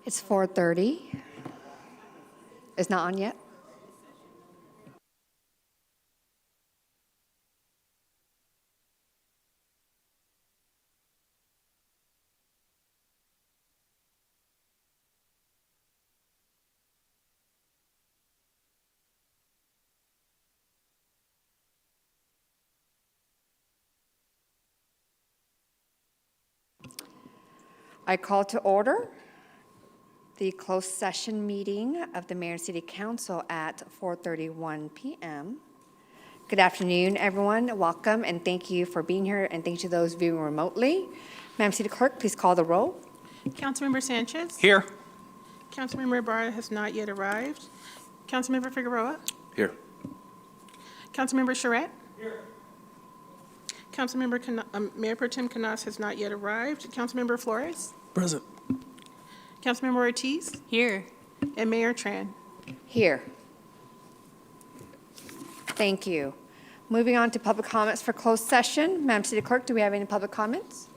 It's 4:30. It's not on yet? I call to order the closed session meeting of the Mayor and City Council at 4:31 p.m. Good afternoon, everyone. Welcome, and thank you for being here, and thank you to those viewing remotely. Madam City Clerk, please call the roll. Councilmember Sanchez? Here. Councilmember Ibarra has not yet arrived. Councilmember Figueroa? Here. Councilmember Charette? Here. Mayor Pro Tem Canas has not yet arrived. Councilmember Flores? Present. Councilmember Ortiz? Here. And Mayor Tran? Here. Thank you. Moving on to public comments for closed session. Madam City Clerk, do we have any public comments?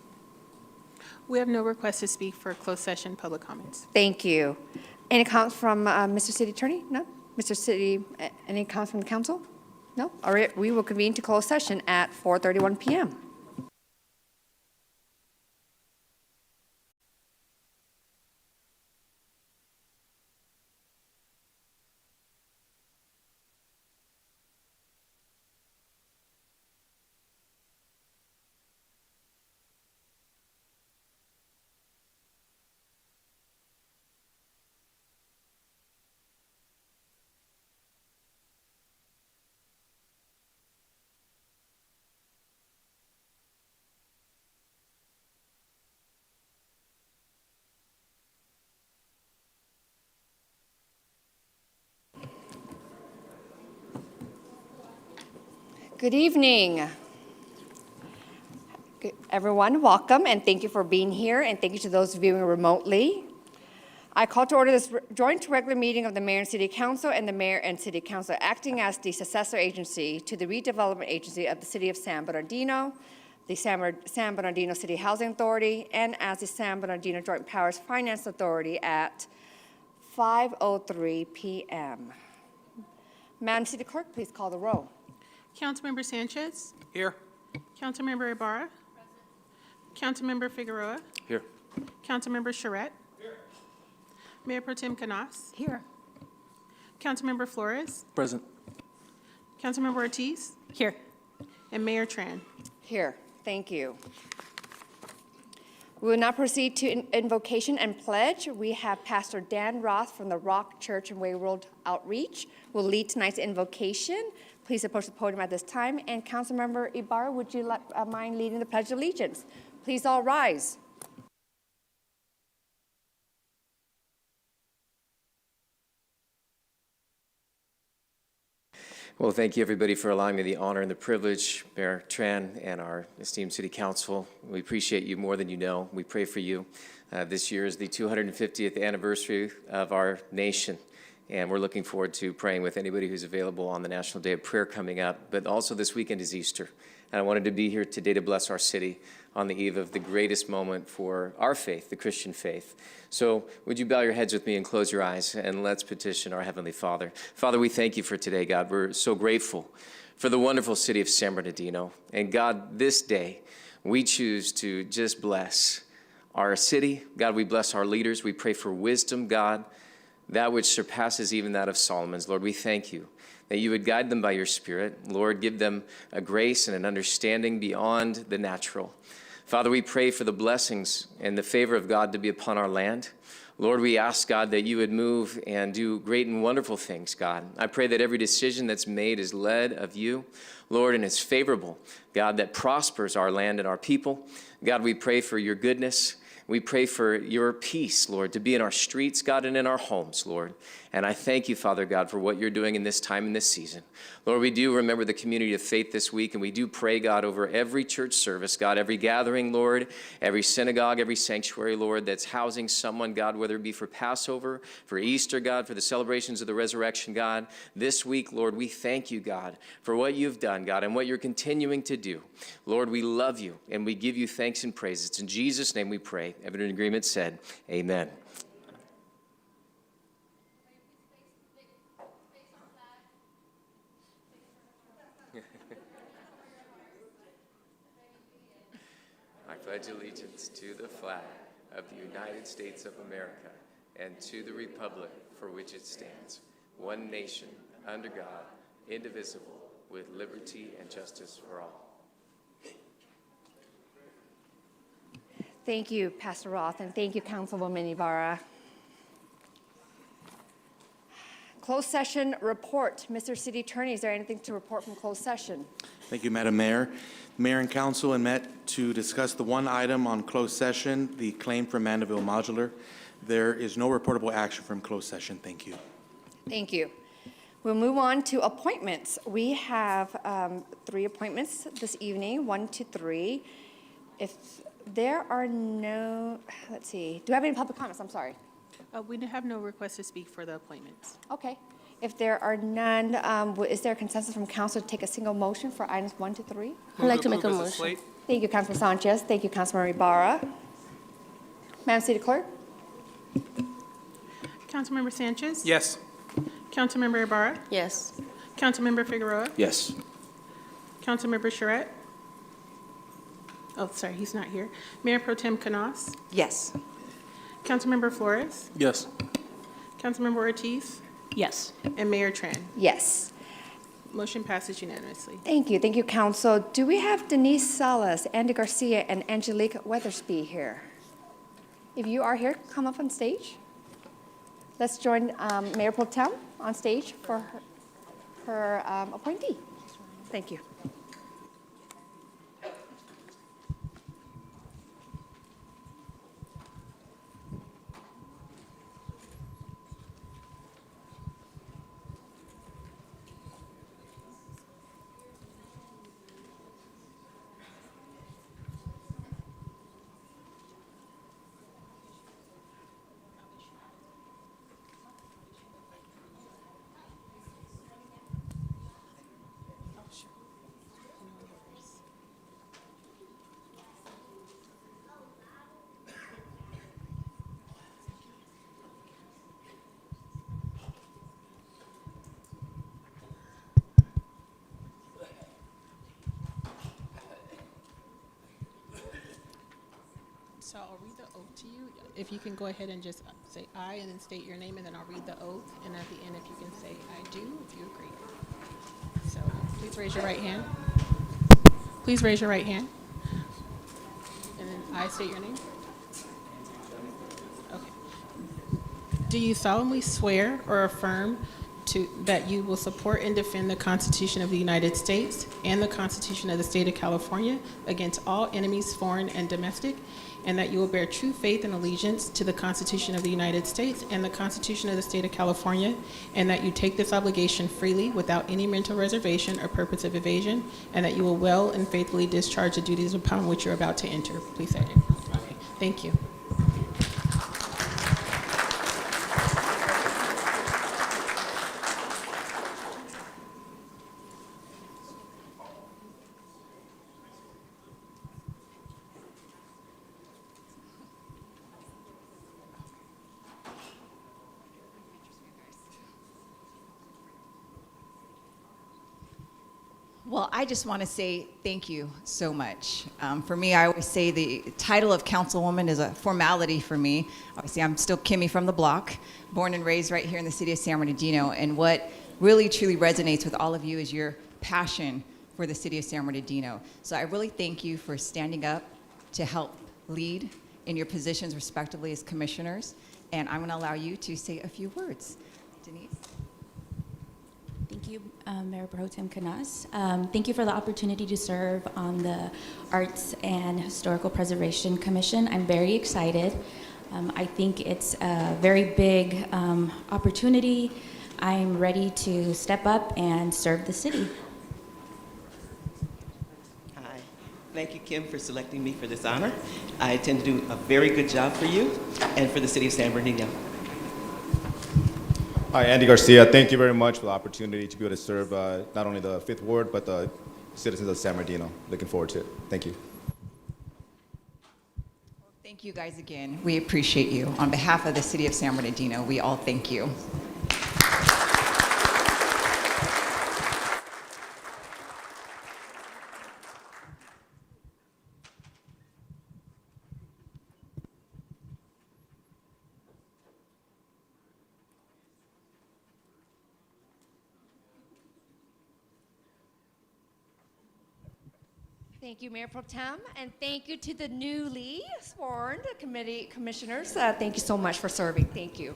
We have no request to speak for closed session public comments. Thank you. Any comments from Mr. City Attorney? No? Mr. City, any comments from the council? No? All right, we will convene to closed session at 4:31 p.m. Good evening. Everyone, welcome, and thank you for being here, and thank you to those viewing remotely. I call to order this joint regular meeting of the Mayor and City Council and the Mayor and City Council acting as the successor agency to the redevelopment agency of the City of San Bernardino, the San Bernardino City Housing Authority, and as the San Bernardino Joint Powers Finance Authority at 5:03 p.m. Madam City Clerk, please call the roll. Councilmember Sanchez? Here. Councilmember Ibarra? Councilmember Figueroa? Here. Councilmember Charette? Here. Mayor Pro Tem Canas? Here. Councilmember Flores? Present. Councilmember Ortiz? Here. And Mayor Tran? Here, thank you. We will now proceed to invocation and pledge. We have Pastor Dan Roth from the Rock Church and Way World Outreach will lead tonight's invocation. Please approach the podium at this time. And Councilmember Ibarra, would you mind leading the Pledge of Allegiance? Please all rise. Well, thank you, everybody, for allowing me the honor and the privilege, Mayor Tran and our esteemed City Council. We appreciate you more than you know. We pray for you. This year is the 250th anniversary of our nation, and we're looking forward to praying with anybody who's available on the National Day of Prayer coming up. But also this weekend is Easter, and I wanted to be here today to bless our city on the eve of the greatest moment for our faith, the Christian faith. So would you bow your heads with me and close your eyes, and let's petition our Heavenly Father. Father, we thank you for today, God. We're so grateful for the wonderful city of San Bernardino. And God, this day, we choose to just bless our city. God, we bless our leaders. We pray for wisdom, God, that which surpasses even that of Solomon's. Lord, we thank you that you would guide them by your Spirit. Lord, give them a grace and an understanding beyond the natural. Father, we pray for the blessings and the favor of God to be upon our land. Lord, we ask, God, that you would move and do great and wonderful things, God. I pray that every decision that's made is led of you, Lord, and is favorable, God, that prospers our land and our people. God, we pray for your goodness. We pray for your peace, Lord, to be in our streets, God, and in our homes, Lord. And I thank you, Father God, for what you're doing in this time and this season. Lord, we do remember the community of faith this week, and we do pray, God, over every church service, God, every gathering, Lord, every synagogue, every sanctuary, Lord, that's housing someone, God, whether it be for Passover, for Easter, God, for the celebrations of the resurrection, God. This week, Lord, we thank you, God, for what you've done, God, and what you're continuing to do. Lord, we love you, and we give you thanks and praise. It's in Jesus' name we pray. Everyone in agreement said, amen. I pledge allegiance to the flag of the United States of America and to the republic for which it stands, one nation, under God, indivisible, with liberty and justice for all. Thank you, Pastor Roth, and thank you, Councilwoman Ibarra. Closed session report. Mr. City Attorney, is there anything to report from closed session? Thank you, Madam Mayor. Mayor and council met to discuss the one item on closed session, the claim from Mandeville Modular. There is no reportable action from closed session. Thank you. Thank you. We'll move on to appointments. We have 3 appointments this evening, 1 to 3. If there are no, let's see, do I have any public comments? I'm sorry. We have no request to speak for the appointments. Okay. If there are none, is there a consensus from council to take a single motion for items 1 to 3? I'd like to make a motion. Thank you, Councilman Sanchez. Thank you, Councilman Ibarra. Madam City Clerk? Councilmember Sanchez? Yes. Councilmember Ibarra? Yes. Councilmember Figueroa? Yes. Councilmember Charette? Oh, sorry, he's not here. Mayor Pro Tem Canas? Yes. Councilmember Flores? Yes. Councilmember Ortiz? Yes. And Mayor Tran. Yes. Motion passes unanimously. Thank you. Thank you, Council. Do we have Denise Salas, Andy Garcia, and Angelique Weathersby here? If you are here, come up on stage. Let's join Mayor Pro Tem on stage for her appointee. Thank you. So I'll read the oath to you. If you can go ahead and just say aye and then state your name, and then I'll read the oath. And at the end, if you can say I do, if you agree. So please raise your right hand. Please raise your right hand. And then I state your name. Okay. Do you solemnly swear or affirm that you will support and defend the Constitution of the United States and the Constitution of the State of California against all enemies, foreign and domestic, and that you will bear true faith and allegiance to the Constitution of the United States and the Constitution of the State of California, and that you take this obligation freely without any mental reservation or purpose of evasion, and that you will well and faithfully discharge the duties upon which you're about to enter? Please say it. Okay. Thank you. Well, I just want to say thank you so much. For me, I always say the title of councilwoman is a formality for me. Obviously, I'm still Kimmy from the block, born and raised right here in the city of San Bernardino. And what really, truly resonates with all of you is your passion for the city of San Bernardino. So I really thank you for standing up to help lead in your positions respectively as commissioners. And I'm going to allow you to say a few words. Denise? Thank you, Mayor Pro Tem Canas. Thank you for the opportunity to serve on the Arts and Historical Preservation Commission. I'm very excited. I think it's a very big opportunity. I'm ready to step up and serve the city. Hi. Thank you, Kim, for selecting me for this honor. I intend to do a very good job for you and for the city of San Bernardino. Hi, Andy Garcia. Thank you very much for the opportunity to be able to serve not only the 5th Ward, but the citizens of San Bernardino. Looking forward to it. Thank you. Thank you guys again. We appreciate you. On behalf of the city of San Bernardino, we all thank you. Thank you, Mayor Pro Tem, and thank you to the newly sworn committee commissioners. Thank you so much for serving. Thank you.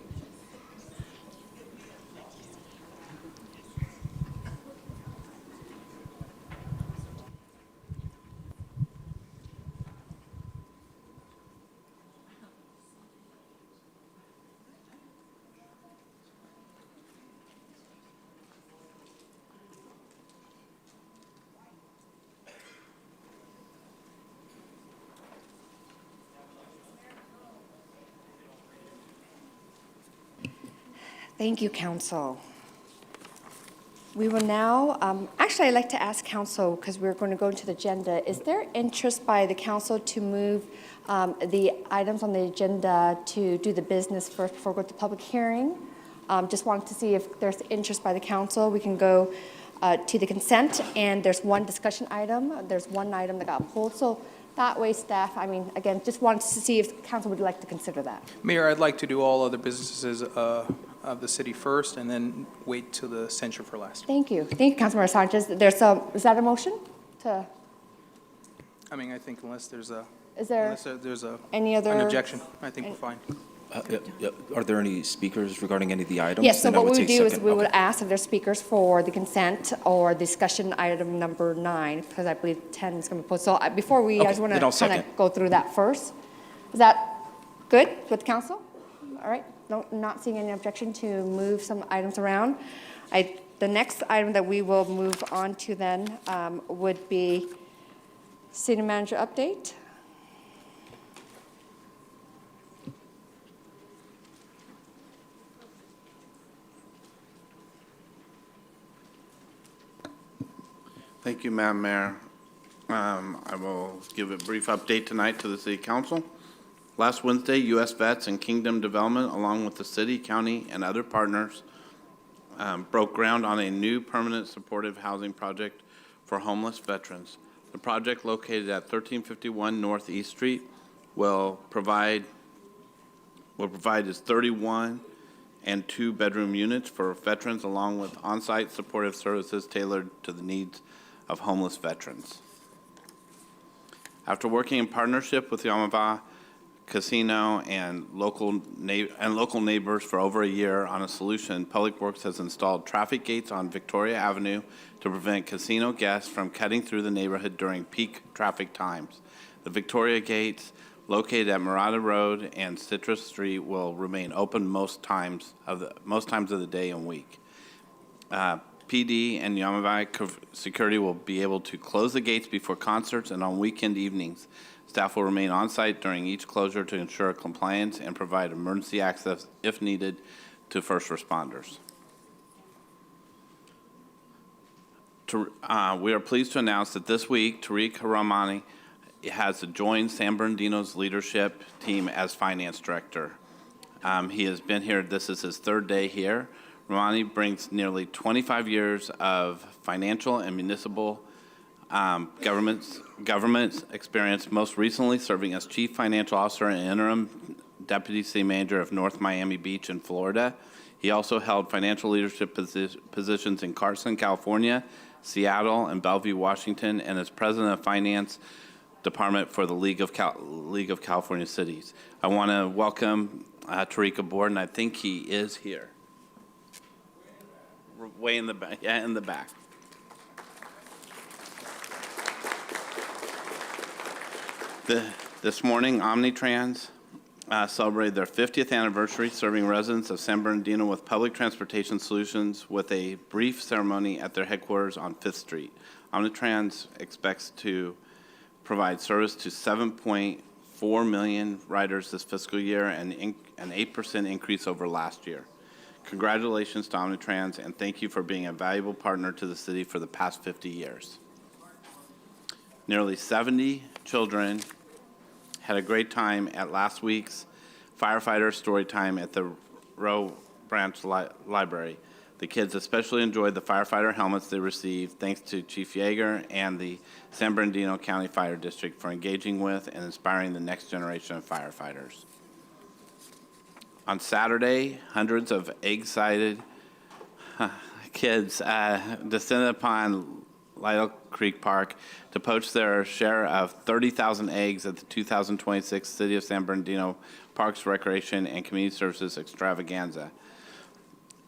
Thank you, Council. We will now, actually, I'd like to ask Council, because we're going to go into the agenda, is there interest by the Council to move the items on the agenda to do the business first before we go to public hearing? Just wanted to see if there's interest by the Council. We can go to the consent, and there's one discussion item. There's one item that got pulled. So that way, staff, I mean, again, just wanted to see if Council would like to consider that. Mayor, I'd like to do all other businesses of the city first and then wait till the censure for last. Thank you. Thank you, Councilmember Sanchez. Is that a motion? I mean, I think unless there's a, Is there unless there's any other? an objection, I think we're fine. Are there any speakers regarding any of the items? Yes, so Then I what would we would take do is second. we would Okay. ask if there's speakers for the consent or discussion item number 9, because I believe 10 is going to be posted. So before we, I Okay, just want then I'll to kind second. of go through that first. Is that good with council? All right, not seeing any objection to move some items around. The next item that we will move on to then would be city manager update. Thank you, Madam Mayor. I will give a brief update tonight to the City Council. Last Wednesday, U.S. Vets and Kingdom Development, along with the city, county, and other partners, broke ground on a new permanent supportive housing project for homeless veterans. The project, located at 1351 North East Street, will provide its 31 and 2-bedroom units for veterans, along with on-site supportive services tailored to the needs of homeless veterans. After working in partnership with the Yamava Casino and local neighbors for over a year on a solution, Public Works has installed traffic gates on Victoria Avenue to prevent casino guests from cutting through the neighborhood during peak traffic times. The Victoria gates, located at Murata Road and Citrus Street, will remain open most times of the day and week. PD and Yamavai Security will be able to close the gates before concerts and on weekend evenings. Staff will remain on site during each closure to ensure compliance and provide emergency access, if needed, to first responders. We are pleased to announce that this week, Tariq Ramani has joined San Bernardino's leadership team as finance director. He has been here, this is his 3rd day here. Ramani brings nearly 25 years of financial and municipal government experience, most recently serving as Chief Financial Officer and Interim Deputy City Manager of North Miami Beach in Florida. He also held financial leadership positions in Carson, California, Seattle, and Bellevue, Washington, and is President of Finance Department for the League of California Cities. I want to welcome Tariq aboard, and I think he is here. Way in the back, yeah, in the back. This morning, Omnitrans celebrated their 50th anniversary, serving residents of San Bernardino with public transportation solutions with a brief ceremony at their headquarters on 5th Street. Omnitrans expects to provide service to 7.4 million riders this fiscal year, and an 8% increase over last year. Congratulations to Omnitrans, and thank you for being a valuable partner to the city for the past 50 years. Nearly 70 children had a great time at last week's firefighter story time at the Rowe Branch Library. The kids especially enjoyed the firefighter helmets they received, thanks to Chief Yeager and the San Bernardino County Fire District for engaging with and inspiring the next generation of firefighters. On Saturday, hundreds of egg-sided kids descended upon Lytle Creek Park to poach their share of 30,000 eggs at the 2026 City of San Bernardino Parks, Recreation, and Community Services Extravaganza.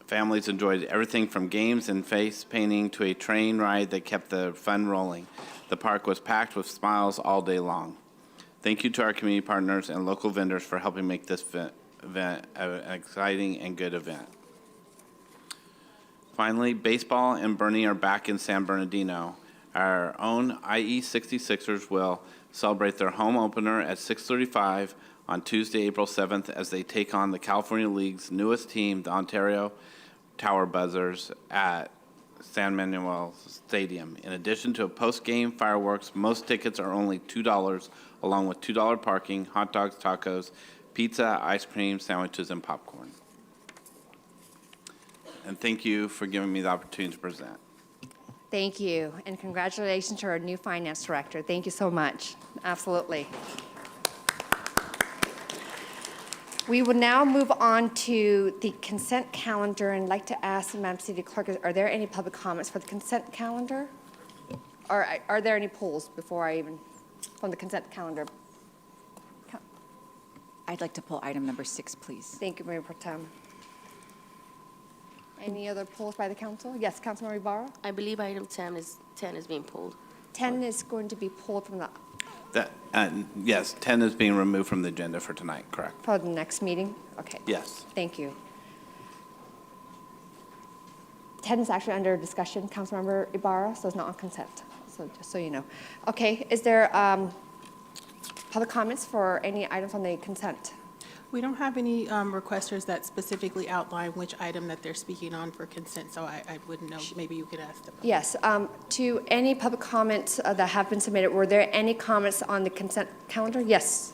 Families enjoyed everything from games and face painting to a train ride that kept the fun rolling. The park was packed with smiles all day long. Thank you to our community partners and local vendors for helping make this event an exciting and good event. Finally, baseball and Bernie are back in San Bernardino. Our own IE 66ers will celebrate their home opener at 6:35 on Tuesday, April 7th, as they take on the California League's newest team, the Ontario Tower Buzzers, at San Manuel Stadium. In addition to a post-game fireworks, most tickets are only $2, along with $2 parking, hot dogs, tacos, pizza, ice cream, sandwiches, and popcorn. And thank you for giving me the opportunity to present. Thank you, and congratulations to our new finance director. Thank you so much. Absolutely. We will now move on to the consent calendar, and I'd like to ask Madam City Clerk, are there any public comments for the consent calendar? Or are there any polls before I even, from the consent calendar? I'd like to pull item number 6, please. Thank you, Mayor Pro Tem. Any other polls by the council? Yes, Councilmember Ibarra? I believe item 10 is being pulled. 10 is going to be pulled from the, Yes, 10 is being removed from the agenda for tonight, correct? for the next meeting? Okay. Yes. Thank you. 10 is actually under discussion, Councilmember Ibarra, so it's not on consent, so just so you know. Okay, is there public comments for any items on the consent? We don't have any requesters that specifically outline which item that they're speaking on for consent, so I wouldn't know. Maybe you could ask them. Yes, to any public comments that have been submitted, were there any comments on the consent calendar? Yes.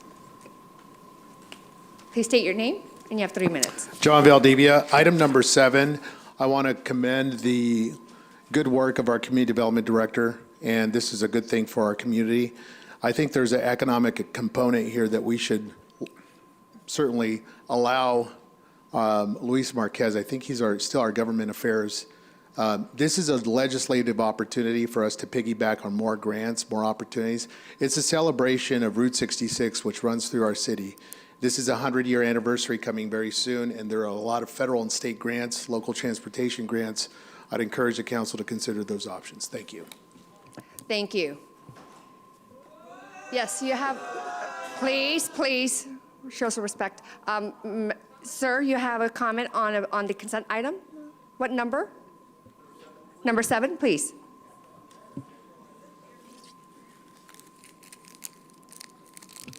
Please state your name, and you have 3 minutes. John Valdivia, item number 7. I want to commend the good work of our community development director, and this is a good thing for our community. I think there's an economic component here that we should certainly allow Luis Marquez. I think he's still our government affairs. This is a legislative opportunity for us to piggyback on more grants, more opportunities. It's a celebration of Route 66, which runs through our city. This is a 100-year anniversary coming very soon, and there are a lot of federal and state grants, local transportation grants. I'd encourage the council to consider those options. Thank you. Thank you. Yes, you have, please, show some respect. Sir, you have a comment on the consent item? What number? Number 7, please.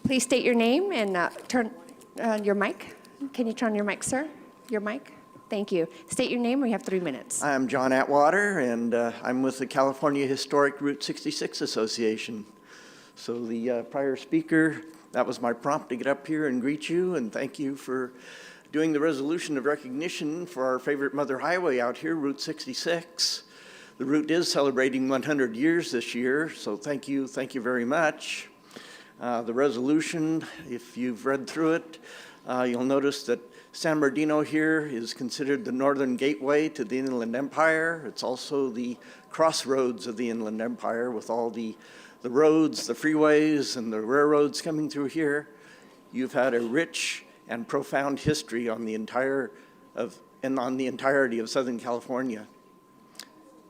Please state your name and turn your mic. Can you turn your mic, sir? Your mic? Thank you. State your name, we have 3 minutes. I'm John Atwater, and I'm with the California Historic Route 66 Association. So the prior speaker, that was my prompt to get up here and greet you, and thank you for doing the resolution of recognition for our favorite mother highway out here, Route 66. The route is celebrating 100 years this year, so thank you very much. The resolution, if you've read through it, you'll notice that San Bernardino here is considered the northern gateway to the Inland Empire. It's also the crossroads of the Inland Empire with all the roads, the freeways, and the railroads coming through here. You've had a rich and profound history on the entirety of Southern California.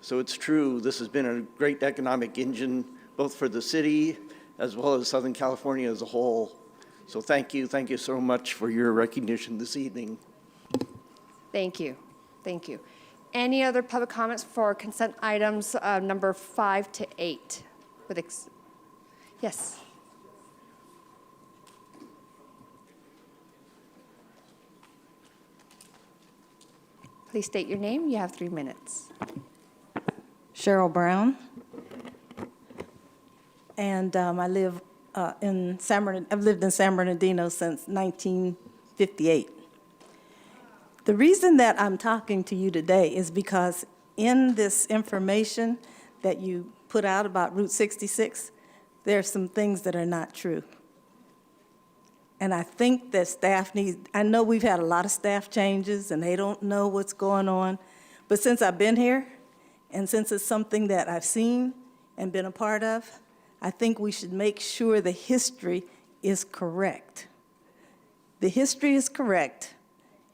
So it's true, this has been a great economic engine, both for the city as well as Southern California as a whole. So thank you so much for your recognition this evening. Thank you. Any other public comments for consent items number 5 to 8? Yes. Please state your name. You have 3 minutes. Cheryl Brown, and I live in San Bernardino. I've lived in San Bernardino since 1958. The reason that I'm talking to you today is because in this information that you put out about Route 66, there are some things that are not true. And I think that staff needs, I know we've had a lot of staff changes and they don't know what's going on, but since I've been here, And since it's something that I've seen and been a part of, I think we should make sure the history is correct. The history is correct,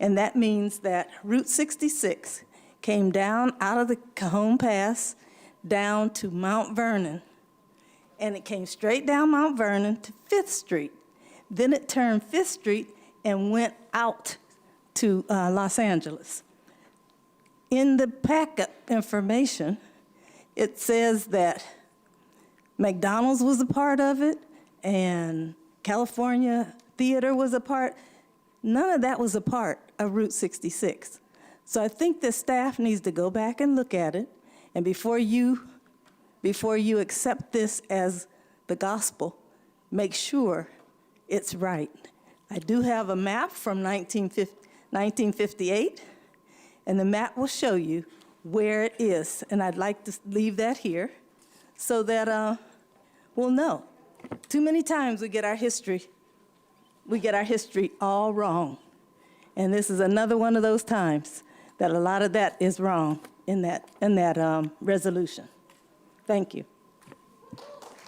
and that means that Route 66 came down out of the Cajon Pass down to Mount Vernon, and it came straight down Mount Vernon to 5th Street. Then it turned 5th Street and went out to Los Angeles. In the backup information, it says that McDonald's was a part of it, and California Theater was a part. None of that was a part of Route 66. So I think the staff needs to go back and look at it, and before you accept this as the gospel, make sure it's right. I do have a map from 1958, and the map will show you where it is, and I'd like to leave that here so that we'll know. Too many times we get our history all wrong, and this is another one of those times that a lot of that is wrong in that resolution. Thank you.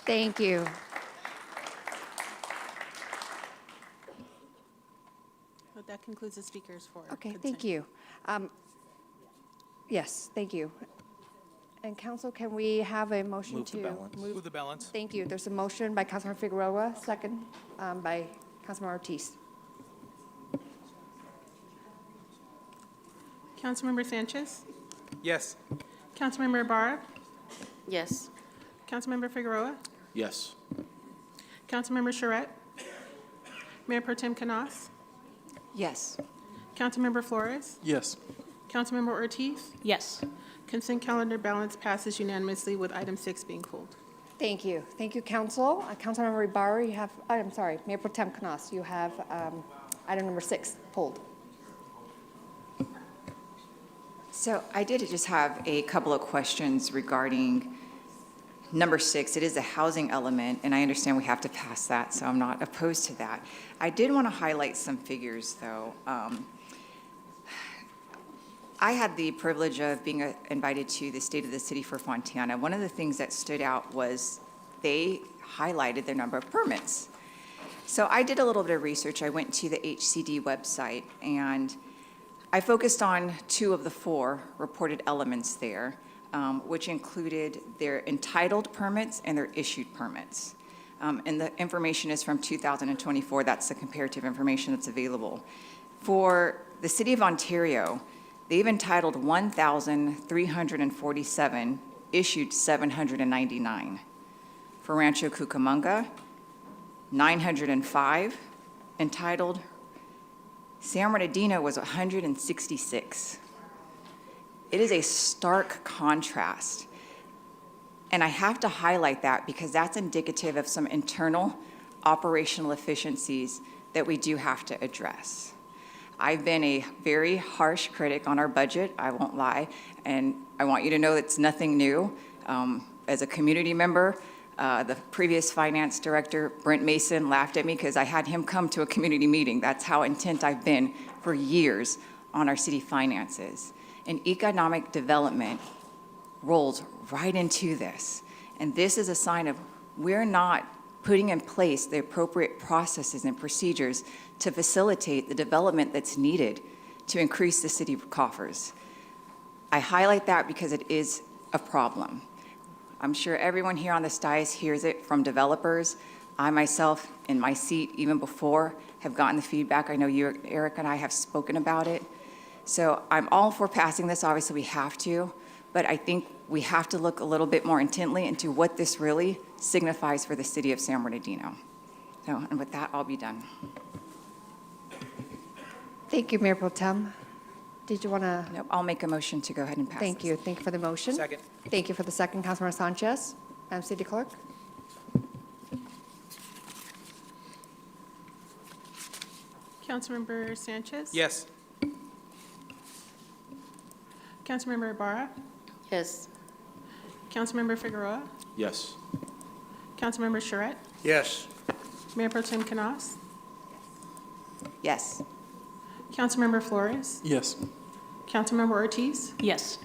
Thank you. Well, that concludes the speakers for Okay, consent. thank you. Yes, thank you. And council, can we have a motion Move to the balance. Move the balance. Thank you. There's a motion by Councilmember Figueroa, second by Councilmember Ortiz. Councilmember Sanchez, Yes. Councilmember Ibarra, Yes. Councilmember Figueroa, Yes. Councilmember Charette, Mayor Pro Tem Canas, Yes. Councilmember Flores, Yes. Councilmember Ortiz. Yes. Consent calendar balance passes unanimously with item 6 being pulled. Thank you. Thank you, council. Councilmember Ibarra, you have, I'm sorry, Mayor Pro Tem Canas, you have item number 6 pulled. So I did just have a couple of questions regarding number 6. It is a housing element, and I understand we have to pass that, so I'm not opposed to that. I did want to highlight some figures, though. I had the privilege of being invited to the State of the City for Fontana. One of the things that stood out was they highlighted their number of permits. So I did a little bit of research. I went to the HCD website, and I focused on 2 of the 4 reported elements there, which included their entitled permits and their issued permits. And the information is from 2024. That's the comparative information that's available. For the City of Ontario, they've entitled 1,347, issued 799. For Rancho Cucamonga, 905, entitled. San Bernardino was 166. It is a stark contrast. And I have to highlight that because that's indicative of some internal operational efficiencies that we do have to address. I've been a very harsh critic on our budget, I won't lie, and I want you to know it's nothing new. As a community member, the previous finance director, Brent Mason, laughed at me because I had him come to a community meeting. That's how intent I've been for years on our city finances. And economic development rolls right into this. And this is a sign of we're not putting in place the appropriate processes and procedures to facilitate the development that's needed to increase the city coffers. I highlight that because it is a problem. I'm sure everyone here on this dais hears it from developers. I myself, in my seat, even before, have gotten the feedback. I know you, Eric, and I have spoken about it. So I'm all for passing this. Obviously, we have to. But I think we have to look a little bit more intently into what this really signifies for the city of San Bernardino. So, and with that, I'll be done. Thank you, Mayor Pro Tem. Did you want to? Nope, I'll make a motion to go ahead and pass Thank this. you. Thank you for the motion. Second. Thank you for the second, Councilmember Sanchez. Madam City Clerk. Councilmember Sanchez? Yes. Councilmember Ibarra? Yes. Councilmember Figueroa? Yes. Councilmember Charette? Yes. Mayor Pro Tem Canas? Yes. Councilmember Flores? Yes. Councilmember Ortiz? Yes.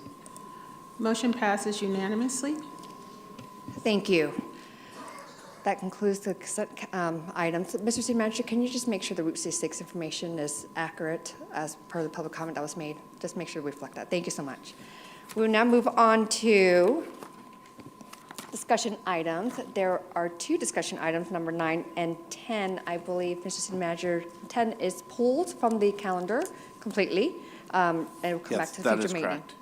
Motion passes unanimously. Thank you. That concludes the consent items. Mr. City Manager, can you just make sure the Route 66 information is accurate as per the public comment that was made? Just make sure we reflect that. Thank you so much. We will now move on to discussion items. There are two discussion items, number 9 and 10. I believe, Mr. City Manager, 10 is pulled from the calendar completely, and will come back to the future meeting. Correct.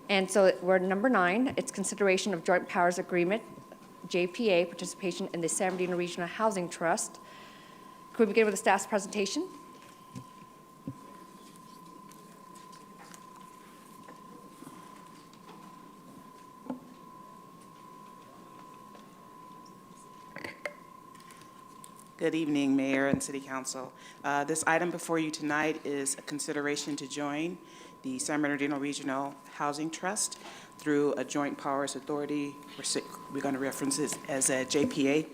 And so we're at number 9. It's consideration of joint powers agreement, JPA, participation in the San Bernardino Regional Housing Trust. Could we begin with the staff's presentation? Good evening, Mayor and City Council. This item before you tonight is a consideration to join the San Bernardino Regional Housing Trust through a joint powers authority. We're going to reference this as a JPA.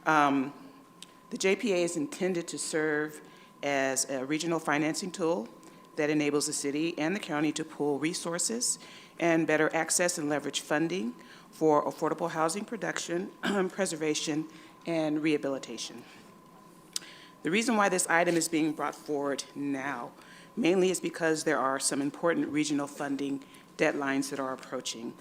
The JPA is intended to serve as a regional financing tool that enables the city and the county to pool resources and better access and leverage funding for affordable housing production, preservation, and rehabilitation. The reason why this item is being brought forward now mainly is because there are some important regional funding deadlines that are approaching.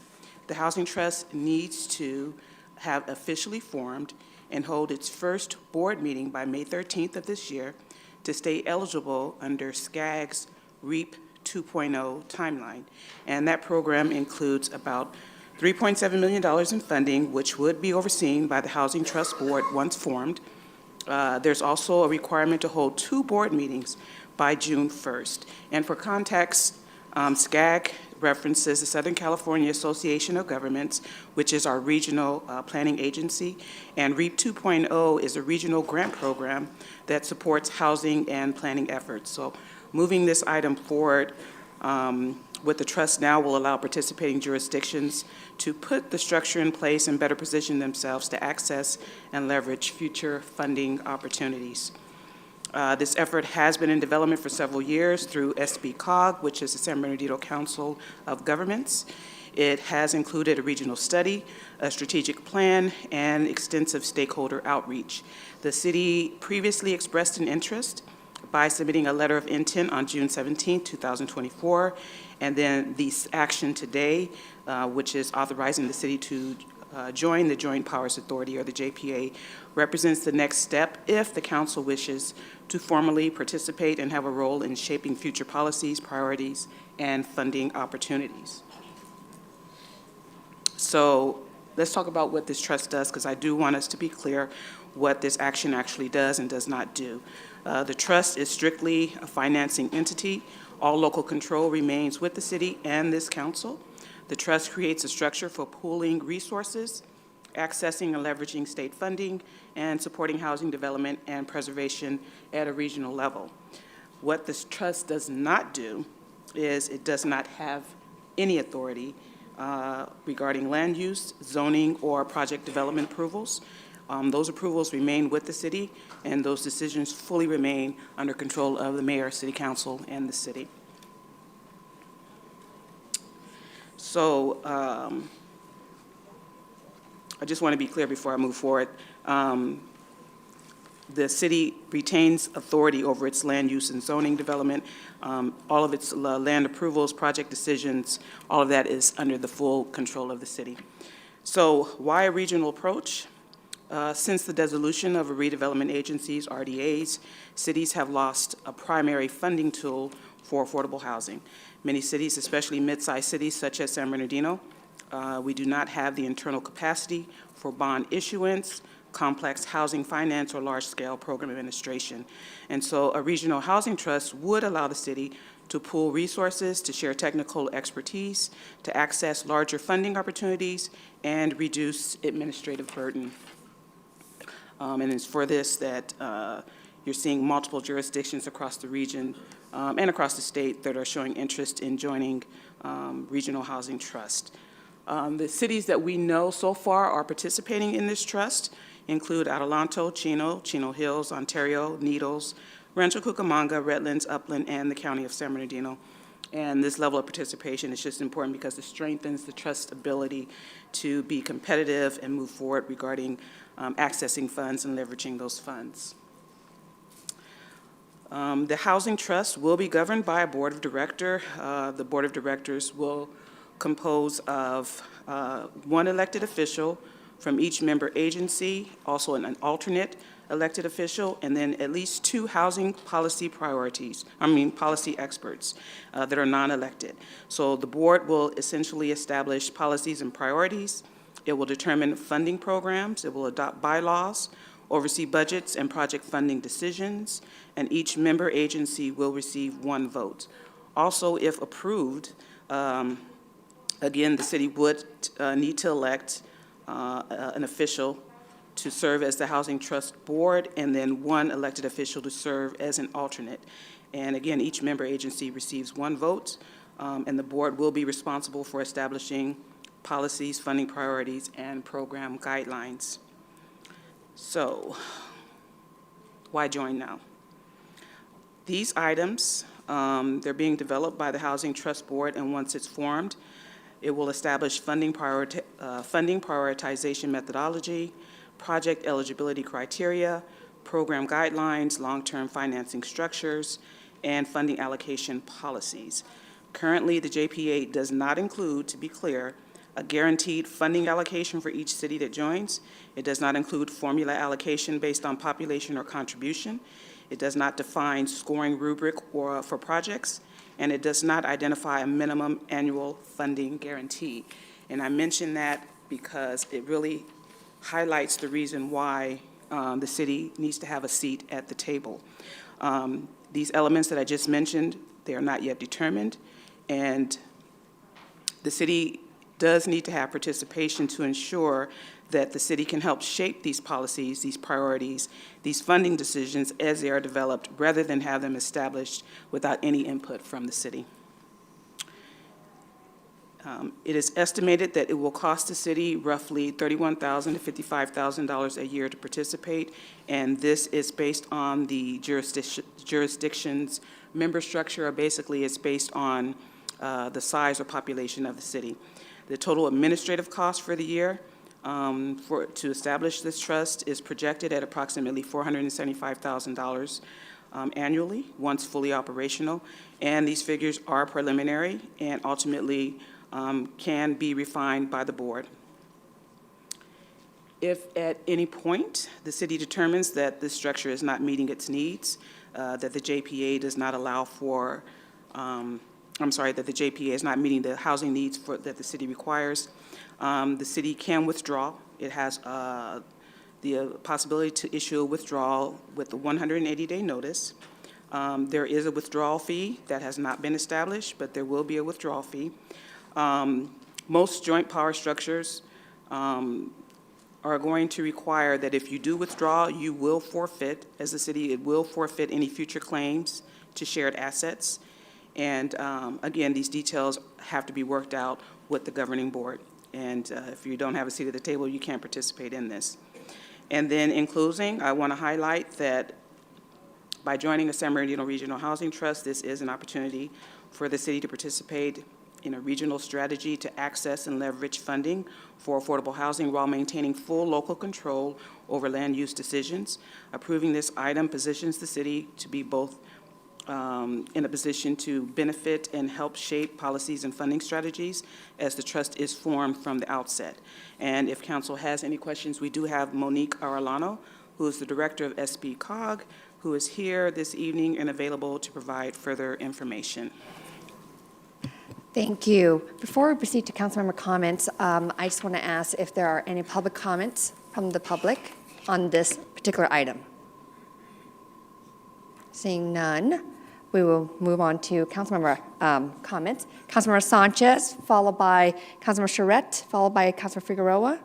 The Housing Trust needs to have officially formed and hold its first board meeting by May 13th of this year to stay eligible under SCAG's REAP 2.0 timeline. And that program includes about $3.7 million in funding, which would be overseen by the Housing Trust Board once formed. There's also a requirement to hold 2 board meetings by June 1st. And for context, SCAG references the Southern California Association of Governments, which is our regional planning agency, and REAP 2.0 is a regional grant program that supports housing and planning efforts. So moving this item forward with the trust now will allow participating jurisdictions to put the structure in place and better position themselves to access and leverage future funding opportunities. This effort has been in development for several years through SBCOG, which is the San Bernardino Council of Governments. It has included a regional study, a strategic plan, and extensive stakeholder outreach. The city previously expressed an interest by submitting a letter of intent on June 17, 2024, and then the action today, which is authorizing the city to join the Joint Powers Authority, or the JPA, represents the next step if the council wishes to formally participate and have a role in shaping future policies, priorities, and funding opportunities. So let's talk about what this trust does, because I do want us to be clear what this action actually does and does not do. The trust is strictly a financing entity. All local control remains with the city and this council. The trust creates a structure for pooling resources, accessing and leveraging state funding, and supporting housing development and preservation at a regional level. What this trust does not do is it does not have any authority regarding land use, zoning, or project development approvals. Those approvals remain with the city, and those decisions fully remain under control of the mayor, city council, and the city. So I just want to be clear before I move forward. The city retains authority over its land use and zoning development. All of its land approvals, project decisions, all of that is under the full control of the city. So why a regional approach? Since the dissolution of redevelopment agencies, RDAs, cities have lost a primary funding tool for affordable housing. Many cities, especially mid-sized cities such as San Bernardino, we do not have the internal capacity for bond issuance, complex housing finance, or large-scale program administration. And so a regional housing trust would allow the city to pool resources, to share technical expertise, to access larger funding opportunities, and reduce administrative burden. And it's for this that you're seeing multiple jurisdictions across the region and across the state that are showing interest in joining Regional Housing Trust. The cities that we know so far are participating in this trust include Adelanto, Chino Hills, Ontario, Needles, Rancho Cucamonga, Redlands, Upland, and the County of San Bernardino. And this level of participation is just important because it strengthens the trust's ability to be competitive and move forward regarding accessing funds and leveraging those funds. The Housing Trust will be governed by a board of directors. The board of directors will compose of one elected official from each member agency, also an alternate elected official, and then at least 2 housing policy policy experts that are non-elected. So the board will essentially establish policies and priorities. It will determine funding programs. It will adopt bylaws, oversee budgets and project funding decisions, and each member agency will receive 1 vote. Also, if approved, again, the city would need to elect an official to serve as the Housing Trust Board, and then 1 elected official to serve as an alternate. And again, each member agency receives 1 vote, and the board will be responsible for establishing policies, funding priorities, and program guidelines. So, why join now? These items, they're being developed by the Housing Trust Board, and once it's formed, it will establish funding prioritization methodology, project eligibility criteria, program guidelines, long-term financing structures, and funding allocation policies. Currently, the JPA does not include, to be clear, a guaranteed funding allocation for each city that joins. It does not include formula allocation based on population or contribution. It does not define scoring rubric for projects, and it does not identify a minimum annual funding guarantee. And I mention that because it really highlights the reason why the city needs to have a seat at the table. These elements that I just mentioned, they are not yet determined, and the city does need to have participation to ensure that the city can help shape these policies, these priorities, these funding decisions as they are developed, rather than have them established without any input from the city. It is estimated that it will cost the city roughly $31,000 to $55,000 a year to participate, and this is based on the jurisdiction's member structure, or basically it's based on the size or population of the city. The total administrative cost for the year to establish this trust is projected at approximately $475,000 annually, once fully operational, and these figures are preliminary and ultimately can be refined by the board. If at any point the city determines that this structure is not meeting its needs, that the JPA does not allow for, that the JPA is not meeting the housing needs that the city requires, the city can withdraw. It has the possibility to issue a withdrawal with a 180-day notice. There is a withdrawal fee that has not been established, but there will be a withdrawal fee. Most joint power structures are going to require that if you do withdraw, you will forfeit, as a city, it will forfeit any future claims to shared assets. And again, these details have to be worked out with the governing board. And if you don't have a seat at the table, you can't participate in this. And then in closing, I want to highlight that by joining a San Bernardino Regional Housing Trust, this is an opportunity for the city to participate in a regional strategy to access and leverage funding for affordable housing while maintaining full local control over land use decisions. Approving this item positions the city to be both in a position to benefit and help shape policies and funding strategies as the trust is formed from the outset. And if council has any questions, we do have Monique Arellano, who is the director of SB-COG, who is here this evening and available to provide further information. Thank you. Before we proceed to councilmember comments, I just want to ask if there are any public comments from the public on this particular item. Seeing none, we will move on to councilmember comments. Councilmember Sanchez, followed by Councilmember Charette, followed by Councilmember Figueroa.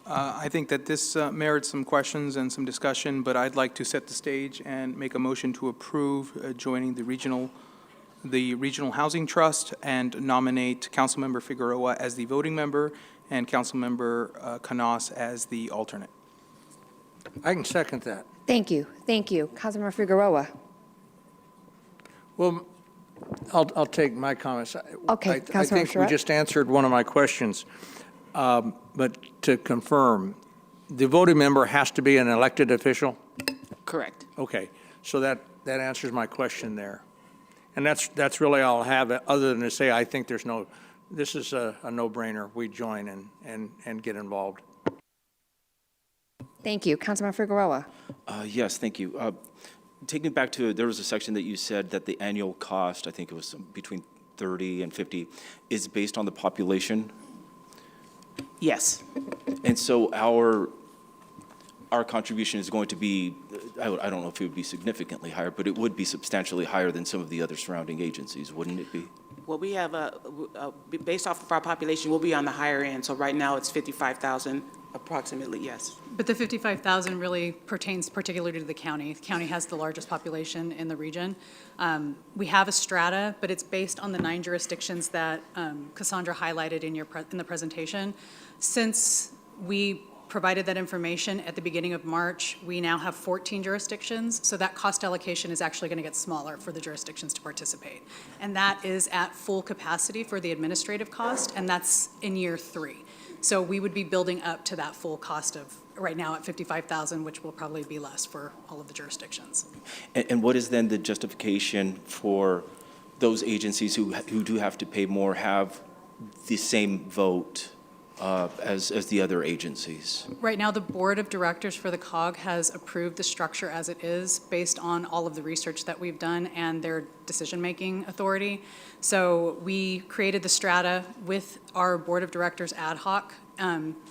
I think that this merits some questions and some discussion, but I'd like to set the stage and make a motion to approve joining the Regional Housing Trust and nominate Councilmember Figueroa as the voting member and Councilmember Canas as the alternate. I can second that. Thank you. Thank you. Councilmember Figueroa. Well, I'll take my comments. Okay, I Councilmember think we Surratt. just answered one of my questions. But to confirm, the voting member has to be an elected official? Correct. Okay, so that answers my question there. And that's really all I have, other than to say I think this is a no-brainer. We join and get involved. Thank you. Councilmember Figueroa. Yes, thank you. Taking it back to, there was a section that you said that the annual cost, I think it was between 30 and 50, is based on the population. Yes. And so our contribution is going to be, I don't know if it would be significantly higher, but it would be substantially higher than some of the other surrounding agencies, wouldn't it be? Well, we have based off of our population, we'll be on the higher end. So right now it's 55,000 approximately, yes. But the 55,000 really pertains particularly to the county. The county has the largest population in the region. We have a strata, but it's based on the 9 jurisdictions that Cassandra highlighted in the presentation. Since we provided that information at the beginning of March, we now have 14 jurisdictions, so that cost allocation is actually going to get smaller for the jurisdictions to participate. And that is at full capacity for the administrative cost, and that's in year 3. So we would be building up to that full cost of, right now at 55,000, which will probably be less for all of the jurisdictions. And what is then the justification for those agencies who do have to pay more have the same vote as the other agencies? Right now, the board of directors for the COG has approved the structure as it is based on all of the research that we've done and their decision-making authority. So we created the strata with our board of directors ad hoc.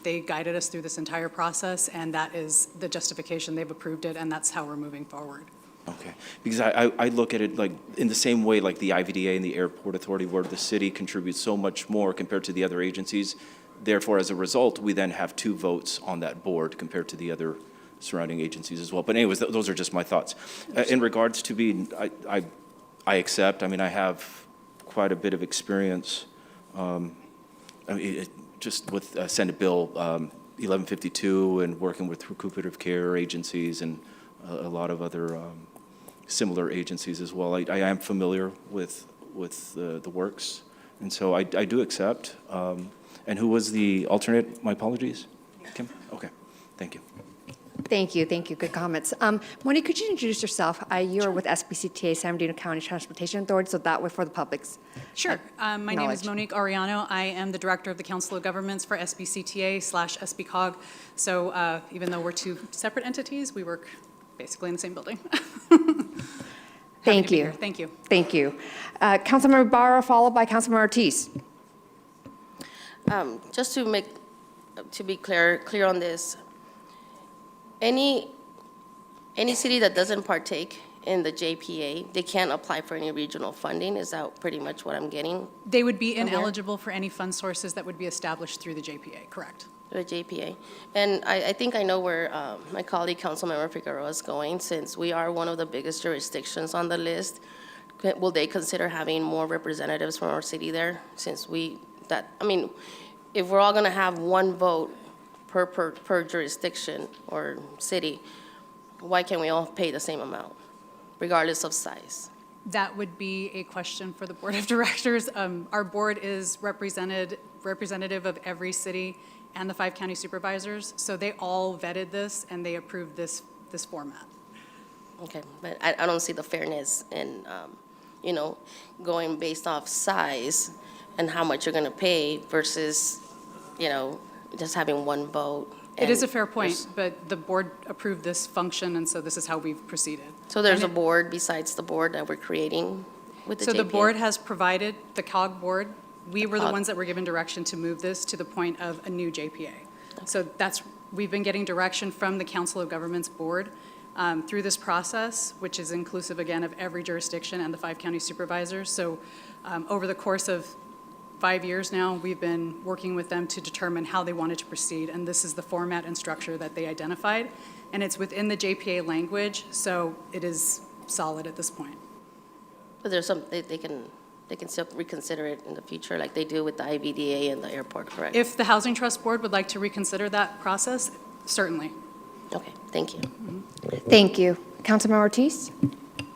They guided us through this entire process, and that is the justification. They've approved it, and that's how we're moving forward. Okay, because I look at it like in the same way like the IVDA and the Airport Authority, where the city contributes so much more compared to the other agencies. Therefore, as a result, we then have 2 votes on that board compared to the other surrounding agencies as well. But anyways, those are just my thoughts. In regards to being, I accept, I mean, I have quite a bit of experience just with Senate Bill 1152 and working with recuperative care agencies and a lot of other similar agencies as well. I am familiar with the works, and so I do accept. And who was the alternate? My apologies. Kim? Okay, thank you. Thank you. Thank you. Good comments. Monique, could you introduce yourself? You're with SBCTA, San Bernardino County Transportation Authority, so that way for the public's Sure. My name is knowledge. Monique Ariano. I am the Director of the Council of Governments for SBCTA/SBCOG. So even though we're 2 separate entities, we work basically in the same building. Thank you. Thank you. Thank you. Councilmember Barra, followed by Councilmember Ortiz. Just to be clear on this, any city that doesn't partake in the JPA, they can't apply for any regional funding. Is that pretty much what I'm getting? They would be from here? ineligible for any fund sources that would be established through the JPA, correct? The JPA. And I think I know where my colleague, Councilmember Figueroa, is going. Since we are one of the biggest jurisdictions on the list, will they consider having more representatives from our city there? Since if we're all going to have 1 vote per jurisdiction or city, why can't we all pay the same amount, regardless of size? That would be a question for the board of directors. Our board is representative of every city and the 5 county supervisors, so they all vetted this and they approved this format. Okay, but I don't see the fairness in, going based off size and how much you're going to pay versus, just having 1 vote. It is a fair point, but the board approved this function, and so this is how we've proceeded. So there's a board besides the board that we're creating with the JPA? So the board has provided, the COG board, we were the COG. ones that were given direction to move this to the point of a new JPA. So we've been getting direction from the Council of Governments Board through this process, which is inclusive, again, of every jurisdiction and the 5 county supervisors. So over the course of 5 years now, we've been working with them to determine how they wanted to proceed, and this is the format and structure that they identified. And it's within the JPA language, so it is solid at this point. But there's they can still reconsider it in the future, like they do with the IVDA and the airport, correct? If the Housing Trust Board would like to reconsider that process, certainly. Okay, thank you. Thank you. Councilmember Ortiz?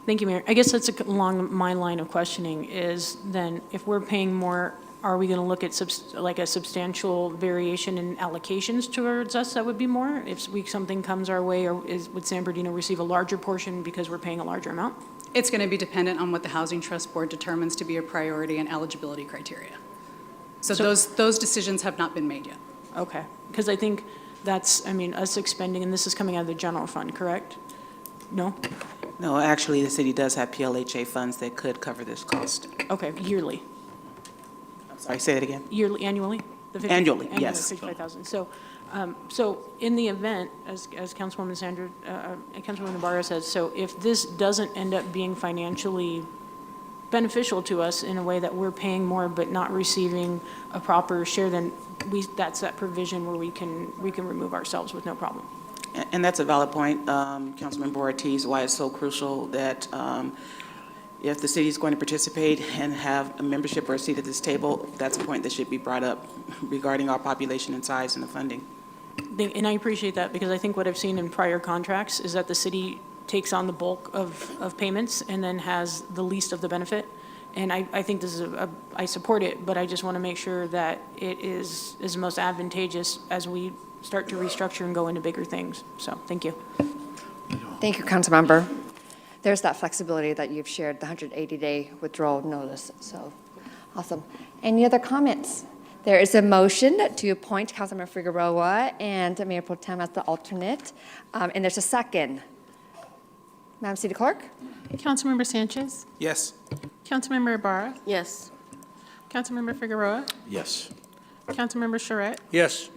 Thank you, Mayor. I guess that's along my line of questioning is then if we're paying more, are we going to look at like a substantial variation in allocations towards us that would be more? If something comes our way, or would San Bernardino receive a larger portion because we're paying a larger amount? It's going to be dependent on what the Housing Trust Board determines to be a priority and eligibility criteria. So those decisions have not been made yet. Okay, because I think that's, I mean, us expending, and this is coming out of the general fund, correct? No? No, actually, the city does have PLHA funds that could cover this cost. Okay, yearly. I'm sorry, say that again? Yearly, annually? Annually, yes. 55,000. So, so in the event, as Councilwoman Councilwoman Navarro said, so if this doesn't end up being financially beneficial to us in a way that we're paying more but not receiving a proper share, then that's that provision where we can remove ourselves with no problem. And that's a valid point, Councilmember Ortiz, why it's so crucial that if the city is going to participate and have a membership or a seat at this table, that's a point that should be brought up regarding our population and size and the funding. And I appreciate that, because I think what I've seen in prior contracts is that the city takes on the bulk of payments and then has the least of the benefit. And I think this is I support it, but I just want to make sure that it is most advantageous as we start to restructure and go into bigger things. So, thank you. Thank you, Councilmember. There's that flexibility that you've shared, the 180-day withdrawal notice. So, awesome. Any other comments? There is a motion to appoint Councilmember Figueroa and Mayor Pro Tem as the alternate, and there's a second. Madam City Clerk? Councilmember Sanchez? Yes. Councilmember Ibarra? Yes. Councilmember Figueroa? Yes. Councilmember Charette? Yes.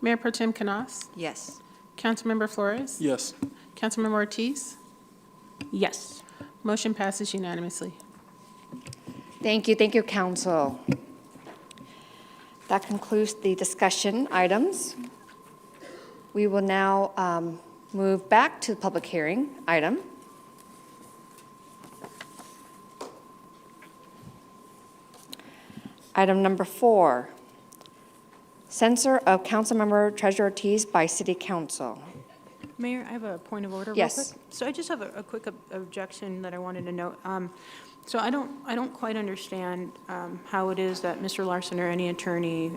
Mayor Pro Tem Canas? Yes. Councilmember Flores? Yes. Councilmember Ortiz? Yes. Motion passes unanimously. Thank you, Council. That concludes the discussion items. We will now move back to the public hearing item. Item number 4, censure of Councilmember Treasurer Ortiz by City Council. Mayor, I have a point of order. Yes. Real quick. So I just have a quick objection that I wanted to note. So I don't quite understand how it is that Mr. Larson or any attorney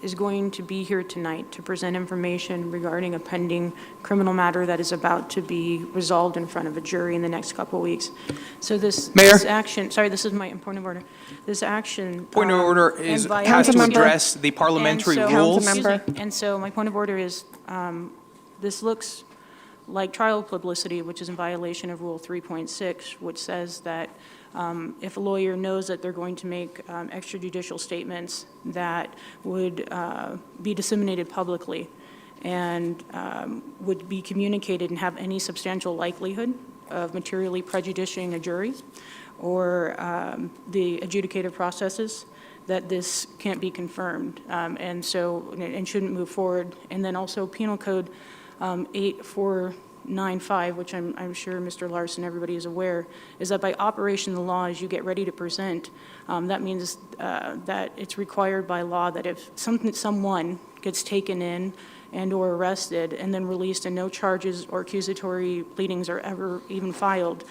is going to be here tonight to present information regarding a pending criminal matter that is about to be resolved in front of a jury in the next couple of weeks. So this action, sorry, this is my point of order. This action. Point of order has to address the parliamentary rules. And so my point of order is, this looks like trial publicity, which is in violation of Rule 3.6, which says that if a lawyer knows that they're going to make extrajudicial statements that would be disseminated publicly and would be communicated and have any substantial likelihood of materially prejudicing a jury or the adjudicative processes, that this can't be confirmed and shouldn't move forward. And then also Penal Code 8495, which I'm sure Mr. Larson, everybody is aware, is that by operation of the law, as you get ready to present, that means that it's required by law that if someone gets taken in and or arrested and then released and no charges or accusatory pleadings are ever even filed,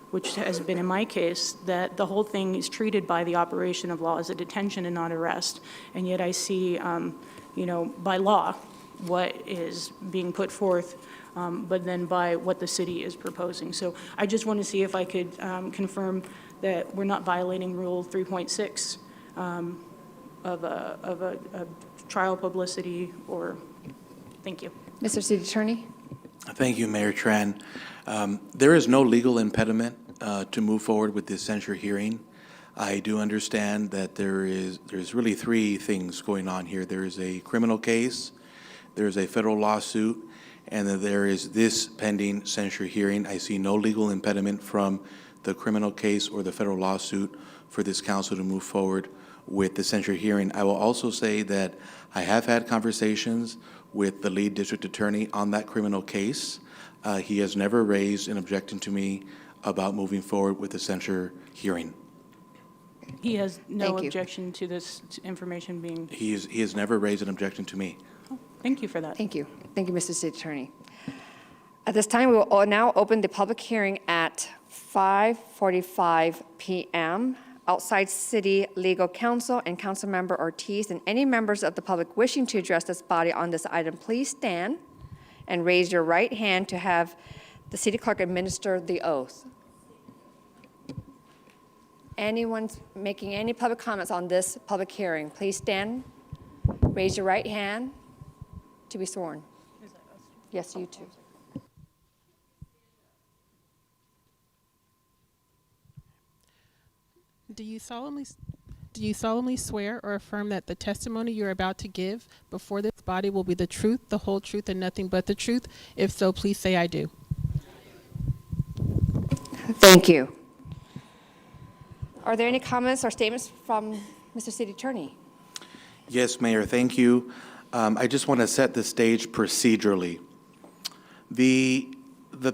which has been in my case, that the whole thing is treated by the operation of law as a detention and not arrest. And yet I see, by law, what is being put forth, but then by what the city is proposing. So I just want to see if I could confirm that we're not violating Rule 3.6 of a trial publicity, or, thank you. Mr. City Attorney? Thank you, Mayor Tran. There is no legal impediment to move forward with this censure hearing. I do understand that there's really 3 things going on here. There is a criminal case, there's a federal lawsuit, and then there is this pending censure hearing. I see no legal impediment from the criminal case or the federal lawsuit for this council to move forward with the censure hearing. I will also say that I have had conversations with the lead district attorney on that criminal case. He has never raised an objection to me about moving forward with the censure hearing. He has no objection to this information being... He has never raised an objection to me. Thank you for that. Thank you. Thank you, Mr. City Attorney. At this time, we will now open the public hearing at at 5:45 p.m. outside City Legal Counsel and Councilmember Ortiz and any members of the public wishing to address this body on this item, please stand and raise your right hand to have the city clerk administer the oath. Anyone making any public comments on this public hearing, please stand, raise your right hand to be sworn. Yes, you too. Do you solemnly swear or affirm that the testimony you're about to give before this body will be the truth, the whole truth, and nothing but the truth? If so, please say I do. Thank you. Are there any comments or statements from Mr. City Attorney? Yes, Mayor, thank you. I just want to set the stage procedurally. The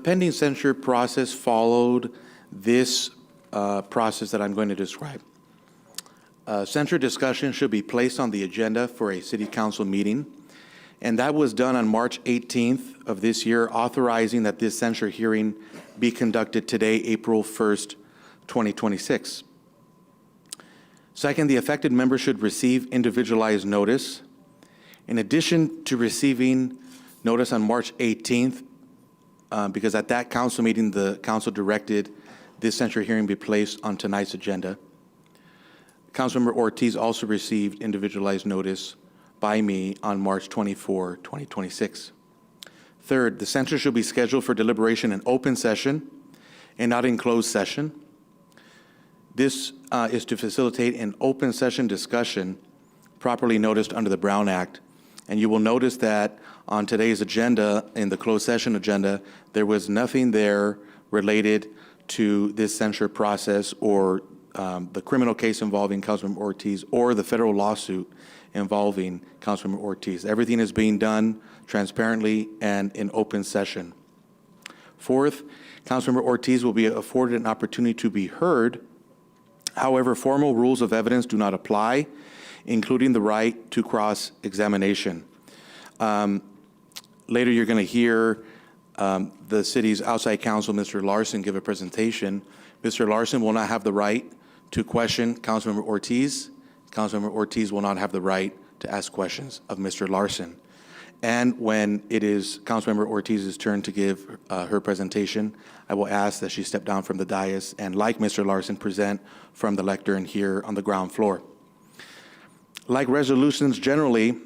pending censure process followed this process that I'm going to describe. Censure discussion should be placed on the agenda for a city council meeting, and that was done on March 18th of this year, authorizing that this censure hearing be conducted today, April 1st, 2026. Second, the affected member should receive individualized notice. In addition to receiving notice on March 18th, because at that council meeting, the council directed this censure hearing be placed on tonight's agenda. Councilmember Ortiz also received individualized notice by me on March 24, 2026. Third, the censure should be scheduled for deliberation in open session and not in closed session. This is to facilitate an open session discussion properly noticed under the Brown Act. And you will notice that on today's agenda, in the closed session agenda, there was nothing there related to this censure process or the criminal case involving Councilmember Ortiz or the federal lawsuit involving Councilmember Ortiz. Everything is being done transparently and in open session. Fourth, Councilmember Ortiz will be afforded an opportunity to be heard. However, formal rules of evidence do not apply, including the right to cross-examination. Later, you're going to hear the city's outside counsel, Mr. Larson, give a presentation. Mr. Larson will not have the right to question Councilmember Ortiz. Councilmember Ortiz will not have the right to ask questions of Mr. Larson. And when it is Councilmember Ortiz's turn to give her presentation, I will ask that she step down from the dais and, like Mr. Larson, present from the lectern here on the ground floor. Like resolutions generally,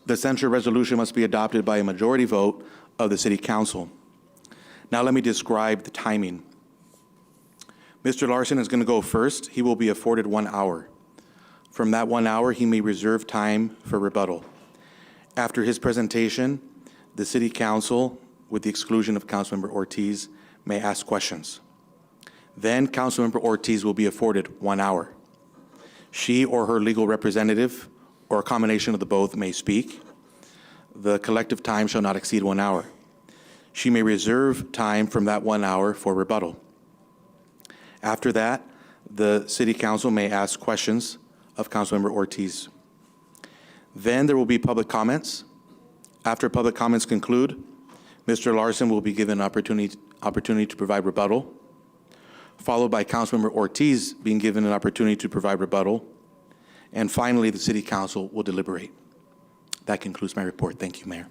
the censure resolution must be adopted by a majority vote of the City Council. Now let me describe the timing. Mr. Larson is going to go first. He will be afforded 1 hour. From that 1 hour, he may reserve time for rebuttal. After his presentation, the City Council, with the exclusion of Councilmember Ortiz, may ask questions. Then Councilmember Ortiz will be afforded 1 hour. She or her legal representative, or a combination of the both, may speak. The collective time shall not exceed 1 hour. She may reserve time from that 1 hour for rebuttal. After that, the City Council may ask questions of Councilmember Ortiz. Then there will be public comments. After public comments conclude, Mr. Larson will be given an opportunity to provide rebuttal, followed by Councilmember Ortiz being given an opportunity to provide rebuttal, and finally, the City Council will deliberate. That concludes my report. Thank you, Mayor.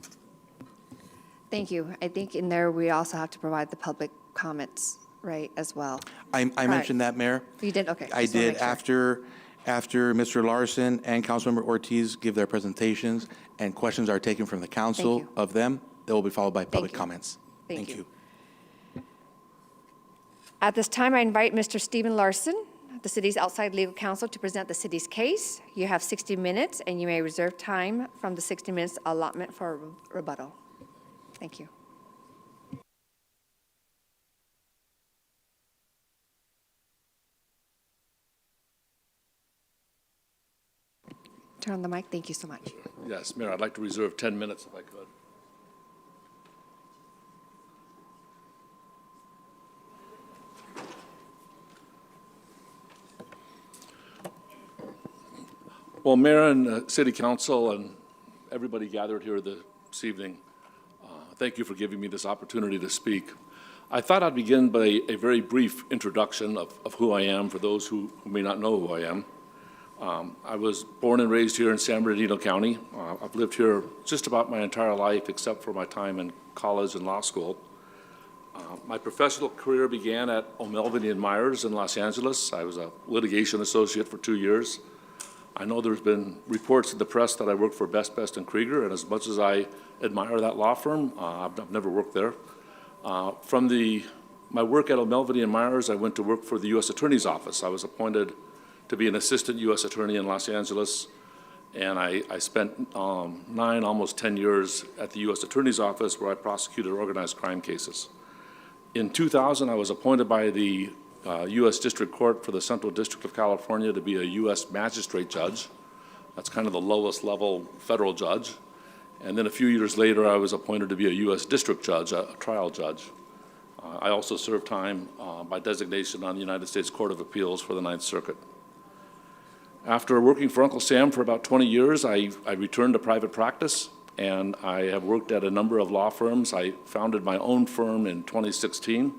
Thank you. I think in there we also have to provide the public comments, right, as well. I mentioned that, Mayor. You did? Okay. I Just wanna did. make sure. After Mr. Larson and Councilmember Ortiz give their presentations and questions are taken from the council you. of them, they will be followed by public you. comments. Thank you. At this time, I invite Mr. Stephen Larson, the city's outside legal counsel, to present the city's case. You have 60 minutes, and you may reserve time from the 60 minutes allotment for rebuttal. Thank you. Turn on the mic. Thank you so much. Yes, Mayor, I'd like to reserve 10 minutes if I could. Well, Mayor and City Council and everybody gathered here this evening, thank you for giving me this opportunity to speak. I thought I'd begin by a very brief introduction of who I am for those who may not know who I am. I was born and raised here in San Bernardino County. I've lived here just about my entire life except for my time in college and law school. My professional career began at O'Melveny & Myers in Los Angeles. I was a litigation associate for 2 years. I know there's been reports in the press that I worked for Best and Krieger, and as much as I admire that law firm, I've never worked there. From my work at O'Melveny & Myers, I went to work for the U.S. Attorney's Office. I was appointed to be an assistant U.S. attorney in Los Angeles, and I spent 9, almost 10 years at the U.S. Attorney's Office where I prosecuted organized crime cases. In 2000, I was appointed by the U.S. District Court for the Central District of California to be a U.S. magistrate judge. That's kind of the lowest level federal judge. And then a few years later, I was appointed to be a U.S. District Judge, a trial judge. I also served time by designation on the United States Court of Appeals for the Ninth Circuit. After working for Uncle Sam for about 20 years, I returned to private practice, and I have worked at a number of law firms. I founded my own firm in 2016.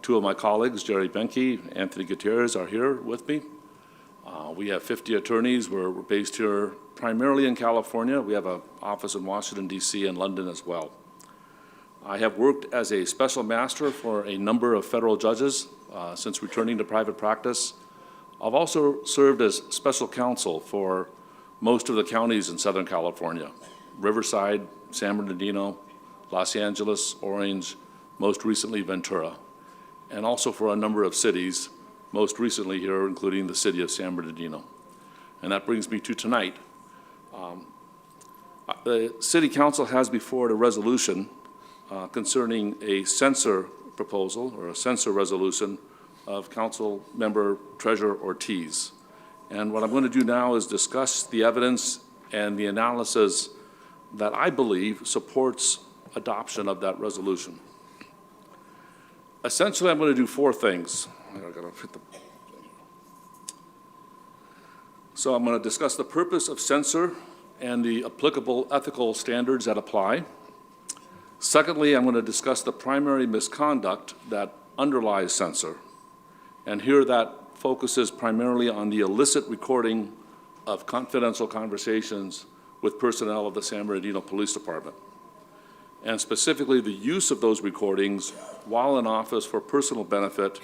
Two of my colleagues, Jerry Benke, Anthony Gutierrez, are here with me. We have 50 attorneys. We're based here primarily in California. We have an office in Washington, D.C. and London as well. I have worked as a special master for a number of federal judges since returning to private practice. I've also served as special counsel for most of the counties in Southern California: Riverside, San Bernardino, Los Angeles, Orange, most recently Ventura, and also for a number of cities, most recently here, including the city of San Bernardino. And that brings me to tonight. The City Council has before it a resolution concerning a censure proposal or a censure resolution of Council Member Treasurer Ortiz. And what I'm going to do now is discuss the evidence and the analysis that I believe supports adoption of that resolution. Essentially, I'm going to do 4 things. So I'm going to discuss the purpose of censure and the applicable ethical standards that apply. Secondly, I'm going to discuss the primary misconduct that underlies censure. And here that focuses primarily on the illicit recording of confidential conversations with personnel of the San Bernardino Police Department, and specifically the use of those recordings while in office for personal benefit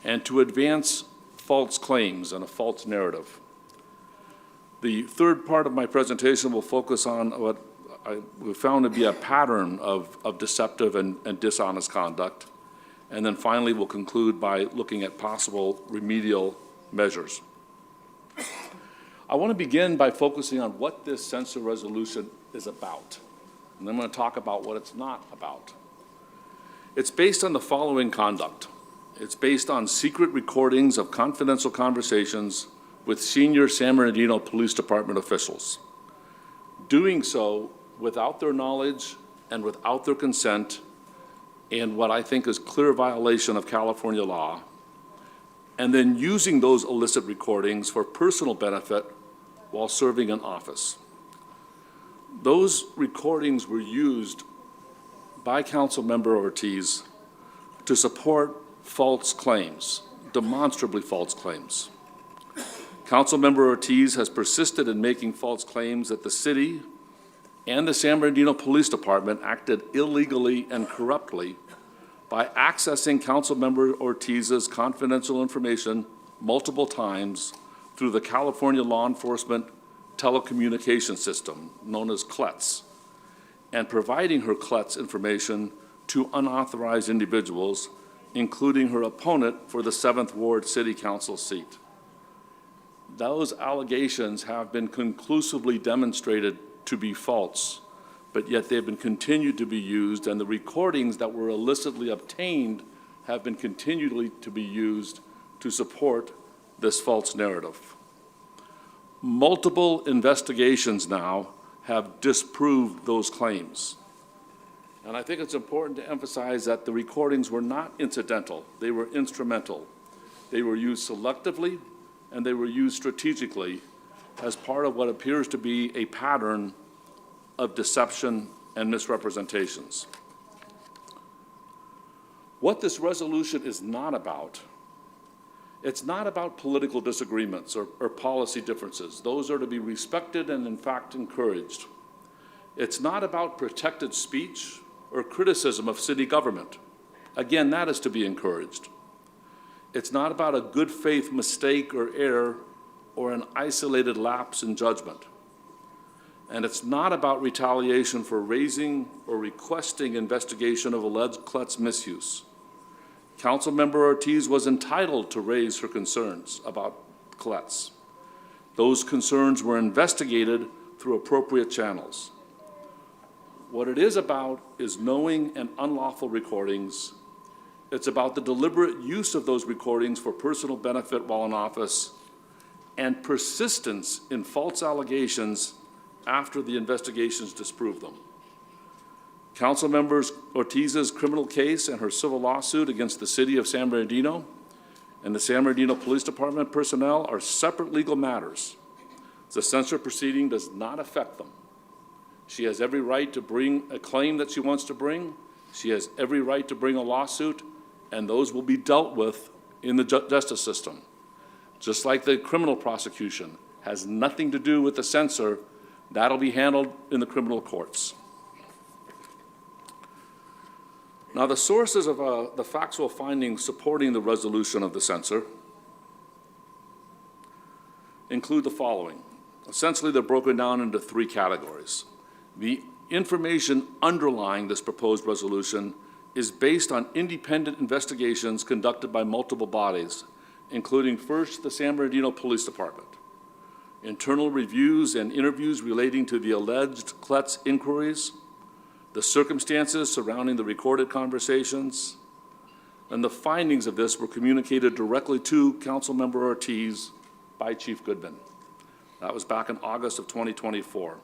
and to advance false claims and a false narrative. The third part of my presentation will focus on what we found to be a pattern of deceptive and dishonest conduct. And then finally, we'll conclude by looking at possible remedial measures. I want to begin by focusing on what this censure resolution is about. And then I'm going to talk about what it's not about. It's based on the following conduct. It's based on secret recordings of confidential conversations with senior San Bernardino Police Department officials. Doing so without their knowledge and without their consent, in what I think is clear violation of California law, and then using those illicit recordings for personal benefit while serving in office. Those recordings were used by Councilmember Ortiz to support false claims, demonstrably false claims. Councilmember Ortiz has persisted in making false claims that the city and the San Bernardino Police Department acted illegally and corruptly by accessing Councilmember Ortiz's confidential information multiple times through the California Law Enforcement Telecommunication System, known as CLETS, and providing her CLETS information to unauthorized individuals, including her opponent for the 7th Ward City Council seat. Those allegations have been conclusively demonstrated to be false, but yet they've been continued to be used, and the recordings that were illicitly obtained have been continually to be used to support this false narrative. Multiple investigations now have disproved those claims. And I think it's important to emphasize that the recordings were not incidental, they were instrumental. They were used selectively and they were used strategically as part of what appears to be a pattern of deception and misrepresentations. What this resolution is not about, it's not about political disagreements or policy differences. Those are to be respected and in fact encouraged. It's not about protected speech or criticism of city government. Again, that is to be encouraged. It's not about a good faith mistake or error or an isolated lapse in judgment. And it's not about retaliation for raising or requesting investigation of alleged CLETS misuse. Councilmember Ortiz was entitled to raise her concerns about CLETS. Those concerns were investigated through appropriate channels. What it is about is knowing and unlawful recordings. It's about the deliberate use of those recordings for personal benefit while in office and persistence in false allegations after the investigations disprove them. Councilmember Ortiz's criminal case and her civil lawsuit against the city of San Bernardino and the San Bernardino Police Department personnel are separate legal matters. The censure proceeding does not affect them. She has every right to bring a claim that she wants to bring. She has every right to bring a lawsuit, and those will be dealt with in the justice system. Just like the criminal prosecution has nothing to do with the censure, that'll be handled in the criminal courts. Now, the sources of the factual findings supporting the resolution of the censure include the following. Essentially, they're broken down into three categories. The information underlying this proposed resolution is based on independent investigations conducted by multiple bodies, including first, the San Bernardino Police Department, internal reviews and interviews relating to the alleged CLETS inquiries, the circumstances surrounding the recorded conversations, and the findings of this were communicated directly to Councilmember Ortiz by Chief Goodman. That was back in August of 2024.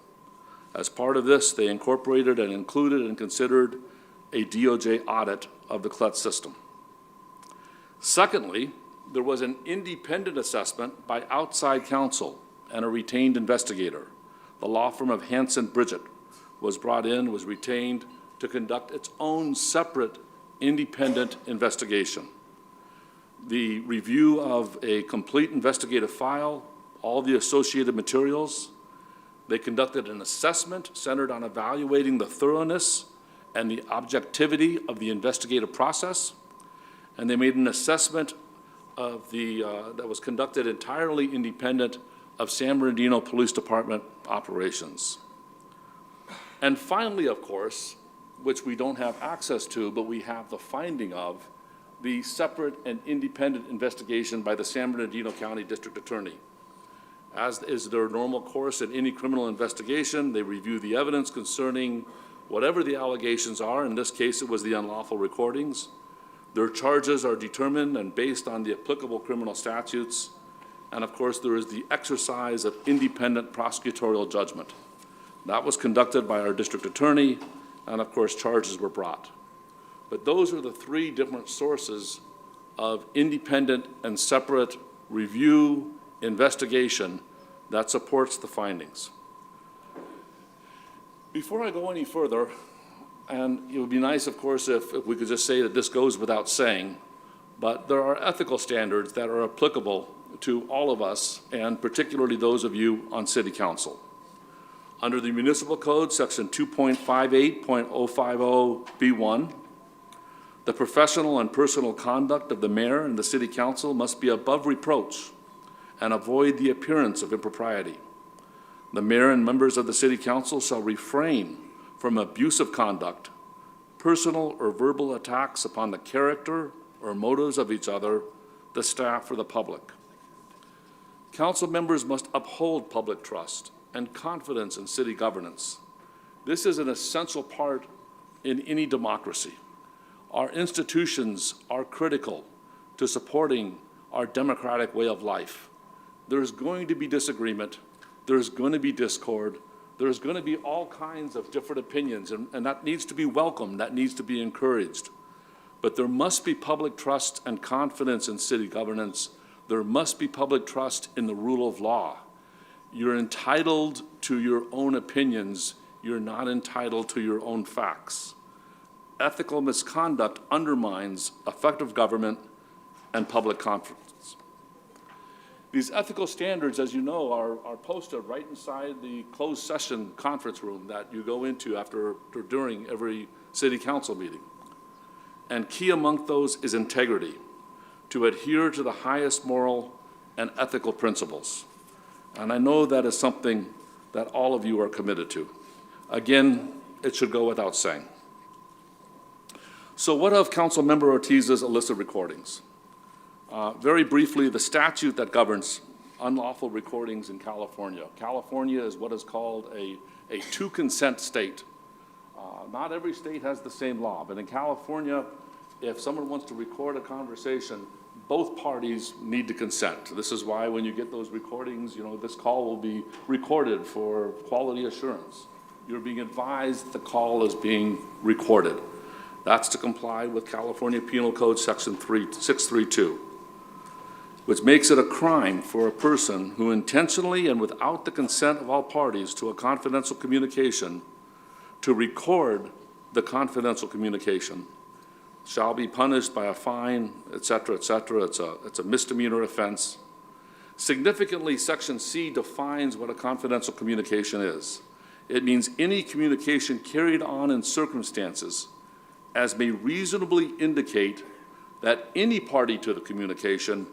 As part of this, they incorporated and included and considered a DOJ audit of the CLETS system. Secondly, there was an independent assessment by outside counsel and a retained investigator. The law firm of Hanson Bridget was brought in, was retained to conduct its own separate independent investigation. The review of a complete investigative file, all the associated materials. They conducted an assessment centered on evaluating the thoroughness and the objectivity of the investigative process. And they made an assessment of that was conducted entirely independent of San Bernardino Police Department operations. And finally, of course, which we don't have access to, but we have the finding of, the separate and independent investigation by the San Bernardino County District Attorney. As is their normal course in any criminal investigation, they review the evidence concerning whatever the allegations are. In this case, it was the unlawful recordings. Their charges are determined and based on the applicable criminal statutes. And of course, there is the exercise of independent prosecutorial judgment. That was conducted by our district attorney, and of course, charges were brought. But those are the three different sources of independent and separate review, investigation that supports the findings. Before I go any further, and it would be nice, of course, if we could just say that this goes without saying, but there are ethical standards that are applicable to all of us, and particularly those of you on City Council. Under the Municipal Code, Section 2.58.050B1, the professional and personal conduct of the mayor and the City Council must be above reproach and avoid the appearance of impropriety. The mayor and members of the City Council shall refrain from abusive conduct, personal or verbal attacks upon the character or motives of each other, the staff, or the public. Council members must uphold public trust and confidence in city governance. This is an essential part in any democracy. Our institutions are critical to supporting our democratic way of life. There's going to be disagreement, there's going to be discord, there's going to be all kinds of different opinions, and that needs to be welcomed, that needs to be encouraged. But there must be public trust and confidence in city governance. There must be public trust in the rule of law. You're entitled to your own opinions. You're not entitled to your own facts. ethical misconduct undermines effective government and public confidence. These ethical standards, as you know, are posted right inside the closed session conference room that you go into after or during every city council meeting. And key among those is integrity, to adhere to the highest moral and ethical principles. And I know that is something that all of you are committed to. Again, it should go without saying. So what of Councilmember Ortiz's illicit recordings? Very briefly, the statute that governs unlawful recordings in California. California is what is called a two-consent state. Not every state has the same law, but in California, if someone wants to record a conversation, both parties need to consent. This is why when you get those recordings, this call will be recorded for quality assurance. You're being advised the call is being recorded. That's to comply with California Penal Code Section 632, which makes it a crime for a person who intentionally and without the consent of all parties to a confidential communication to record the confidential communication shall be punished by a fine, et cetera, et cetera. It's a misdemeanor offense. Significantly, Section C defines what a confidential communication is. It means any communication carried on in circumstances as may reasonably indicate that any party to the communication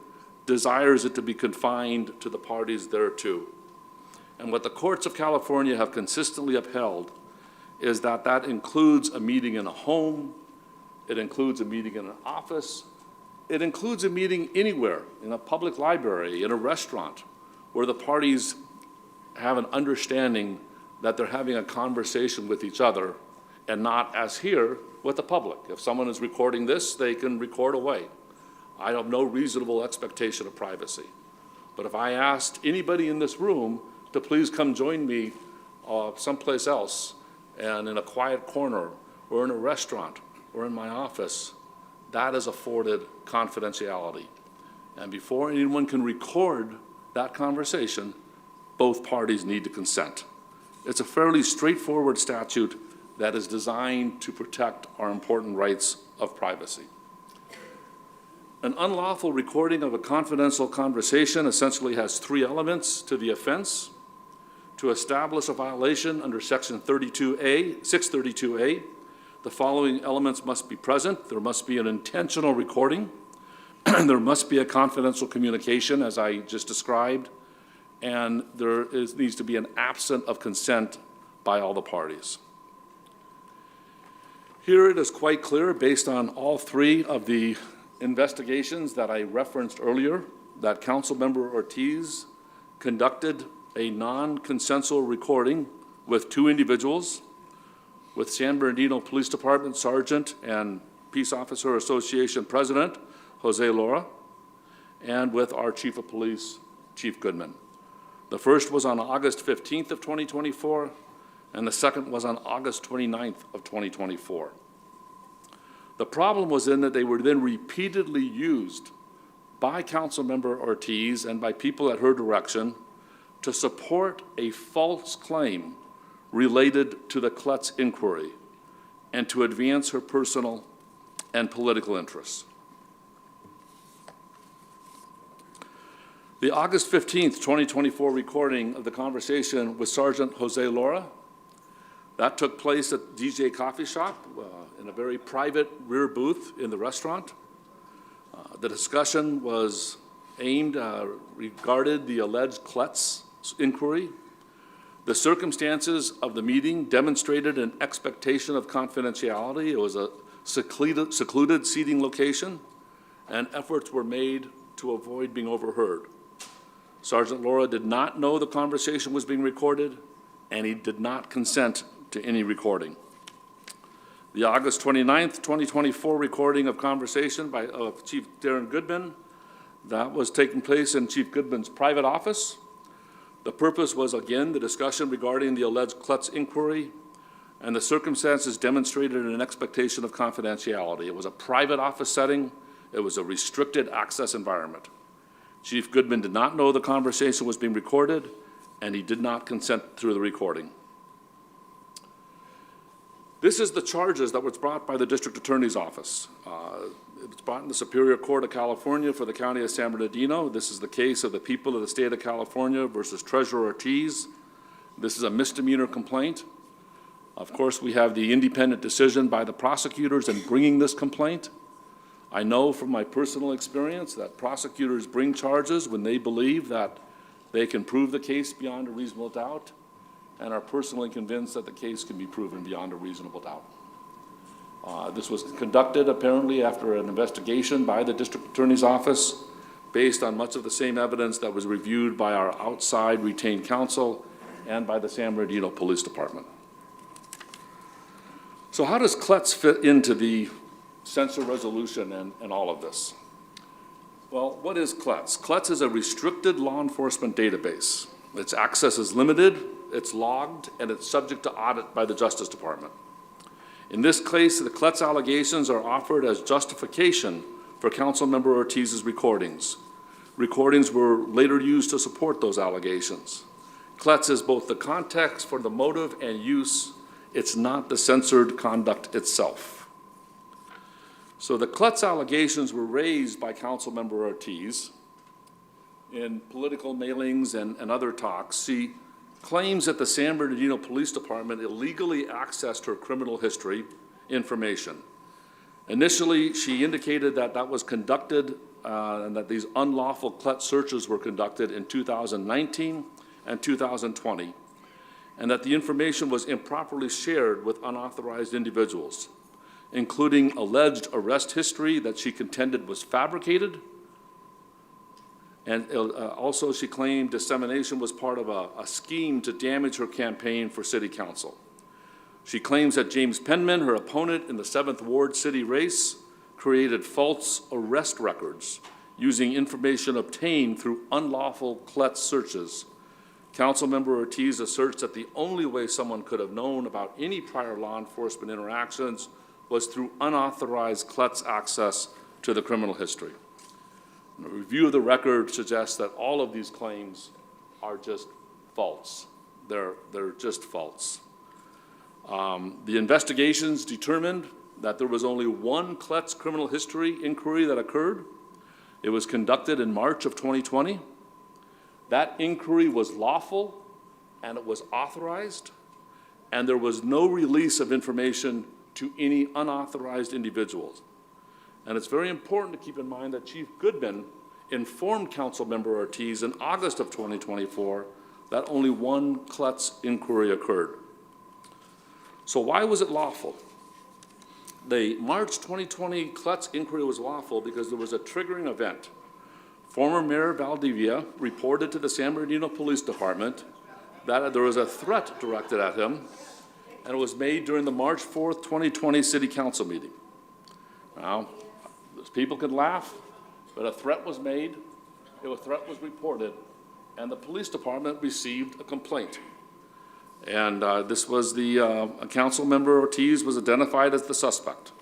desires it to be confined to the parties thereto. And what the courts of California have consistently upheld is that that includes a meeting in a home, it includes a meeting in an office, it includes a meeting anywhere, in a public library, in a restaurant, where the parties have an understanding that they're having a conversation with each other and not, as here, with the public. If someone is recording this, they can record away. I have no reasonable expectation of privacy. But if I asked anybody in this room to please come join me someplace else, and in a quiet corner, or in a restaurant, or in my office, that is afforded confidentiality. And before anyone can record that conversation, both parties need to consent. It's a fairly straightforward statute that is designed to protect our important rights of privacy. An unlawful recording of a confidential conversation essentially has three elements to the offense. To establish a violation under Section 632A, the following elements must be present. There must be an intentional recording. There must be a confidential communication, as I just described, and needs to be an absence of consent by all the parties. Here it is quite clear, based on all three of the investigations that I referenced earlier, that Councilmember Ortiz conducted a non-consensual recording with two individuals, with San Bernardino Police Department Sergeant and Peace Officer Association President, Jose Lora, and with our Chief of Police, Chief Goodman. The first was on August 15th of 2024, and the second was on August 29th of 2024. The problem was in that they were then repeatedly used by Councilmember Ortiz and by people at her direction to support a false claim related to the Klutz inquiry and to advance her personal and political interests. The August 15th, 2024 recording of the conversation with Sergeant Jose Lora, that took place at DJ Coffee Shop in a very private rear booth in the restaurant. The discussion was regarded the alleged Klutz inquiry. The circumstances of the meeting demonstrated an expectation of confidentiality. It was a secluded seating location, and efforts were made to avoid being overheard. Sergeant Lora did not know the conversation was being recorded, and he did not consent to any recording. The August 29th, 2024 recording of conversation of Chief Darren Goodman, that was taking place in Chief Goodman's private office. The purpose was, again, the discussion regarding the alleged Klutz inquiry, and the circumstances demonstrated an expectation of confidentiality. It was a private office setting. It was a restricted access environment. Chief Goodman did not know the conversation was being recorded, and he did not consent through the recording. This is the charges that was brought by the District Attorney's Office. It was brought in the Superior Court of California for the County of San Bernardino. This is the case of the people of the state of California versus Treasurer Ortiz. This is a misdemeanor complaint. Of course, we have the independent decision by the prosecutors in bringing this complaint. I know from my personal experience that prosecutors bring charges when they believe that they can prove the case beyond a reasonable doubt, and are personally convinced that the case can be proven beyond a reasonable doubt. This was conducted apparently after an investigation by the District Attorney's Office based on much of the same evidence that was reviewed by our outside retained counsel and by the San Bernardino Police Department. So how does CLETS fit into the censure resolution and all of this? Well, what is CLETS? CLETS is a restricted law enforcement database. Its access is limited, it's logged, and it's subject to audit by the Justice Department. In this case, the CLETS allegations are offered as justification for Councilmember Ortiz's recordings. Recordings were later used to support those allegations. CLETS is both the context for the motive and use. It's not the censored conduct itself. So the CLETS allegations were raised by Councilmember Ortiz in political mailings and other talks. She claims that the San Bernardino Police Department illegally accessed her criminal history information. Initially, she indicated that that was conducted and that these unlawful CLETS searches were conducted in 2019 and 2020, and that the information was improperly shared with unauthorized individuals, including alleged arrest history that she contended was fabricated. And also she claimed dissemination was part of a scheme to damage her campaign for city council. She claims that James Penman, her opponent in the 7th Ward city race, created false arrest records using information obtained through unlawful CLETS searches. Councilmember Ortiz asserts that the only way someone could have known about any prior law enforcement interactions was through unauthorized CLETS access to the criminal history. A review of the record suggests that all of these claims are just false. They're just false. The investigations determined that there was only one CLETS criminal history inquiry that occurred. It was conducted in March of 2020. That inquiry was lawful and it was authorized, and there was no release of information to any unauthorized individuals. And it's very important to keep in mind that Chief Goodman informed Councilmember Ortiz in August of 2024 that only one CLETS inquiry occurred. So why was it lawful? The March 2020 CLETS inquiry was lawful because there was a triggering event. Former Mayor Valdivia reported to the San Bernardino Police Department that there was a threat directed at him, and it was made during the March 4th, 2020 City Council meeting. Now, people can laugh, but a threat was made, a threat was reported, and the police department received a complaint. And this was the Councilmember Ortiz was identified as the suspect.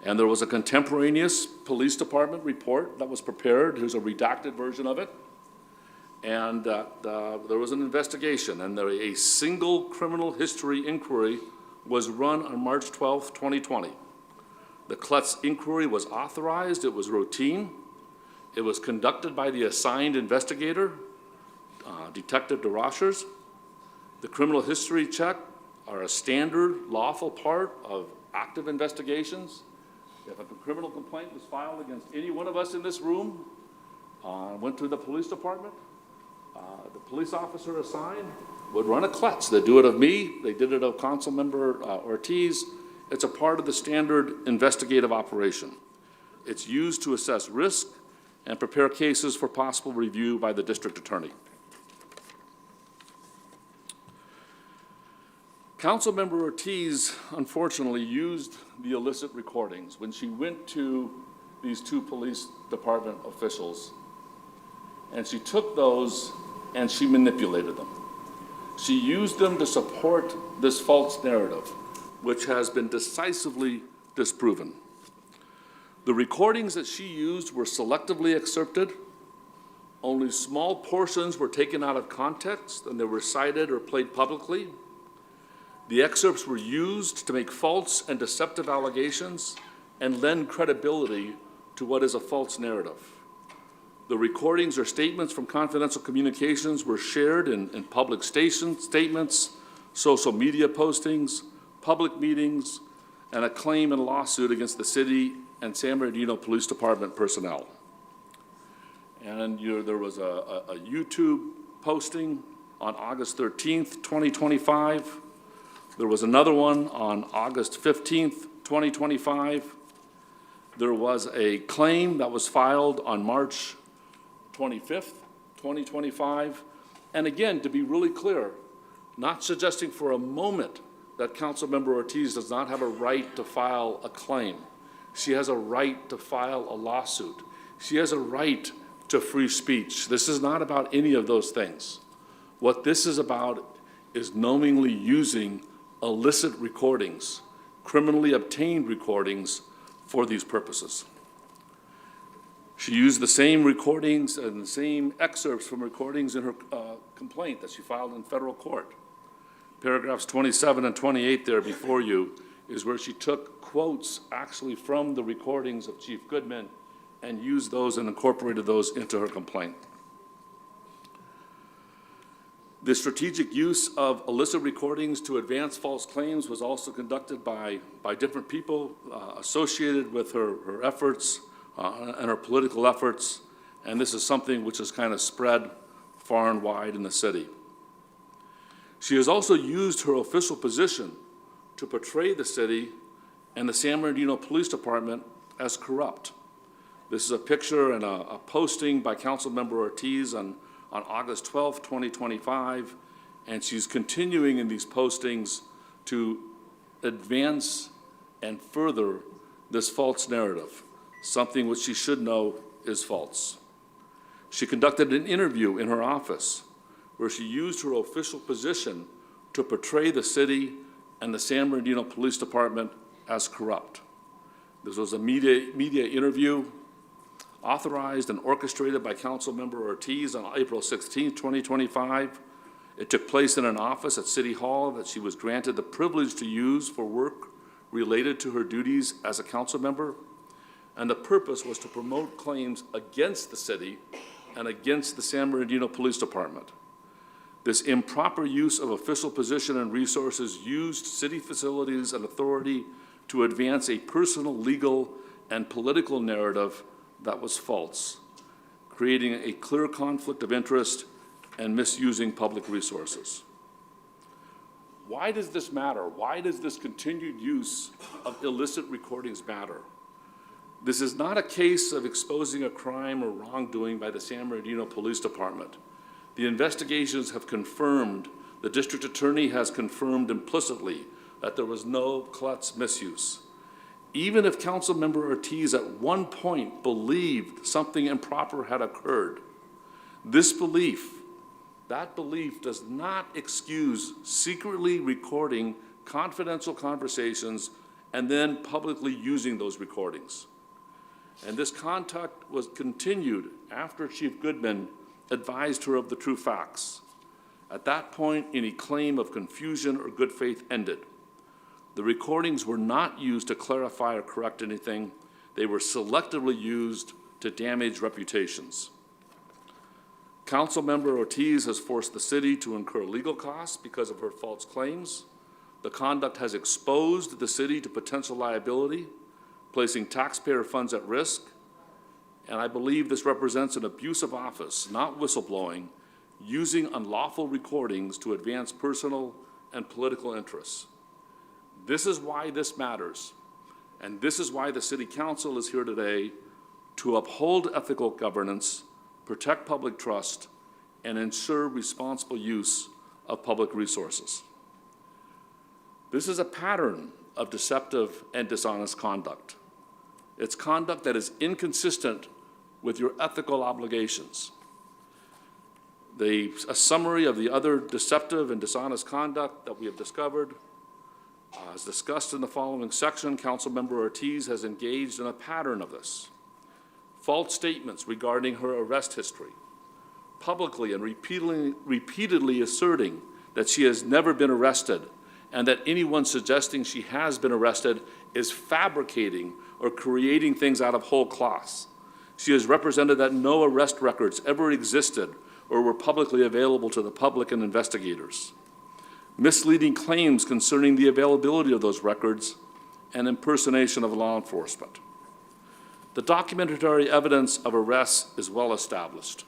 And there was a contemporaneous police department report that was prepared. Here's a redacted version of it. And there was an investigation, and a single criminal history inquiry was run on March 12th, 2020. The CLETS inquiry was authorized, it was routine, it was conducted by the assigned investigator, Detective DeRochers. The criminal history check are a standard lawful part of active investigations. If a criminal complaint was filed against any one of us in this room, went to the police department, the police officer assigned would run a CLETS. They do it of me, they did it of Councilmember Ortiz. It's a part of the standard investigative operation. It's used to assess risk and prepare cases for possible review by the district attorney. Councilmember Ortiz, unfortunately, used the illicit recordings when she went to these two police department officials, and she took those and she manipulated them. She used them to support this false narrative, which has been decisively disproven. The recordings that she used were selectively excerpted. Only small portions were taken out of context and they were cited or played publicly. The excerpts were used to make false and deceptive allegations and lend credibility to what is a false narrative. The recordings or statements from confidential communications were shared in public statements, social media postings, public meetings, and a claim and lawsuit against the city and San Bernardino Police Department personnel. And there was a YouTube posting on August 13th, 2025. There was another one on August 15th, 2025. There was a claim that was filed on March 25th, 2025. And again, to be really clear, not suggesting for a moment that Councilmember Ortiz does not have a right to file a claim. She has a right to file a lawsuit. She has a right to free speech. This is not about any of those things. What this is about is knowingly using illicit recordings, criminally obtained recordings, for these purposes. She used the same recordings and the same excerpts from recordings in her complaint that she filed in federal court. Paragraphs 27 and 28 there before you is where she took quotes actually from the recordings of Chief Goodman and used those and incorporated those into her complaint. The strategic use of illicit recordings to advance false claims was also conducted by different people associated with her efforts and her political efforts, and this is something which is kind of spread far and wide in the city. She has also used her official position to portray the city and the San Bernardino Police Department as corrupt. This is a picture and a posting by Councilmember Ortiz on August 12, 2025, and she's continuing in these postings to advance and further this false narrative, something which she should know is false. She conducted an interview in her office where she used her official position to portray the city and the San Bernardino Police Department as corrupt. This was a media interview authorized and orchestrated by Councilmember Ortiz on April 16, 2025. It took place in an office at City Hall that she was granted the privilege to use for work related to her duties as a council member. And the purpose was to promote claims against the city and against the San Bernardino Police Department. This improper use of official position and resources used city facilities and authority to advance a personal, legal, and political narrative that was false, creating a clear conflict of interest and misusing public resources. Why does this matter? Why does this continued use of illicit recordings matter? This is not a case of exposing a crime or wrongdoing by the San Bernardino Police Department. The investigations have confirmed, the district attorney has confirmed implicitly that there was no CLETS misuse. Even if Councilmember Ortiz at one point believed something improper had occurred, this belief, that belief does not excuse secretly recording confidential conversations and then publicly using those recordings. And this contact was continued after Chief Goodman advised her of the true facts. At that point, any claim of confusion or good faith ended. The recordings were not used to clarify or correct anything. They were selectively used to damage reputations. Councilmember Ortiz has forced the city to incur legal costs because of her false claims. The conduct has exposed the city to potential liability, placing taxpayer funds at risk. And I believe this represents an abuse of office, not whistleblowing, using unlawful recordings to advance personal and political interests. This is why this matters, and this is why the City Council is here today to uphold ethical governance, protect public trust, and ensure responsible use of public resources. This is a pattern of deceptive and dishonest conduct. It's conduct that is inconsistent with your ethical obligations. A summary of the other deceptive and dishonest conduct that we have discovered. As discussed in the following section, Councilmember Ortiz has engaged in a pattern of this. False statements regarding her arrest history, publicly and repeatedly asserting that she has never been arrested and that anyone suggesting she has been arrested is fabricating or creating things out of whole cloths. She has represented that no arrest records ever existed or were publicly available to the public and investigators. Misleading claims concerning the availability of those records and impersonation of law enforcement. The documentary evidence of arrests is well established.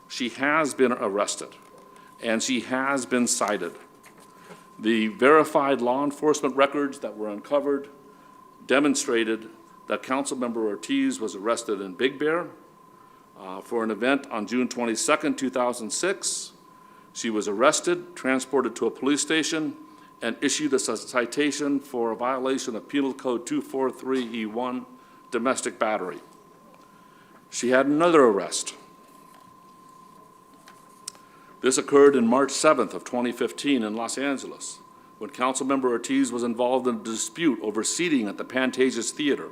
She has been arrested, and she has been cited. The verified law enforcement records that were uncovered demonstrated that Councilmember Ortiz was arrested in Big Bear for an event on June 22nd, 2006. She was arrested, transported to a police station, and issued a citation for a violation of Penal Code 243E1, domestic battery. She had another arrest. This occurred in March 7th of 2015 in Los Angeles, when Councilmember Ortiz was involved in a dispute over seating at the Pantages Theater.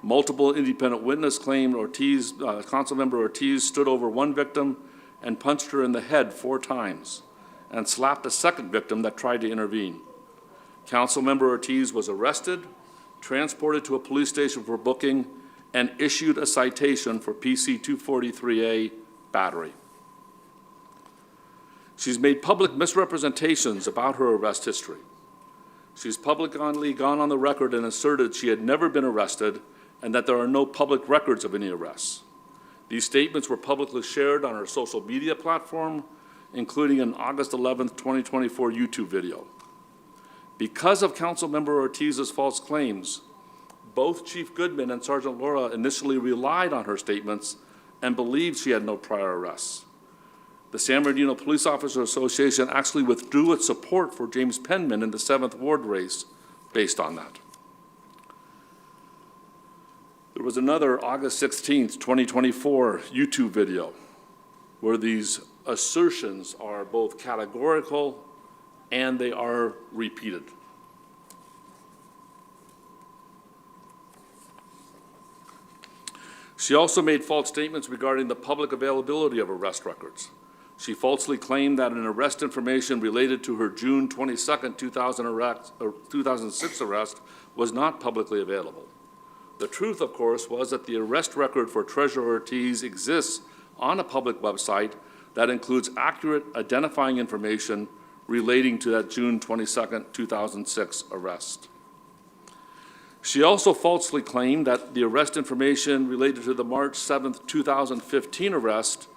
Multiple independent witnesses claimed Councilmember Ortiz stood over one victim and punched her in the head 4 times and slapped a second victim that tried to intervene. Councilmember Ortiz was arrested, transported to a police station for booking, and issued a citation for PC 243A battery. She's made public misrepresentations about her arrest history. She's publicly gone on the record and asserted she had never been arrested and that there are no public records of any arrests. These statements were publicly shared on her social media platform, including an August 11th, 2024 YouTube video. Because of Councilmember Ortiz's false claims, both Chief Goodman and Sergeant Laura initially relied on her statements and believed she had no prior arrests. The San Bernardino Police Officer Association actually withdrew its support for James Penman in the 7th Ward race based on that. There was another August 16th, 2024 YouTube video where these assertions are both categorical and they are repeated. She also made false statements regarding the public availability of arrest records. She falsely claimed that an arrest information related to her June 22nd, 2006 arrest was not publicly available. The truth, of course, was that the arrest record for Treasurer Ortiz exists on a public website that includes accurate identifying information relating to that June 22nd, 2006 arrest. She also falsely claimed that the arrest information related to the March 7th, 2015 arrest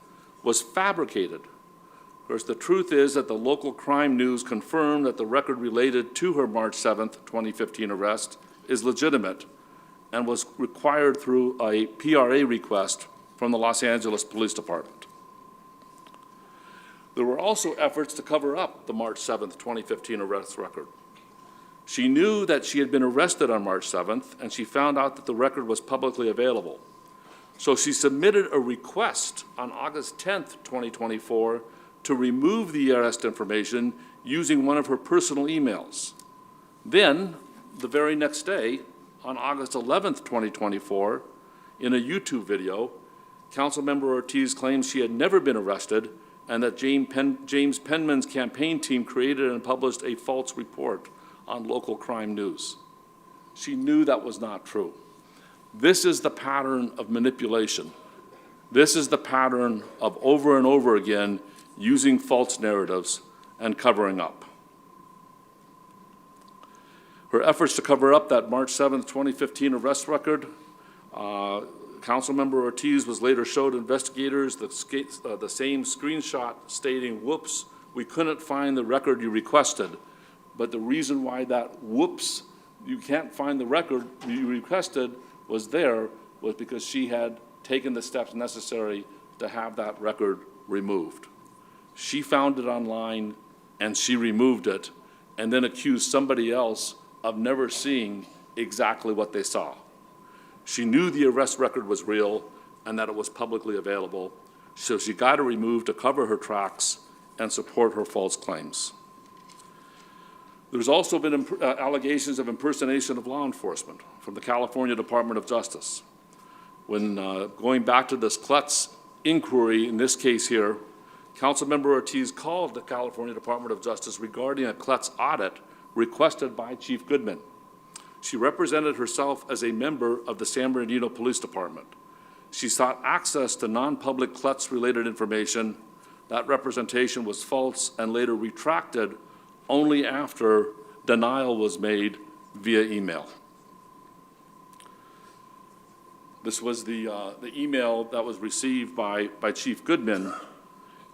was fabricated. Of course, the truth is that the local crime news confirmed that the record related to her March 7th, 2015 arrest is legitimate and was required through a PRA request from the Los Angeles Police Department. There were also efforts to cover up the March 7th, 2015 arrest record. She knew that she had been arrested on March 7th, and she found out that the record was publicly available. So she submitted a request on August 10th, 2024, to remove the arrest information using one of her personal emails. Then, the very next day, on August 11th, 2024, in a YouTube video, Councilmember Ortiz claims she had never been arrested and that James Penman's campaign team created and published a false report on local crime news. She knew that was not true. This is the pattern of manipulation. This is the pattern of over and over again using false narratives and covering up. Her efforts to cover up that March 7th, 2015 arrest record, Councilmember Ortiz was later showed investigators the same screenshot stating, "Whoops, we couldn't find the record you requested." But the reason why that "whoops, you can't find the record you requested" was because she had taken the steps necessary to have that record removed. She found it online and she removed it and then accused somebody else of never seeing exactly what they saw. She knew the arrest record was real and that it was publicly available, so she got it removed to cover her tracks and support her false claims. There's also been allegations of impersonation of law enforcement from the California Department of Justice. When going back to this Klutz inquiry, in this case here, Councilmember Ortiz called the California Department of Justice regarding a Klutz audit requested by Chief Goodman. She represented herself as a member of the San Bernardino Police Department. She sought access to non-public CLETS-related information. That representation was false and later retracted only after denial was made via email. This was the email that was received by Chief Goodman,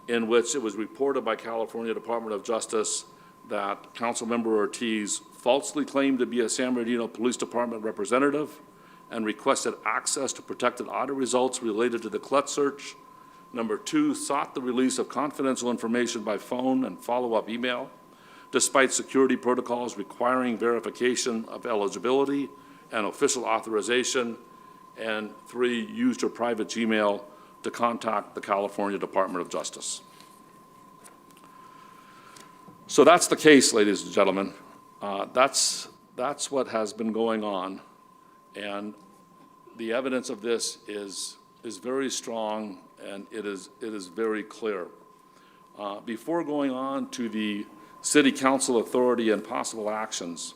in which it was reported by California Department of Justice that Councilmember Ortiz falsely claimed to be a San Bernardino Police Department representative and requested access to protected audit results related to the CLETS search. Number 2, sought the release of confidential information by phone and follow-up email, despite security protocols requiring verification of eligibility and official authorization. And 3, used her private Gmail to contact the California Department of Justice. So that's the case, ladies and gentlemen. That's what has been going on, and the evidence of this is very strong, and it is very clear. Before going on to the City Council authority and possible actions,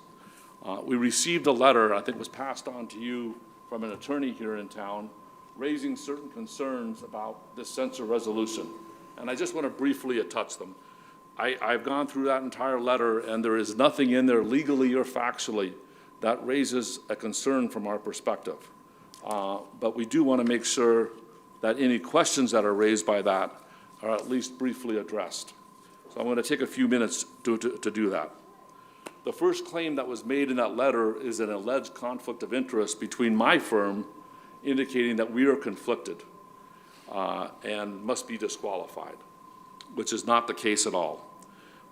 we received a letter, I think was passed on to you from an attorney here in town, raising certain concerns about this censure resolution. And I just want to briefly touch them. I've gone through that entire letter, and there is nothing in there legally or factually that raises a concern from our perspective. But we do want to make sure that any questions that are raised by that are at least briefly addressed. So I'm going to take a few minutes to do that. The first claim that was made in that letter is an alleged conflict of interest between my firm, indicating that we are conflicted and must be disqualified, which is not the case at all.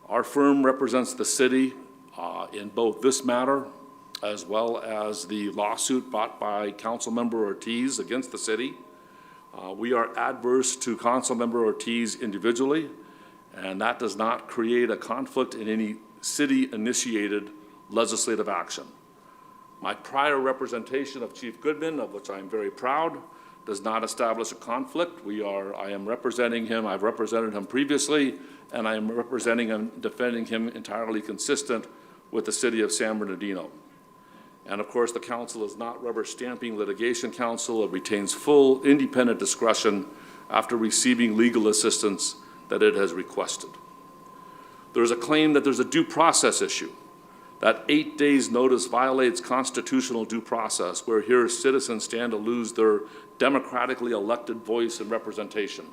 Our firm represents the city in both this matter as well as the lawsuit brought by Councilmember Ortiz against the city. We are adverse to Councilmember Ortiz individually, and that does not create a conflict in any city-initiated legislative action. My prior representation of Chief Goodman, of which I am very proud, does not establish a conflict. I am representing him, I've represented him previously, and I am representing him, defending him entirely consistent with the city of San Bernardino. And of course, the council is not rubber stamping litigation counsel. It retains full independent discretion after receiving legal assistance that it has requested. There's a claim that there's a due process issue, that 8 days notice violates constitutional due process, where here citizens stand to lose their democratically elected voice and representation.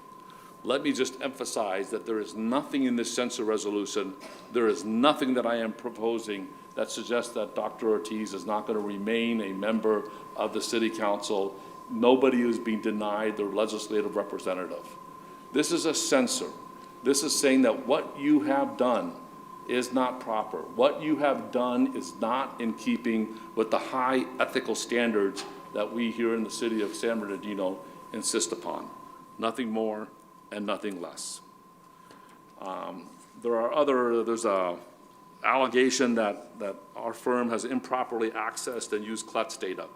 Let me just emphasize that there is nothing in this censure resolution, there is nothing that I am proposing that suggests that Dr. Ortiz is not going to remain a member of the city council. Nobody is being denied their legislative representative. This is a censure. This is saying that what you have done is not proper. What you have done is not in keeping with the high ethical standards that we here in the city of San Bernardino insist upon. Nothing more and nothing less. There's a allegation that our firm has improperly accessed and used CLETS data.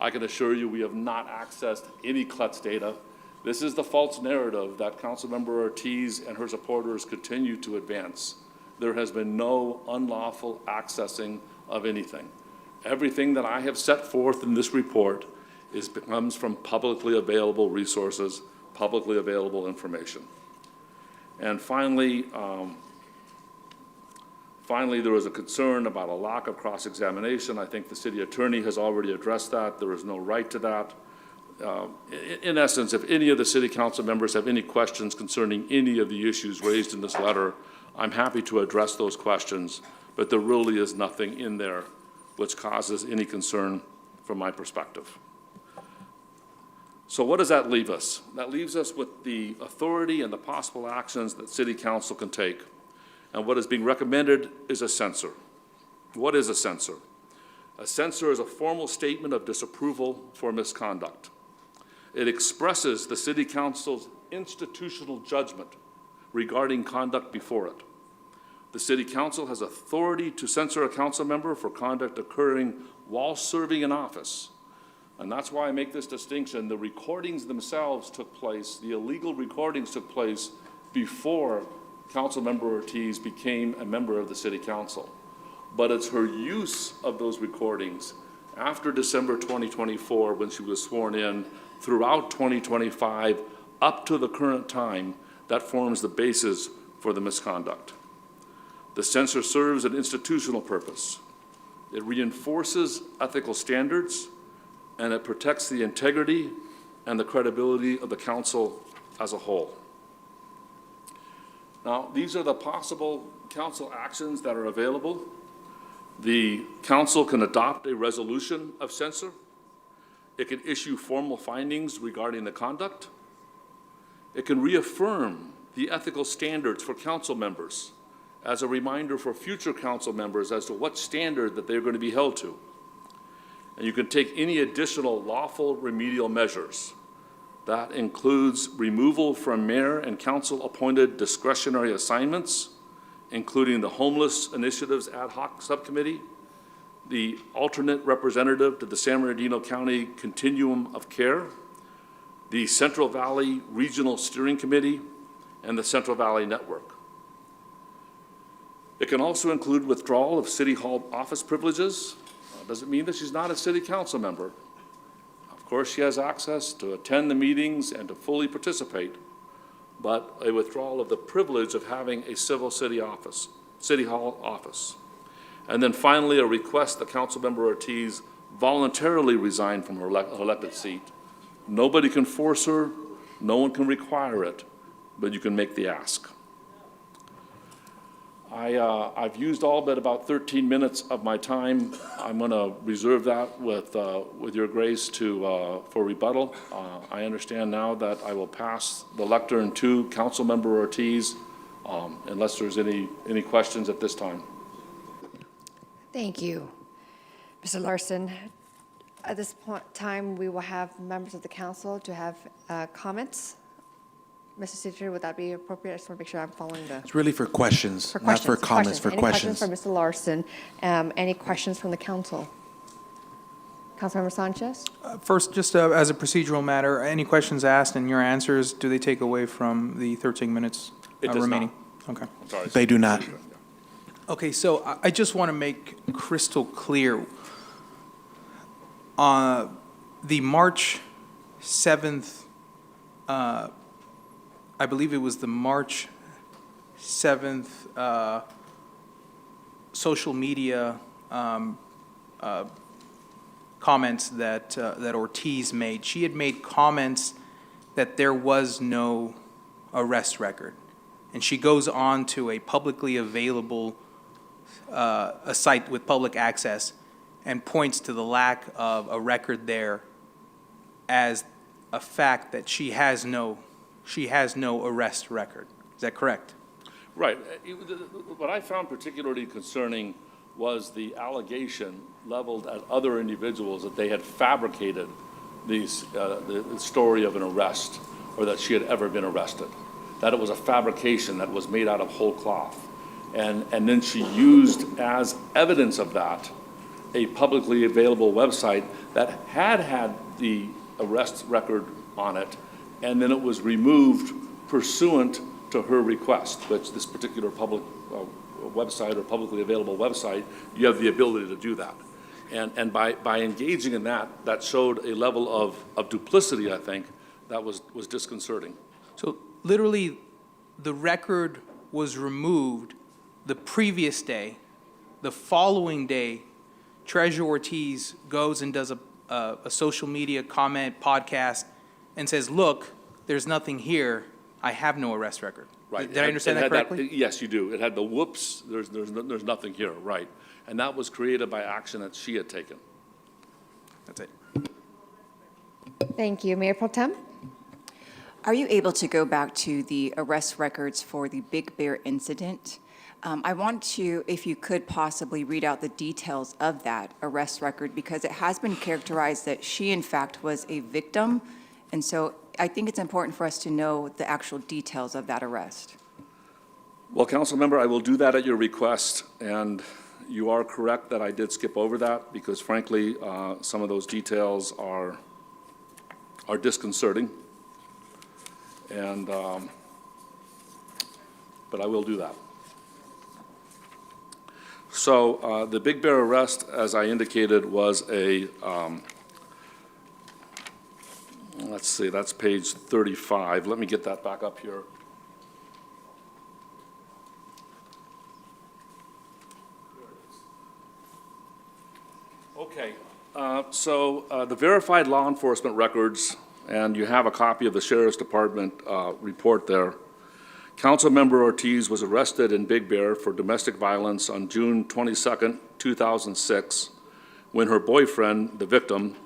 I can assure you we have not accessed any CLETS data. This is the false narrative that Councilmember Ortiz and her supporters continue to advance. There has been no unlawful accessing of anything. Everything that I have set forth in this report comes from publicly available resources, publicly available information. And finally, there was a concern about a lack of cross-examination. I think the city attorney has already addressed that. There is no right to that. In essence, if any of the city council members have any questions concerning any of the issues raised in this letter, I'm happy to address those questions, but there really is nothing in there which causes any concern from my perspective. So what does that leave us? That leaves us with the authority and the possible actions that city council can take. And what is being recommended is a censure. What is a censure? A censure is a formal statement of disapproval for misconduct. It expresses the city council's institutional judgment regarding conduct before it. The city council has authority to censure a council member for conduct occurring while serving in office. And that's why I make this distinction. The recordings themselves took place, the illegal recordings took place before Councilmember Ortiz became a member of the city council. but it's her use of those recordings after December 2024, when she was sworn in, throughout 2025, up to the current time, that forms the basis for the misconduct. The censure serves an institutional purpose. It reinforces ethical standards, and it protects the integrity and the credibility of the council as a whole. Now, these are the possible council actions that are available. The council can adopt a resolution of censure. It can issue formal findings regarding the conduct. It can reaffirm the ethical standards for council members as a reminder for future council members as to what standard that they're going to be held to. And you can take any additional lawful remedial measures. That includes removal from mayor and council appointed discretionary assignments, including the Homeless Initiatives Ad Hoc Subcommittee, the alternate representative to the San Bernardino County Continuum of Care, the Central Valley Regional Steering Committee, and the Central Valley Network. It can also include withdrawal of City Hall office privileges. Doesn't mean that she's not a city council member. Of course, she has access to attend the meetings and to fully participate, but a withdrawal of the privilege of having a civil city hall office. And then finally, a request that Councilmember Ortiz voluntarily resign from her elected seat. Nobody can force her, no one can require it, but you can make the ask. I've used all but about 13 minutes of my time. I'm going to reserve that with your grace for rebuttal. I understand now that I will pass the lectern to Councilmember Ortiz, unless there's any questions at this time. Thank you. Mr. Larson, at this time, we will have members of the council to have comments. Mr. City, would that be appropriate? I just want to make sure I'm following the... It's really for questions, not for comments, for questions. Any questions for Mr. Larson? Any questions from the council? Councilmember Sanchez? First, just as a procedural matter, any questions asked and your answers, do they take away from the 13 minutes remaining? Okay. Sorry. They do not. Okay, so I just want to make crystal clear. The March 7th, I believe it was the March 7th social media comments that Ortiz made. She had made comments that there was no arrest record. And she goes on to a publicly available a site with public access and points to the lack of a record there as a fact that she has no arrest record. Is that correct? Right. What I found particularly concerning was the allegation leveled at other individuals that they had fabricated the story of an arrest, or that she had ever been arrested, that it was a fabrication that was made out of whole cloth. And then she used as evidence of that a publicly available website that had the arrest record on it, and then it was removed pursuant to her request, which this particular public website or publicly available website, you have the ability to do that. And by engaging in that showed a level of duplicity, I think, that was disconcerting. So literally, the record was removed the previous day. The following day, Treasurer Ortiz goes and does a social media comment podcast and says, look, there's nothing here. I have no arrest record. Right. Did I understand that correctly? Yes, you do. It had the whoops, there's nothing here, right. And that was created by action that she had taken. That's it. Thank you. Mayor Pro Tem? Are you able to go back to the arrest records for the Big Bear incident? I want to, if you could possibly read out the details of that arrest record, because it has been characterized that she, in fact, was a victim. And so I think it's important for us to know the actual details of that arrest. Well, Council Member, I will do that at your request. And you are correct that I did skip over that because, frankly, some of those details are disconcerting. And, but I will do that. So the Big Bear arrest, as I indicated, was a, let's see, that's page 35. Let me get that back up here. Okay, so the verified law enforcement records, and you have a copy of the Sheriff's Department report there. Councilmember Ortiz was arrested in Big Bear for domestic violence on June 22nd, 2006, when her boyfriend, the victim,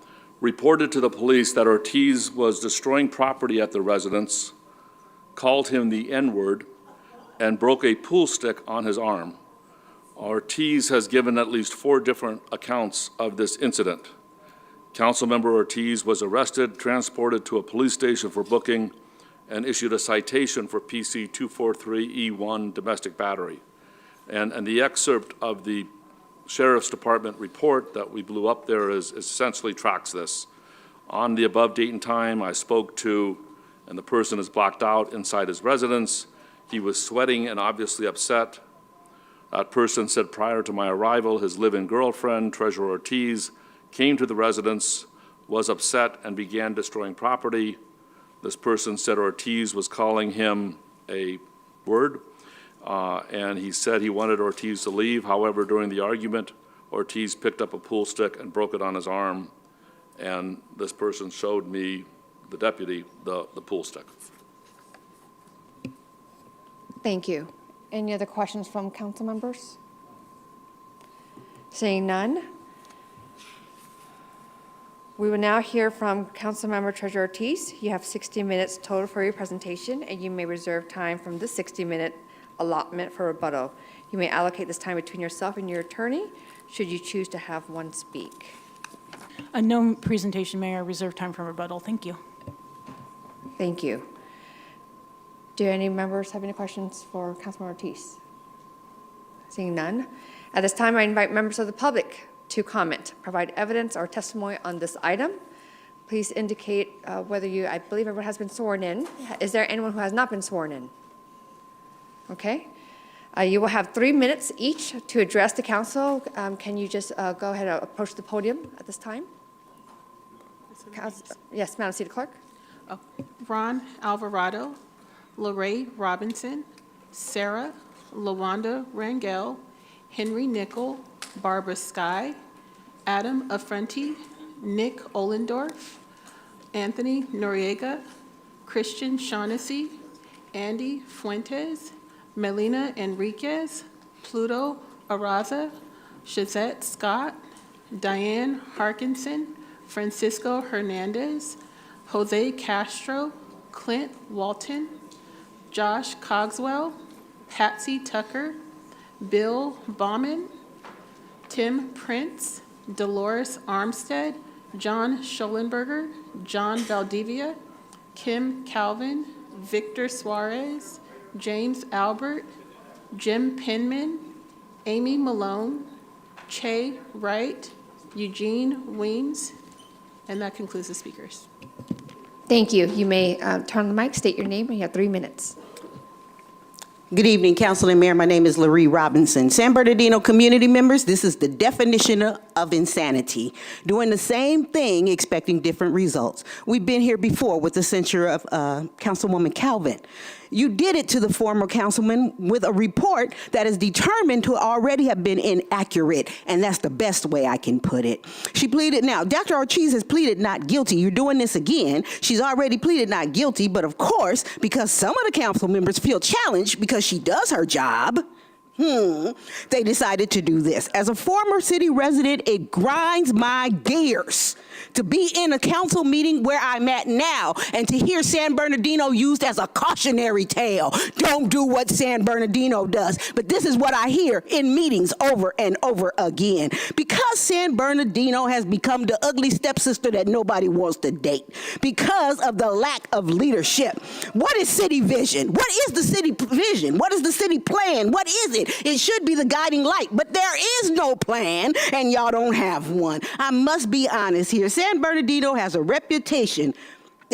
reported to the police that Ortiz was destroying property at the residence, called him the N-word, and broke a pool stick on his arm. Ortiz has given at least 4 different accounts of this incident. Councilmember Ortiz was arrested, transported to a police station for booking, and issued a citation for PC 243E1 domestic battery. And the excerpt of the Sheriff's Department report that we blew up there is essentially tracks this. On the above date and time, I spoke to, and the person is blocked out inside his residence. He was sweating and obviously upset. That person said prior to my arrival, his live-in girlfriend, Treasurer Ortiz, came to the residence, was upset, and began destroying property. This person said Ortiz was calling him a word, and he said he wanted Ortiz to leave. However, during the argument, Ortiz picked up a pool stick and broke it on his arm, and this person showed me, the deputy, the pool stick. Thank you. Any other questions from council members? Seeing none, we will now hear from Councilmember Treasurer Ortiz. You have 60 minutes total for your presentation, and you may reserve time from this 60-minute allotment for rebuttal. You may allocate this time between yourself and your attorney, should you choose to have one speak. No presentation, Mayor. Reserve time for rebuttal. Thank you. Thank you. Do any members have any questions for Councilmember Ortiz? Seeing none, at this time I invite members of the public to comment, provide evidence or testimony on this item. Please indicate whether you, I believe everyone has been sworn in. Is there anyone who has not been sworn in? Okay. You will have 3 minutes each to address the council. Can you just go ahead and approach the podium at this time? Yes, Madam City Clerk. Oh, Ron Alvarado, Lorraine Robinson, Sarah Lawanda Rangel, Henry Nickel, Barbara Sky, Adam Affronti, Nick Ollendorf, Anthony Noriega, Christian Shaughnessy, Andy Fuentes, Melina Enriquez, Pluto Araza, Shazette Scott, Diane Harkinson, Francisco Hernandez, Jose Castro, Clint Walton, Josh Cogswell, Patsy Tucker, Bill Bauman, Tim Prince, Dolores Armstead, John Schollenberger, John Valdivia, Kim Calvin, Victor Suarez, James Albert, Jim Penman, Amy Malone, Che Wright, Eugene Weems, and that concludes the speakers. Thank you. You may turn on the mic, state your name, and you have 3 minutes. Good evening, Council and Mayor. My name is Laree Robinson. San Bernardino community members, this is the definition of insanity. Doing the same thing, expecting different results. We've been here before with the censure of Councilwoman Calvin. You did it to the former councilman with a report that is determined to already have been inaccurate, and that's the best way I can put it. She pleaded now. Dr. Ortiz has pleaded not guilty. You're doing this again. She's already pleaded not guilty, but of course, because some of the council members feel challenged because she does her job, they decided to do this. As a former city resident, it grinds my gears to be in a council meeting where I'm at now and to hear San Bernardino used as a cautionary tale. Don't do what San Bernardino does. But this is what I hear in meetings over and over again. Because San Bernardino has become the ugly stepsister that nobody wants to date. Because of the lack of leadership. What is city vision? What is the city vision? What is the city plan? What is it? It should be the guiding light, but there is no plan, and y'all don't have one. I must be honest here. San Bernardino has a reputation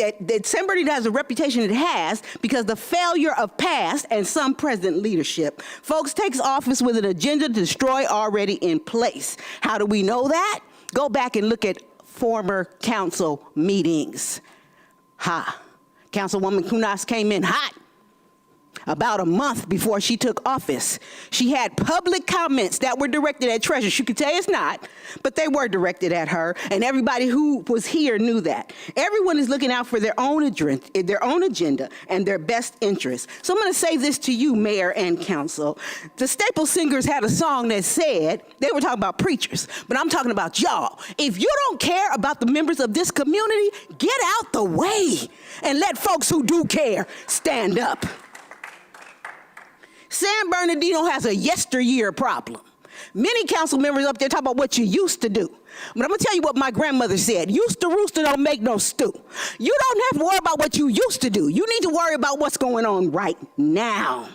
that San Bernardino has a reputation it has because the failure of past and some present leadership. Folks takes office with an agenda to destroy already in place. How do we know that? Go back and look at former council meetings. Councilwoman Kunas came in hot about a month before she took office. She had public comments that were directed at Treasurer. She could say it's not, but they were directed at her, and everybody who was here knew that. Everyone is looking out for their own agenda and their best interests. So I'm going to say this to you, Mayor and Council. The Staple Singers had a song that said, they were talking about preachers, but I'm talking about y'all. If you don't care about the members of this community, get out the way and let folks who do care stand up. San Bernardino has a yesteryear problem. Many council members up there talk about what you used to do. But I'm going to tell you what my grandmother said. Used to rooster don't make no stew. You don't have to worry about what you used to do. You need to worry about what's going on right now.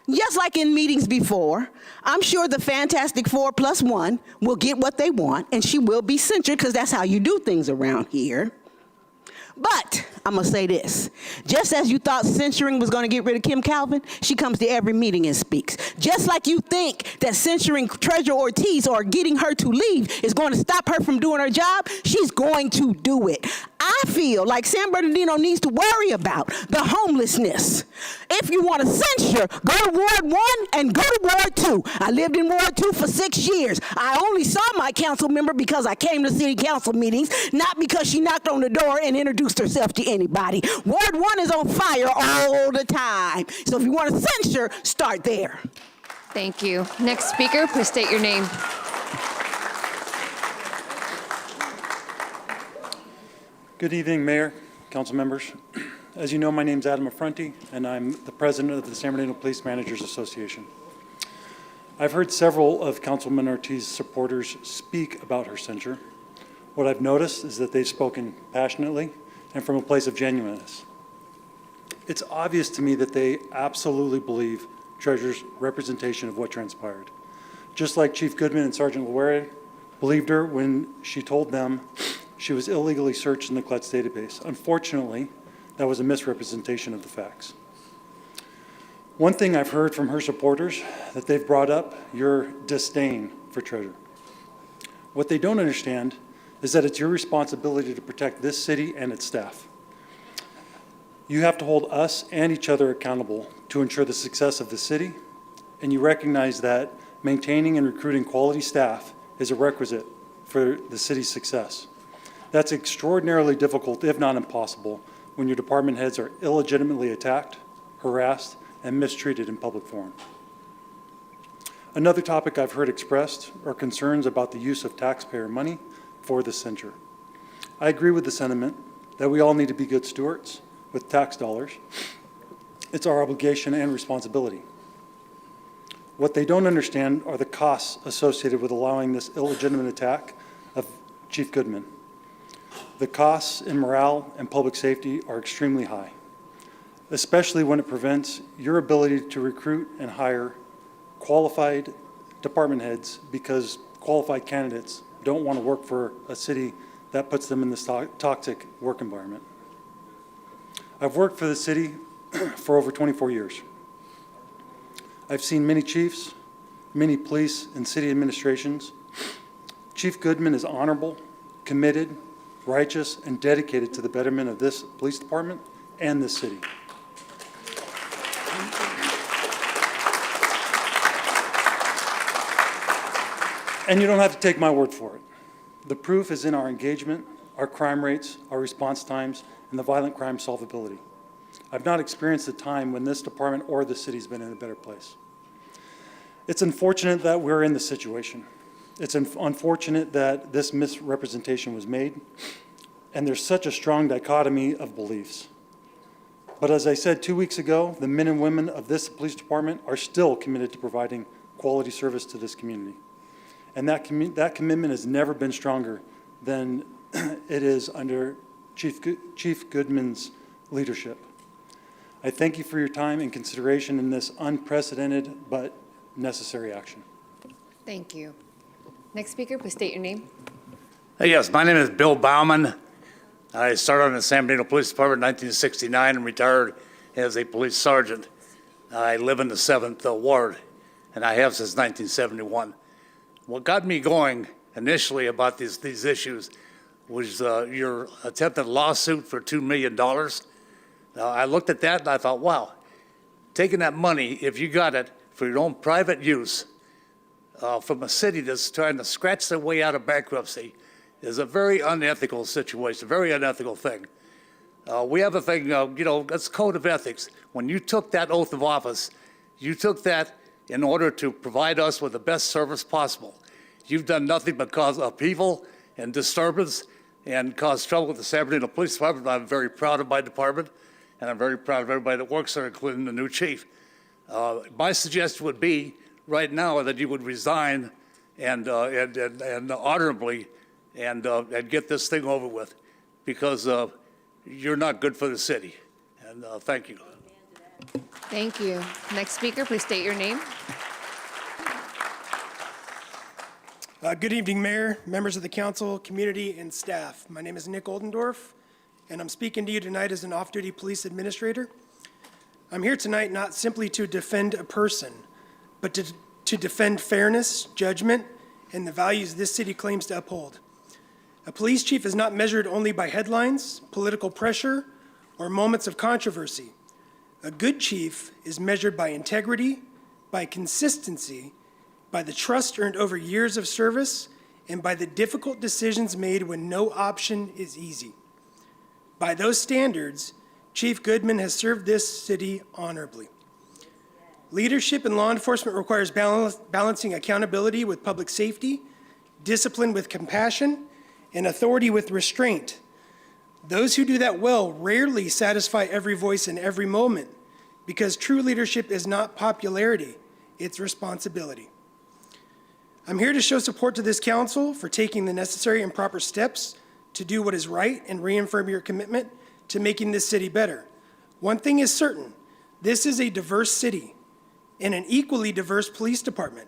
Just like in meetings before, I'm sure the Fantastic 4+1 will get what they want, and she will be censured because that's how you do things around here. But I'm going to say this. Just as you thought censuring was going to get rid of Kim Calvin, she comes to every meeting and speaks. Just like you think that censuring Treasurer Ortiz or getting her to leave is going to stop her from doing her job, she's going to do it. I feel like San Bernardino needs to worry about the homelessness. If you want to censure, go to Ward 1 and go to Ward 2. I lived in Ward 2 for 6 years. I only saw my council member because I came to city council meetings, not because she knocked on the door and introduced herself to anybody. Ward 1 is on fire all the time. So if you want to censure, start there. Thank you. Next speaker, please state your name. Good evening, Mayor, council members. As you know, my name is Adam Affronti, and I'm the president of the San Bernardino Police Managers Association. I've heard several of Councilman Ortiz's supporters speak about her censure. What I've noticed is that they've spoken passionately and from a place of genuineness. It's obvious to me that they absolutely believe Treasurer's representation of what transpired. Just like Chief Goodman and Sergeant Loire believed her when she told them she was illegally searched in the CLETS database. Unfortunately, that was a misrepresentation of the facts. One thing I've heard from her supporters that they've brought up, your disdain for Treasurer. What they don't understand is that it's your responsibility to protect this city and its staff. You have to hold us and each other accountable to ensure the success of the city, and you recognize that maintaining and recruiting quality staff is a requisite for the city's success. That's extraordinarily difficult, if not impossible, when your department heads are illegitimately attacked, harassed, and mistreated in public forum. Another topic I've heard expressed are concerns about the use of taxpayer money for the censure. I agree with the sentiment that we all need to be good stewards with tax dollars. It's our obligation and responsibility. What they don't understand are the costs associated with allowing this illegitimate attack of Chief Goodman. The costs in morale and public safety are extremely high, especially when it prevents your ability to recruit and hire qualified department heads because qualified candidates don't want to work for a city that puts them in this toxic work environment. I've worked for the city for over 24 years. I've seen many chiefs, many police and city administrations. Chief Goodman is honorable, committed, righteous, and dedicated to the betterment of this police department and this city. And you don't have to take my word for it. The proof is in our engagement, our crime rates, our response times, and the violent crime solvability. I've not experienced a time when this department or the city's been in a better place. It's unfortunate that we're in this situation. It's unfortunate that this misrepresentation was made, and there's such a strong dichotomy of beliefs. But as I said 2 weeks ago, the men and women of this police department are still committed to providing quality service to this community. And that commitment has never been stronger than it is under Chief Goodman's leadership. I thank you for your time and consideration in this unprecedented but necessary action. Thank you. Next speaker, please state your name. Yes, my name is Bill Bauman. I started in the San Bernardino Police Department in 1969 and retired as a police sergeant. I live in the 7th Ward, and I have since 1971. What got me going initially about these issues was your attempted lawsuit for $2 million. I looked at that and I thought, wow, taking that money, if you got it for your own private use from a city that's trying to scratch their way out of bankruptcy is a very unethical situation, a very unethical thing. We have a thing, that's code of ethics. When you took that oath of office, you took that in order to provide us with the best service possible. You've done nothing but cause upheaval and disturbance and cause trouble with the San Bernardino Police Department. I'm very proud of my department, and I'm very proud of everybody that works there, including the new chief. My suggestion would be right now that you would resign and honorably and get this thing over with, because you're not good for the city. And thank you. Thank you. Next speaker, please state your name. Good evening, Mayor, members of the council, community, and staff. My name is Nick Oldendorf, and I'm speaking to you tonight as an off-duty police administrator. I'm here tonight not simply to defend a person, but to defend fairness, judgment, and the values this city claims to uphold. A police chief is not measured only by headlines, political pressure, or moments of controversy. A good chief is measured by integrity, by consistency, by the trust earned over years of service, and by the difficult decisions made when no option is easy. By those standards, Chief Goodman has served this city honorably. Leadership in law enforcement requires balancing accountability with public safety, discipline with compassion, and authority with restraint. Those who do that well rarely satisfy every voice in every moment, because true leadership is not popularity, it's responsibility. I'm here to show support to this council for taking the necessary and proper steps to do what is right and reaffirm your commitment to making this city better. One thing is certain, this is a diverse city and an equally diverse police department.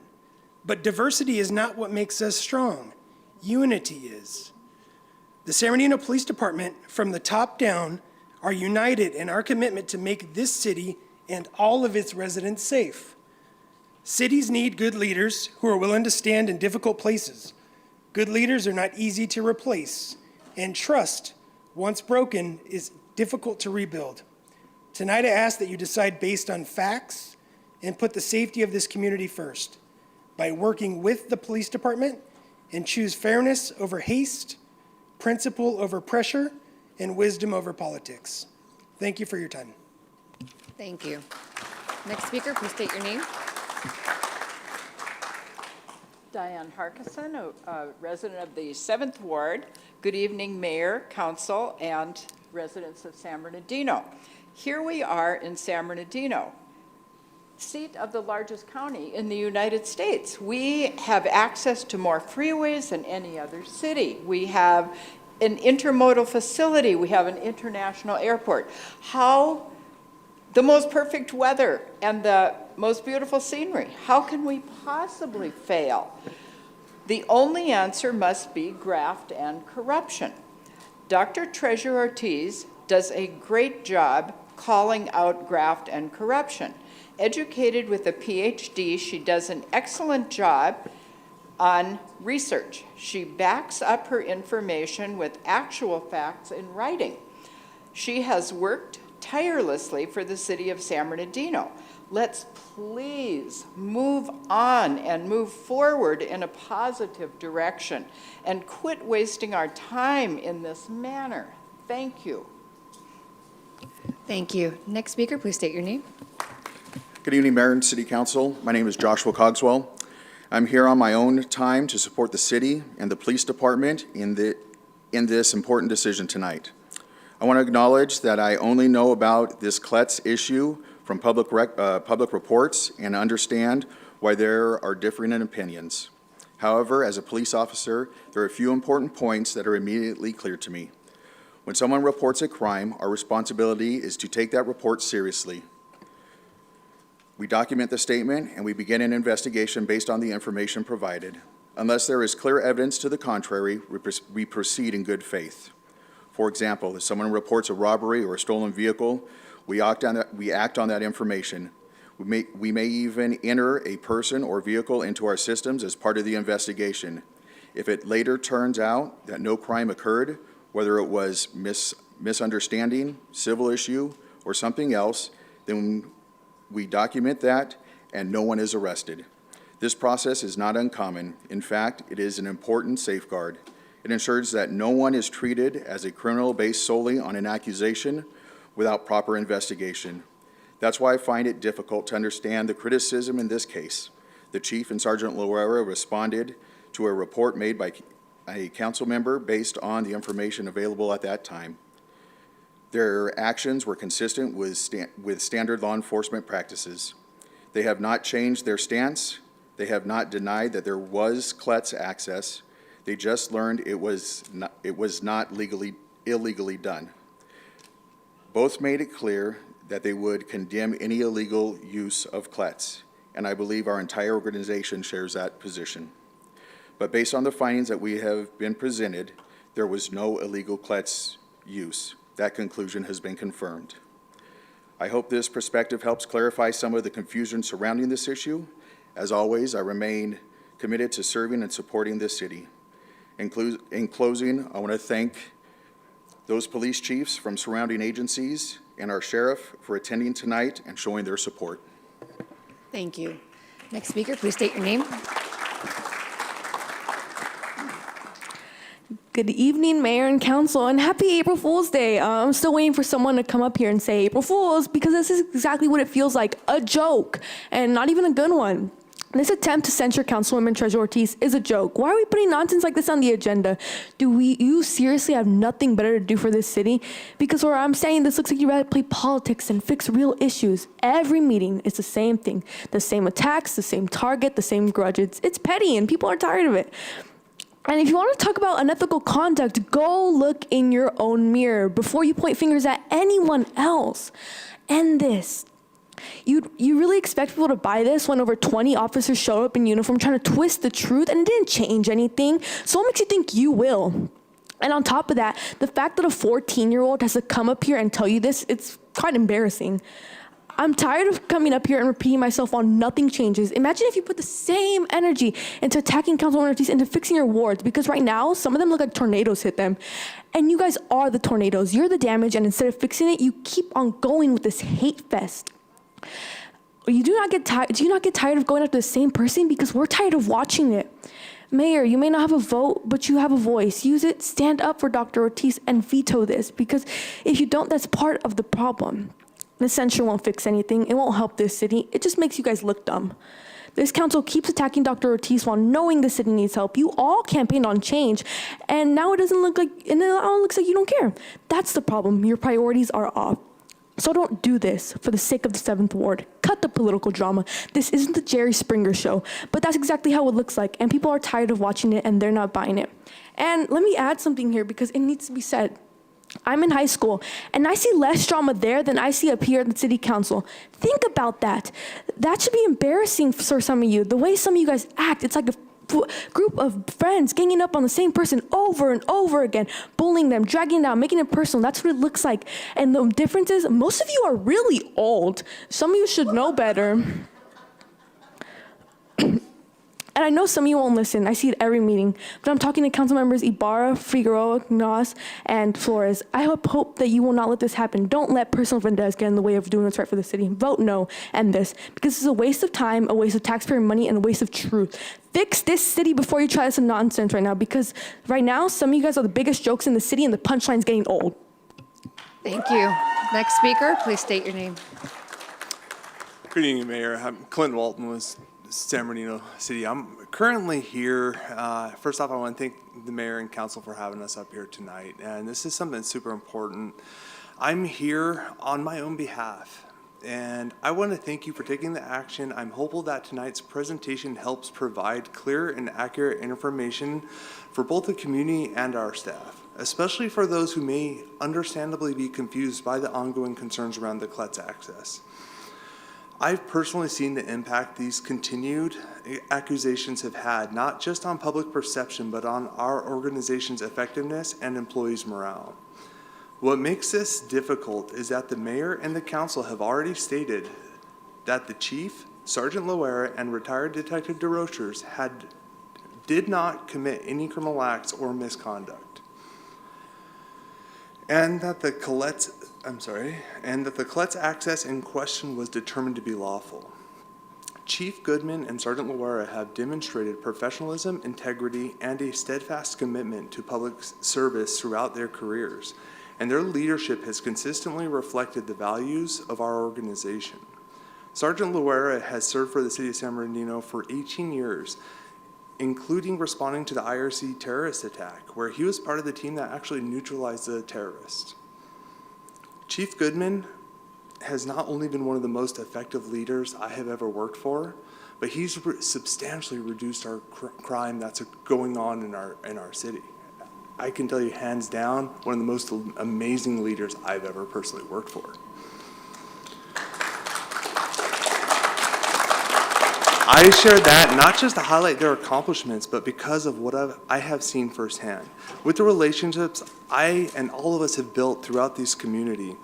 But diversity is not what makes us strong. Unity is. The San Bernardino Police Department, from the top down, are united in our commitment to make this city and all of its residents safe. Cities need good leaders who are willing to stand in difficult places. Good leaders are not easy to replace, and trust, once broken, is difficult to rebuild. Tonight I ask that you decide based on facts and put the safety of this community first by working with the police department, and choose fairness over haste, principle over pressure, and wisdom over politics. Thank you for your time. Thank you. Next speaker, please state your name. Diane Harkison, a resident of the 7th Ward. Good evening, Mayor, Council, and residents of San Bernardino. Here we are in San Bernardino, seat of the largest county in the United States. We have access to more freeways than any other city. We have an intermodal facility. We have an international airport. The most perfect weather and the most beautiful scenery. How can we possibly fail? The only answer must be graft and corruption. Dr. Treasure Ortiz does a great job calling out graft and corruption. Educated with a PhD, she does an excellent job on research. She backs up her information with actual facts in writing. She has worked tirelessly for the city of San Bernardino. Let's please move on and move forward in a positive direction and quit wasting our time in this manner. Thank you. Thank you. Next speaker, please state your name. Good evening, Mayor and City Council. My name is Joshua Cogswell. I'm here on my own time to support the city and the police department in this important decision tonight. I want to acknowledge that I only know about this CLETS issue from public reports and understand why there are differing opinions. However, as a police officer, there are a few important points that are immediately clear to me. When someone reports a crime, our responsibility is to take that report seriously. We document the statement and we begin an investigation based on the information provided. Unless there is clear evidence to the contrary, we proceed in good faith. For example, if someone reports a robbery or a stolen vehicle, we act on that information. We may even enter a person or vehicle into our systems as part of the investigation. If it later turns out that no crime occurred, whether it was misunderstanding, civil issue, or something else, then we document that and no one is arrested. This process is not uncommon. In fact, it is an important safeguard. It ensures that no one is treated as a criminal based solely on an accusation without proper investigation. That's why I find it difficult to understand the criticism in this case. The Chief and Sergeant Loera responded to a report made by a council member based on the information available at that time. Their actions were consistent with standard law enforcement practices. They have not changed their stance. They have not denied that there was CLETS access. They just learned it was not illegally done. Both made it clear that they would condemn any illegal use of CLETS, and I believe our entire organization shares that position. But based on the findings that we have been presented, there was no illegal CLETS use. That conclusion has been confirmed. I hope this perspective helps clarify some of the confusion surrounding this issue. As always, I remain committed to serving and supporting this city. In closing, I want to thank those police chiefs from surrounding agencies and our sheriff for attending tonight and showing their support. Thank you. Next speaker, please state your name. Good evening, Mayor and Council, and happy April Fool's Day. I'm still waiting for someone to come up here and say April Fools, because this is exactly what it feels like, a joke, and not even a good one. This attempt to censure Councilwoman Treasurer Ortiz is a joke. Why are we putting nonsense like this on the agenda? Do you seriously have nothing better to do for this city? Because where I'm saying, this looks like you rather play politics and fix real issues. Every meeting is the same thing. The same attacks, the same target, the same grudges. It's petty and people are tired of it. And if you want to talk about unethical conduct, go look in your own mirror before you point fingers at anyone else. End this. You really expect people to buy this when over 20 officers show up in uniform trying to twist the truth and it didn't change anything? So what makes you think you will? And on top of that, the fact that a 14-year-old has to come up here and tell you this, it's quite embarrassing. I'm tired of coming up here and repeating myself on nothing changes. Imagine if you put the same energy into attacking Councilwoman Ortiz, into fixing your wards, because right now, some of them look like tornadoes hit them. And you guys are the tornadoes. You're the damage, and instead of fixing it, you keep on going with this hate fest. Do you not get tired of going after the same person? Because we're tired of watching it. Mayor, you may not have a vote, but you have a voice. Use it, stand up for Dr. Ortiz, and veto this, because if you don't, that's part of the problem. The censure won't fix anything. It won't help this city. It just makes you guys look dumb. This council keeps attacking Dr. Ortiz while knowing the city needs help. You all campaigned on change, and now it looks like you don't care. That's the problem. Your priorities are off. So don't do this for the sake of the 7th Ward. Cut the political drama. This isn't the Jerry Springer show, but that's exactly how it looks like, and people are tired of watching it, and they're not buying it. And let me add something here, because it needs to be said. I'm in high school, and I see less drama there than I see up here at the city council. Think about that. That should be embarrassing for some of you. The way some of you guys act, it's like a group of friends ganging up on the same person over and over again, bullying them, dragging them down, making it personal. That's what it looks like. And the difference is, most of you are really old. Some of you should know better. And I know some of you won't listen. I see it every meeting. But I'm talking to council members Ibarra, Figueroa, Nas, and Flores. I hope that you will not let this happen. Don't let personal vendettas get in the way of doing what's right for the city. Vote no, end this. Because it's a waste of time, a waste of taxpayer money, and a waste of truth. Fix this city before you try this nonsense right now. Because right now, some of you guys are the biggest jokes in the city, and the punchline's getting old. Thank you. Next speaker, please state your name. Good evening, Mayor. I'm Clint Walton with San Bernardino City. I'm currently here. First off, I want to thank the mayor and council for having us up here tonight. And this is something that's super important. I'm here on my own behalf, and I want to thank you for taking the action. I'm hopeful that tonight's presentation helps provide clear and accurate information for both the community and our staff, especially for those who may understandably be confused by the ongoing concerns around the CLETS access. I've personally seen the impact these continued accusations have had, not just on public perception, but on our organization's effectiveness and employees' morale. What makes this difficult is that the mayor and the council have already stated that the chief, Sergeant Loera, and retired Detective DeRochers did not commit any criminal acts or misconduct. And that the Colette's access in question was determined to be lawful. Chief Goodman and Sergeant Loera have demonstrated professionalism, integrity, and a steadfast commitment to public service throughout their careers, and their leadership has consistently reflected the values of our organization. Sergeant Loera has served for the city of San Bernardino for 18 years, including responding to the IRC terrorist attack, where he was part of the team that actually neutralized the terrorist. Chief Goodman has not only been one of the most effective leaders I have ever worked for, but he's substantially reduced our crime that's going on in our city. I can tell you hands down, one of the most amazing leaders I've ever personally worked for. I share that not just to highlight their accomplishments, but because of what I have seen firsthand. With the relationships I and all of us have built throughout this community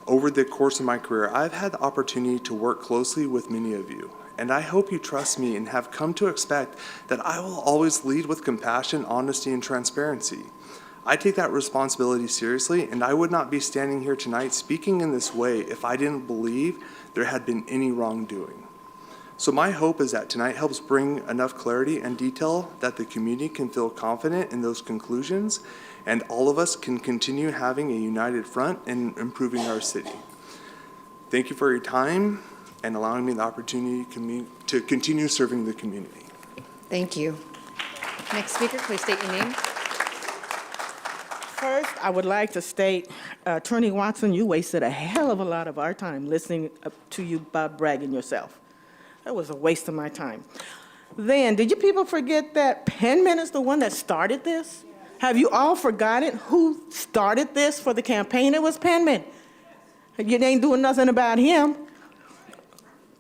over the course of my career, I've had the opportunity to work closely with many of you. And I hope you trust me and have come to expect that I will always lead with compassion, honesty, and transparency. I take that responsibility seriously, and I would not be standing here tonight speaking in this way if I didn't believe there had been any wrongdoing. So my hope is that tonight helps bring enough clarity and detail that the community can feel confident in those conclusions, and all of us can continue having a united front in improving our city. Thank you for your time and allowing me the opportunity to continue serving the community. Thank you. Next speaker, please state your name. First, I would like to state, Attorney Watson, you wasted a hell of a lot of our time listening to you about bragging yourself. That was a waste of my time. Then, did you people forget that Penman is the one that started this? Have you all forgotten who started this for the campaign? It was Penman. You ain't doing nothing about him.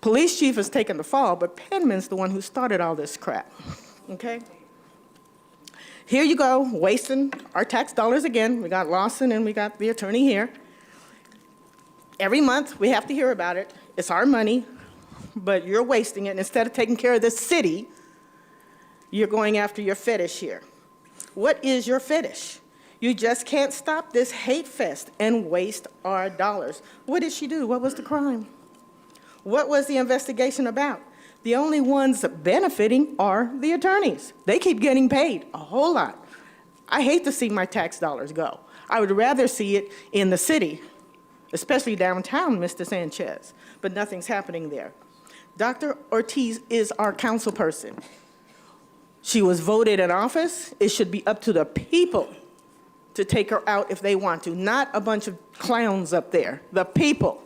Police chief has taken the fall, but Penman's the one who started all this crap, okay? Here you go, wasting our tax dollars again. We got Lawson and we got the attorney here. Every month, we have to hear about it. It's our money, but you're wasting it. And instead of taking care of the city, you're going after your fetish here. What is your fetish? You just can't stop this hate fest and waste our dollars. What did she do? What was the crime? What was the investigation about? The only ones benefiting are the attorneys. They keep getting paid a whole lot. I hate to see my tax dollars go. I would rather see it in the city, especially downtown, Mr. Sanchez, but nothing's happening there. Dr. Ortiz is our council person. She was voted in office. It should be up to the people to take her out if they want to, not a bunch of clowns up there, the people.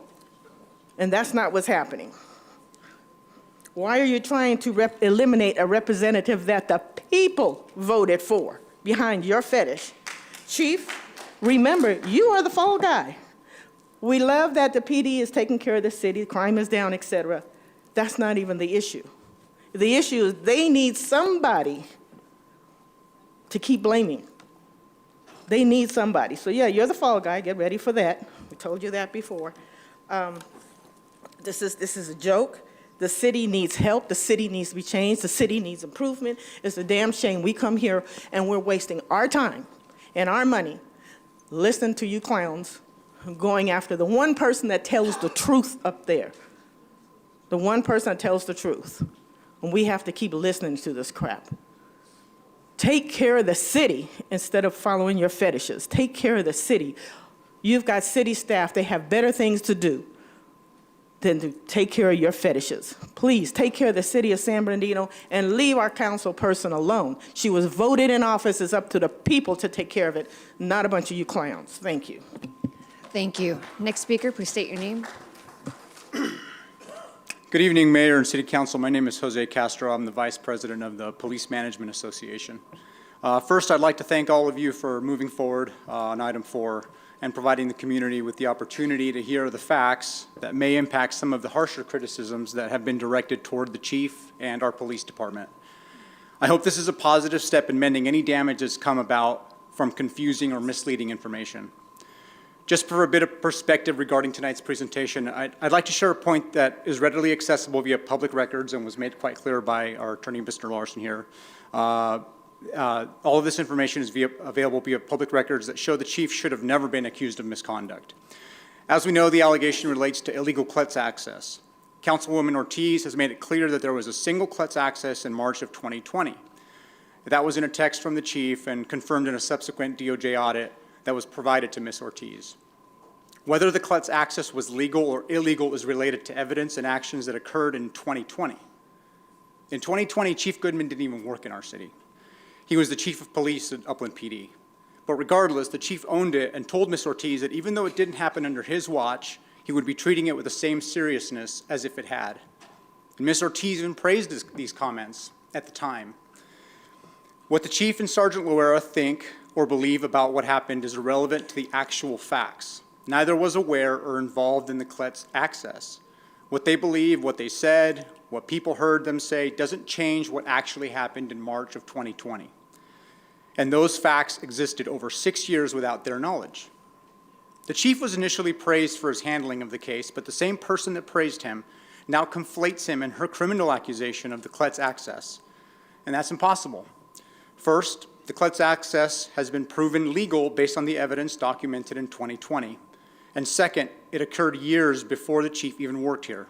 And that's not what's happening. Why are you trying to eliminate a representative that the people voted for behind your fetish? Chief, remember, you are the fall guy. We love that the PD is taking care of the city, crime is down, etc. That's not even the issue. The issue is they need somebody to keep blaming. They need somebody. So yeah, you're the fall guy, get ready for that. We told you that before. This is a joke. The city needs help. The city needs to be changed. The city needs improvement. It's a damn shame we come here and we're wasting our time and our money listening to you clowns going after the one person that tells the truth up there. The one person that tells the truth. And we have to keep listening to this crap. Take care of the city instead of following your fetishes. Take care of the city. You've got city staff. They have better things to do than to take care of your fetishes. Please take care of the city of San Bernardino and leave our council person alone. She was voted in office. It's up to the people to take care of it, not a bunch of you clowns. Thank you. Thank you. Next speaker, please state your name. Good evening, Mayor and City Council. My name is Jose Castro. I'm the Vice President of the Police Management Association. First, I'd like to thank all of you for moving forward on item 4 and providing the community with the opportunity to hear the facts that may impact some of the harsher criticisms that have been directed toward the chief and our police department. I hope this is a positive step in mending any damage that's come about from confusing or misleading information. Just for a bit of perspective regarding tonight's presentation, I'd like to share a point that is readily accessible via public records and was made quite clear by our attorney, Mr. Larson here. All of this information is available via public records that show the chief should have never been accused of misconduct. As we know, the allegation relates to illegal CLETS access. Councilwoman Ortiz has made it clear that there was a single CLETS access in March of 2020. That was in a text from the chief and confirmed in a subsequent DOJ audit that was provided to Ms. Ortiz. Whether the CLETS access was legal or illegal is related to evidence and actions that occurred in 2020. In 2020, Chief Goodman didn't even work in our city. He was the chief of police at Upland PD. But regardless, the chief owned it and told Ms. Ortiz that even though it didn't happen under his watch, he would be treating it with the same seriousness as if it had. And Ms. Ortiz even praised these comments at the time. What the chief and Sergeant Loera think or believe about what happened is irrelevant to the actual facts. Neither was aware or involved in the CLETS access. What they believe, what they said, what people heard them say doesn't change what actually happened in March of 2020. And those facts existed over 6 years without their knowledge. The chief was initially praised for his handling of the case, but the same person that praised him now conflates him in her criminal accusation of the CLETS access. And that's impossible. First, the CLETS access has been proven legal based on the evidence documented in 2020. And second, it occurred years before the chief even worked here.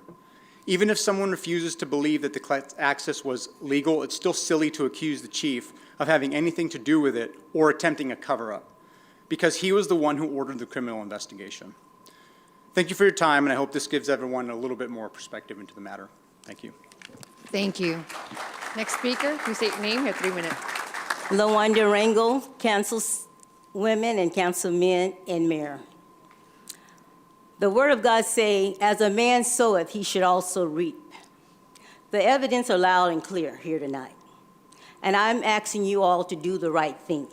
Even if someone refuses to believe that the CLETS access was legal, it's still silly to accuse the chief of having anything to do with it or attempting a cover-up, because he was the one who ordered the criminal investigation. Thank you for your time, and I hope this gives everyone a little bit more perspective into the matter. Thank you. Thank you. Next speaker, please state your name. You have 3 minutes. Lawanda Rangel, councilwomen and councilmen and mayor. The word of God say, as a man soweth, he should also reap. The evidence are loud and clear here tonight. And I'm asking you all to do the right thing.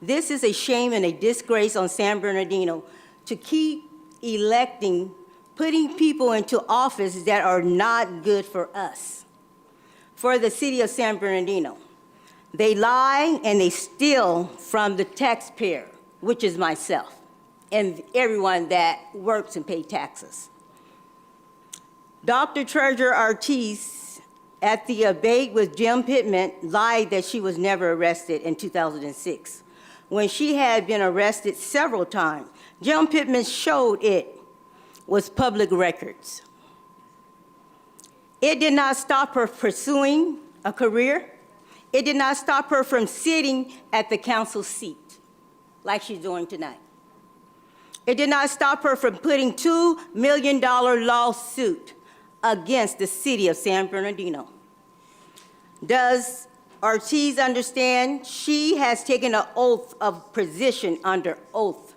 This is a shame and a disgrace on San Bernardino to keep electing, putting people into office that are not good for us, for the city of San Bernardino. They lie and they steal from the taxpayer, which is myself, and everyone that works and pays taxes. Dr. Treasurer Ortiz, at the debate with Jim Pittman, lied that she was never arrested in 2006, when she had been arrested several times. Jim Pittman showed it was public records. It did not stop her pursuing a career. It did not stop her from sitting at the council seat like she's doing tonight. It did not stop her from putting $2 million lawsuit against the city of San Bernardino. Does Ortiz understand she has taken an oath of position under oath?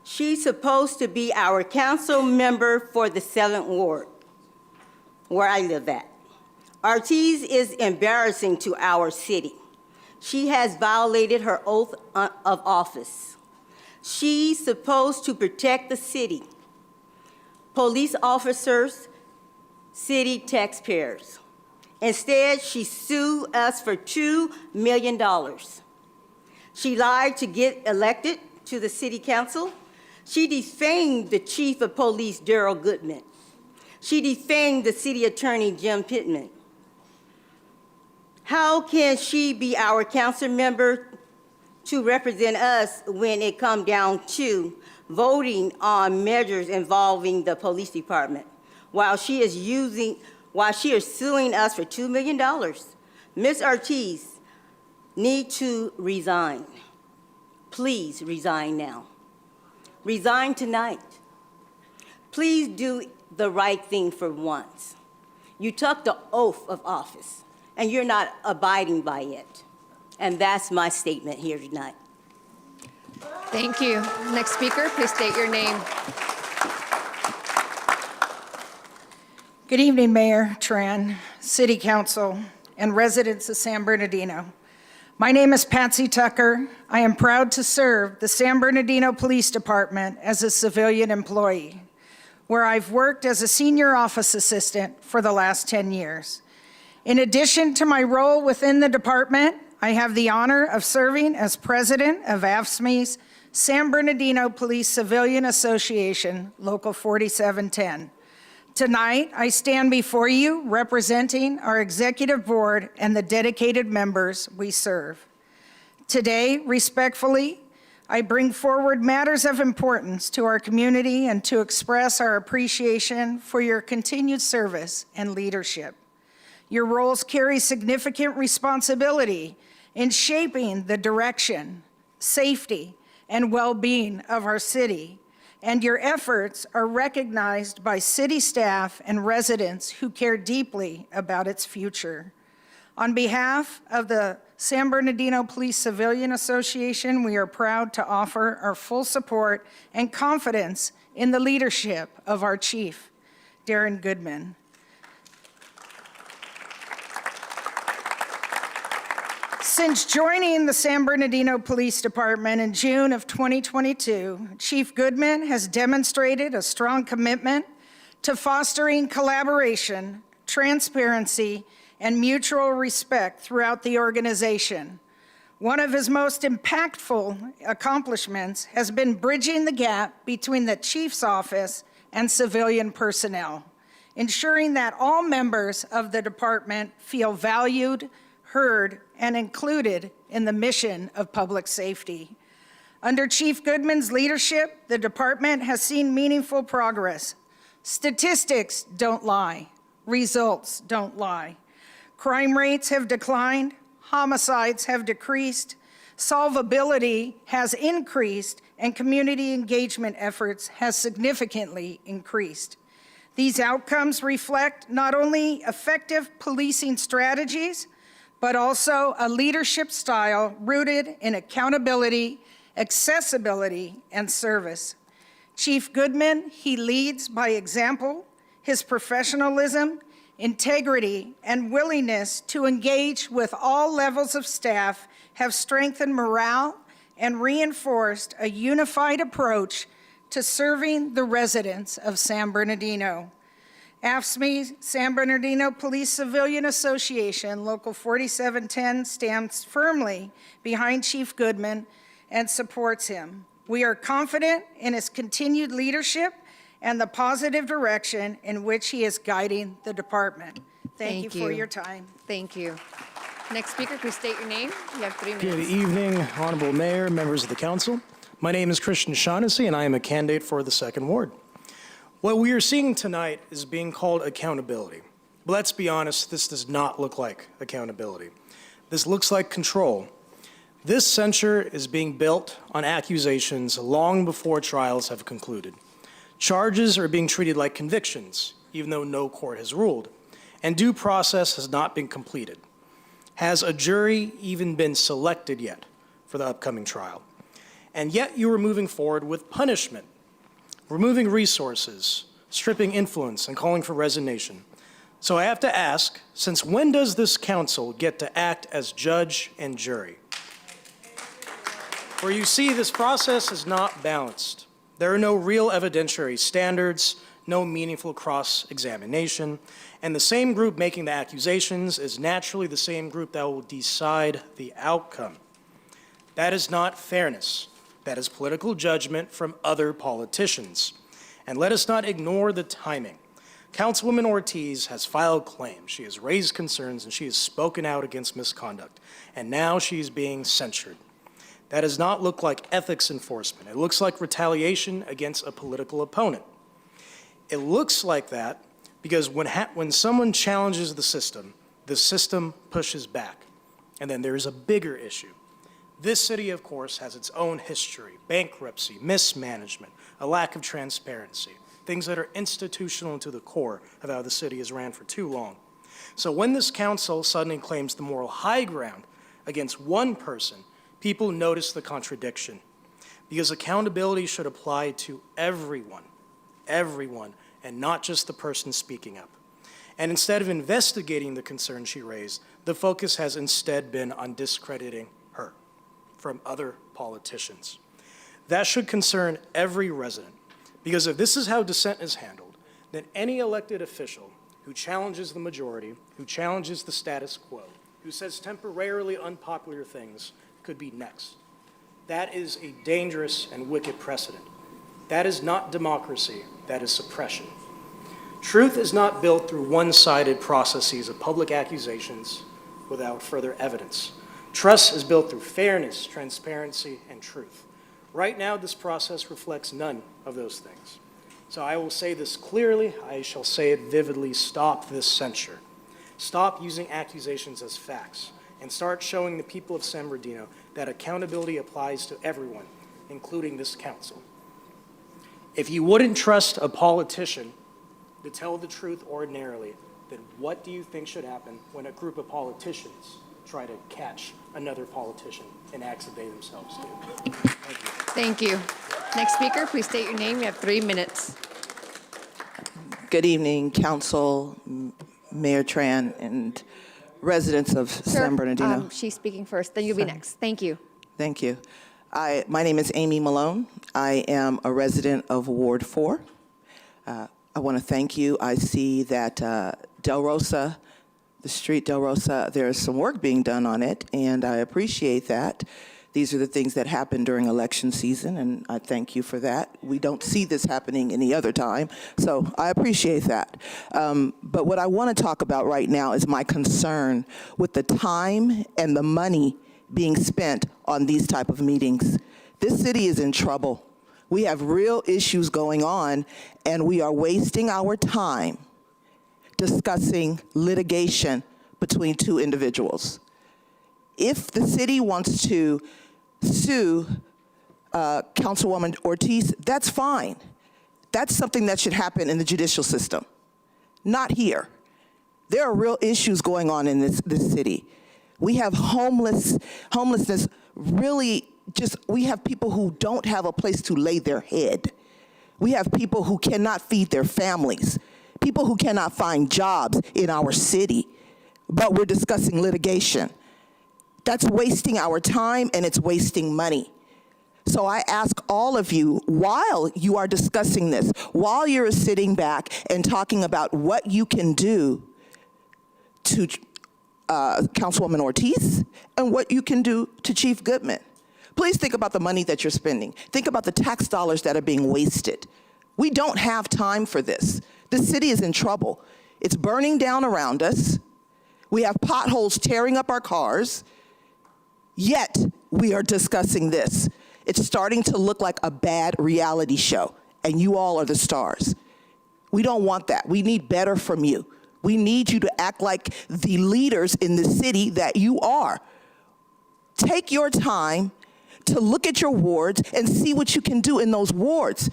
She's supposed to be our council member for the 7th Ward, where I live at. Ortiz is embarrassing to our city. She has violated her oath of office. She's supposed to protect the city, police officers, city taxpayers. Instead, she sued us for $2 million. She lied to get elected to the city council. She defamed the chief of police, Darrell Goodman. She defamed the city attorney, Jim Pittman. How can she be our council member to represent us when it comes down to voting on measures involving the police department, while she is suing us for $2 million? Ms. Ortiz needs to resign. Please resign now. Resign tonight. Please do the right thing for once. You took the oath of office, and you're not abiding by it. And that's my statement here tonight. Thank you. Next speaker, please state your name. Good evening, Mayor Tran, City Council, and residents of San Bernardino. My name is Patsy Tucker. I am proud to serve the San Bernardino Police Department as a civilian employee, where I've worked as a senior office assistant for the last 10 years. In addition to my role within the department, I have the honor of serving as president of AFSCME's San Bernardino Police Civilian Association, Local 4710. Tonight, I stand before you representing our executive board and the dedicated members we serve. Today, respectfully, I bring forward matters of importance to our community and to express our appreciation for your continued service and leadership. Your roles carry significant responsibility in shaping the direction, safety, and well-being of our city, and your efforts are recognized by city staff and residents who care deeply about its future. On behalf of the San Bernardino Police Civilian Association, we are proud to offer our full support and confidence in the leadership of our chief, Darren Goodman. Since joining the San Bernardino Police Department in June of 2022, Chief Goodman has demonstrated a strong commitment to fostering collaboration, transparency, and mutual respect throughout the organization. One of his most impactful accomplishments has been bridging the gap between the chief's office and civilian personnel, ensuring that all members of the department feel valued, heard, and included in the mission of public safety. Under Chief Goodman's leadership, the department has seen meaningful progress. Statistics don't lie. Results don't lie. Crime rates have declined, homicides have decreased, solvability has increased, and community engagement efforts has significantly increased. These outcomes reflect not only effective policing strategies, but also a leadership style rooted in accountability, accessibility, and service. Chief Goodman, he leads by example. His professionalism, integrity, and willingness to engage with all levels of staff have strengthened morale and reinforced a unified approach to serving the residents of San Bernardino. AFSCME, San Bernardino Police Civilian Association, Local 4710, stands firmly behind Chief Goodman and supports him. We are confident in his continued leadership and the positive direction in which he is guiding the department. Thank you for your time. Thank you. Next speaker, please state your name. You have 3 minutes. Good evening, Honorable Mayor, members of the council. My name is Christian Shaughnessy, and I am a candidate for the 2nd Ward. What we are seeing tonight is being called accountability. But let's be honest, this does not look like accountability. This looks like control. This censure is being built on accusations long before trials have concluded. Charges are being treated like convictions, even though no court has ruled, and due process has not been completed. Has a jury even been selected yet for the upcoming trial? And yet you are moving forward with punishment, removing resources, stripping influence, and calling for resignation. So I have to ask, since when does this council get to act as judge and jury? For you see, this process is not balanced. There are no real evidentiary standards, no meaningful cross-examination, and the same group making the accusations is naturally the same group that will decide the outcome. That is not fairness. That is political judgment from other politicians. And let us not ignore the timing. Councilwoman Ortiz has filed claims, she has raised concerns, and she has spoken out against misconduct. And now she is being censured. That does not look like ethics enforcement. It looks like retaliation against a political opponent. It looks like that because when someone challenges the system pushes back. And then there is a bigger issue. This city, of course, has its own history, bankruptcy, mismanagement, a lack of transparency, things that are institutional to the core of how the city has ran for too long. So when this council suddenly claims the moral high ground against one person, people notice the contradiction, because accountability should apply to everyone, and not just the person speaking up. And instead of investigating the concern she raised, the focus has instead been on discrediting her from other politicians. That should concern every resident, because if this is how dissent is handled, then any elected official who challenges the majority, who challenges the status quo, who says temporarily unpopular things, could be next. That is a dangerous and wicked precedent. That is not democracy, that is suppression. Truth is not built through one-sided processes of public accusations without further evidence. Trust is built through fairness, transparency, and truth. Right now, this process reflects none of those things. So I will say this clearly, I shall say it vividly: stop this censure. Stop using accusations as facts, and start showing the people of San Bernardino that accountability applies to everyone, including this council. If you wouldn't trust a politician to tell the truth ordinarily, then what do you think should happen when a group of politicians try to catch another politician in acts that they themselves do? Thank you. Next speaker, please state your name. You have 3 minutes. Good evening, Council, Mayor Tran, and residents of San Bernardino. She's speaking first, then you'll be next. Thank you. Thank you. My name is Amy Malone. I am a resident of Ward 4. I want to thank you. I see that Del Rosa, the street Del Rosa, there is some work being done on it, and I appreciate that. These are the things that happen during election season, and I thank you for that. We don't see this happening any other time, so I appreciate that. But what I want to talk about right now is my concern with the time and the money being spent on these type of meetings. This city is in trouble. We have real issues going on, and we are wasting our time discussing litigation between two individuals. If the city wants to sue Councilwoman Ortiz, that's fine. That's something that should happen in the judicial system, not here. There are real issues going on in this city. We have homelessness, really we have people who don't have a place to lay their head. We have people who cannot feed their families, people who cannot find jobs in our city, but we're discussing litigation. That's wasting our time, and it's wasting money. So I ask all of you, while you are discussing this, while you're sitting back and talking about what you can do to Councilwoman Ortiz and what you can do to Chief Goodman, please think about the money that you're spending. Think about the tax dollars that are being wasted. We don't have time for this. The city is in trouble. It's burning down around us. We have potholes tearing up our cars. Yet, we are discussing this. It's starting to look like a bad reality show, and you all are the stars. We don't want that. We need better from you. We need you to act like the leaders in the city that you are. Take your time to look at your wards and see what you can do in those wards.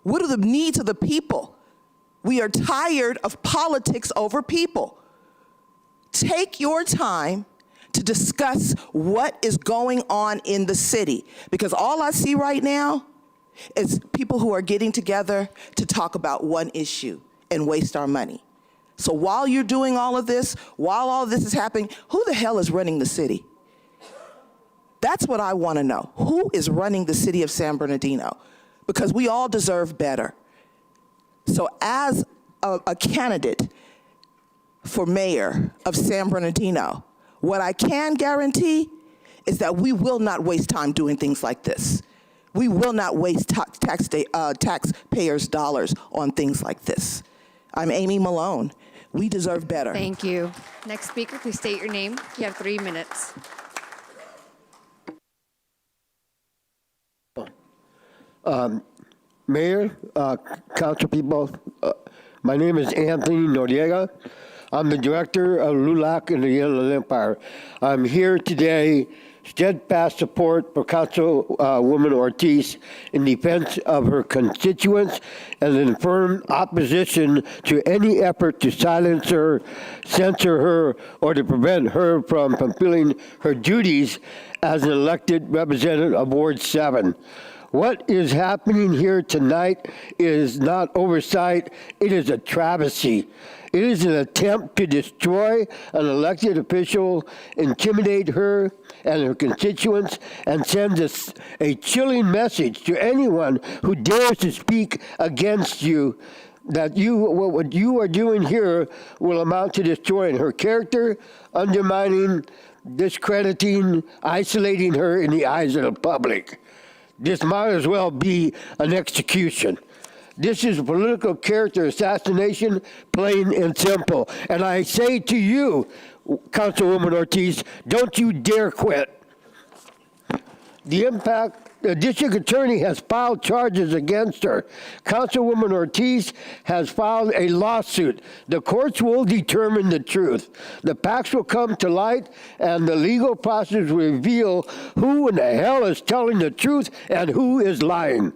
What are the needs of the people? We are tired of politics over people. Take your time to discuss what is going on in the city. Because all I see right now is people who are getting together to talk about one issue and waste our money. So while you're doing all of this, while all of this is happening, who the hell is running the city? That's what I want to know. Who is running the city of San Bernardino? Because we all deserve better. So as a candidate for mayor of San Bernardino, what I can guarantee is that we will not waste time doing things like this. We will not waste taxpayers' dollars on things like this. I'm Amy Malone. We deserve better. Thank you. Next speaker, please state your name. You have 3 minutes. Mayor, council people, my name is Anthony Noriega. I'm the director of LULAC in the Inland Empire. I'm here today, steadfast support for Councilwoman Ortiz in defense of her constituents and in firm opposition to any effort to silence her, censor her, or to prevent her from fulfilling her duties as an elected representative of Ward 7. What is happening here tonight is not oversight, it is a travesty. It is an attempt to destroy an elected official, intimidate her and her constituents, and send a chilling message to anyone who dares to speak against you that what you are doing here will amount to destroying her character, undermining discrediting, isolating her in the eyes of the public. This might as well be an execution. This is political character assassination, plain and simple. And I say to you, Councilwoman Ortiz, don't you dare quit. The district attorney has filed charges against her. Councilwoman Ortiz has filed a lawsuit. The courts will determine the truth. The facts will come to light, and the legal process will reveal who in the hell is telling the truth and who is lying.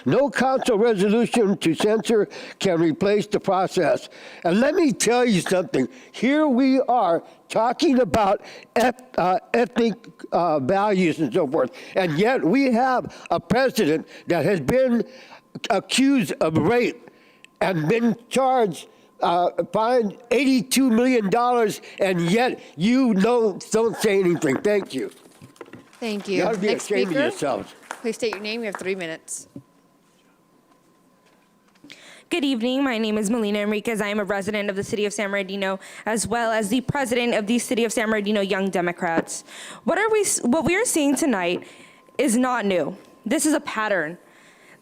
No council resolution to censure can replace the process. And let me tell you something. Here we are talking about ethnic values and so forth, and yet we have a president that has been accused of rape and been charged, fined $82 million, and yet you don't say anything. Thank you. Thank you. You ought to be Next ashamed speaker, of yourselves. please state your name. You have 3 minutes. Good evening. My name is Melina Enriquez. I am a resident of the city of San Bernardino, as well as the president of the city of San Bernardino Young Democrats. What we are seeing tonight is not new. This is a pattern.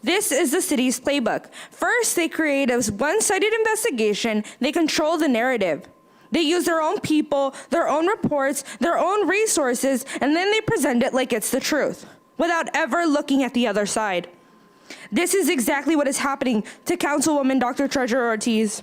This is the city's playbook. First, they create a one-sided investigation. They control the narrative. They use their own people, their own reports, their own resources, and then they present it like it's the truth, without ever looking at the other side. This is exactly what is happening to Councilwoman Dr. Treasurer Ortiz.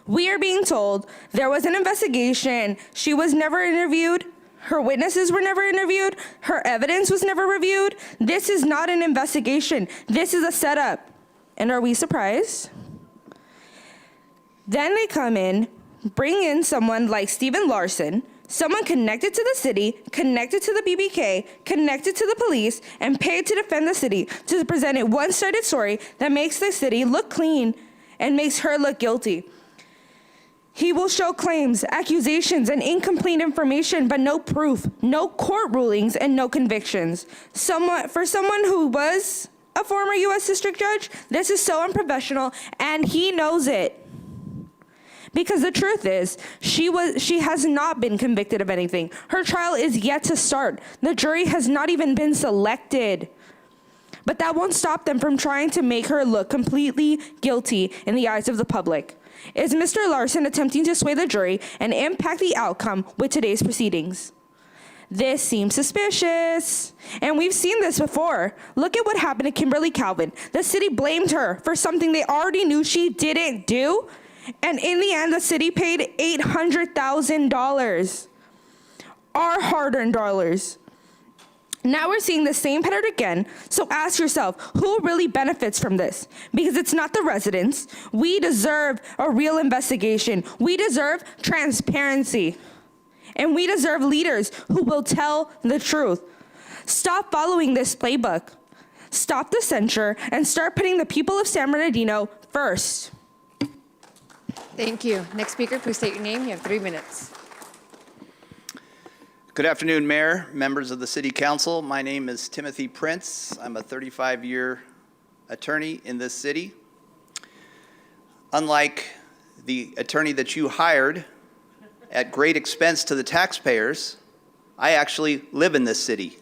We are being told there was an investigation. She was never interviewed. Her witnesses were never interviewed. Her evidence was never reviewed. This is not an investigation. This is a setup. And are we surprised? Then they come in, bring in someone like Stephen Larson, someone connected to the city, connected to the BBK, connected to the police, and paid to defend the city, to present a one-sided story that makes the city look clean and makes her look guilty. He will show claims, accusations, and incomplete information, but no proof, no court rulings, and no convictions. For someone who was a former U.S. district judge, this is so unprofessional, and he knows it. Because the truth is, she has not been convicted of anything. Her trial is yet to start. The jury has not even been selected. But that won't stop them from trying to make her look completely guilty in the eyes of the public. Is Mr. Larson attempting to sway the jury and impact the outcome with today's proceedings? This seems suspicious. And we've seen this before. Look at what happened to Kimberly Calvin. The city blamed her for something they already knew she didn't do. And in the end, the city paid $800,000. Our hard-earned dollars. Now we're seeing the same pattern again, so ask yourself, who really benefits from this? Because it's not the residents. We deserve a real investigation. We deserve transparency. And we deserve leaders who will tell the truth. Stop following this playbook. Stop the censure and start putting the people of San Bernardino first. Thank you. Next speaker, please state your name. You have 3 minutes. Good afternoon, Mayor, members of the City Council. My name is Timothy Prince. I'm a 35-year attorney in this city. Unlike the attorney that you hired at great expense to the taxpayers, I actually live in this city.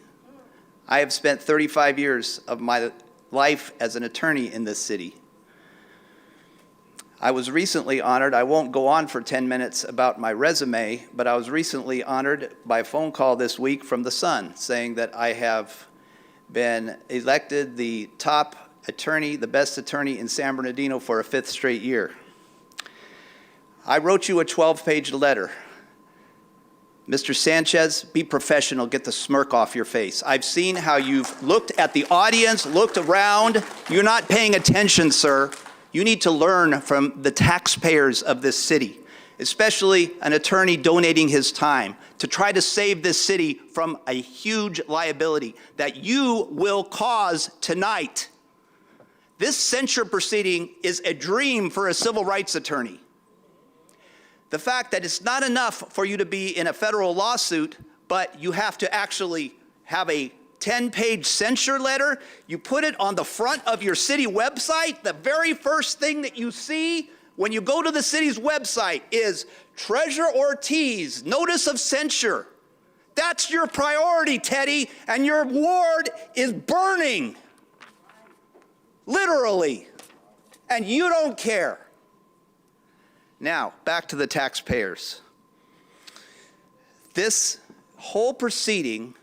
I have spent 35 years of my life as an attorney in this city. I was recently honored, I won't go on for 10 minutes about my resume, but I was recently honored by a phone call this week from the Sun saying that I have been elected the top attorney, the best attorney in San Bernardino for a 5th straight year. I wrote you a 12-page letter. Mr. Sanchez, be professional, get the smirk off your face. I've seen how you've looked at the audience, looked around. You're not paying attention, sir. You need to learn from the taxpayers of this city, especially an attorney donating his time to try to save this city from a huge liability that you will cause tonight. This censure proceeding is a dream for a civil rights attorney. The fact that it's not enough for you to be in a federal lawsuit, but you have to actually have a 10-page censure letter, you put it on the front of your city website. The very first thing that you see when you go to the city's website is Treasurer Ortiz, notice of censure. That's your priority, Teddy, and your ward is burning. Literally. And you don't care. Now, back to the taxpayers. This whole proceeding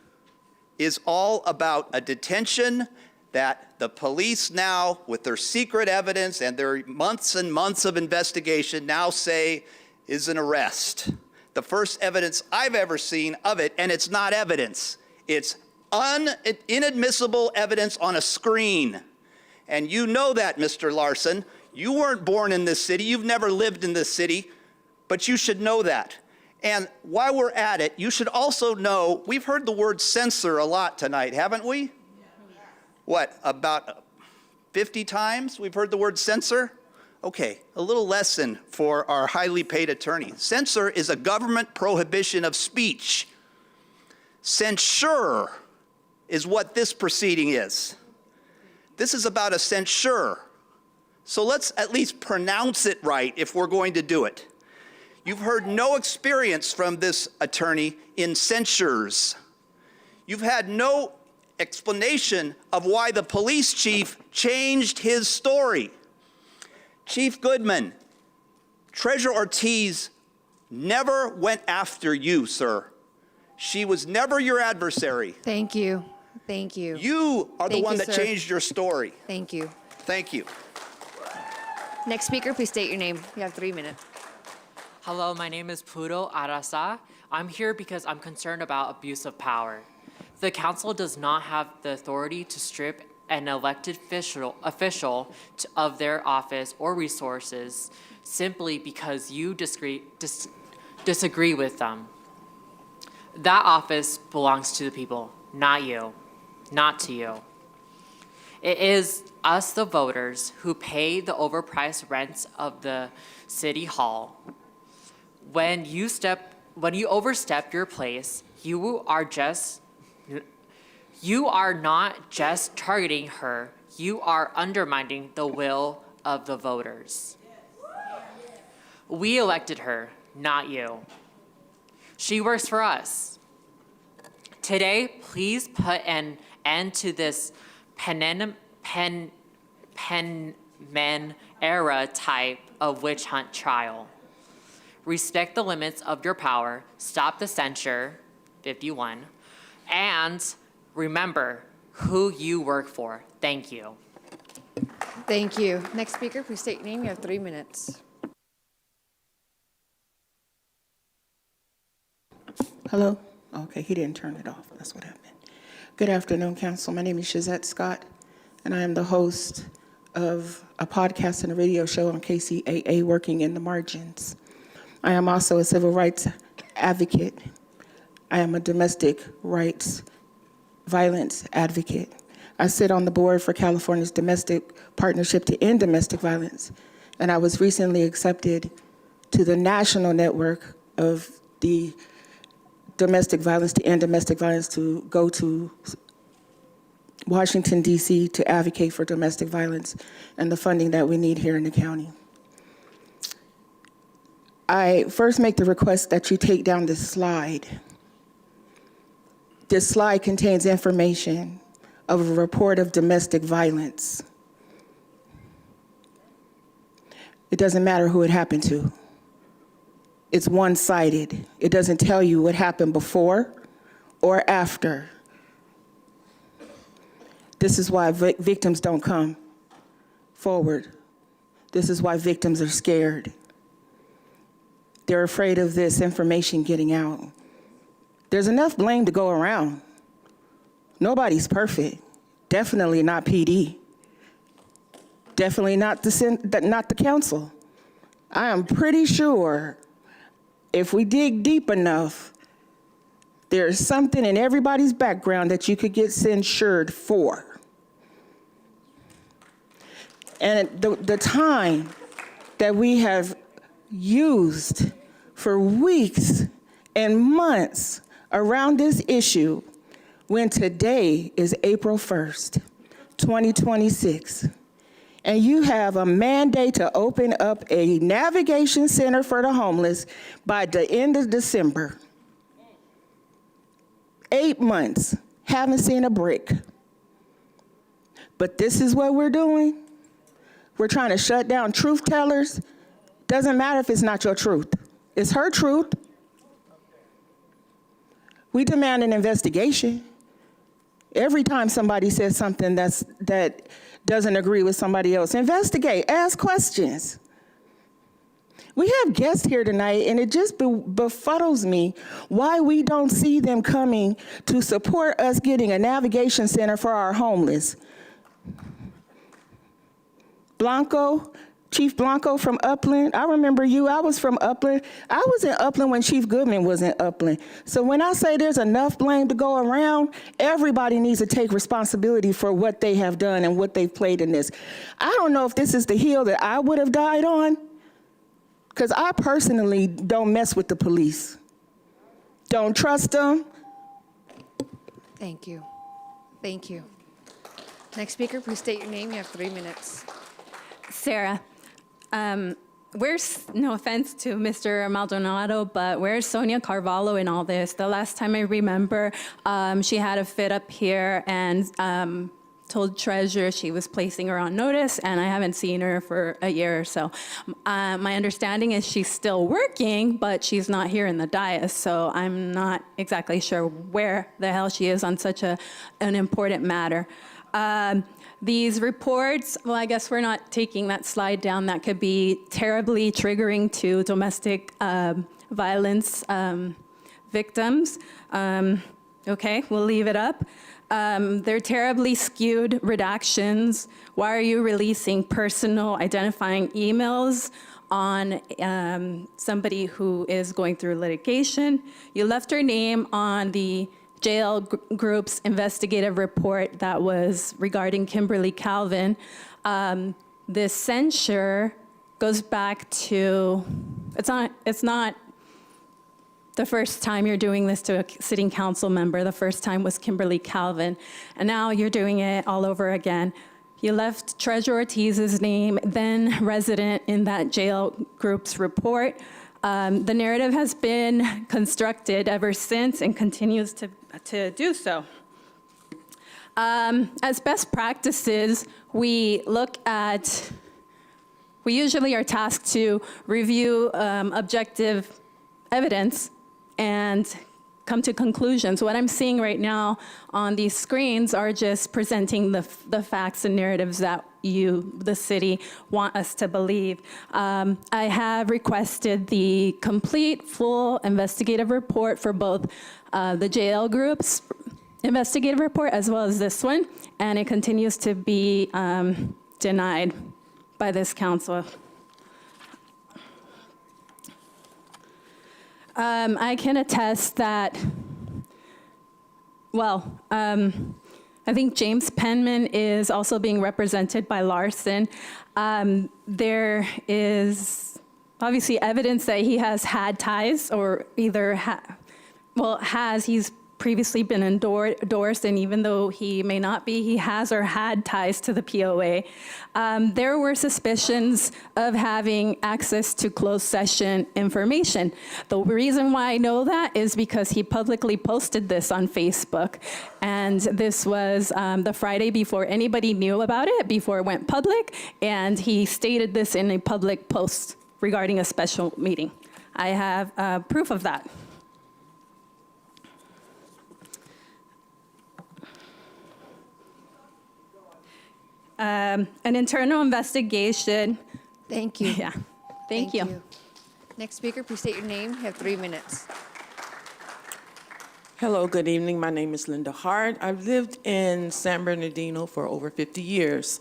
is all about a detention that the police now, with their secret evidence and their months and months of investigation, now say is an arrest. The first evidence I've ever seen of it, and it's not evidence. It's inadmissible evidence on a screen. And you know that, Mr. Larson. You weren't born in this city. You've never lived in this city, but you should know that. And while we're at it, you should also know, we've heard the word censor a lot tonight, haven't we? What, about 50 times we've heard the word censor? Okay, a little lesson for our highly paid attorney. Censor is a government prohibition of speech. Censure is what this proceeding is. This is about a censure. So let's at least pronounce it right if we're going to do it. You've heard no experience from this attorney in censures. You've had no explanation of why the police chief changed his story. Chief Goodman, Treasurer Ortiz never went after you, sir. She was never your adversary. Thank you. Thank you. You are the Thank one you, that sir. changed your story. Thank you. Thank you. Next speaker, please state your name. You have 3 minutes. Hello, my name is Puro Arasa. I'm here because I'm concerned about abuse of power. The council does not have the authority to strip an elected official of their office or resources simply because you disagree with them. That office belongs to the people, not you, not to you. It is us, the voters, who pay the overpriced rents of the city hall. When you overstep your place, you are not just targeting her, you are undermining the will of the voters. We elected her, not you. She works for us. Today, please put an end to this penman era type of witch hunt trial. Respect the limits of your power, stop the censure, 51, and remember who you work for. Thank you. Thank you. Next speaker, please state your name. You have 3 minutes. Hello? Okay, he didn't turn it off. That's what happened. Good afternoon, Council. My name is Shazette Scott, and I am the host of a podcast and a radio show on KCAA, Working in the Margins. I am also a civil rights advocate. I am a domestic rights violence advocate. I sit on the board for California's Domestic Partnership to End Domestic Violence, and I was recently accepted to the national network of the domestic violence to end domestic violence to go to Washington, D.C. to advocate for domestic violence and the funding that we need here in the county. I first make the request that you take down this slide. This slide contains information of a report of domestic violence. It doesn't matter who it happened to. It's one-sided. It doesn't tell you what happened before or after. This is why victims don't come forward. This is why victims are scared. They're afraid of this information getting out. There's enough blame to go around. Nobody's perfect. Definitely not PD. Definitely not the council. I am pretty sure if we dig deep enough, there's something in everybody's background that you could get censured for. And the time that we have used for weeks and months around this issue, when today is April 1st, 2026, and you have a mandate to open up a navigation center for the homeless by the end of December. 8 months, haven't seen a brick. But this is what we're doing? We're trying to shut down truth tellers. Doesn't matter if it's not your truth. It's her truth. We demand an investigation. Every time somebody says something that doesn't agree with somebody else, investigate, ask questions. We have guests here tonight, and it just befuddles me why we don't see them coming to support us getting a navigation center for our homeless. Blanco, Chief Blanco from Upland, I remember you, I was from Upland. I was in Upland when Chief Goodman was in Upland. So when I say there's enough blame to go around, everybody needs to take responsibility for what they have done and what they've played in this. I don't know if this is the hill that I would have died on, because I personally don't mess with the police. Don't trust them. Thank you. Thank you. Next speaker, please state your name. You have 3 minutes. Sarah, where's, no offense to Mr. Maldonado, but where's Sonia Carvalho in all this? The last time I remember, she had a fit up here and told Treasurer she was placing her on notice, and I haven't seen her for a year or so. My understanding is she's still working, but she's not here in the dais, so I'm not exactly sure where the hell she is on such an important matter. These reports, well, I guess we're not taking that slide down. That could be terribly triggering to domestic violence victims. Okay, we'll leave it up. They're terribly skewed redactions. Why are you releasing personal identifying emails on somebody who is going through litigation? You left her name on the jail group's investigative report that was regarding Kimberly Calvin. This censure goes back to, it's not the first time you're doing this to a sitting council member. The first time was Kimberly Calvin, and now you're doing it all over again. You left Treasurer Ortiz's name, then resident, in that jail group's report. The narrative has been constructed ever since and continues to do so. As best practices, we usually are tasked to review objective evidence and come to conclusions. What I'm seeing right now on these screens are just presenting the facts and narratives that you, the city, want us to believe. I have requested the complete, full investigative report for both the jail group's investigative report as well as this one, and it continues to be denied by this council. I can attest that, well, I think James Penman is also being represented by Larson. There is obviously evidence that he has had ties, or either he's previously been endorsed, and even though he may not be, he has or had ties to the POA. There were suspicions of having access to closed session information. The reason why I know that is because he publicly posted this on Facebook, and this was the Friday before anybody knew about it, before it went public, and he stated this in a public post regarding a special meeting. I have proof of that. An internal investigation. Thank you. Yeah, thank you. Next speaker, please state your name. You have 3 minutes. Hello, good evening. My name is Linda Hart. I've lived in San Bernardino for over 50 years.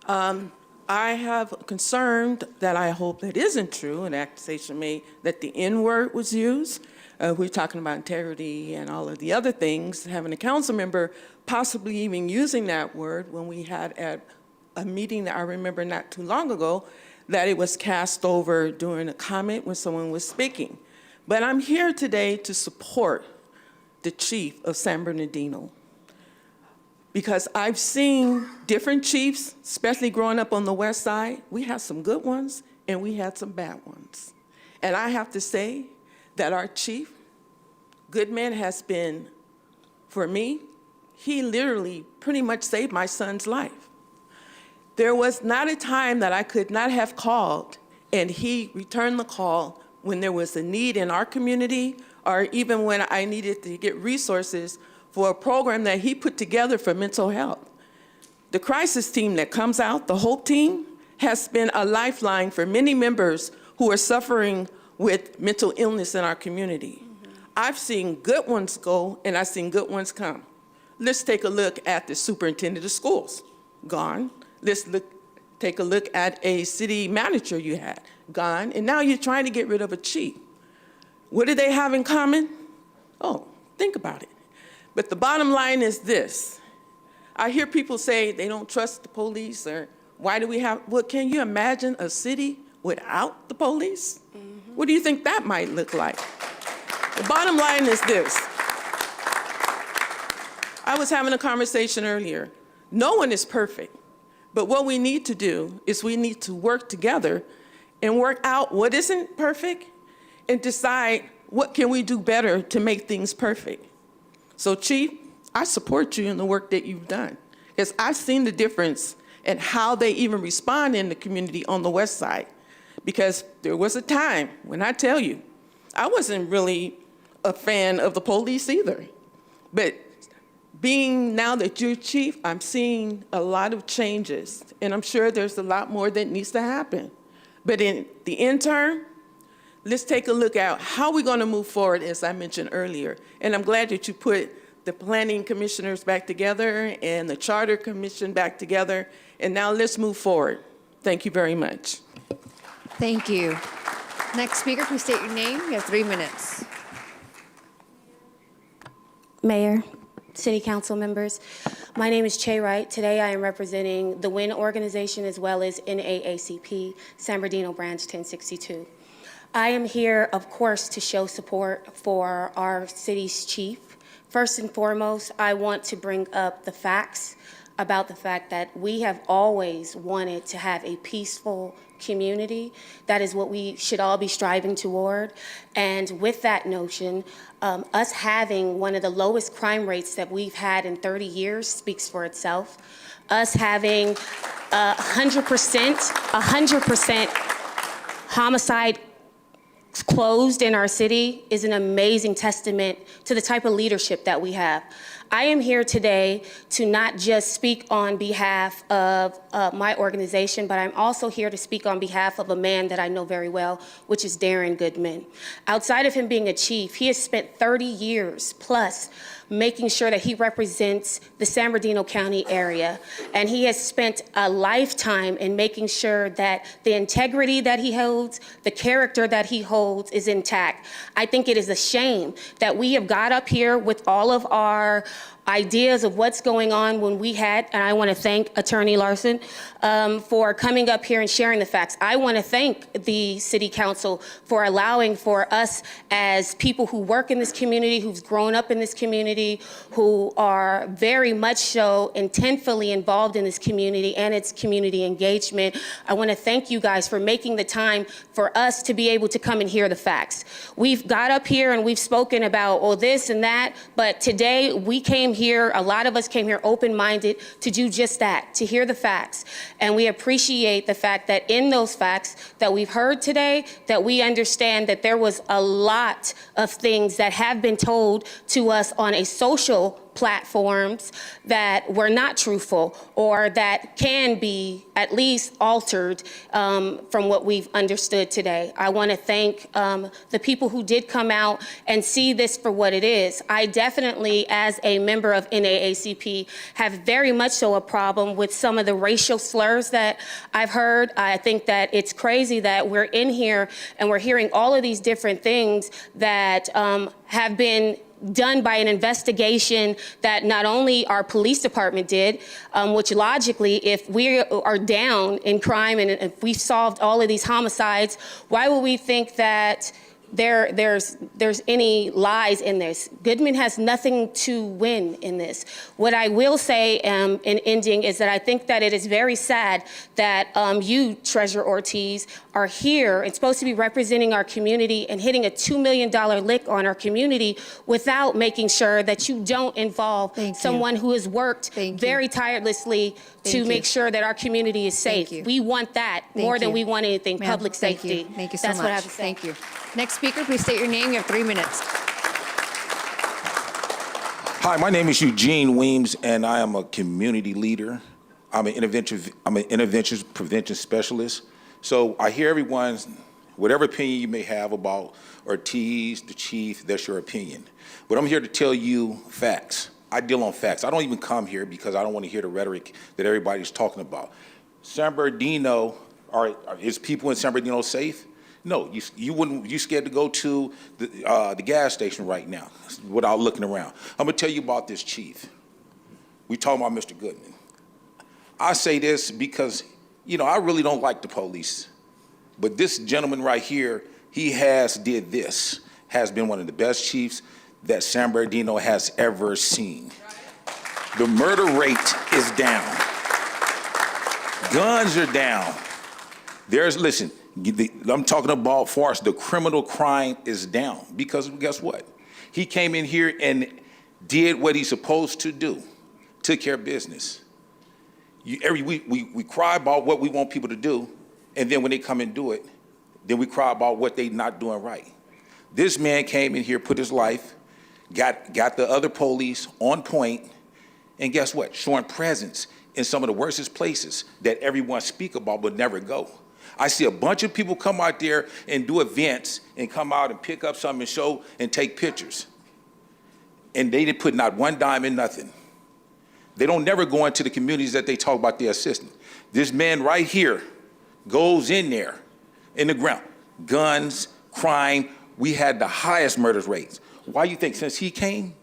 I have concerned that I hope that isn't true, an accusation made that the N-word was used. We're talking about integrity and all of the other things, having a council member possibly even using that word when we had at a meeting that I remember not too long ago, that it was cast over during a comment when someone was speaking. But I'm here today to support the chief of San Bernardino, because I've seen different chiefs, especially growing up on the west side. We have some good ones and we had some bad ones. And I have to say that our chief, Goodman, has been for me, he literally pretty much saved my son's life. There was not a time that I could not have called and he returned the call when there was a need in our community or even when I needed to get resources for a program that he put together for mental health. The crisis team that comes out, the HOPE team, has been a lifeline for many members who are suffering with mental illness in our community. I've seen good ones go and I've seen good ones come. Let's take a look at the superintendent of schools, gone. Let's take a look at a city manager you had, gone. And now you're trying to get rid of a chief. What do they have in common? Oh, think about it. But the bottom line is this. I hear people say they don't trust the police or why do we have, well, can you imagine a city without the police? What do you think that might look like? The bottom line is this. I was having a conversation earlier. No one is perfect, but what we need to do is we need to work together and work out what isn't perfect and decide what can we do better to make things perfect. So Chief, I support you in the work that you've done because I've seen the difference in how they even respond in the community on the West Side. Because there was a time when I tell you, I wasn't really a fan of the police either. But being now that you're chief, I'm seeing a lot of changes. And I'm sure there's a lot more that needs to happen. But in the interim, let's take a look at how we're going to move forward, as I mentioned earlier. And I'm glad that you put the planning commissioners back together and the charter commission back together. And now let's move forward. Thank you very much. Thank you. Next speaker, please state your name. You have 3 minutes. Mayor, City Council members, my name is Che Wright. Today I am representing the WIN organization as well as NAACP, San Bernardino Branch 1062. I am here, of course, to show support for our city's chief. First and foremost, I want to bring up the facts about the fact that we have always wanted to have a peaceful community. That is what we should all be striving toward. And with that notion, us having one of the lowest crime rates that we've had in 30 years speaks for itself. Us having 100% homicide closed in our city is an amazing testament to the type of leadership that we have. I am here today to not just speak on behalf of my organization, but I'm also here to speak on behalf of a man that I know very well, which is Darren Goodman. Outside of him being a chief, he has spent 30 years plus making sure that he represents the San Bernardino County area. And he has spent a lifetime in making sure that the integrity that he holds, the character that he holds is intact. I think it is a shame that we have got up here with all of our ideas of what's going on when we had, and I want to thank Attorney Larson for coming up here and sharing the facts. I want to thank the City Council for allowing for us as people who work in this community, who've grown up in this community, who are very much so intentfully involved in this community and its community engagement. I want to thank you guys for making the time for us to be able to come and hear the facts. We've got up here and we've spoken about, oh, this and that, but today we came here, a lot of us came here open-minded to do just that, to hear the facts. And we appreciate the fact that in those facts that we've heard today, that we understand that there was a lot of things that have been told to us on a social platforms that were not truthful or that can be at least altered from what we've understood today. I want to thank the people who did come out and see this for what it is. I definitely, as a member of NAACP, have very much so a problem with some of the racial slurs that I've heard. I think that it's crazy that we're in here and we're hearing all of these different things that have been done by an investigation that not only our police department did, which logically, if we are down in crime and if we solved all of these homicides, why would we think that there's any lies in this. Goodman has nothing to win in this. What I will say in ending is that I think that it is very sad that you, Treasurer Ortiz, are here and supposed to be representing our community and hitting a $2 million lick on our community without making sure that you don't involve someone who has worked very tirelessly to make sure that our community is safe. We want that more than we want anything, public safety. Thank you so That's much. what I have to say. Thank you. Next speaker, please state your name. You have 3 minutes. Hi, my name is Eugene Weems, and I am a community leader. I'm an intervention prevention specialist. So I hear everyone's, whatever opinion you may have about Ortiz, the chief, that's your opinion. But I'm here to tell you facts. I deal on facts. I don't even come here because I don't want to hear the rhetoric that everybody's talking about. San Bernardino, is people in San Bernardino safe? No, you scared to go to the gas station right now without looking around. I'm gonna tell you about this chief. We talking about Mr. Goodman. I say this because, I really don't like the police, but this gentleman right here, he has been one of the best chiefs that San Bernardino has ever seen. The murder rate is down. Guns are down. I'm talking about far as the criminal crime is down because guess what? He came in here and did what he's supposed to do, took care of business. Every week we cry about what we want people to do, and then when they come and do it, then we cry about what they're not doing right. This man came in here, put his life, got the other police on point, and guess what? Showing presence in some of the worstest places that everyone speak about but never go. I see a bunch of people come out there and do events and come out and pick up something and show and take pictures. And they didn't put not one dime in nothing. They don't never go into the communities that they talk about their assisting. This man right here goes in there, in the ground. Guns, crime, we had the highest murder rates. Why you think since he came?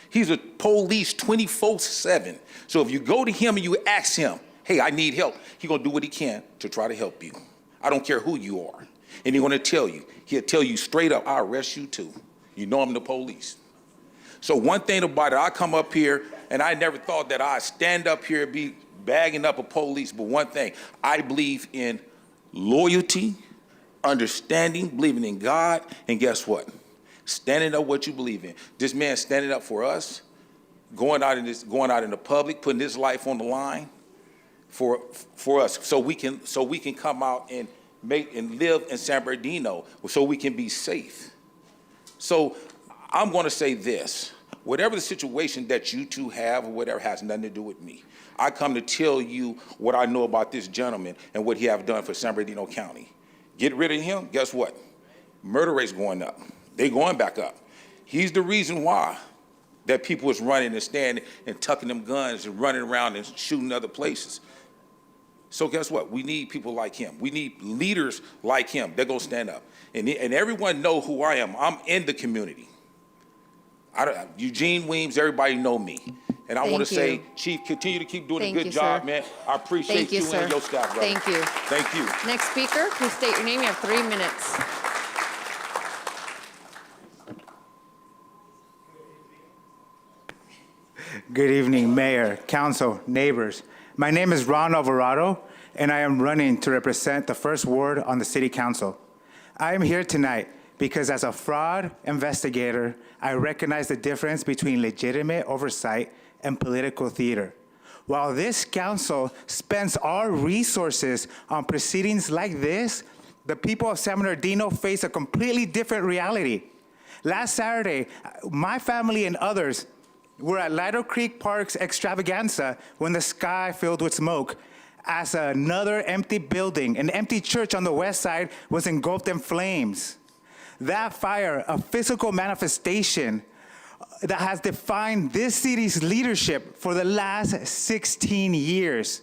He's a police 24/7. So if you go to him and you ask him, hey, I need help, he's gonna do what he can to try to help you. I don't care who you are. And he's gonna tell you, he'll tell you straight up, I'll arrest you too. You know I'm the police. So one thing about it, I come up here and I never thought that I'd stand up here and be bagging up a police, but one thing, I believe in loyalty, understanding, believing in God, and guess what? Standing up what you believe in. This man standing up for us, going out in the public, putting his life on the line for us, so we can come out and live in San Bernardino, so we can be safe. So I'm going to say this: whatever the situation that you two have or whatever has nothing to do with me. I come to tell you what I know about this gentleman and what he have done for San Bernardino County. Get rid of him, guess what? Murder rate's going up. They going back up. He's the reason why that people is running and standing and tucking them guns and running around and shooting other places. So guess what? We need people like him. We need leaders like him. They're going to stand up. And everyone know who I am. I'm in the community. Eugene Weems, everybody know me. And I want to say, Chief, continue to keep doing a good job, man. I appreciate you and your staff, brother. Thank you. Thank you. Next speaker, please state your name. You have 3 minutes. Good evening, Mayor, Council, neighbors. My name is Ron Alvarado, and I am running to represent the First Ward on the City Council. I am here tonight because as a fraud investigator, I recognize the difference between legitimate oversight and political theater. While this council spends our resources on proceedings like this, the people of San Bernardino face a completely different reality. Last Saturday, my family and others were at Lido Creek Park's extravaganza when the sky filled with smoke as another empty building, an empty church on the west side, was engulfed in flames. That fire, a physical manifestation that has defined this city's leadership for the last 16 years.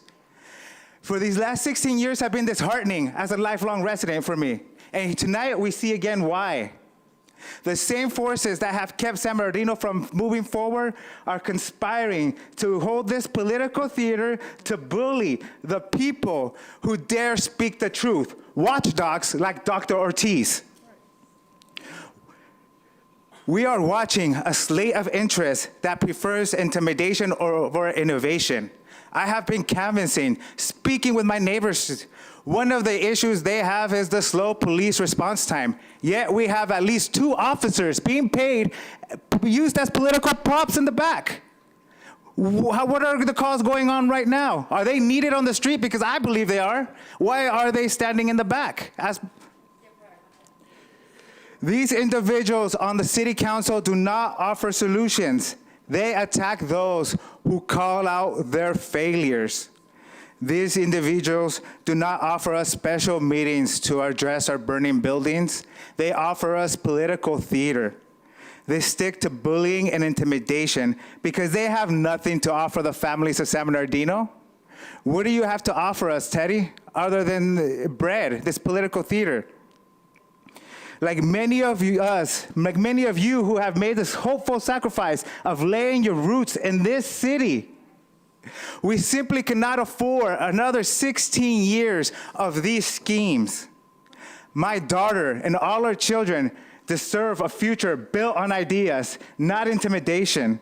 For these last 16 years have been disheartening as a lifelong resident for me. And tonight we see again why. The same forces that have kept San Bernardino from moving forward are conspiring to hold this political theater to bully the people who dare speak the truth, watchdogs like Dr. Ortiz. We are watching a slate of interests that prefers intimidation over innovation. I have been canvassing, speaking with my neighbors. One of the issues they have is the slow police response time. Yet we have at least 2 officers being paid, used as political props in the back. What are the calls going on right now? Are they needed on the street? Because I believe they are. Why are they standing in the back? These individuals on the city council do not offer solutions. They attack those who call out their failures. These individuals do not offer us special meetings to address our burning buildings. They offer us political theater. They stick to bullying and intimidation because they have nothing to offer the families of San Bernardino. What do you have to offer us, Teddy, other than bread, this political theater? Like many of you who have made this hopeful sacrifice of laying your roots in this city, we simply cannot afford another 16 years of these schemes. My daughter and all our children deserve a future built on ideas, not intimidation.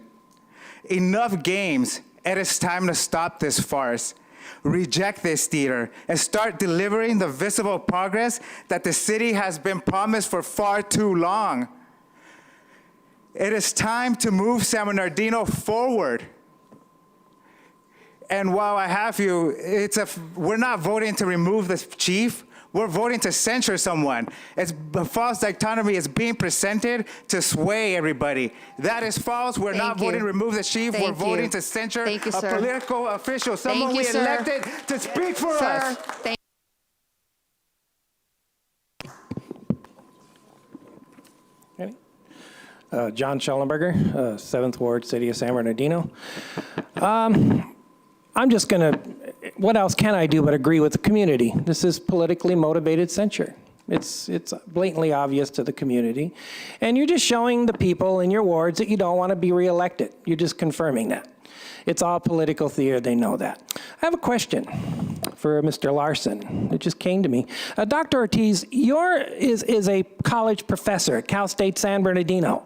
Enough games. It is time to stop this farce. Reject this theater and start delivering the visible progress that the city has been promised for far too long. It is time to move San Bernardino forward. And while I have you, we're not voting to remove the chief. We're voting to censure someone. It's a false dichotomy is being presented to sway everybody. That is false. We're not voting to remove the chief. We're voting to censure a political official, someone we elected to speak for us. John Schellenberger, 7th Ward, City of San Bernardino. I'm just going to, what else can I do but agree with the community? This is politically motivated censure. It's blatantly obvious to the community. And you're just showing the people in your wards that you don't want to be reelected. You're just confirming that. It's all political theater, they know that. I have a question for Mr. Larson. It just came to me. Dr. Ortiz, is a college professor at Cal State San Bernardino.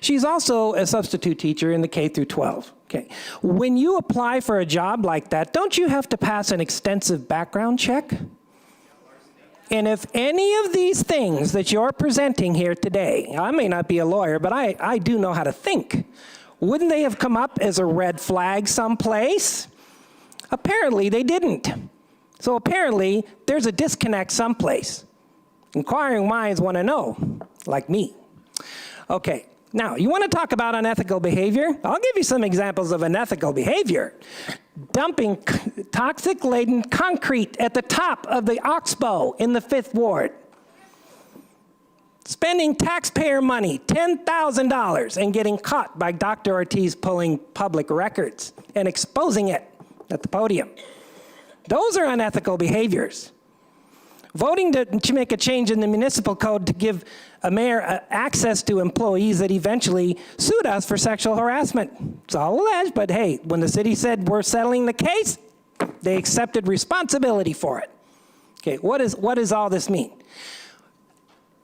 She's also a substitute teacher in the K through 12. Okay. When you apply for a job like that, don't you have to pass an extensive background check? And if any of these things that you're presenting here today, I may not be a lawyer, but I do know how to think. Wouldn't they have come up as a red flag someplace? Apparently they didn't. So apparently there's a disconnect someplace. Inquiring minds want to know, like me. Okay, now you want to talk about unethical behavior? I'll give you some examples of unethical behavior. Dumping toxic-laden concrete at the top of the Oxbow in the 5th Ward. Spending taxpayer money, $10,000, and getting caught by Dr. Ortiz pulling public records and exposing it at the podium. Those are unethical behaviors. Voting to make a change in the municipal code to give a mayor access to employees that eventually sued us for sexual harassment. It's all alleged, but hey, when the city said we're settling the case, they accepted responsibility for it. Okay, what does all this mean?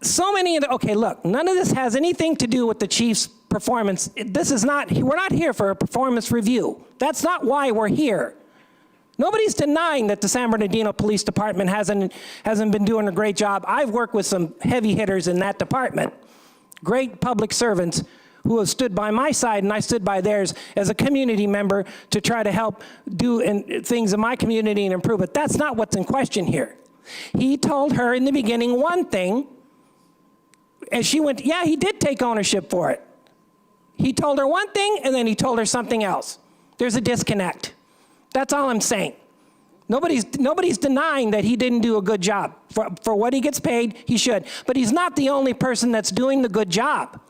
So many of the, okay, look, none of this has anything to do with the chief's performance. We're not here for a performance review. That's not why we're here. Nobody's denying that the San Bernardino Police Department hasn't been doing a great job. I've worked with some heavy hitters in that department. Great public servants who have stood by my side and I stood by theirs as a community member to try to help do things in my community and improve it. That's not what's in question here. He told her in the beginning one thing, and she went, yeah, he did take ownership for it. He told her one thing, and then he told her something else. There's a disconnect. That's all I'm saying. Nobody's denying that he didn't do a good job. For what he gets paid, he should. But he's not the only person that's doing the good job.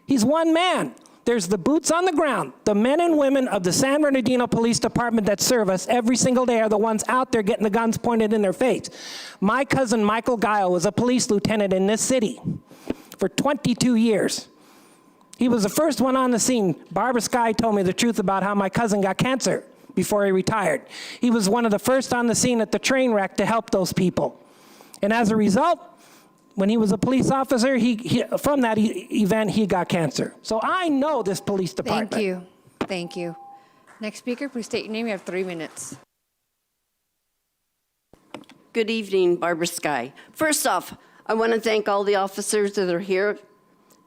He's one man. There's the boots on the ground. The men and women of the San Bernardino Police Department that serve us every single day are the ones out there getting the guns pointed in their face. My cousin Michael Guile was a police lieutenant in this city for 22 years. He was the first one on the scene. Barbara Sky told me the truth about how my cousin got cancer before he retired. He was one of the first on the scene at the train wreck to help those people. And as a result, when he was a police officer, from that event, he got cancer. So I know this police department. Thank you. Thank you. Next speaker, please state your name. You have 3 minutes. Good evening, Barbara Sky. First off, I want to thank all the officers that are here.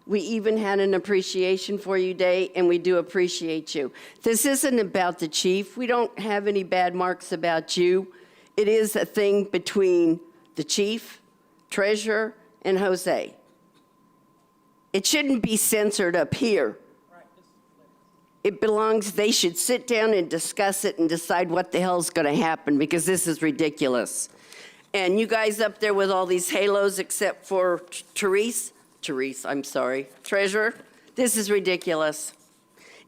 We even had an appreciation for you day, and we do appreciate you. This isn't about the chief. We don't have any bad marks about you. It is a thing between the chief, treasurer, and Jose. It shouldn't be censored up here. It belongs, they should sit down and discuss it and decide what the hell's gonna happen, because this is ridiculous. And you guys up there with all these halos, except for treasurer, this is ridiculous.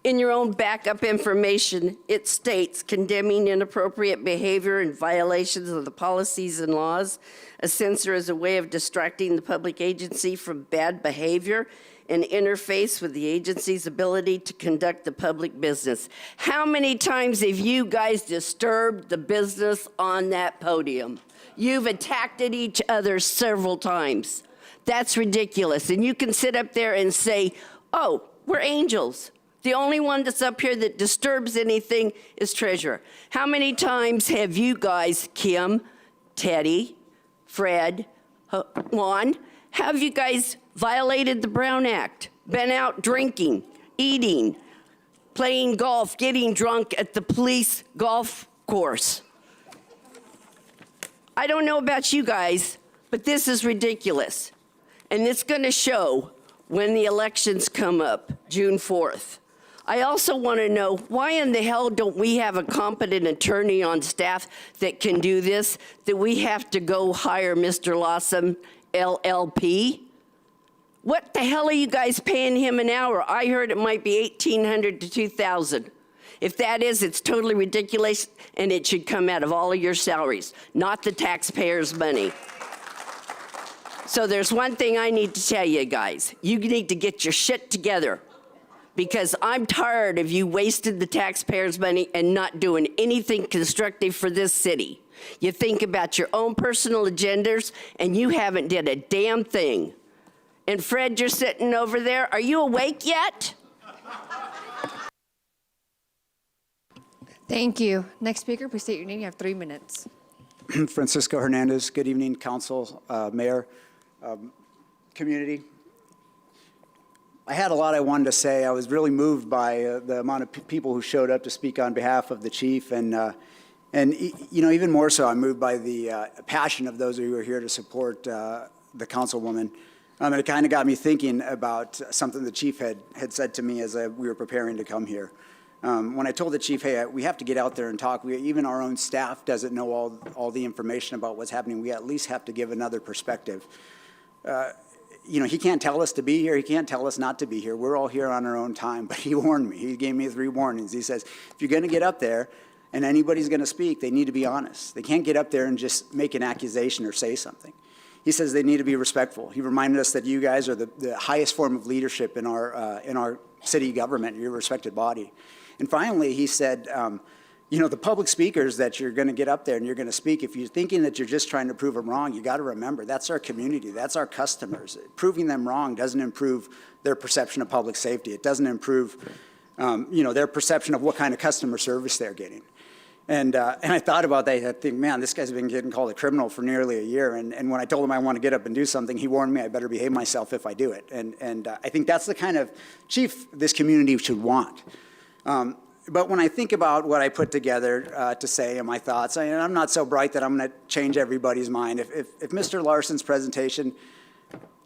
In your own backup information, it states condemning inappropriate behavior and violations of the policies and laws. A censor is a way of distracting the public agency from bad behavior and interface with the agency's ability to conduct the public business. How many times have you guys disturbed the business on that podium? You've attacked at each other several times. That's ridiculous. And you can sit up there and say, oh, we're angels. The only one that's up here that disturbs anything is treasurer. How many times have you guys, Kim, Teddy, Fred, Juan, have you guys violated the Brown Act, been out drinking, eating, playing golf, getting drunk at the police golf course? I don't know about you guys, but this is ridiculous. And it's going to show when the elections come up, June 4th. I also want to know, why in the hell don't we have a competent attorney on staff that can do this, that we have to go hire Mr. Lawson, LLP? What the hell are you guys paying him an hour? I heard it might be $1,800 to $2,000. If that is, it's totally ridiculous, and it should come out of all of your salaries, not the taxpayers' money. So there's one thing I need to tell you guys. You need to get your shit together, because I'm tired of you wasting the taxpayers' money and not doing anything constructive for this city. You think about your own personal agendas, and you haven't did a damn thing. And Fred, you're sitting over there. Are you awake yet? Thank you. Next speaker, please state your name. You have 3 minutes. Francisco Hernandez. Good evening, council, mayor, community. I had a lot I wanted to say. I was really moved by the amount of people who showed up to speak on behalf of the chief, and you know, even more so, I'm moved by the passion of those of you who are here to support the councilwoman. And it kind of got me thinking about something the chief had said to me as we were preparing to come here. When I told the chief, hey, we have to get out there and talk, even our own staff doesn't know all the information about what's happening. We at least have to give another perspective. You know, he can't tell us to be here. He can't tell us not to be here. We're all here on our own time. But he warned me. He gave me 3 warnings. He says, if you're going to get up there and anybody's going to speak, they need to be honest. They can't get up there and just make an accusation or say something. He says they need to be respectful. He reminded us that you guys are the highest form of leadership in our city government, your respected body. And finally, he said, you know, the public speakers that you're going to get up there and you're going to speak, if you're thinking that you're just trying to prove them wrong, you got to remember that's our community, that's our customers. Proving them wrong doesn't improve their perception of public safety. It doesn't improve, you know, their perception of what kind of customer service they're getting. And I thought about that. I think, man, this guy's been getting called a criminal for nearly a year. And when I told him I want to get up and do something, he warned me I better behave myself if I do it. And I think that's the kind of chief this community should want. But when I think about what I put together to say and my thoughts, I'm not so bright that I'm going to change everybody's mind. If Mr. Larson's presentation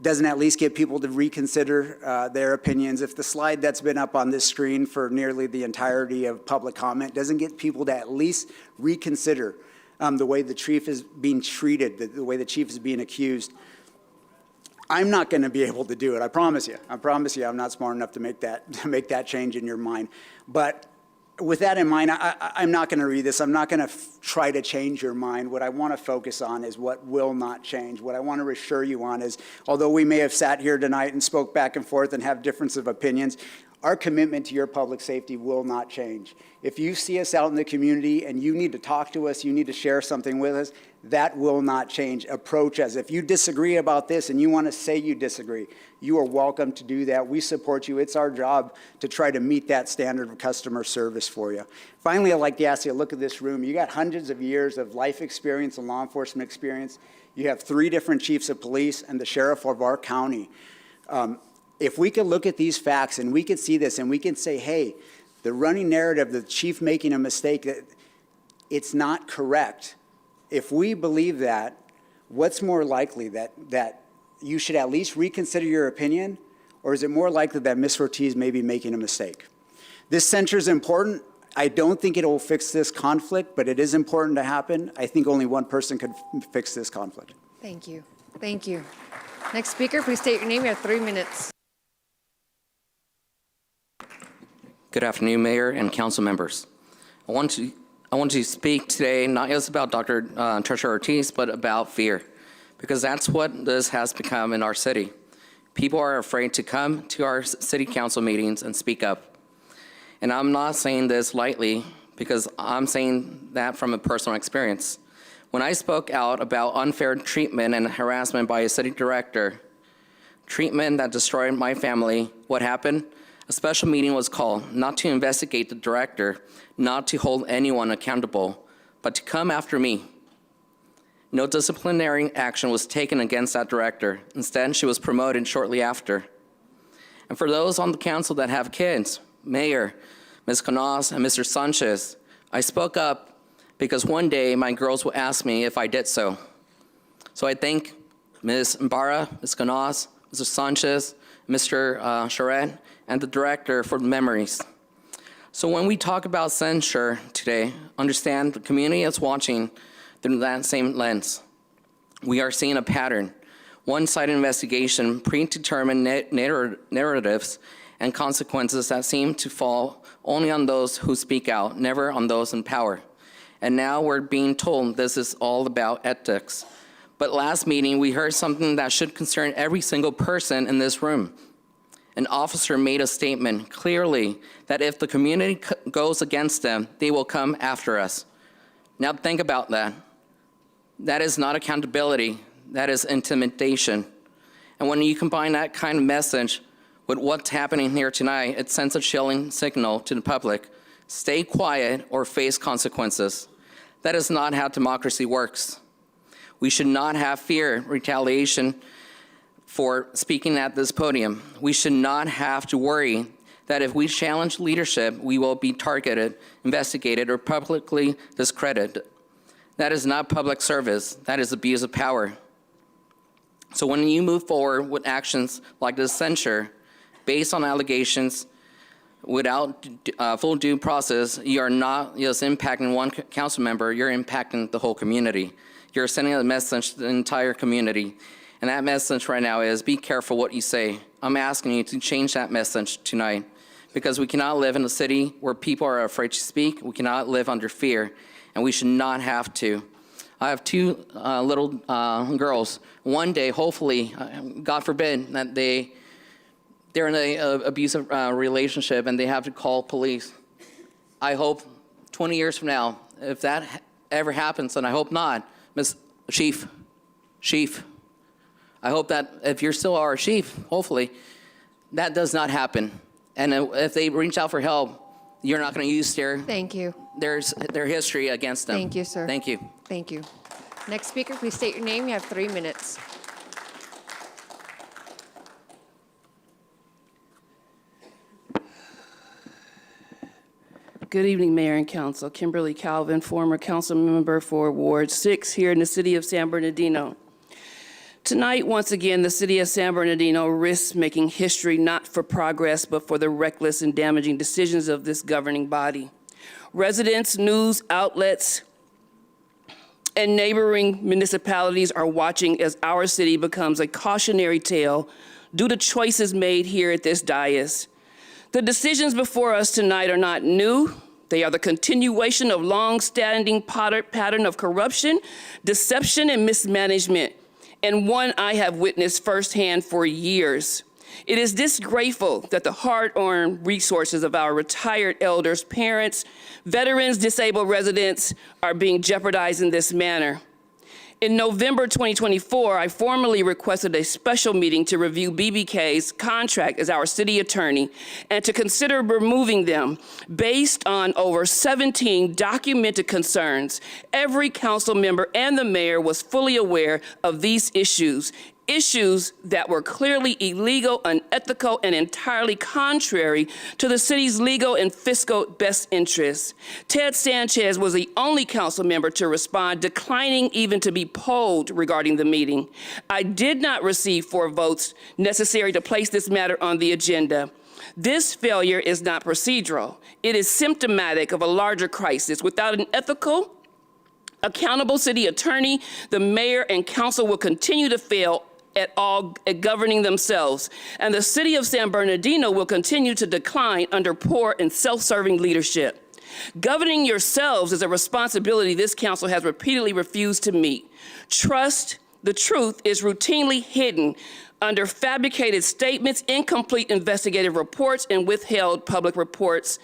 doesn't at least get people to reconsider their opinions, if the slide that's been up on this screen for nearly the entirety of public comment doesn't get people to at least reconsider the way the chief is being treated, the way the chief is being accused, I'm not going to be able to do it. I promise you. I promise you I'm not smart enough to make that change in your mind. But with that in mind, I'm not going to read this. I'm not going to try to change your mind. What I want to focus on is what will not change. What I want to reassure you on is, although we may have sat here tonight and spoke back and forth and have difference of opinions, our commitment to your public safety will not change. If you see us out in the community and you need to talk to us, you need to share something with us, That will not change. Approach us. If you disagree about this and you want to say you disagree, you are welcome to do that. We support you. It's our job to try to meet that standard of customer service for you. Finally, I'd like to ask you to look at this room. You got hundreds of years of life experience and law enforcement experience. You have 3 different chiefs of police and the sheriff of our county. If we could look at these facts and we could see this and we can say, hey, the running narrative, the chief making a mistake, it's not correct. If we believe that, what's more likely, that you should at least reconsider your opinion, or is it more likely that Ms. Ortiz may be making a mistake? This censure is important. I don't think it will fix this conflict, but it is important to happen. I think only one person could fix this conflict. Thank you. Thank you. Next speaker, please state your name. You have 3 minutes. Good afternoon, Mayor and council members. I want to speak today not just about Dr. Treasurer Ortiz, but about fear, because that's what this has become in our city. People are afraid to come to our city council meetings and speak up. And I'm not saying this lightly, because I'm saying that from a personal experience. When I spoke out about unfair treatment and harassment by a city director, treatment that destroyed my family, what happened? A special meeting was called, not to investigate the director, not to hold anyone accountable, but to come after me. No disciplinary action was taken against that director. Instead, she was promoted shortly after. And for those on the council that have kids, Mayor, Ms. Canas, and Mr. Sanchez, I spoke up because one day my girls will ask me if I did so. So I thank Ms. Ibarra, Ms. Canas, Mr. Sanchez, Mr. Charette, and the director for the memories. So when we talk about censure today, understand the community is watching through that same lens. We are seeing a pattern, one-sided investigation, predetermined narratives, and consequences that seem to fall only on those who speak out, never on those in power. And now we're being told this is all about ethics. But last meeting, we heard something that should concern every single person in this room. An officer made a statement clearly that if the community goes against them, they will come after us. Now think about that. That is not accountability, that is intimidation. And when you combine that kind of message with what's happening here tonight, it sends a chilling signal to the public. Stay quiet or face consequences. That is not how democracy works. We should not have fear, retaliation, for speaking at this podium. We should not have to worry that if we challenge leadership, we will be targeted, investigated, or publicly discredited. That is not public service. That is abuse of power. So when you move forward with actions like this censure, based on allegations, without full due process, you are not just impacting one council member, you're impacting the whole community. You're sending a message to the entire community. And that message right now is be careful what you say. I'm asking you to change that message tonight, because we cannot live in a city where people are afraid to speak. We cannot live under fear, and we should not have to. I have 2 little girls. One day, hopefully, God forbid, that they're in an abusive relationship and they have to call police. I hope 20 years from now, if that ever happens, and I hope not, Ms. Chief, I hope that if you're still our chief, hopefully, that does not happen. And if they reach out for help, you're not going to use their history against them. Thank you, sir. Thank you. Thank you. Next speaker, please state your name. You have 3 minutes. Good evening, Mayor and Council. Kimberly Calvin, former council member for Ward 6 here in the city of San Bernardino. Tonight, once again, the city of San Bernardino risks making history not for progress, but for the reckless and damaging decisions of this governing body. Residents, news outlets, and neighboring municipalities are watching as our city becomes a cautionary tale due to choices made here at this dais. The decisions before us tonight are not new. They are the continuation of long-standing pattern of corruption, deception, and mismanagement, and one I have witnessed firsthand for years. It is disgraceful that the hard-earned resources of our retired elders, parents, veterans, disabled residents are being jeopardized in this manner. In November 2024, I formally requested a special meeting to review BBK's contract as our city attorney and to consider removing them based on over 17 documented concerns. Every council member and the mayor was fully aware of these issues that were clearly illegal, unethical, and entirely contrary to the city's legal and fiscal best interests. Ted Sanchez was the only council member to respond, declining even to be polled regarding the meeting. I did not receive 4 votes necessary to place this matter on the agenda. This failure is not procedural. It is symptomatic of a larger crisis. Without an ethical, accountable city attorney, the mayor and council will continue to fail at governing themselves, and the city of San Bernardino will continue to decline under poor and self-serving leadership. Governing yourselves is a responsibility this council has repeatedly refused to meet. The truth is routinely hidden under fabricated statements, incomplete investigative reports, and withheld public reports,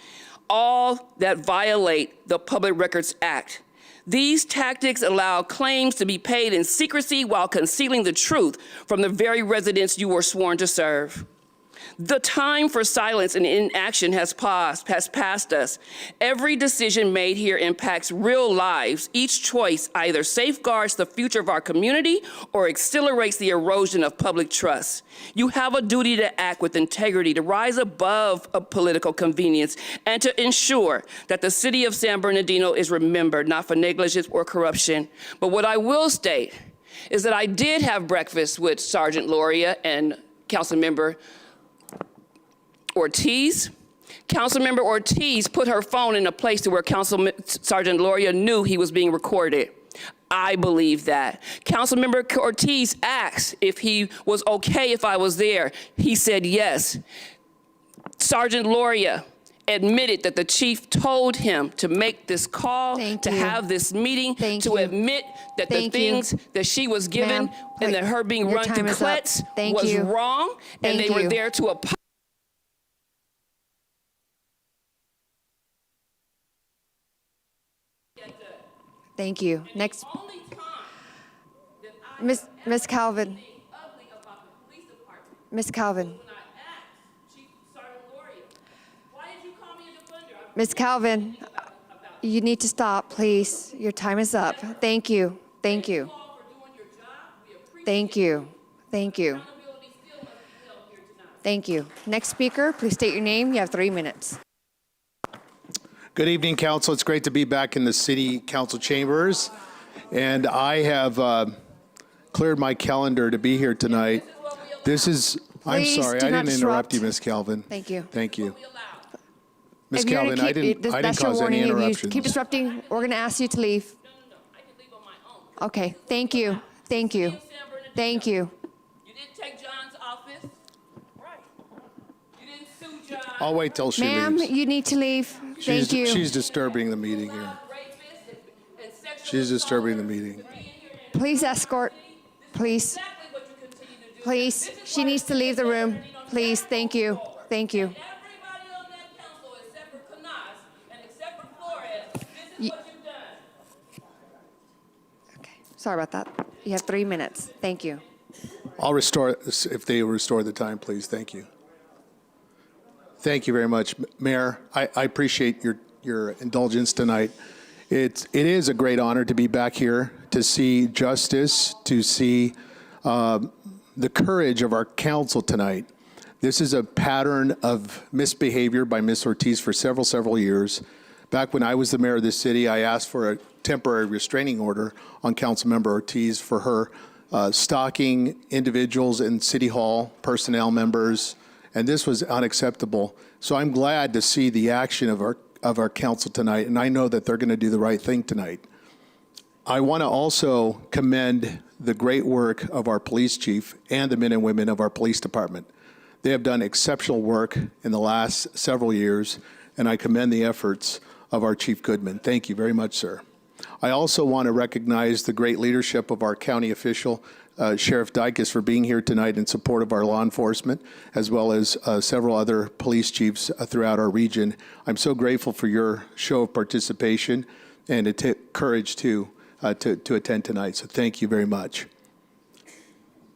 all that violate the Public Records Act. These tactics allow claims to be paid in secrecy while concealing the truth from the very residents you were sworn to serve. The time for silence and inaction has passed us. Every decision made here impacts real lives. Each choice either safeguards the future of our community or accelerates the erosion of public trust. You have a duty to act with integrity, to rise above a political convenience, and to ensure that the city of San Bernardino is remembered, not for negligence or corruption. But what I will state is that I did have breakfast with Sergeant Loria and Councilmember Ortiz. Councilmember Ortiz put her phone in a place to where Sergeant Loria knew he was being recorded. I believe that. Councilmember Ortiz asked if he was okay if I was there. He said yes. Sergeant Loria admitted that the chief told him to make this call, have this meeting, to admit that the things that she was given and that her being run through clets was wrong, and they were there to apologize. Thank you. Next, Miss Calvin. Miss Calvin. Miss Calvin, you need to stop, please. Your time is up. Thank you. Thank you. Thank you. Thank you. Thank you. Next speaker, please state your name. You have 3 minutes. Good evening, Council. It's great to be back in the City Council chambers. And I have cleared my calendar to be here tonight. This is, I'm sorry, I didn't interrupt you, Miss Calvin. Thank you. Thank you. Miss Calvin, I didn't cause any interruptions. If you keep disrupting, we're going to ask you to leave. I can leave on my own. Okay, thank you. Thank you. Thank you. You didn't take John's office? Right. You didn't sue John? I'll wait till she Ma'am, leaves. you need to leave. Thank you. She's disturbing the meeting here. She's disturbing the meeting. Please escort. Please. Please. She needs to leave the room. Please. Thank you. Thank you. Everybody on that council except for Canas and except for Flores, this is what you've done. Okay. Sorry about that. You have 3 minutes. Thank you. I'll restore, if they restore the time, please. Thank you. Thank you very much, Mayor. I appreciate your indulgence tonight. It is a great honor to be back here to see justice, to see the courage of our council tonight. This is a pattern of misbehavior by Ms. Ortiz for several years. Back when I was the mayor of this city, I asked for a temporary restraining order on Councilmember Ortiz for her stalking individuals in City Hall, personnel members, and this was unacceptable. So I'm glad to see the action of our council tonight, and I know that they're going to do the right thing tonight. I want to also commend the great work of our police chief and the men and women of our police department. They have done exceptional work in the last several years, and I commend the efforts of our Chief Goodman. Thank you very much, sir. I also want to recognize the great leadership of our county official, Sheriff Dykes, for being here tonight in support of our law enforcement, as well as several other police chiefs throughout our region. I'm so grateful for your show of participation and courage, too. to attend tonight. So thank you very much.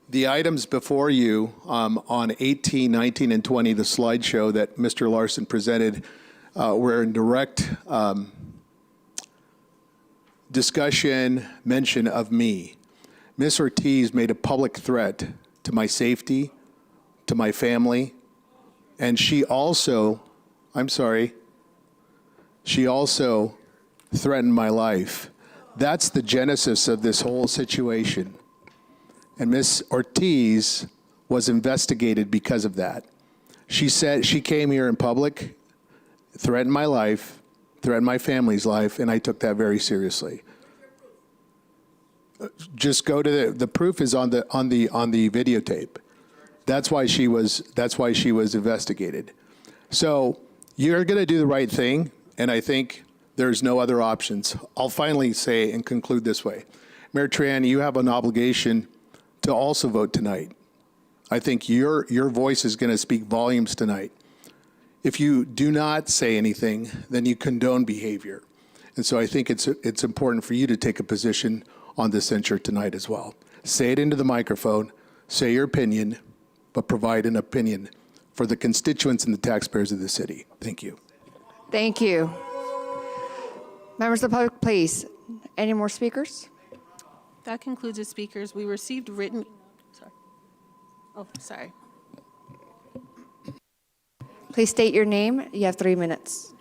The items before you on 18, 19, and 20, the slideshow that Mr. Larson presented, were in direct discussion, mention of me. Ms. Ortiz made a public threat to my safety, to my family, and she also, she also threatened my life. That's the genesis of this whole situation. And Ms. Ortiz was investigated because of that. She said she came here in public, threatened my life, threatened my family's life, and I took that very seriously. Just go to the proof is on the videotape. That's why she was investigated. So you're going to do the right thing, and I think there's no other options. I'll finally say and conclude this way. Mayor Tran, you have an obligation to also vote tonight. I think your voice is going to speak volumes tonight. If you do not say anything, then you condone behavior. And so I think it's important for you to take a position on the censure tonight as well. Say it into the microphone, say your opinion, but provide an opinion for the constituents and the taxpayers of the city. Thank you. Thank you. Members of the public, please. Any more speakers? That concludes the speakers. We received written, sorry. Oh, sorry. Please state your name. You have 3 minutes.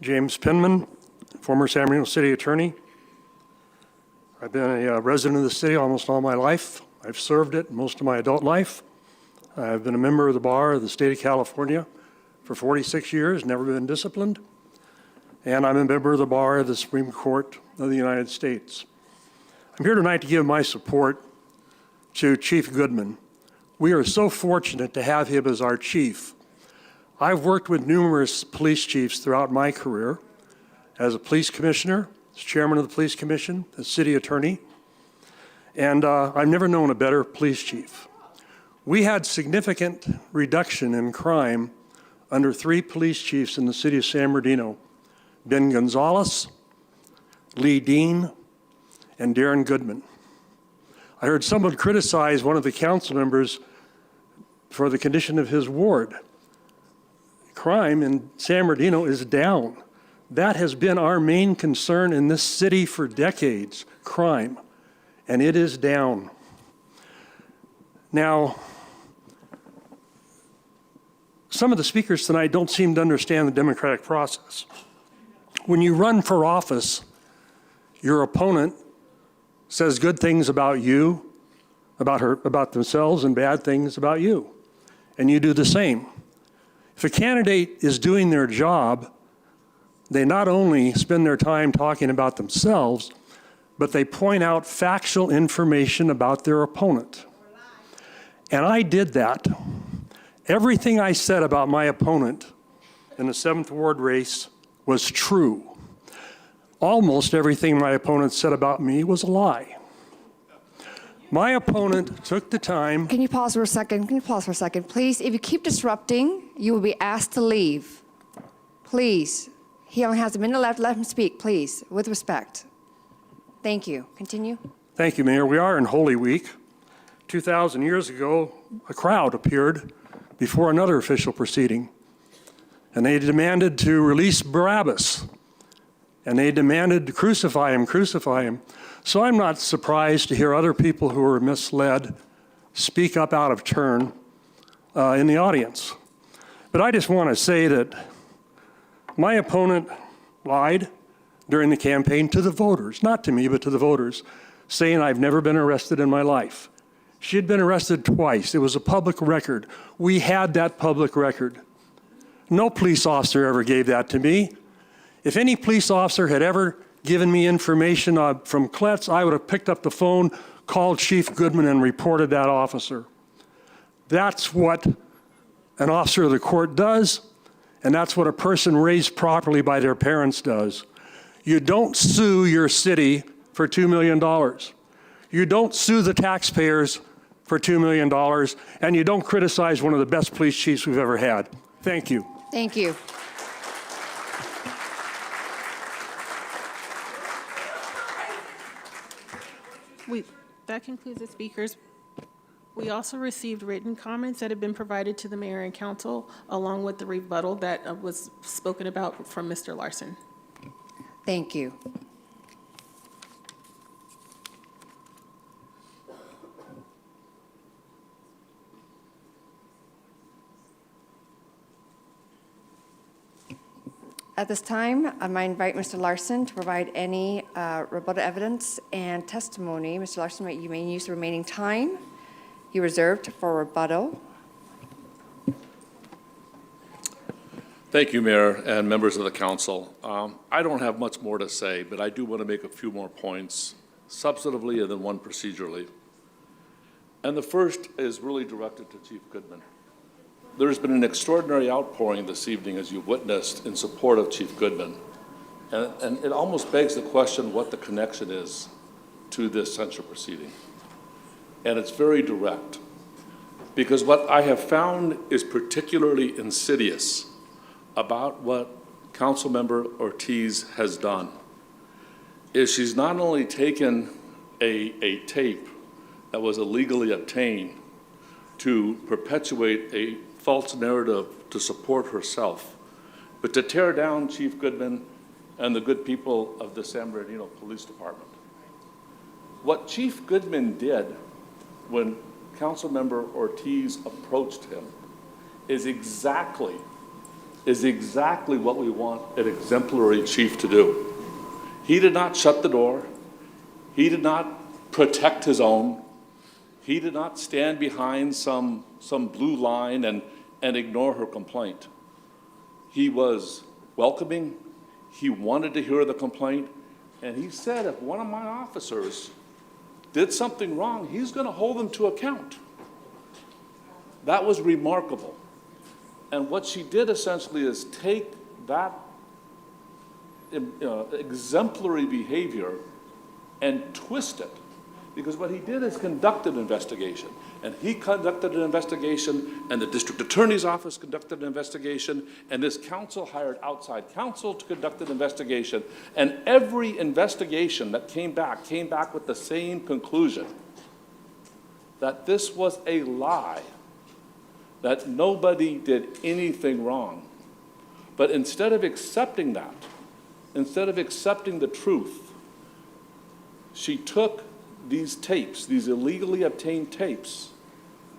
James Penman, former San Bernardino City Attorney. I've been a resident of the city almost all my life. I've served it most of my adult life. I've been a member of the bar of the state of California for 46 years, never been disciplined. And I'm a member of the bar of the Supreme Court of the United States. I'm here tonight to give my support to Chief Goodman. We are so fortunate to have him as our chief. I've worked with numerous police chiefs throughout my career as a police commissioner, as chairman of the police commission, as city attorney, and I've never known a better police chief. We had significant reduction in crime under 3 police chiefs in the city of San Bernardino: Ben Gonzalez, Lee Dean, and Darren Goodman. I heard someone criticize one of the council members for the condition of his ward. Crime in San Bernardino is down. That has been our main concern in this city for decades, crime, and it is down. Now, some of the speakers tonight don't seem to understand the democratic process. When you run for office, your opponent says good things about you, about themselves, and bad things about you, and you do the same. If a candidate is doing their job, they not only spend their time talking about themselves, but they point out factual information about their opponent. And I did that. Everything I said about my opponent in the 7th Ward race was true. Almost everything my opponent said about me was a lie. My opponent took the time. Can you pause for a second? Can you pause for a second? Please, if you keep disrupting, you will be asked to leave. Please. He only has a minute left. Let him speak, please, with respect. Thank you. Continue. Thank you, Mayor. We are in Holy Week. 2,000 years ago, a crowd appeared before another official proceeding, and they demanded to release Barabbas, and they demanded to crucify him, crucify him. So I'm not surprised to hear other people who were misled speak up out of turn in the audience. But I just want to say that my opponent lied during the campaign to the voters, not to me, but to the voters, saying I've never been arrested in my life. She had been arrested twice. It was a public record. We had that public record. No police officer ever gave that to me. If any police officer had ever given me information from Kletz, I would have picked up the phone, called Chief Goodman, and reported that officer. That's what an officer of the court does, and that's what a person raised properly by their parents does. You don't sue your city for $2 million. You don't sue the taxpayers for $2 million, and you don't criticize one of the best police chiefs we've ever had. Thank you. Thank you. That concludes the speakers. We also received written comments that have been provided to the mayor and council, along with the rebuttal that was spoken about from Mr. Larson. Thank you. At this time, I might invite Mr. Larson to provide any rebuttal evidence and testimony. Mr. Larson, you may use the remaining time you reserved for rebuttal. Thank you, Mayor and members of the council. I don't have much more to say, but I do want to make a few more points substantively and then one procedurally. And the first is really directed to Chief Goodman. There's been an extraordinary outpouring this evening, as you've witnessed, in support of Chief Goodman. And it almost begs the question what the connection is to this censure proceeding. And it's very direct, because what I have found is particularly insidious about what Councilmember Ortiz has done is she's not only taken a tape that was illegally obtained to perpetuate a false narrative to support herself, but to tear down Chief Goodman and the good people of the San Bernardino Police Department. What Chief Goodman did when Councilmember Ortiz approached him is exactly what we want an exemplary chief to do. He did not shut the door. He did not protect his own. He did not stand behind some blue line and ignore her complaint. He was welcoming. He wanted to hear the complaint. And he said, if one of my officers did something wrong, he's going to hold them to account. That was remarkable. And what she did essentially is take that exemplary behavior and twist it. Because what he did is conduct an investigation. And he conducted an investigation, and the district attorney's office conducted an investigation, and this council hired outside counsel to conduct an investigation. And every investigation that came back with the same conclusion, that this was a lie, that nobody did anything wrong. But instead of accepting that, instead of accepting the truth, she took these tapes, these illegally obtained tapes,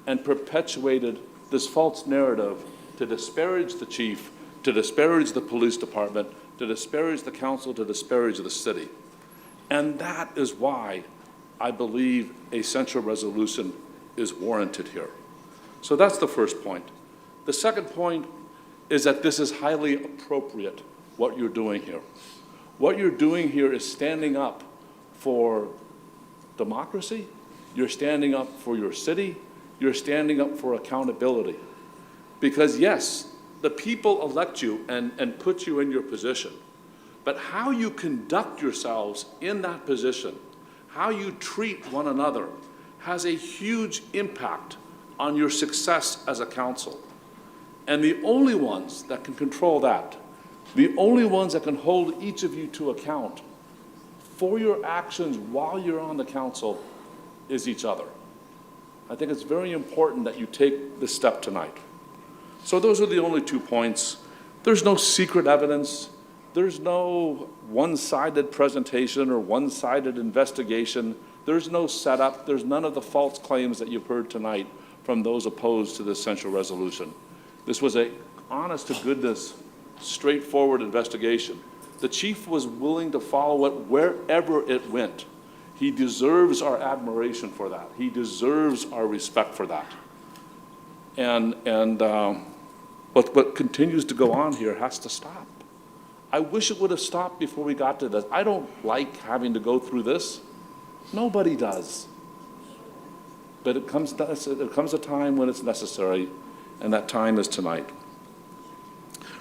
and perpetuated this false narrative to disparage the chief, to disparage the police department, to disparage the council, to disparage the city. And that is why I believe a censure resolution is warranted here. So that's the first point. The second point is that this is highly appropriate, what you're doing here. What you're doing here is standing up for democracy, you're standing up for your city, you're standing up for accountability. Because yes, the people elect you and put you in your position, but how you conduct yourselves in that position, how you treat one another, has a huge impact on your success as a council. And the only ones that can control that, the only ones that can hold each of you to account for your actions while you're on the council is each other. I think it's very important that you take this step tonight. So those are the only 2 points. There's no secret evidence. There's no one-sided presentation or one-sided investigation. There's no setup. There's none of the false claims that you've heard tonight from those opposed to this censure resolution. This was a honest-to-goodness, straightforward investigation. The chief was willing to follow it wherever it went. He deserves our admiration for that. He deserves our respect for that. And what continues to go on here has to stop. I wish it would have stopped before we got to this. I don't like having to go through this. Nobody does. But it comes a time when it's necessary, and that time is tonight.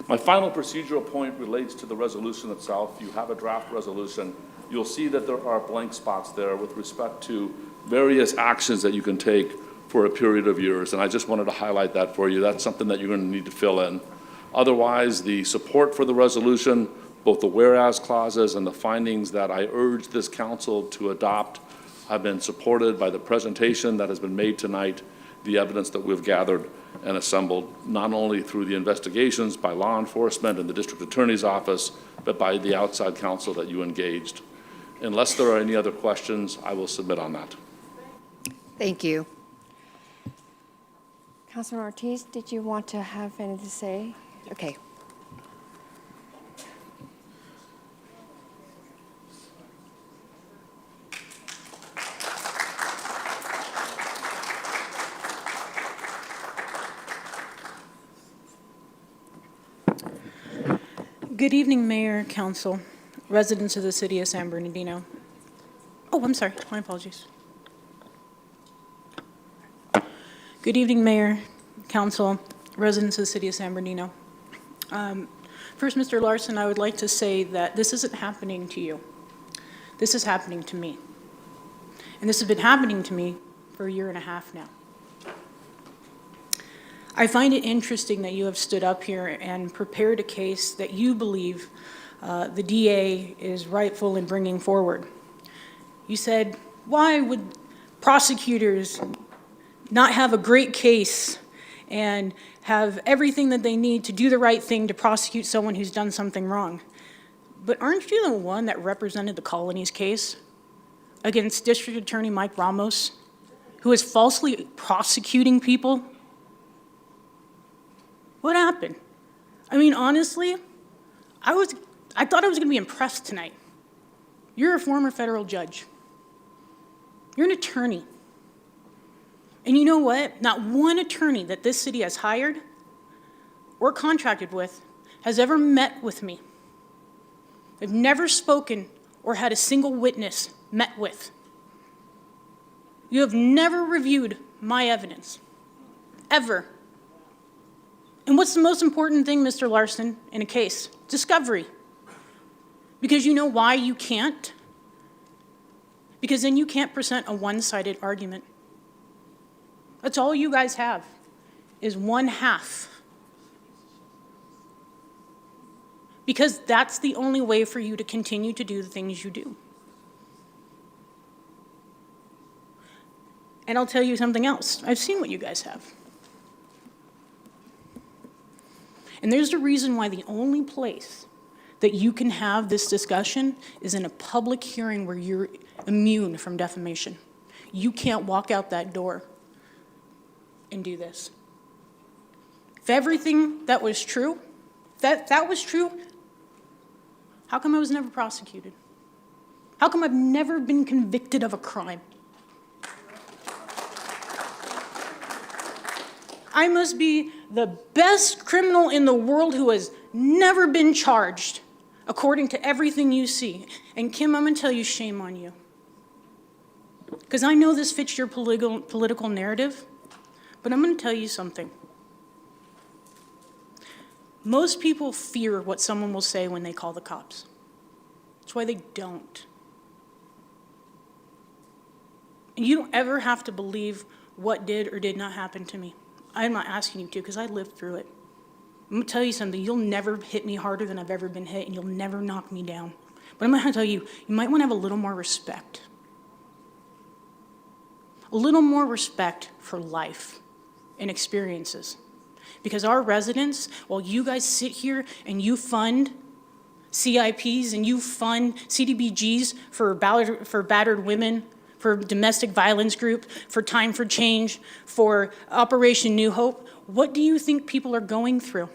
My final procedural point relates to the resolution itself. You have a draft resolution. You'll see that there are blank spots there with respect to various actions that you can take for a period of years, and I just wanted to highlight that for you. That's something that you're going to need to fill in. Otherwise, the support for the resolution, both the whereas clauses and the findings that I urge this council to adopt I've been supported by the presentation that has been made tonight, the evidence that we've gathered and assembled, not only through the investigations by law enforcement and the district attorney's office, but by the outside counsel that you engaged. Unless there are any other questions, I will submit on that. Thank you. Councilman Ortiz, did you want to have anything to say? Okay. Good evening, Mayor, Council, residents of the city of San Bernardino. Oh, I'm sorry, my apologies. Good evening, Mayor, Council, residents of the city of San Bernardino. First, Mr. Larson, I would like to say that this isn't happening to you. This is happening to me. And this has been happening to me for a year and a half now. I find it interesting that you have stood up here and prepared a case that you believe the DA is rightful in bringing forward. You said, why would prosecutors not have a great case and have everything that they need to do the right thing to prosecute someone who's done something wrong? But aren't you the one that represented the Colonies case against District Attorney Mike Ramos, who is falsely prosecuting people? What happened? I mean, honestly, I thought I was going to be impressed tonight. You're a former federal judge. You're an attorney. And you know what? Not one attorney that this city has hired or contracted with has ever met with me. They've never spoken or had a single witness met with. You have never reviewed my evidence, ever. And what's the most important thing, Mr. Larson, in a case? Discovery. Because you know why you can't? Because then you can't present a one-sided argument. That's all you guys have, is one half. Because that's the only way for you to continue to do the things you do. And I'll tell you something else. I've seen what you guys have. And there's a reason why the only place that you can have this discussion is in a public hearing where you're immune from defamation. You can't walk out that door and do this. If everything that was true, that was true, how come I was never prosecuted? How come I've never been convicted of a crime? I must be the best criminal in the world who has never been charged, according to everything you see. And Kim, I'm gonna tell you, shame on you. Because I know this fits your political narrative, but I'm gonna tell you something. Most people fear what someone will say when they call the cops. That's why they don't. And you don't ever have to believe what did or did not happen to me. I'm not asking you to, because I lived through it. I'm gonna tell you something, you'll never hit me harder than I've ever been hit, and you'll never knock me down. But I'm gonna tell you, you might wanna have a little more respect. A little more respect for life and experiences. Because our residents, while you guys sit here and you fund CIPs and you fund CDBGs for battered women, for domestic violence group, for Time for Change, for Operation New Hope, what do you think people are going through?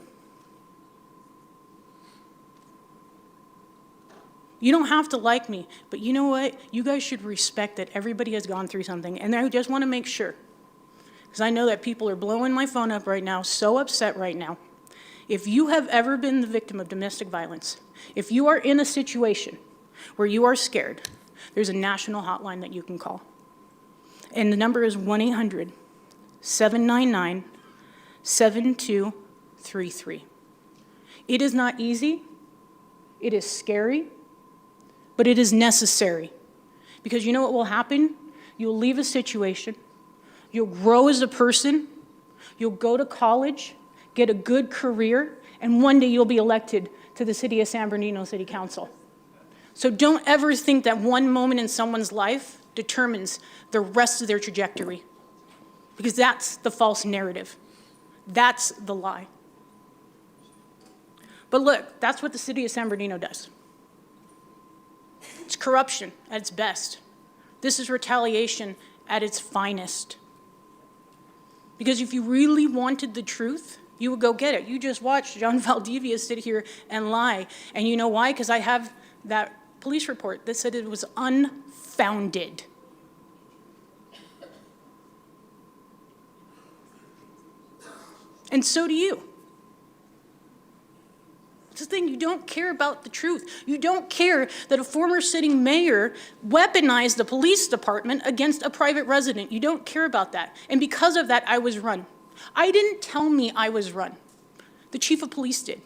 You don't have to like me, but you know what? You guys should respect that everybody has gone through something. And I just want to make sure, because I know that people are blowing my phone up right now, so upset right now. If you have ever been the victim of domestic violence, if you are in a situation where you are scared, there's a national hotline that you can call. And the number is 1-800-799-7233. It is not easy, it is scary, but it is necessary. Because you know what will happen? You'll leave a situation, you'll grow as a person, you'll go to college, get a good career, and one day you'll be elected to the city of San Bernardino City Council. So don't ever think that one moment in someone's life determines the rest of their trajectory. Because that's the false narrative. That's the lie. But look, that's what the city of San Bernardino does. It's corruption at its best. This is retaliation at its finest. Because if you really wanted the truth, you would go get it. You just watched John Valdivia sit here and lie. And you know why? Because I have that police report that said it was unfounded. And so do you. It's the thing, you don't care about the truth. You don't care that a former sitting mayor weaponized the police department against a private resident. You don't care about that. And because of that, I was run. I didn't tell me I was run. The chief of police did.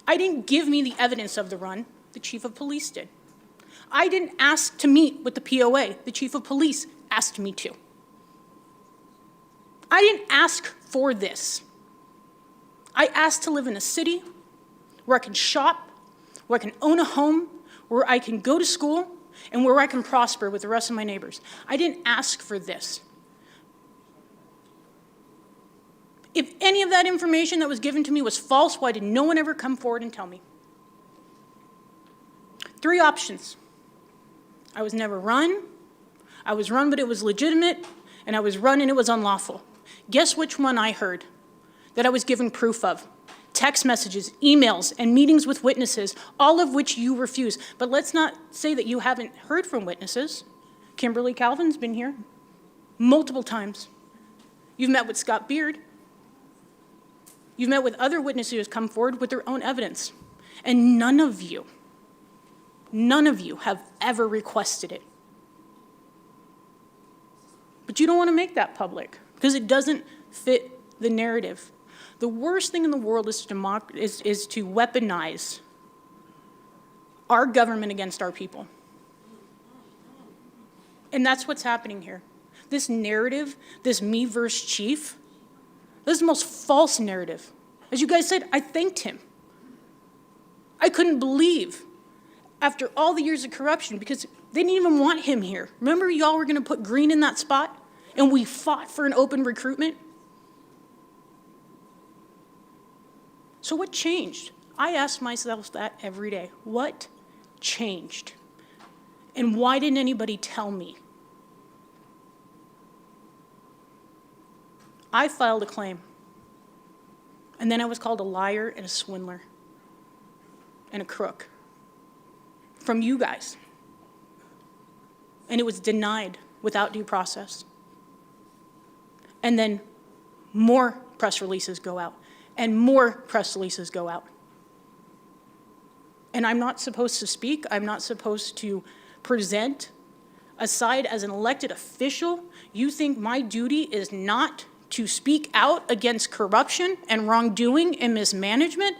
I didn't give me the evidence of the run. The chief of police did. I didn't ask to meet with the POA. The chief of police asked me to. I didn't ask for this. I asked to live in a city where I can shop, where I can own a home, where I can go to school, and where I can prosper with the rest of my neighbors. I didn't ask for this. If any of that information that was given to me was false, why did no one ever come forward and tell me? 3 options. I was never run, I was run but it was legitimate, and I was run and it was unlawful. Guess which one I heard that I was given proof of? Text messages, emails, and meetings with witnesses, all of which you refuse. But let's not say that you haven't heard from witnesses. Kimberly Calvin's been here multiple times. You've met with Scott Beard. You've met with other witnesses who have come forward with their own evidence. And none of you have ever requested it. But you don't want to make that public because it doesn't fit the narrative. The worst thing in the world is to weaponize our government against our people. And that's what's happening here. This narrative, this me versus chief, this is the most false narrative. As you guys said, I thanked him. I couldn't believe, after all the years of corruption, because they didn't even want him here. Remember y'all were gonna put Green in that spot? And we fought for an open recruitment? So what changed? I ask myself that every day. What changed? And why didn't anybody tell me? I filed a claim. And then I was called a liar and a swindler and a crook from you guys. And it was denied without due process. And then more press releases go out. And more press releases go out. And I'm not supposed to speak. I'm not supposed to present. Aside as an elected official, you think my duty is not to speak out against corruption and wrongdoing and mismanagement?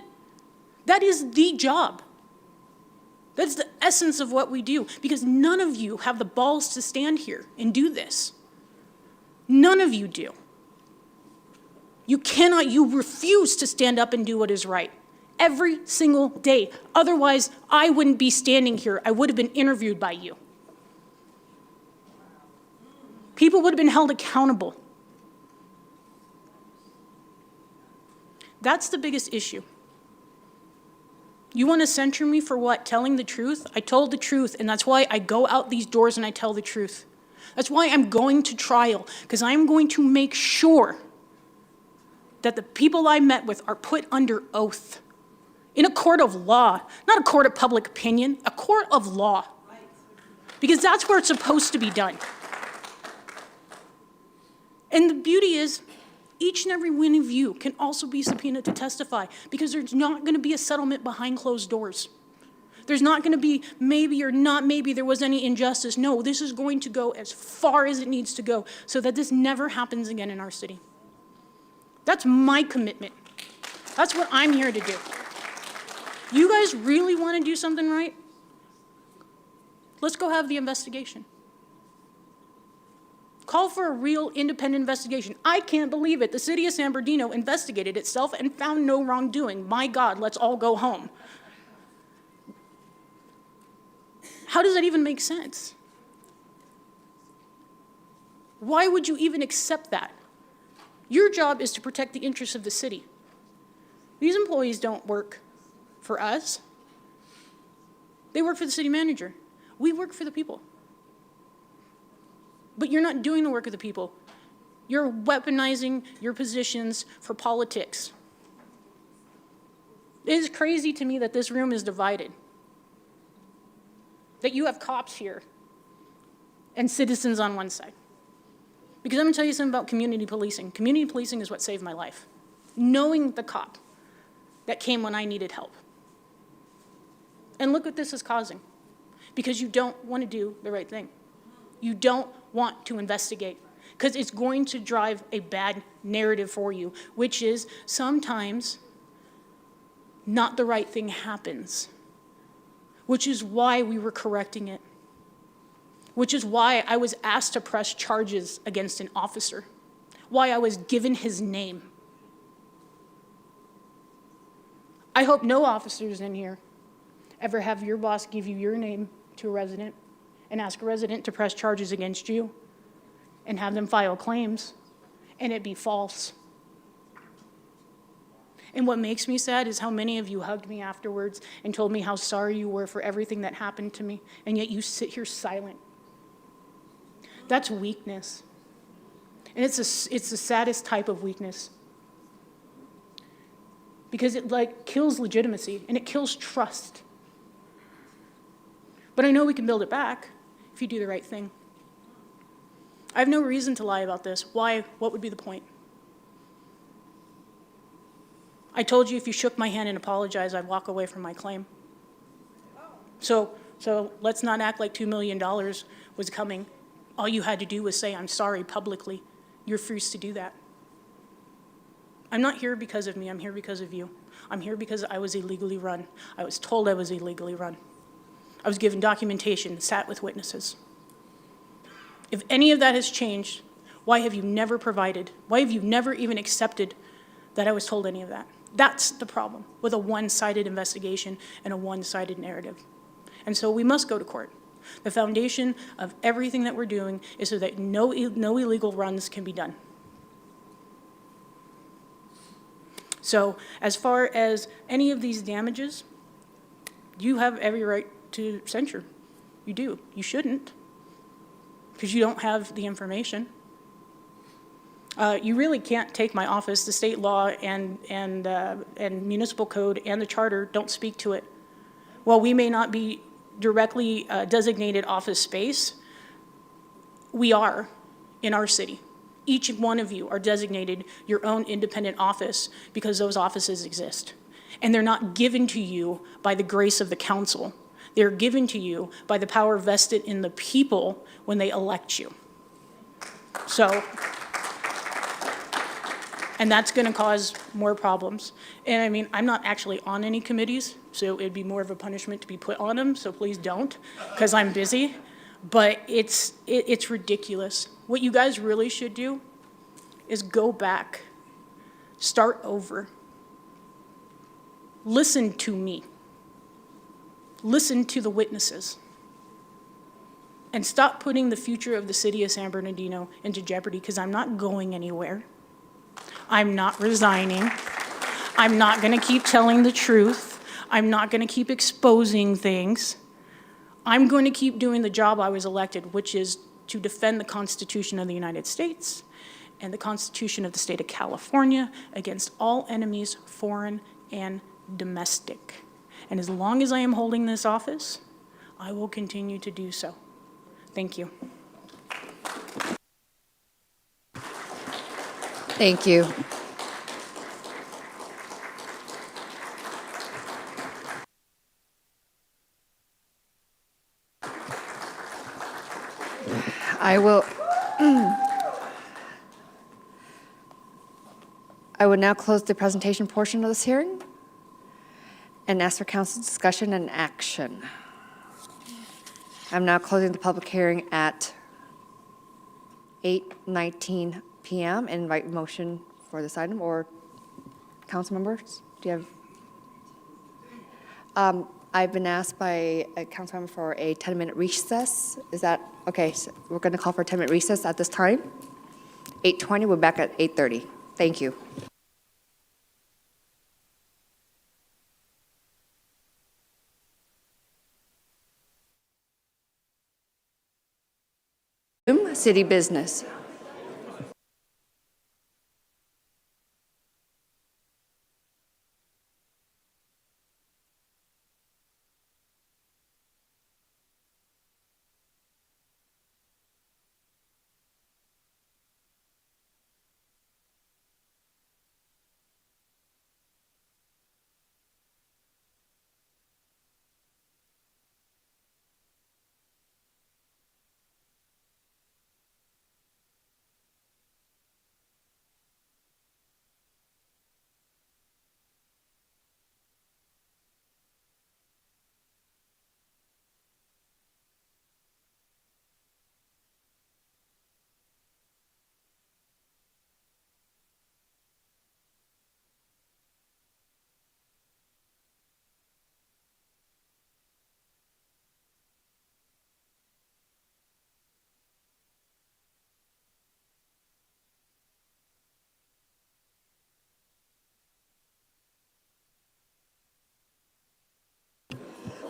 That is the job. That's the essence of what we do, because none of you have the balls to stand here and do this. None of you do. You cannot, you refuse to stand up and do what is right every single day. Otherwise, I wouldn't be standing here. I would have been interviewed by you. People would have been held accountable. That's the biggest issue. You want to censure me for what? Telling the truth? I told the truth, and that's why I go out these doors and I tell the truth. That's why I'm going to trial, because I'm going to make sure that the people I met with are put under oath in a court of law, not a court of public opinion, a court of law, because that's where it's supposed to be done. And the beauty is, each and every one of you can also be subpoenaed to testify, because there's not going to be a settlement behind closed doors. There's not going to be maybe or not maybe there was any injustice. No, this is going to go as far as it needs to go so that this never happens again in our city. That's my commitment. That's what I'm here to do. You guys really want to do something right? Let's go have the investigation. Call for a real independent investigation. I can't believe it. The city of San Bernardino investigated itself and found no wrongdoing. My God, let's all go home. How does that even make sense? Why would you even accept that? Your job is to protect the interests of the city. These employees don't work for us. They work for the city manager. We work for the people. But you're not doing the work of the people. You're weaponizing your positions for politics. It is crazy to me that this room is divided. That you have cops here and citizens on one side. Because I'm gonna tell you something about community policing. Community policing is what saved my life. Knowing the cop that came when I needed help. And look what this is causing. Because you don't want to do the right thing. You don't want to investigate. Because it's going to drive a bad narrative for you, which is sometimes not the right thing happens. Which is why we were correcting it. Which is why I was asked to press charges against an officer. Why I was given his name. I hope no officers in here ever have your boss give you your name to a resident and ask a resident to press charges against you and have them file claims and it be false. And what makes me sad is how many of you hugged me afterwards and told me how sorry you were for everything that happened to me, and yet you sit here silent. That's weakness. And it's the saddest type of weakness. Because it kills legitimacy and it kills trust. But I know we can build it back if you do the right thing. I have no reason to lie about this. Why? What would be the point? I told you if you shook my hand and apologized, I'd walk away from my claim. So let's not act like $2 million was coming. All you had to do was say, I'm sorry publicly. You're free to do that. I'm not here because of me, I'm here because of you. I'm here because I was illegally run. I was told I was illegally run. I was given documentation, sat with witnesses. If any of that has changed, why have you never provided? Why have you never even accepted that I was told any of that? That's the problem with a one-sided investigation and a one-sided narrative. And so we must go to court. The foundation of everything that we're doing is so that no illegal runs can be done. So as far as any of these damages, you have every right to censure. You do. You shouldn't, because you don't have the information. You really can't take my office. The state law and municipal code and the charter don't speak to it. While we may not be directly designated office space, we are in our city. Each one of you are designated your own independent office because those offices exist. And they're not given to you by the grace of the council. They're given to you by the power vested in the people when they elect you. So, and that's going to cause more problems. And I mean, I'm not actually on any committees, so it'd be more of a punishment to be put on them, so please don't, because I'm busy. But it's ridiculous. What you guys really should do is go back, start over. Listen to me. Listen to the witnesses. And stop putting the future of the city of San Bernardino into jeopardy, because I'm not going anywhere. I'm not resigning. I'm not going to keep telling the truth. I'm not going to keep exposing things. I'm going to keep doing the job I was elected, which is to defend the Constitution of the United States and the Constitution of the state of California against all enemies, foreign and domestic. And as long as I am holding this office, I will continue to do so. Thank you. Thank you. I will now close the presentation portion of this hearing and ask for council discussion and action. I'm now closing the public hearing at 8:19 p.m. and invite motion for this item, or council members, do you have? I've been asked by a council member for a 10-minute recess. Is that, okay, so we're going to call for a 10-minute recess at this time. 8:20, we're back at 8:30. Thank you. City business.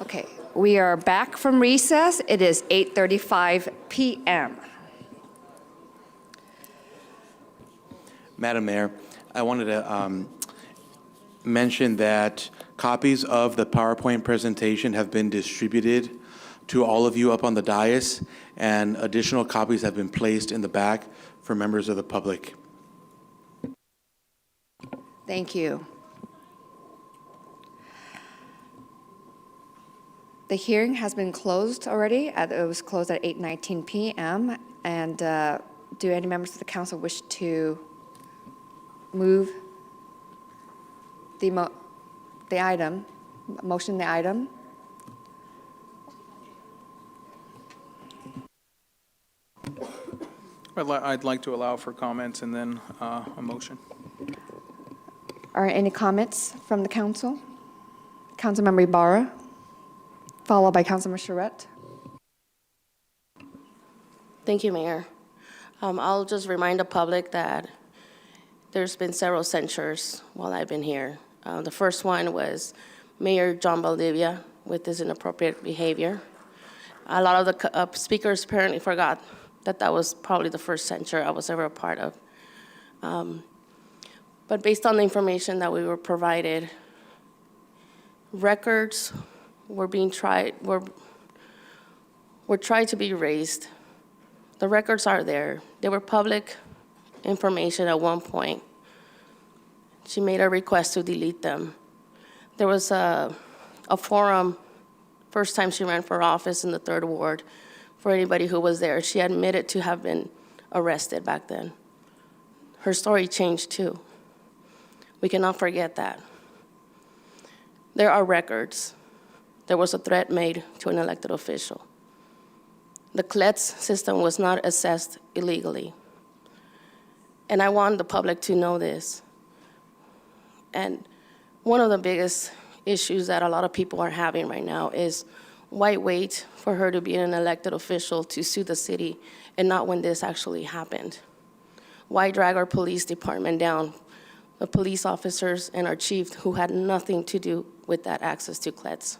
Okay, we are back from recess. It is 8:35 p.m. Madam Mayor, I wanted to mention that copies of the PowerPoint presentation have been distributed to all of you up on the dais, and additional copies have been placed in the back for members of the public. Thank you. The hearing has been closed already. It was closed at 8:19 p.m. And do any members of the council wish to move the item, motion the item? I'd like to allow for comments and then a motion. Are any comments from the council? Councilmember Ibarra, followed by Councilmember Charette. Thank you, Mayor. I'll just remind the public that there's been several censures while I've been here. The first one was Mayor John Valdivia with his inappropriate behavior. A lot of the speakers apparently forgot that that was probably the first censure I was ever a part of. But based on the information that we were provided, records were tried to be erased. The records are there. They were public information at one point. She made a request to delete them. There was a forum, first time she ran for office in the 3rd Ward, for anybody who was there. She admitted to have been arrested back then. Her story changed too. We cannot forget that. There are records. There was a threat made to an elected official. The CLETS system was not assessed illegally. And I want the public to know this. And one of the biggest issues that a lot of people are having right now is why wait for her to be an elected official to sue the city and not when this actually happened? Why drag our police department down, the police officers and our chief who had nothing to do with that access to CLETS?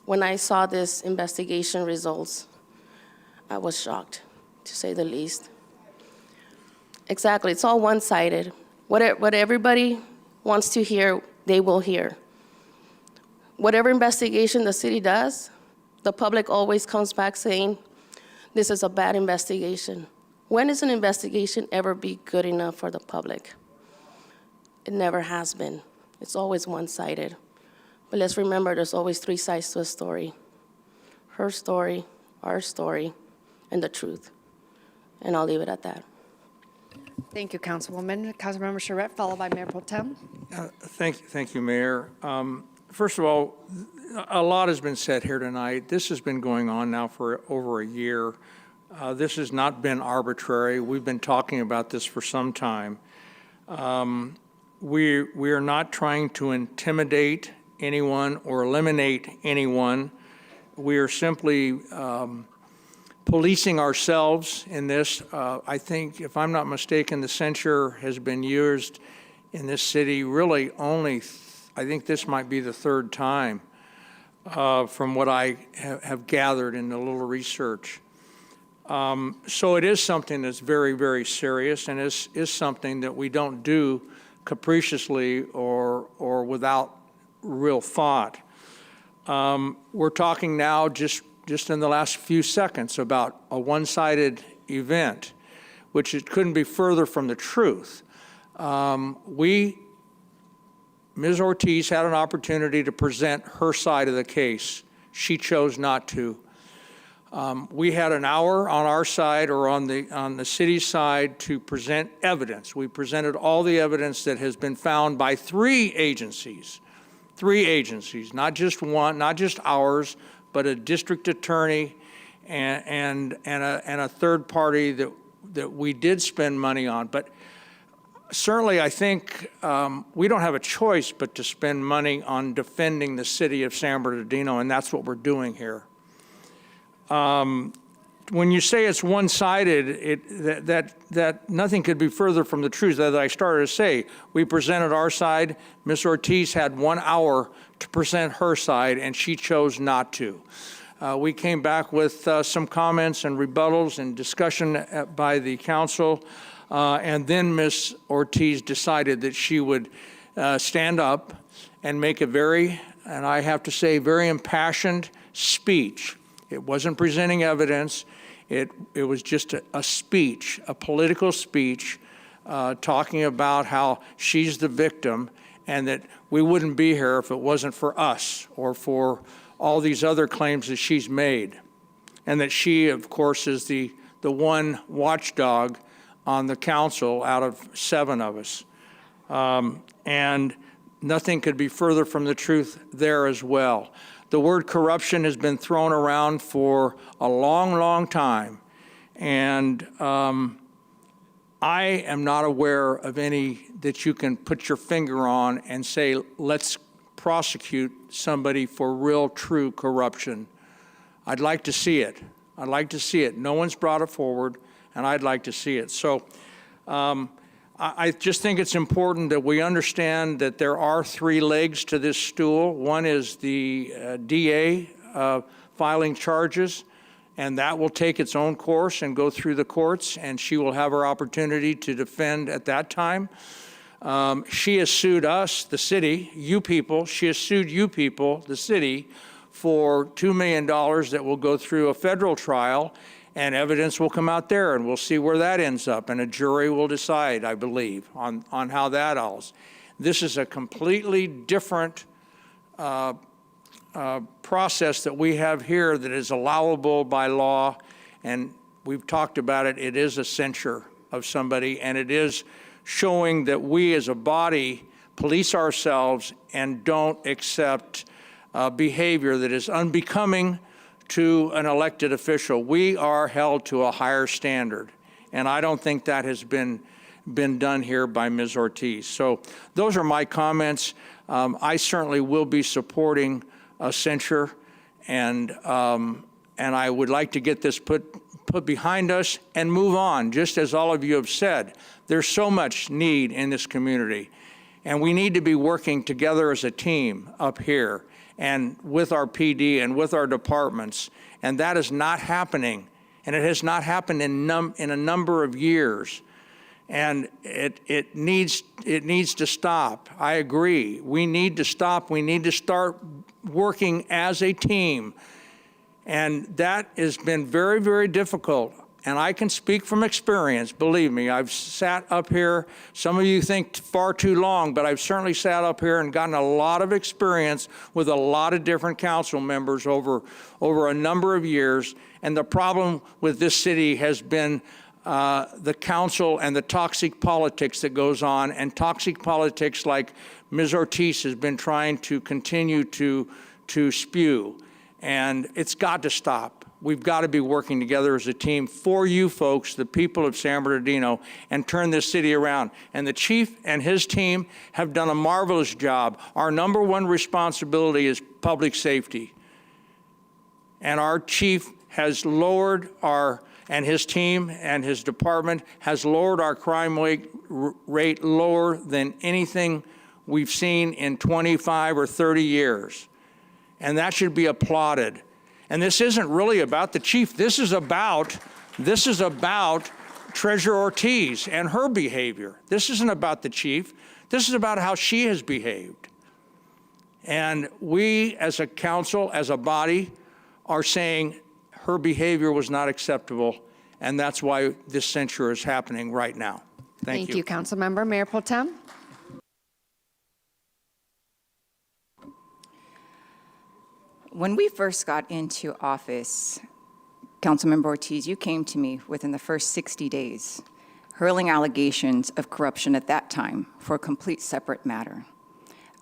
When I saw this investigation results, I was shocked, to say the least. Exactly, it's all one-sided. What everybody wants to hear, they will hear. Whatever investigation the city does, the public always comes back saying, this is a bad investigation. When is an investigation ever be good enough for the public? It never has been. It's always one-sided. But let's remember, there's always 3 sides to a story. Her story, our story, and the truth. And I'll leave it at that. Thank you, Councilwoman. Councilmember Charette, followed by Mayor Pro Tem. Thank you, Mayor. First of all, a lot has been said here tonight. This has been going on now for over a year. This has not been arbitrary. We've been talking about this for some time. We are not trying to intimidate anyone or eliminate anyone. We are simply policing ourselves in this. I think, if I'm not mistaken, the censure has been used in this city really only, I think this might be the third time from what I have gathered in a little research. So it is something that's very, very serious, and is something that we don't do capriciously or without real thought. We're talking now just in the last few seconds about a one-sided event, which it couldn't be further from the truth. Ms. Ortiz had an opportunity to present her side of the case. She chose not to. We had an hour on our side or on the city's side to present evidence. We presented all the evidence that has been found by three agencies, not just one, not just ours, but a district attorney and a third party that we did spend money on. But certainly, I think we don't have a choice but to spend money on defending the city of San Bernardino, and that's what we're doing here. When you say it's one-sided, that nothing could be further from the truth. As I started to say, we presented our side. Ms. Ortiz had 1 hour to present her side, and she chose not to. We came back with some comments and rebuttals and discussion by the council. And then Ms. Ortiz decided that she would stand up and make a very, and I have to say, very impassioned speech. It wasn't presenting evidence. It was just a speech, a political speech, talking about how she's the victim and that we wouldn't be here if it wasn't for us or for all these other claims that she's made. And that she, of course, is the one watchdog on the council out of 7 of us. And nothing could be further from the truth there as well. The word corruption has been thrown around for a long, long time. And I am not aware of any that you can put your finger on and say, let's prosecute somebody for real, true corruption. I'd like to see it. I'd like to see it. No one's brought it forward, and I'd like to see it. So I just think it's important that we understand that there are 3 legs to this stool. One is the DA filing charges, and that will take its own course and go through the courts, and she will have her opportunity to defend at that time. She has sued us, the city, you people. She has sued you people, the city, for $2 million that will go through a federal trial, and evidence will come out there, and we'll see where that ends up, and a jury will decide, I believe, on how that ends. This is a completely different process that we have here that is allowable by law, and we've talked about it. It is a censure of somebody, and it is showing that we as a body police ourselves and don't accept behavior that is unbecoming to an elected official. We are held to a higher standard, and I don't think that has been done here by Ms. Ortiz. So those are my comments. I certainly will be supporting a censure, and I would like to get this put behind us and move on. Just as all of you have said, there's so much need in this community, and we need to be working together as a team up here and with our PD and with our departments, and that is not happening, and it has not happened in a number of years, and it needs to stop. I agree. We need to stop. We need to start working as a team, and that has been very, very difficult. And I can speak from experience, believe me. I've sat up here, some of you think far too long, but I've certainly sat up here and gotten a lot of experience with a lot of different council members over a number of years. And the problem with this city has been the council and the toxic politics that goes on, and toxic politics like Ms. Ortiz has been trying to continue to spew. And it's got to stop. we've got to be working together as a team for you folks, the people of San Bernardino, and turn this city around. And the chief and his team have done a marvelous job. Our number one responsibility is public safety. And our chief has lowered and his team and his department has lowered our crime rate lower than anything we've seen in 25 or 30 years. And that should be applauded. And this isn't really about the chief. This is about Treasurer Ortiz and her behavior. This isn't about the chief. This is about how she has behaved. And we as a council, as a body, are saying her behavior was not acceptable, and that's why this censure is happening right now. Thank you. Thank you, Councilmember. Mayor Pro Tem? When we first got into office, Councilmember Ortiz, you came to me within the first 60 days, hurling allegations of corruption at that time for a complete separate matter.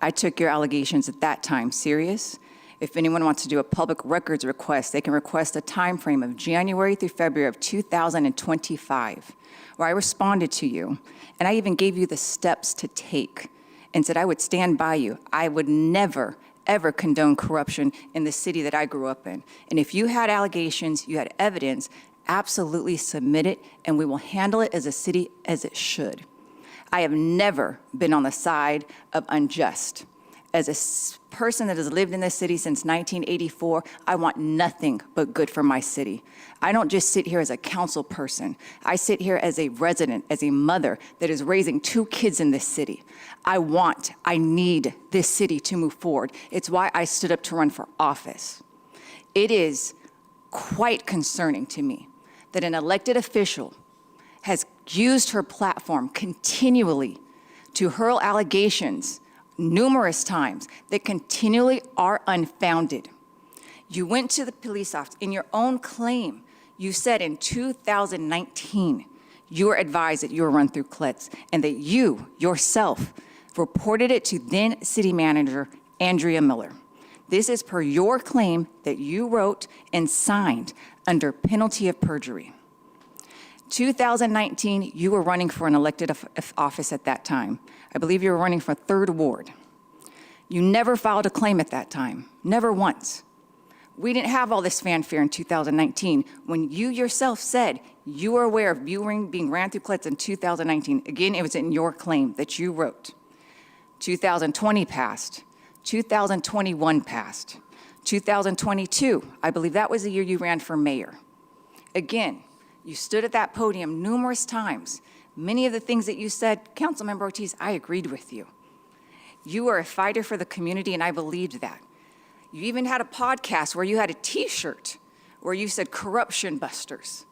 I took your allegations at that time serious. If anyone wants to do a public records request, they can request a time frame of January through February of 2025, where I responded to you, and I even gave you the steps to take and said I would stand by you. I would never, ever condone corruption in the city that I grew up in. And if you had allegations, you had evidence, absolutely submit it, and we will handle it as a city as it should. I have never been on the side of unjust. As a person that has lived in this city since 1984, I want nothing but good for my city. I don't just sit here as a council person. I sit here as a resident, as a mother that is raising 2 kids in this city. I need this city to move forward. It's why I stood up to run for office. It is quite concerning to me that an elected official has used her platform continually to hurl allegations numerous times that continually are unfounded. You went to the police office in your own claim. You said in 2019, you were advised that you were run through CLETS and that you yourself reported it to then city manager Andrea Miller. This is per your claim that you wrote and signed under penalty of perjury. 2019, you were running for an elected office at that time. I believe you were running for 3rd Ward. You never filed a claim at that time, never once. We didn't have all this fanfare in 2019 when you yourself said you were aware of being ran through CLETS in 2019. Again, it was in your claim that you wrote. 2020 passed, 2021 passed, 2022, I believe that was the year you ran for mayor. Again, you stood at that podium numerous times. Many of the things that you said, Councilmember Ortiz, I agreed with you. You were a fighter for the community, and I believed that. You even had a podcast where you had a T-shirt where you said corruption busters.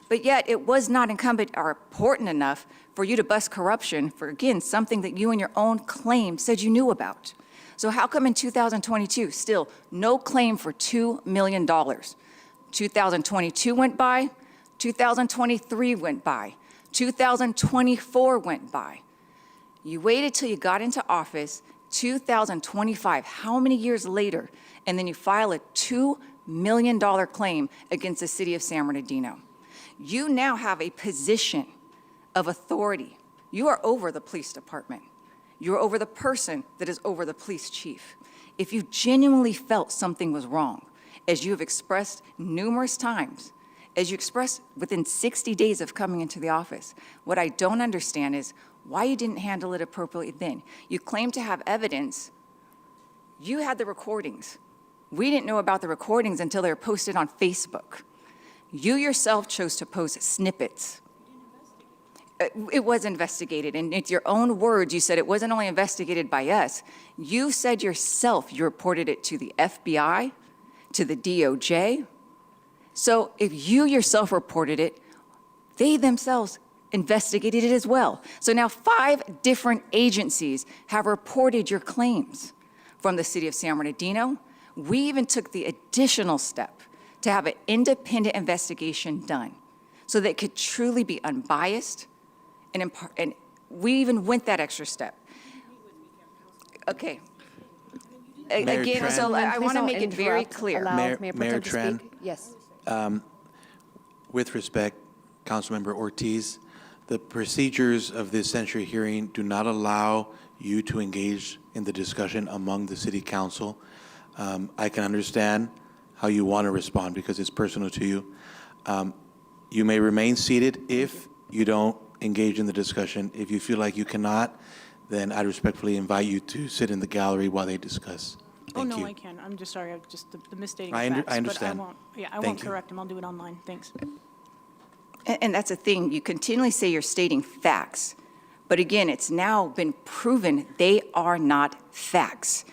But yet, it was not incumbent or important enough for you to bust corruption for, again, something that you in your own claim said you knew about. So how come in 2022, still no claim for $2 million? 2022 went by, 2023 went by, 2024 went by. You waited till you got into office, 2025, how many years later, and then you file a $2 million claim against the city of San Bernardino. You now have a position of authority. You are over the police department. You're over the person that is over the police chief. If you genuinely felt something was wrong, as you have expressed numerous times, as you expressed within 60 days of coming into the office, what I don't understand is why you didn't handle it appropriately then. You claim to have evidence. You had the recordings. We didn't know about the recordings until they were posted on Facebook. You yourself chose to post snippets. It was investigated, and it's your own words. You said it wasn't only investigated by us. You said yourself you reported it to the FBI, to the DOJ. So if you yourself reported it, they themselves investigated it as well. So now 5 different agencies have reported your claims from the city of San Bernardino. We even took the additional step to have an independent investigation done so that it could truly be unbiased, and we even went that extra step. Okay. Mayor Again, Tran. so I want to make it very clear. Mayor Tran. Yes. With respect, Councilmember Ortiz, the procedures of this censure hearing do not allow you to engage in the discussion among the city council. I can understand how you want to respond because it's personal to you. You may remain seated if you don't engage in the discussion. If you feel like you cannot, then I respectfully invite you to sit in the gallery while they discuss. Thank Oh, no, you. I can. I'm just sorry. I'm just the misstating I facts. understand. But I won't, yeah, I Thank won't you. correct them. I'll do it online. Thanks. And that's the thing, you continually say you're stating facts, but again, it's now been proven they are not facts.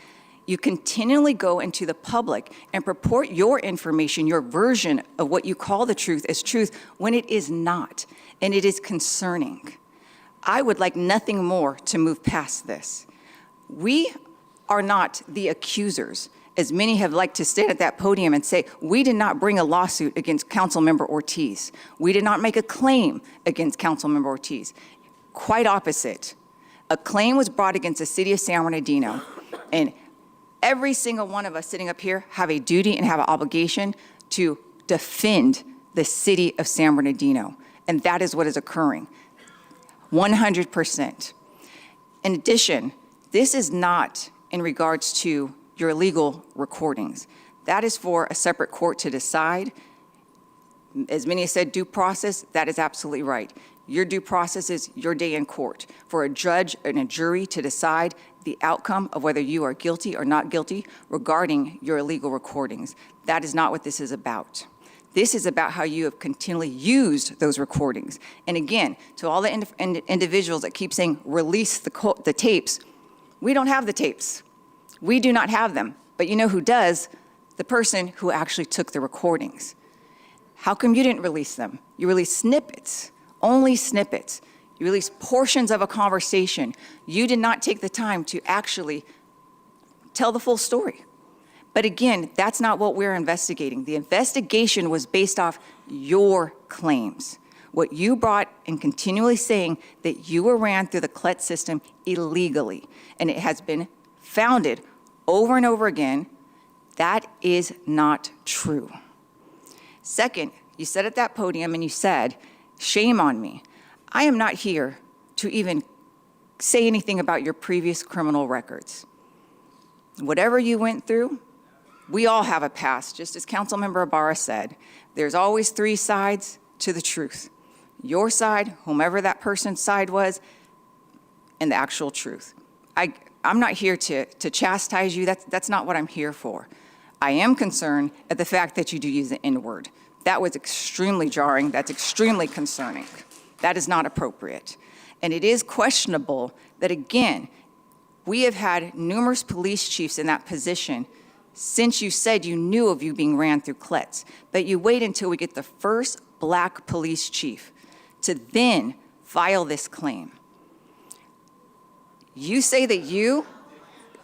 You continually go into the public and purport your information, your version of what you call the truth as truth when it is not, and it is concerning. I would like nothing more to move past this. We are not the accusers, as many have liked to stand at that podium and say, we did not bring a lawsuit against Councilmember Ortiz. We did not make a claim against Councilmember Ortiz. Quite opposite. A claim was brought against the city of San Bernardino, and every single one of us sitting up here have a duty and have an obligation to defend the city of San Bernardino, and that is what is occurring, 100%. In addition, this is not in regards to your illegal recordings. That is for a separate court to decide. As many have said, due process, that is absolutely right. Your due process is your day in court for a judge and a jury to decide the outcome of whether you are guilty or not guilty regarding your illegal recordings. That is not what this is about. This is about how you have continually used those recordings. And again, to all the individuals that keep saying, release the tapes, we don't have the tapes. We do not have them. But you know who does? The person who actually took the recordings. How come you didn't release them? You released snippets, only snippets. You released portions of a conversation. You did not take the time to actually tell the full story. But again, that's not what we're investigating. The investigation was based off your claims. What you brought and continually saying that you were ran through the CLET system illegally. And it has been founded over and over again. That is not true. Second, you said at that podium and you said, shame on me. I am not here to even say anything about your previous criminal records. Whatever you went through, we all have a past. Just as Councilmember Ibarra said, there's always three sides to the truth. Your side, whomever that person's side was, and the actual truth. I'm not here to chastise you. That's not what I'm here for. I am concerned at the fact that you do use the N-word. That was extremely jarring. That's extremely concerning. That is not appropriate. And it is questionable that, again, we have had numerous police chiefs in that position since you said you knew of you being ran through CLETs, but you wait until we get the first black police chief to then file this claim. You say that you,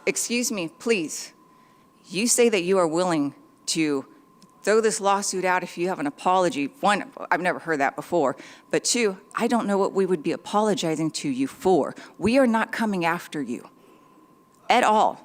excuse me, please, you say that you are willing to throw this lawsuit out if you have an apology. One, I've never heard that before, but two, I don't know what we would be apologizing to you for. We are not coming after you at all.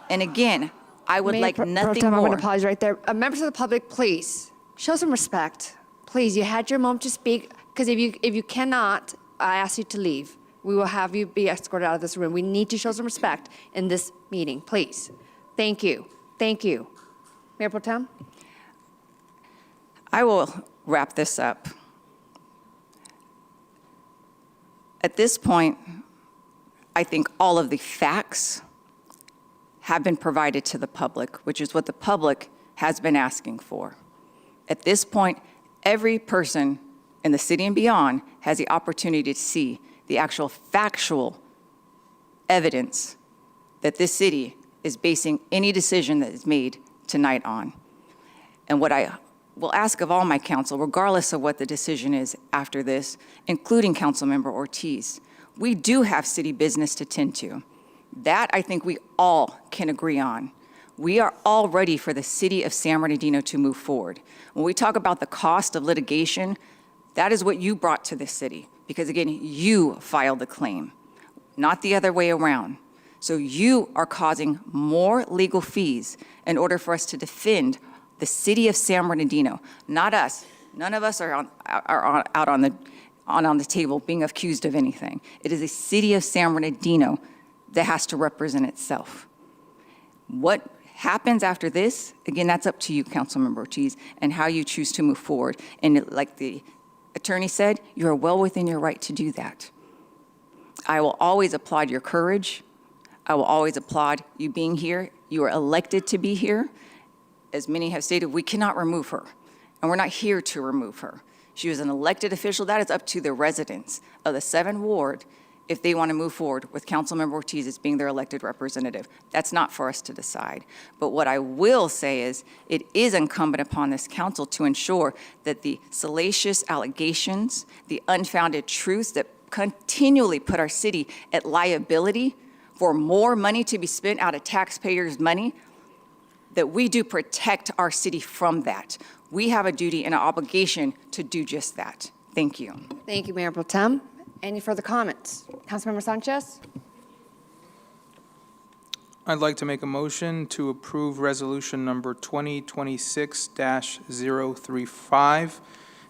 And again, I would like nothing I'm more. going to pause right there. Members of the public, please, show some respect. Please, you had your moment to speak, because if you cannot, I ask you to leave. We will have you be escorted out of this room. We need to show some respect in this meeting, please. Thank you. Thank you. Mayor Pro Tem? I will wrap this up. At this point, I think all of the facts have been provided to the public, which is what the public has been asking for. At this point, every person in the city and beyond has the opportunity to see the actual factual evidence that this city is basing any decision that is made tonight on. And what I will ask of all my council, regardless of what the decision is after this, including Councilmember Ortiz, we do have city business to tend to. That I think we all can agree on. We are all ready for the city of San Bernardino to move forward. When we talk about the cost of litigation, that is what you brought to this city, because again, you filed the claim, not the other way around. So you are causing more legal fees in order for us to defend The city of San Bernardino, not us. None of us are out on the table being accused of anything. It is the city of San Bernardino that has to represent itself. What happens after this, again, that's up to you, Councilmember Ortiz, and how you choose to move forward. And like the attorney said, you are well within your right to do that. I will always applaud your courage. I will always applaud you being here. You are elected to be here. As many have stated, we cannot remove her, and we're not here to remove her. She was an elected official. That is up to the residents of the 7th Ward if they want to move forward with Councilmember Ortiz as being their elected representative. That's not for us to decide. But what I will say is it is incumbent upon this council to ensure that the salacious allegations, the unfounded truths that continually put our city at liability for more money to be spent out of taxpayers' money, that we do protect our city from that. We have a duty and an obligation to do just that. Thank you. Thank you, Mayor Pro Tem. Any further comments? Councilmember Sanchez? I'd like to make a motion to approve resolution number 2026-035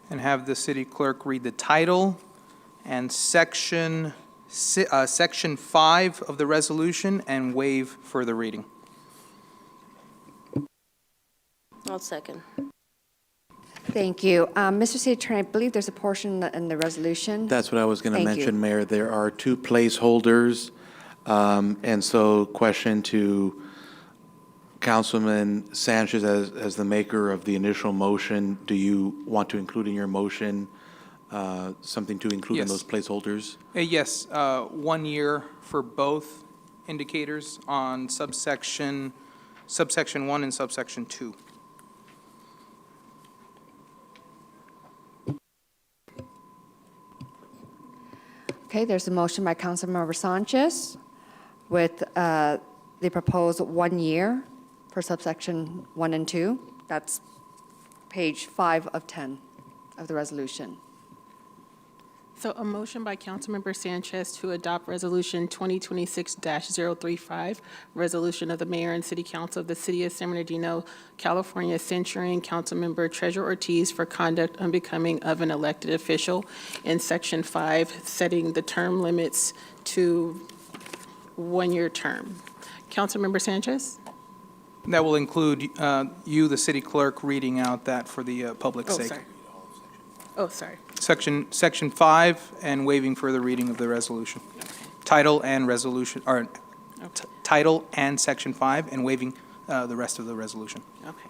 and have the city clerk read the title and section 5 of the resolution and waive further reading. I'll second. Thank you. Mr. City Attorney, I believe there's a portion in the resolution. That's what I was going to Thank you. mention, Mayor. There are 2 placeholders. And so question to Councilman Sanchez as the maker of the initial motion, do you want to include in your motion something to include in Yes. those placeholders? Yes, 1 year for both indicators on subsection 1 and subsection 2. Okay, there's a motion by Councilmember Sanchez with the proposed 1 year for subsection 1 and 2. That's page 5 of 10 of the resolution. So a motion by Councilmember Sanchez to adopt Resolution 2026-035, resolution of the Mayor and City Council of the City of San Bernardino, California, censuring Councilmember Treasurer Ortiz for conduct unbecoming of an elected official, in Section 5, setting the term limits to 1-year term. Councilmember Sanchez? That will include you, the city clerk, reading out that for the public's sake. Sorry. Oh, sorry. Section 5 and waiving further reading of the resolution. Title and resolution, or title and Section 5 and waiving the rest of the resolution. Okay.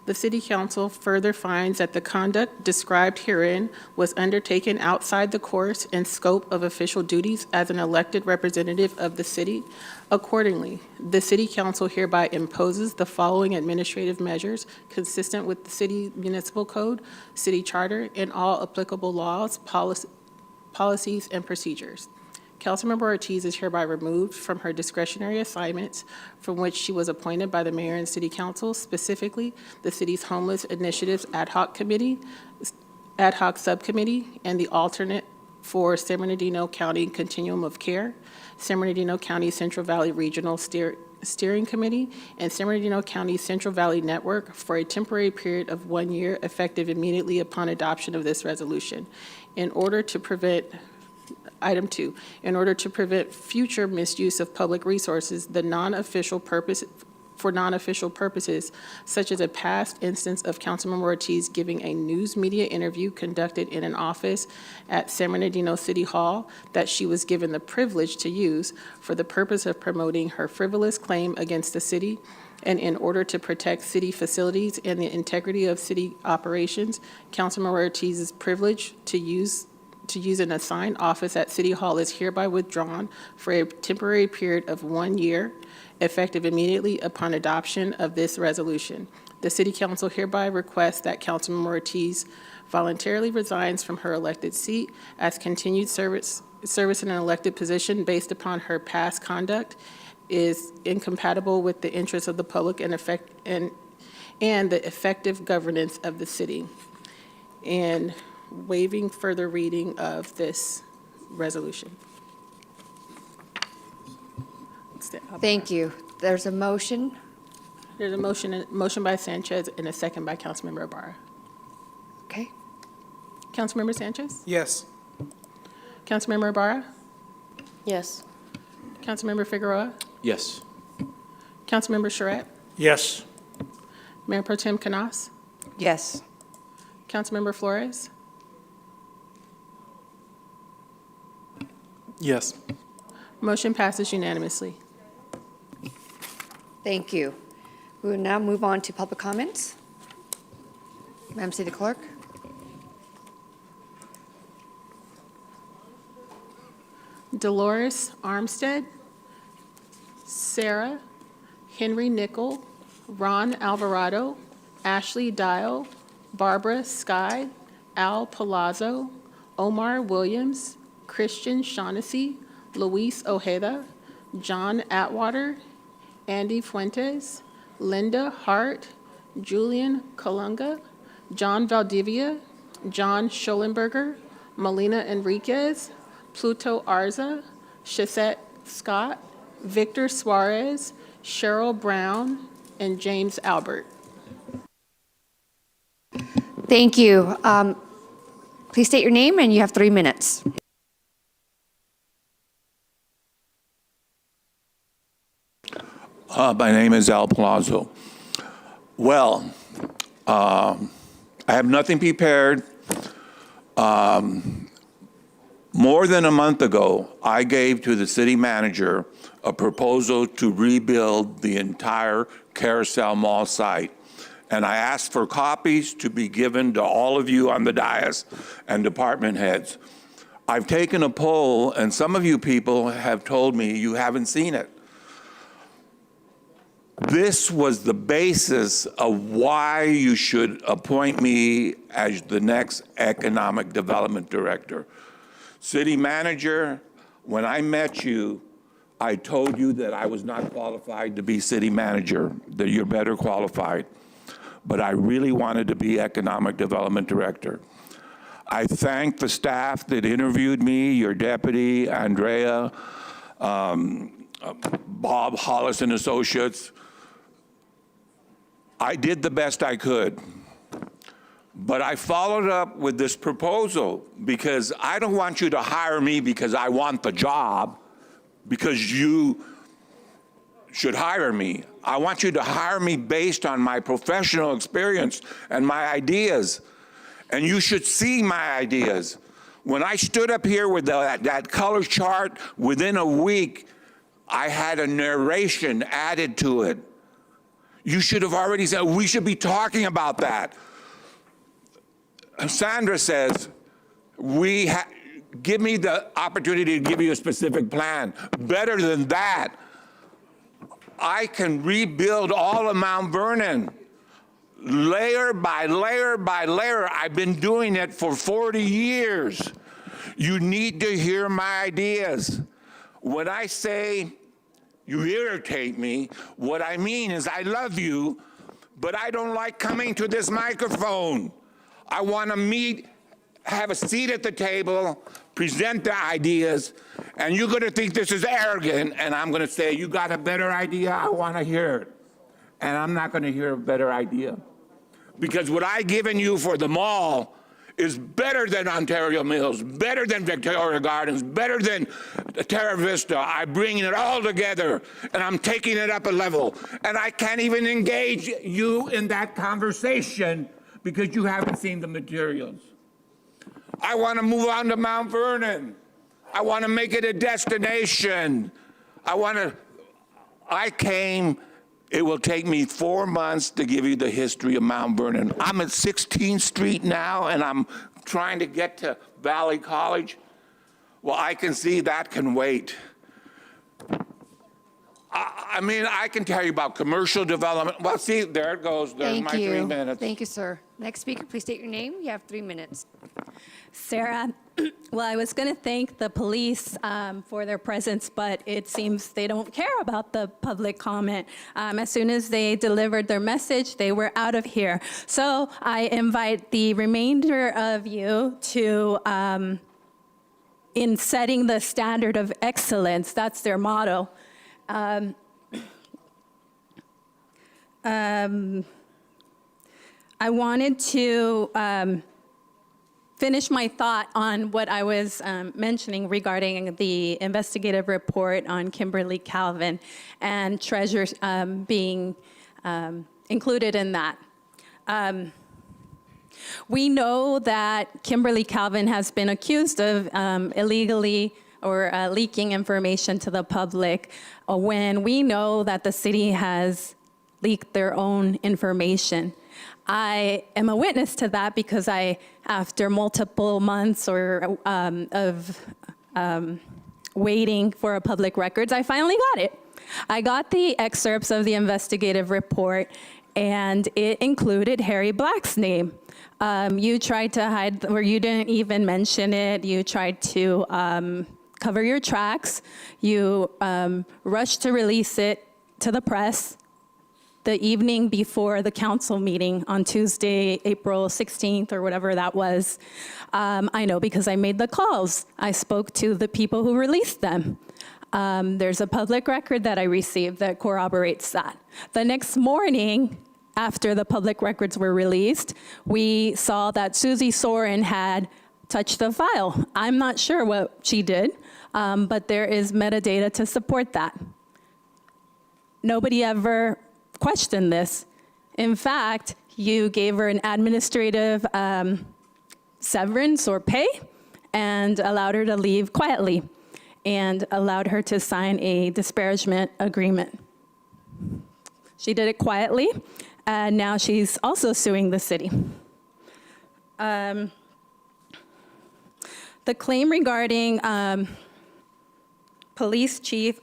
The City Council further finds that the conduct described herein was undertaken outside the course and scope of official duties as an elected representative of the city. Accordingly, the City Council hereby imposes the following administrative measures consistent with the City Municipal Code, City Charter, and all applicable laws, policies, and procedures. Councilmember Ortiz is hereby removed from her discretionary assignments from which she was appointed by the Mayor and City Council, specifically the city's Homeless Initiatives Ad Hoc Subcommittee, and the alternate for San Bernardino County Continuum of Care, San Bernardino County Central Valley Regional Steering Committee, and San Bernardino County Central Valley Network for a temporary period of 1 year, effective immediately upon adoption of this resolution. Item 2, in order to prevent future misuse of public resources, for non-official purposes, such as a past instance of Councilmember Ortiz giving a news media interview conducted in an office at San Bernardino City Hall that she was given the privilege to use for the purpose of promoting her frivolous claim against the city, and in order to protect city facilities and the integrity of city operations, Councilmember Ortiz's privilege to use an assigned office at City Hall is hereby withdrawn for a temporary period of 1 year, effective immediately upon adoption of this resolution. The City Council hereby requests that Councilmember Ortiz voluntarily resigns from her elected seat as continued service in an elected position based upon her past conduct is incompatible with the interests of the public and the effective governance of the city. And waiving further reading of this resolution. Thank you. There's a motion. There's a motion by Sanchez and a second by Councilmember Ibarra. Okay. Councilmember Sanchez? Yes. Councilmember Ibarra? Yes. Councilmember Figueroa? Yes. Councilmember Charette? Yes. Mayor Pro Tem Canas? Yes. Councilmember Flores? Yes. Motion passes unanimously. Thank you. We will now move on to public comments. Madam City Clerk. Dolores Armstead, Sarah, Henry Nickel, Ron Alvarado, Ashley Dial, Barbara Sky, Al Palazzo, Omar Williams, Christian Shaughnessy, Luis Ojeda, John Atwater, Andy Fuentes, Linda Hart, Julian Kalunga, John Valdivia, John Schollenberger, Melina Enriquez, Pluto Arza, Shasette Scott, Victor Suarez, Cheryl Brown, and James Albert. Thank you. Please state your name, and you have 3 minutes. My name is Al Palazzo. Well, I have nothing prepared. More than a month ago, I gave to the city manager a proposal to rebuild the entire Carousel Mall site. And I asked for copies to be given to all of you on the dais and department heads. I've taken a poll, and some of you people have told me you haven't seen it. This was the basis of why you should appoint me as the next economic development director. City manager, when I met you, I told you that I was not qualified to be city manager, that you're better qualified. But I really wanted to be economic development director. I thank the staff that interviewed me, your deputy, Andrea, Bob Hollis and Associates. I did the best I could. But I followed up with this proposal because I don't want you to hire me because I want the job, because you should hire me. I want you to hire me based on my professional experience and my ideas. And you should see my ideas. When I stood up here with that color chart, within a week, I had a narration added to it. You should have already said, we should be talking about that. Sandra says, give me the opportunity to give you a specific plan. Better than that, I can rebuild all of Mount Vernon. Layer by layer by layer. I've been doing it for 40 years. You need to hear my ideas. When I say you irritate me, what I mean is I love you, but I don't like coming to this microphone. I want to meet, have a seat at the table, present the ideas, and you're going to think this is arrogant, and I'm going to say, you got a better idea? I want to hear it. And I'm not going to hear a better idea. Because what I've given you for the mall is better than Ontario Mills, better than Victoria Gardens, better than Terra Vista. I'm bringing it all together, and I'm taking it up a level. And I can't even engage you in that conversation because you haven't seen the materials. I want to move on to Mount Vernon. I want to make it a destination. I came, it will take me 4 months to give you the history of Mount Vernon. I'm at 16th Street now, and I'm trying to get to Valley College. Well, I can see that can wait. I mean, I can tell you about commercial development. Well, see, there it goes. There's my 3 minutes. Thank you, sir. Next speaker, please state your name. You have 3 minutes. Sarah, well, I was going to thank the police for their presence, but it seems they don't care about the public comment. As soon as they delivered their message, they were out of here. So I invite the remainder of you to, in setting the standard of excellence, that's their motto. I wanted to finish my thought on what I was mentioning regarding the investigative report on Kimberly Calvin and Treasure being included in that. We know that Kimberly Calvin has been accused of illegally or leaking information to the public when we know that the city has leaked their own information. I am a witness to that because after multiple months of waiting for a public records, I finally got it. I got the excerpts of the investigative report, and it included Harry Black's name. You tried to hide, or you didn't even mention it. You tried to cover your tracks. You rushed to release it to the press the evening before the council meeting on Tuesday, April 16th, or whatever that was. I know because I made the calls. I spoke to the people who released them. There's a public record that I received that corroborates that. The next morning, after the public records were released, we saw that Susie Soren had touched the file. I'm not sure what she did, but there is metadata to support that. Nobody ever questioned this. In fact, you gave her an administrative severance or pay and allowed her to leave quietly and allowed her to sign a disparagement agreement. She did it quietly, and now she's also suing the city. The claim regarding police chief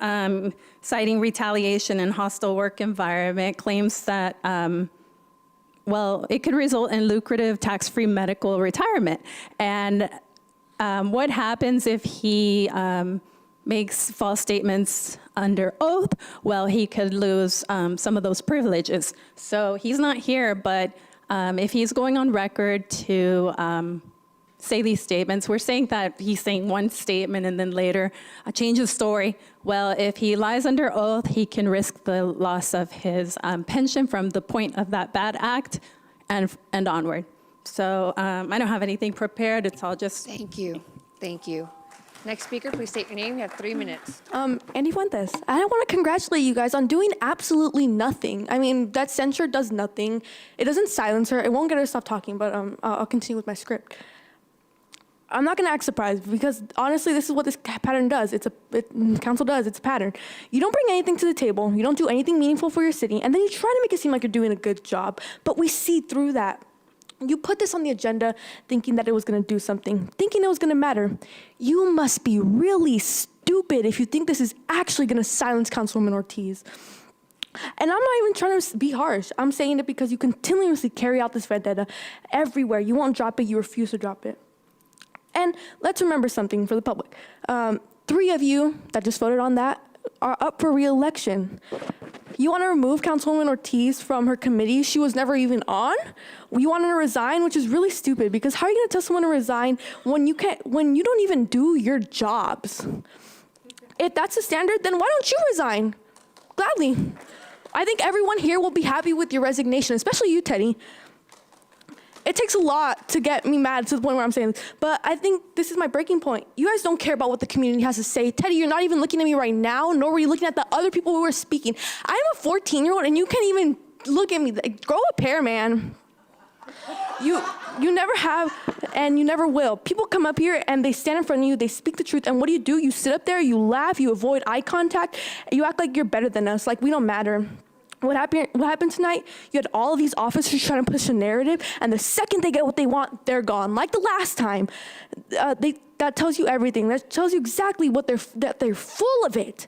citing retaliation and hostile work environment claims that, well, it could result in lucrative tax-free medical retirement. And what happens if he makes false statements under oath? Well, he could lose some of those privileges. So he's not here, but if he's going on record to say these statements, we're saying that he's saying one statement and then later change the story. Well, if he lies under oath, he can risk the loss of his pension from the point of that bad act and onward. So I don't have anything prepared. It's all just... Thank you. Thank you. Next speaker, please state your name. You have 3 minutes. Andy Fuentes. I want to congratulate you guys on doing absolutely nothing. I mean, that censure does nothing. It doesn't silence her. It won't get her to stop talking, but I'll continue with my script. I'm not going to act surprised because honestly, this is what this pattern does. Council does. It's a pattern. You don't bring anything to the table. You don't do anything meaningful for your city, and then you try to make it seem like you're doing a good job. But we see through that. You put this on the agenda thinking that it was going to do something, thinking it was going to matter. You must be really stupid if you think this is actually going to silence Councilwoman Ortiz. And I'm not even trying to be harsh. I'm saying it because you continuously carry out this vendetta everywhere. You won't drop it. You refuse to drop it. And let's remember something for the public. 3 of you that just voted on that are up for re-election. You want to remove Councilwoman Ortiz from her committee she was never even on? You want her to resign, which is really stupid because how are you going to tell someone to resign when you don't even do your jobs? If that's the standard, then why don't you resign? Gladly. I think everyone here will be happy with your resignation, especially you, Teddy. It takes a lot to get me mad to the point where I'm saying this, but I think this is my breaking point. You guys don't care about what the community has to say. Teddy, you're not even looking at me right now, nor were you looking at the other people who were speaking. I'm a 14-year-old, and you can't even look at me. Grow a pair, man. You never have, and you never will. People come up here, and they stand in front of you, they speak the truth, and what do? You sit up there, you laugh, you avoid eye contact, you act like you're better than us, like we don't matter. What happened tonight? You had all of these officers trying to push a narrative, and the second they get what they want, they're gone. Like the last time. That tells you everything. That tells you exactly that they're full of it.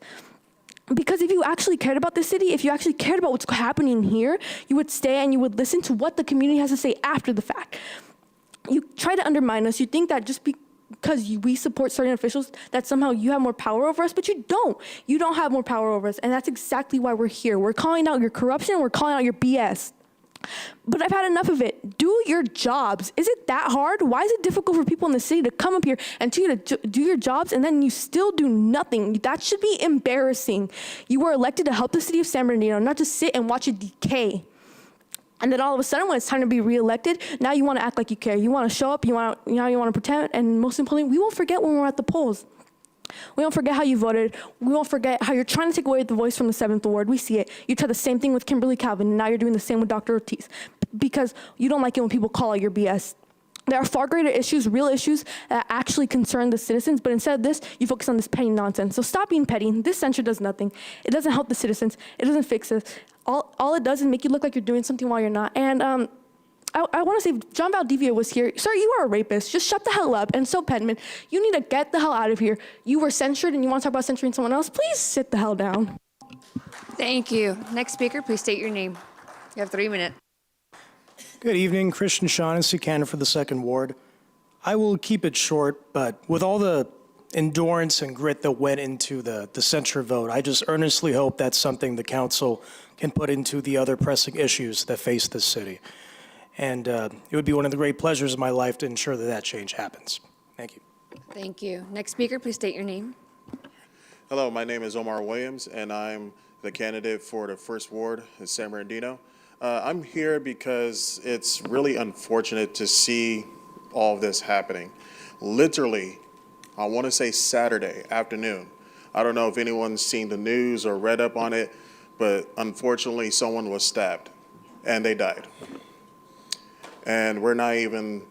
Because if you actually cared about the city, if you actually cared about what's happening here, you would stay and you would listen to what the community has to say after the fact. You try to undermine us. You think that just because we support certain officials, that somehow you have more power over us, but you don't. You don't have more power over us, and that's exactly why we're here. We're calling out your corruption, we're calling out your BS. But I've had enough of it. Do your jobs. Is it that hard? Why is it difficult for people in the city to come up here and to do your jobs and then you still do nothing? That should be embarrassing. You were elected to help the city of San Bernardino, not just sit and watch it decay. And then all of a sudden, when it's time to be reelected, now you want to act like you care. You want to show up. You want to pretend. And most importantly, we won't forget when we're at the polls. We won't forget how you voted. We won't forget how you're trying to take away the voice from the 7th Ward. We see it. You tried the same thing with Kimberly Calvin, and now you're doing the same with Dr. Ortiz because you don't like it when people call out your BS. There are far greater issues, real issues, that actually concern the citizens, but instead of this, you focus on this petty nonsense. So stop being petty. This censure does nothing. It doesn't help the citizens. It doesn't fix it. All it does is make you look like you're doing something while you're not. And I want to say, if John Valdivia was here, sir, you are a rapist. Just shut the hell up. And so, Penman, you need to get the hell out of here. You were censured, and you want to talk about censuring someone else? Please sit the hell down. Thank you. Next speaker, please state your name. You have 3 minutes. Good evening, Christian Shaughnessy, candidate for the 2nd Ward. I will keep it short, but with all the endurance and grit that went into the censure vote, I just earnestly hope that's something the council can put into the other pressing issues that face this city. And it would be one of the great pleasures of my life to ensure that that change happens. Thank you. Thank you. Next speaker, please state your name. Hello, my name is Omar Williams, and I'm the candidate for the 1st Ward in San Bernardino. I'm here because it's really unfortunate to see all of this happening. Literally, I want to say Saturday afternoon. I don't know if anyone's seen the news or read up on it, but unfortunately someone was stabbed and they died. And we're not even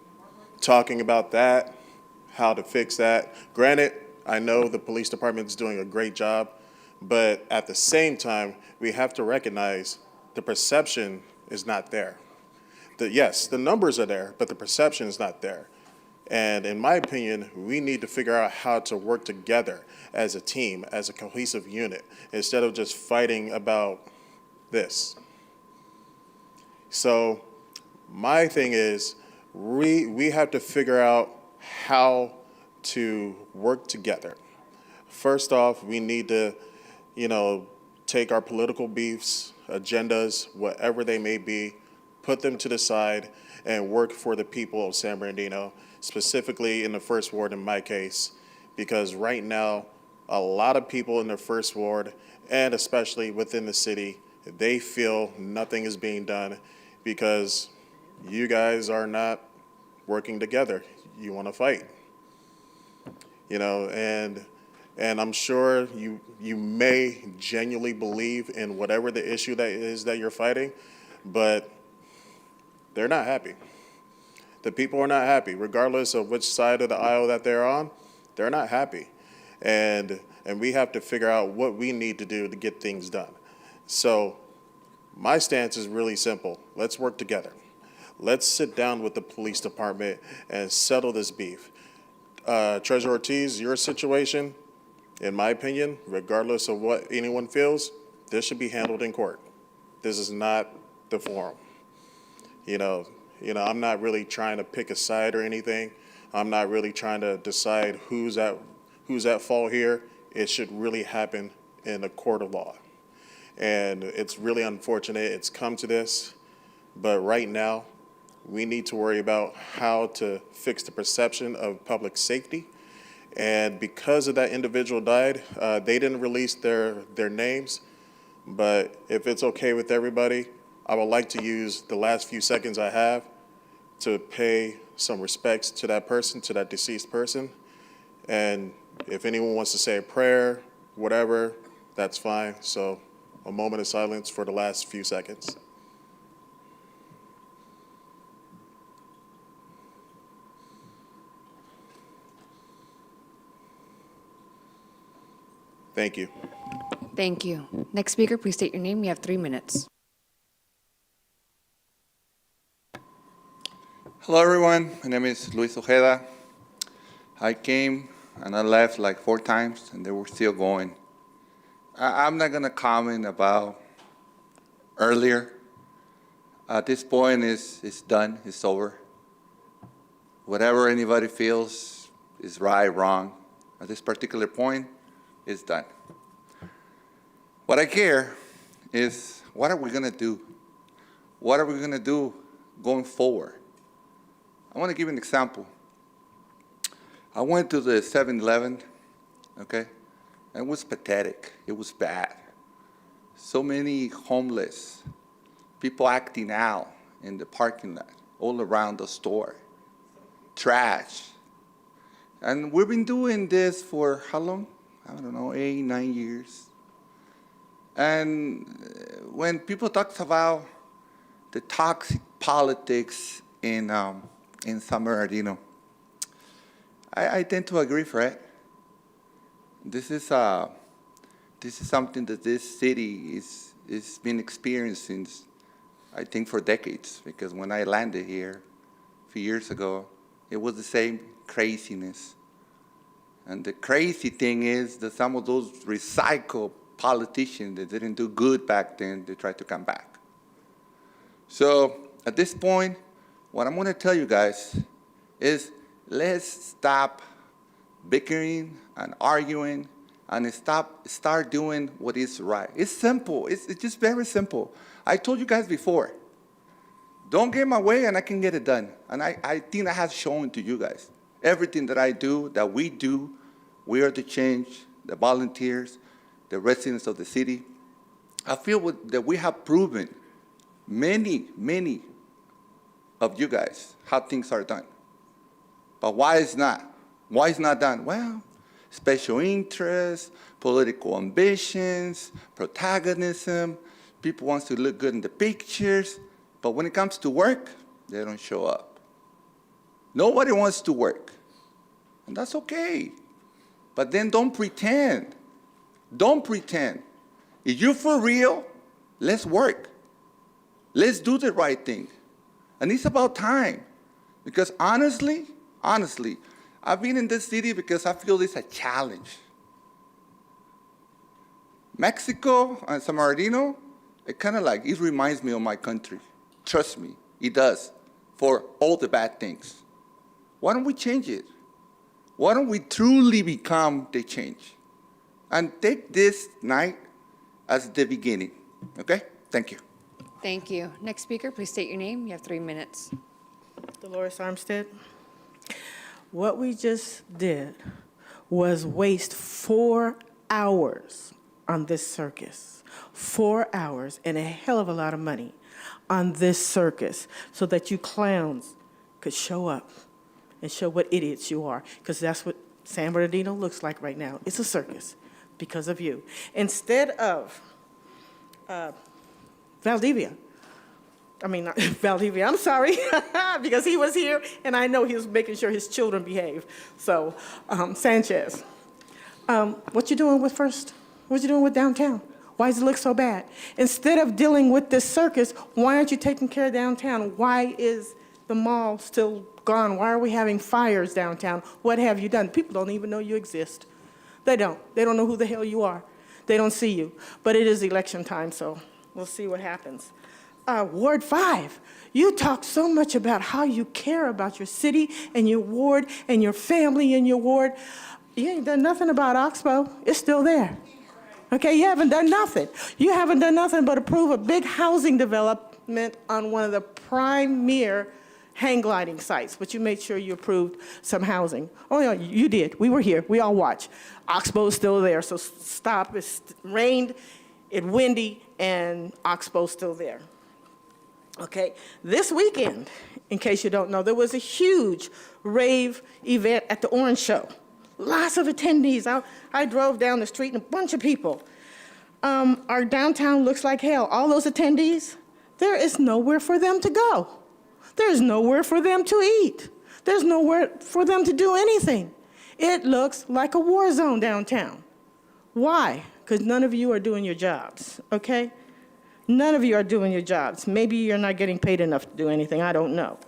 talking about that, how to fix that. Granted, I know the police department is doing a great job, but at the same time, we have to recognize the perception is not there. Yes, the numbers are there, but the perception is not there. And in my opinion, we need to figure out how to work together as a team, as a cohesive unit, instead of just fighting about this. So my thing is, we have to figure out how to work together. First off, we need to, take our political beefs, agendas, whatever they may be, put them to the side and work for the people of San Bernardino, specifically in the 1st Ward in my case, because right now, a lot of people in the 1st Ward, and especially within the city, they feel nothing is being done because you guys are not working together. You want to fight, and I'm sure you may genuinely believe in whatever the issue that is that you're fighting, but they're not happy. The people are not happy, regardless of which side of the aisle that they're on. They're not happy, and we have to figure out what we need to do to get things done. So my stance is really simple. Let's work together. Let's sit down with the police department and settle this beef. Treasurer Ortiz, your situation, in my opinion, regardless of what anyone feels, this should be handled in court. This is not the forum. I'm not really trying to pick a side or anything. I'm not really trying to decide who's at fault here. It should really happen in a court of law. And it's really unfortunate it's come to this, but right now, we need to worry about how to fix the perception of public safety. And because of that individual died, they didn't release their names, but if it's okay with everybody, I would like to use the last few seconds I have to pay some respects to that person, to that deceased person. And if anyone wants to say a prayer, whatever, that's fine. So a moment of silence for the last few seconds. Thank you. Thank you. Next speaker, please state your name. You have 3 minutes. Hello, everyone. My name is Luis Ojeda. I came and I left like 4 times, and they were still going. I'm not going to comment about earlier. At this point, it's done. It's over. Whatever anybody feels is right, wrong. At this particular point, it's done. What I care is, what are we going to do? what are we going to do going forward? I want to give you an example. I went to the 7-Eleven, okay? It was pathetic. It was bad. So many homeless, people acting out in the parking lot, all around the store, trash. And we've been doing this for how long? I don't know, 8, 9 years. And when people talk about the toxic politics in San Bernardino, I tend to agree, Fred. This is something that this city is been experiencing, I think, for decades. Because when I landed here a few years ago, it was the same craziness. And the crazy thing is that some of those recycled politicians that didn't do good back then, they try to come back. So at this point, what I'm going to tell you guys is let's stop bickering and arguing and start doing what is right. It's simple. It's just very simple. I told you guys before, don't get in my way and I can get it done. And I think I have shown to you guys. Everything that I do, that we do, we are the change, the volunteers, the residents of the city. I feel that we have proven many of you guys how things are done. But why is not? Why is not done? Well, special interests, political ambitions, protagonism, people want to look good in the pictures, but when it comes to work, they don't show up. Nobody wants to work, and that's okay. But then don't pretend. Don't pretend. If you're for real, let's work. Let's do the right thing. And it's about time. Because honestly, I've been in this city because I feel it's a challenge. Mexico and San Bernardino, it reminds me of my country. Trust me, it does, for all the bad things. Why don't we change it? Why don't we truly become the change? And take this night as the beginning, okay? Thank you. Thank you. Next speaker, please state your name. You have 3 minutes. Dolores Armstead. What we just did was waste 4 hours on this circus. 4 hours and a hell of a lot of money on this circus so that you clowns could show up and show what idiots you are, because that's what San Bernardino looks like right now. It's a circus because of you. Instead of Valdivia, I'm sorry, because he was here, and I know he was making sure his children behave. So, Sanchez, what you doing with First? What you doing with downtown? Why does it look so bad? Instead of dealing with this circus, why aren't you taking care of downtown? Why is the mall still gone? Why are we having fires downtown? What have you done? People don't even know you exist. They don't. They don't know who the hell you are. They don't see you. But it is election time, so we'll see what happens. Ward 5, you talk so much about how you care about your city and your ward and your family in your ward. You ain't done nothing about Oxbow. It's still there. Okay, you haven't done nothing. You haven't done nothing but approve a big housing development on one of the premier hang gliding sites, but you made sure you approved some housing. Oh, yeah, you did. We were here. We all watched. Oxbow's still there, so stop. It's rained, it's windy, and Oxbow's still there. Okay, this weekend, in case you don't know, there was a huge rave event at the Orange Show. Lots of attendees. I drove down the street and a bunch of people. Our downtown looks like hell. All those attendees, there is nowhere for them to go. There's nowhere for them to eat. There's nowhere for them to do anything. It looks like a war zone downtown. Why? Because none of you are doing your jobs, okay? None of you are doing your jobs. Maybe you're not getting paid enough to do anything. I don't know.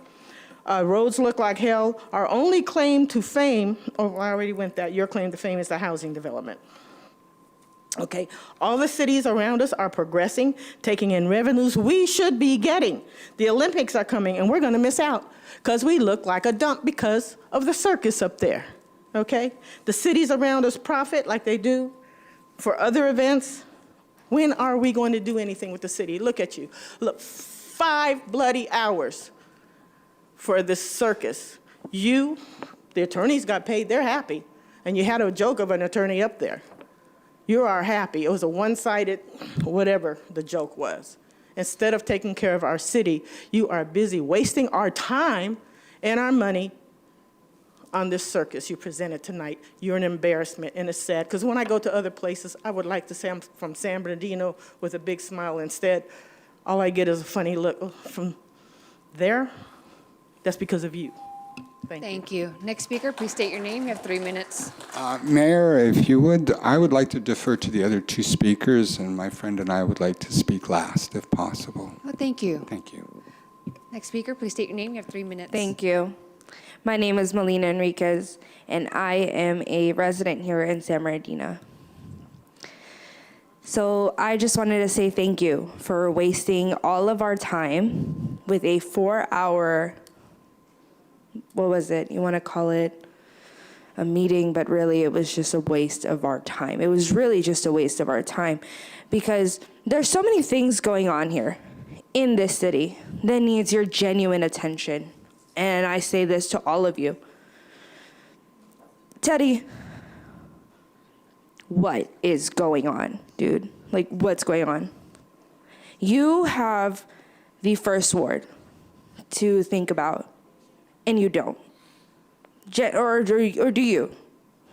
Roads look like hell. Our only claim to fame, oh, I already went that. Your claim to fame is the housing development. Okay, all the cities around us are progressing, taking in revenues we should be getting. The Olympics are coming, and we're going to miss out because we look like a dump because of the circus up there. Okay? The cities around us profit like they do for other events. When are we going to do anything with the city? Look at you. Look, 5 bloody hours for this circus. You, the attorneys got paid, they're happy. And you had a joke of an attorney up there. You are happy. It was a one-sided, whatever the joke was. Instead of taking care of our city, you are busy wasting our time and our money on this circus you presented tonight. You're an embarrassment, and it's sad, because when I go to other places, I would like to say I'm from San Bernardino with a big smile. Instead, all I get is a funny look from there. That's because of you. Thank you. Next speaker, please state your name. You have 3 minutes. Mayor, if you would, I would like to defer to the other two speakers, and my friend and I would like to speak last, if possible. Oh, thank you. Thank you. Next speaker, please state your name. You have 3 minutes. Thank you. My name is Melina Enriquez, and I am a resident here in San Bernardino. So I just wanted to say thank you for wasting all of our time with a 4-hour, what was it? You want to call it a meeting, but really it was just a waste of our time. It was really just a waste of our time because there's so many things going on here in this city that needs your genuine attention. And I say this to all of you. Teddy, what is going on, dude? Like, what's going on? You have the first ward to think about, and you don't. Or do you?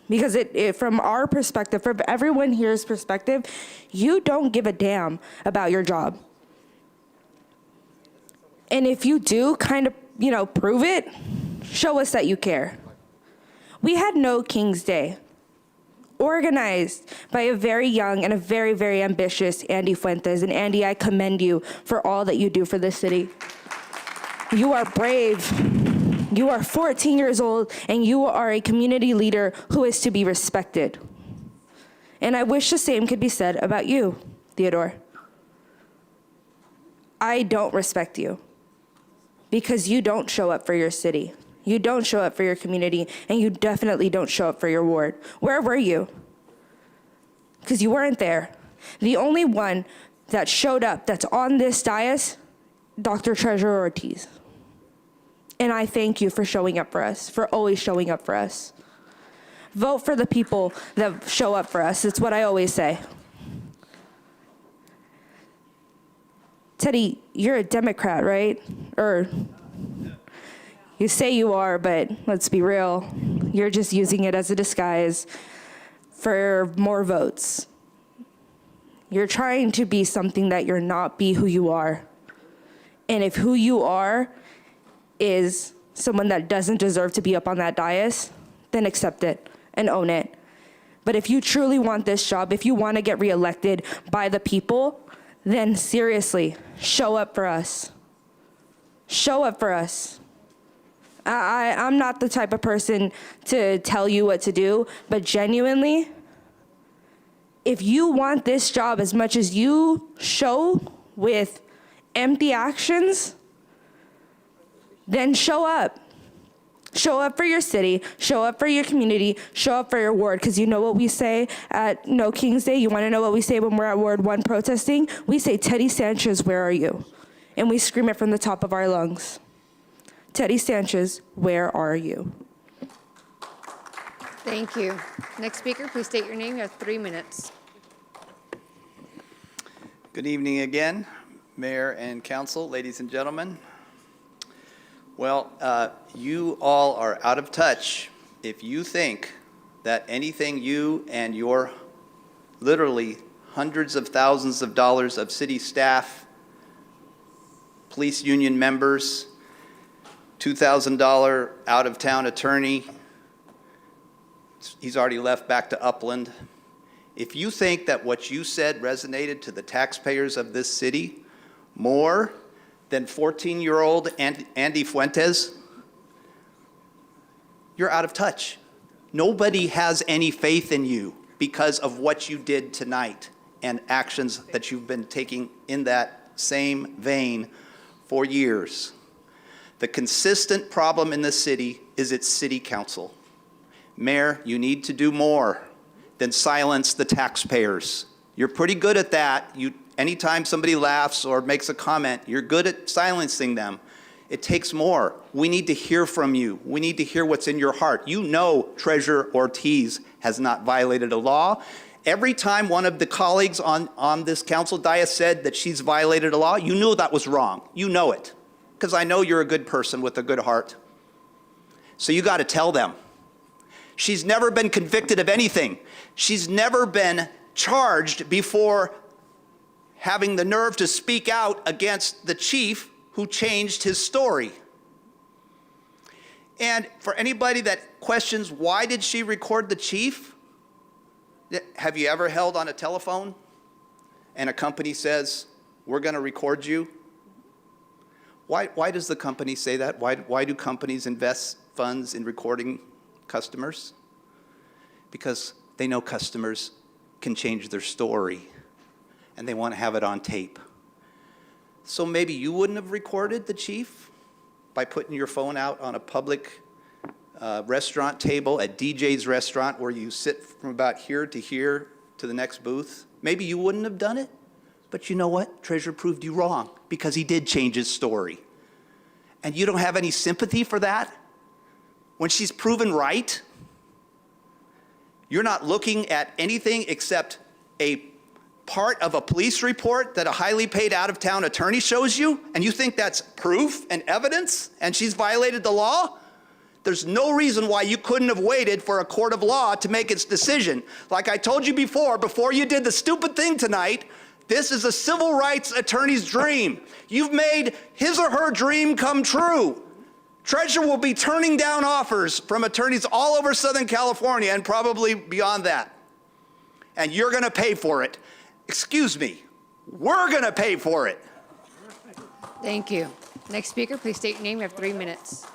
Because from our perspective, from everyone here's perspective, you don't give a damn about your job. And if you do kind of, prove it, show us that you care. We had No King's Day, organized by a very young and a very, very ambitious Andy Fuentes. And Andy, I commend you for all that you do for this city. You are brave. You are 14 years old, and you are a community leader who is to be respected. And I wish the same could be said about you, Theodore. I don't respect you because you don't show up for your city. You don't show up for your community, and you definitely don't show up for your ward. Where were you? Because you weren't there. The only one that showed up that's on this dais, Dr. Treasurer Ortiz. And I thank you for showing up for us, for always showing up for us. Vote for the people that show up for us. It's what I always say. Teddy, you're a Democrat, right? Or you say you are, but let's be real. You're just using it as a disguise for more votes. You're trying to be something that you're not. Be who you are. And if who you are is someone that doesn't deserve to be up on that dais, then accept it and own it. But if you truly want this job, if you want to get reelected by the people, then seriously, show up for us. Show up for us. I'm not the type of person to tell you what to do, but genuinely, if you want this job as much as you show with empty actions, then show up. Show up for your city, show up for your community, show up for your ward, because you know what we say at No King's Day? You want to know what we say when we're at Ward 1 protesting? We say, Teddy Sanchez, where are you? And we scream it from the top of our lungs. Teddy Sanchez, where are you? Thank you. Next speaker, please state your name. You have 3 minutes. Good evening again, Mayor and Council, ladies and gentlemen. Well, you all are out of touch if you think that anything you and your literally hundreds of thousands of dollars of city staff, police union members, $2,000 out-of-town attorney, he's already left back to Upland. If you think that what you said resonated to the taxpayers of this city more than 14-year-old Andy Fuentes, you're out of touch. Nobody has any faith in you because of what you did tonight and actions that you've been taking in that same vein for years. The consistent problem in this city is its city council. Mayor, you need to do more than silence the taxpayers. You're pretty good at that, Anytime somebody laughs or makes a comment, you're good at silencing them. It takes more. We need to hear from you. We need to hear what's in your heart. You know Treasurer Ortiz has not violated a law. Every time one of the colleagues on this council dais said that she's violated a law, you knew that was wrong. You know it, because I know you're a good person with a good heart. So you got to tell them. She's never been convicted of anything. She's never been charged before having the nerve to speak out against the chief who changed his story. And for anybody that questions, why did she record the chief? Have you ever held on a telephone and a company says, we're going to record you? Why does the company say that? Why do companies invest funds in recording customers? Because they know customers can change their story and they want to have it on tape. So maybe you wouldn't have recorded the chief by putting your phone out on a public restaurant table at DJ's restaurant where you sit from about here to the next booth. Maybe you wouldn't have done it, but you know what? Treasurer proved you wrong because he did change his story. And you don't have any sympathy for that? When she's proven right, you're not looking at anything except a part of a police report that a highly paid out-of-town attorney shows you, and you think that's proof and evidence, and she's violated the law? There's no reason why you couldn't have waited for a court of law to make its decision. Like I told you before you did the stupid thing tonight, this is a civil rights attorney's dream. You've made his or her dream come true. Treasurer will be turning down offers from attorneys all over Southern California and probably beyond that. And you're going to pay for it. Excuse me, we're going to pay for it. Thank you. Next speaker, please state your name. You have 3 minutes.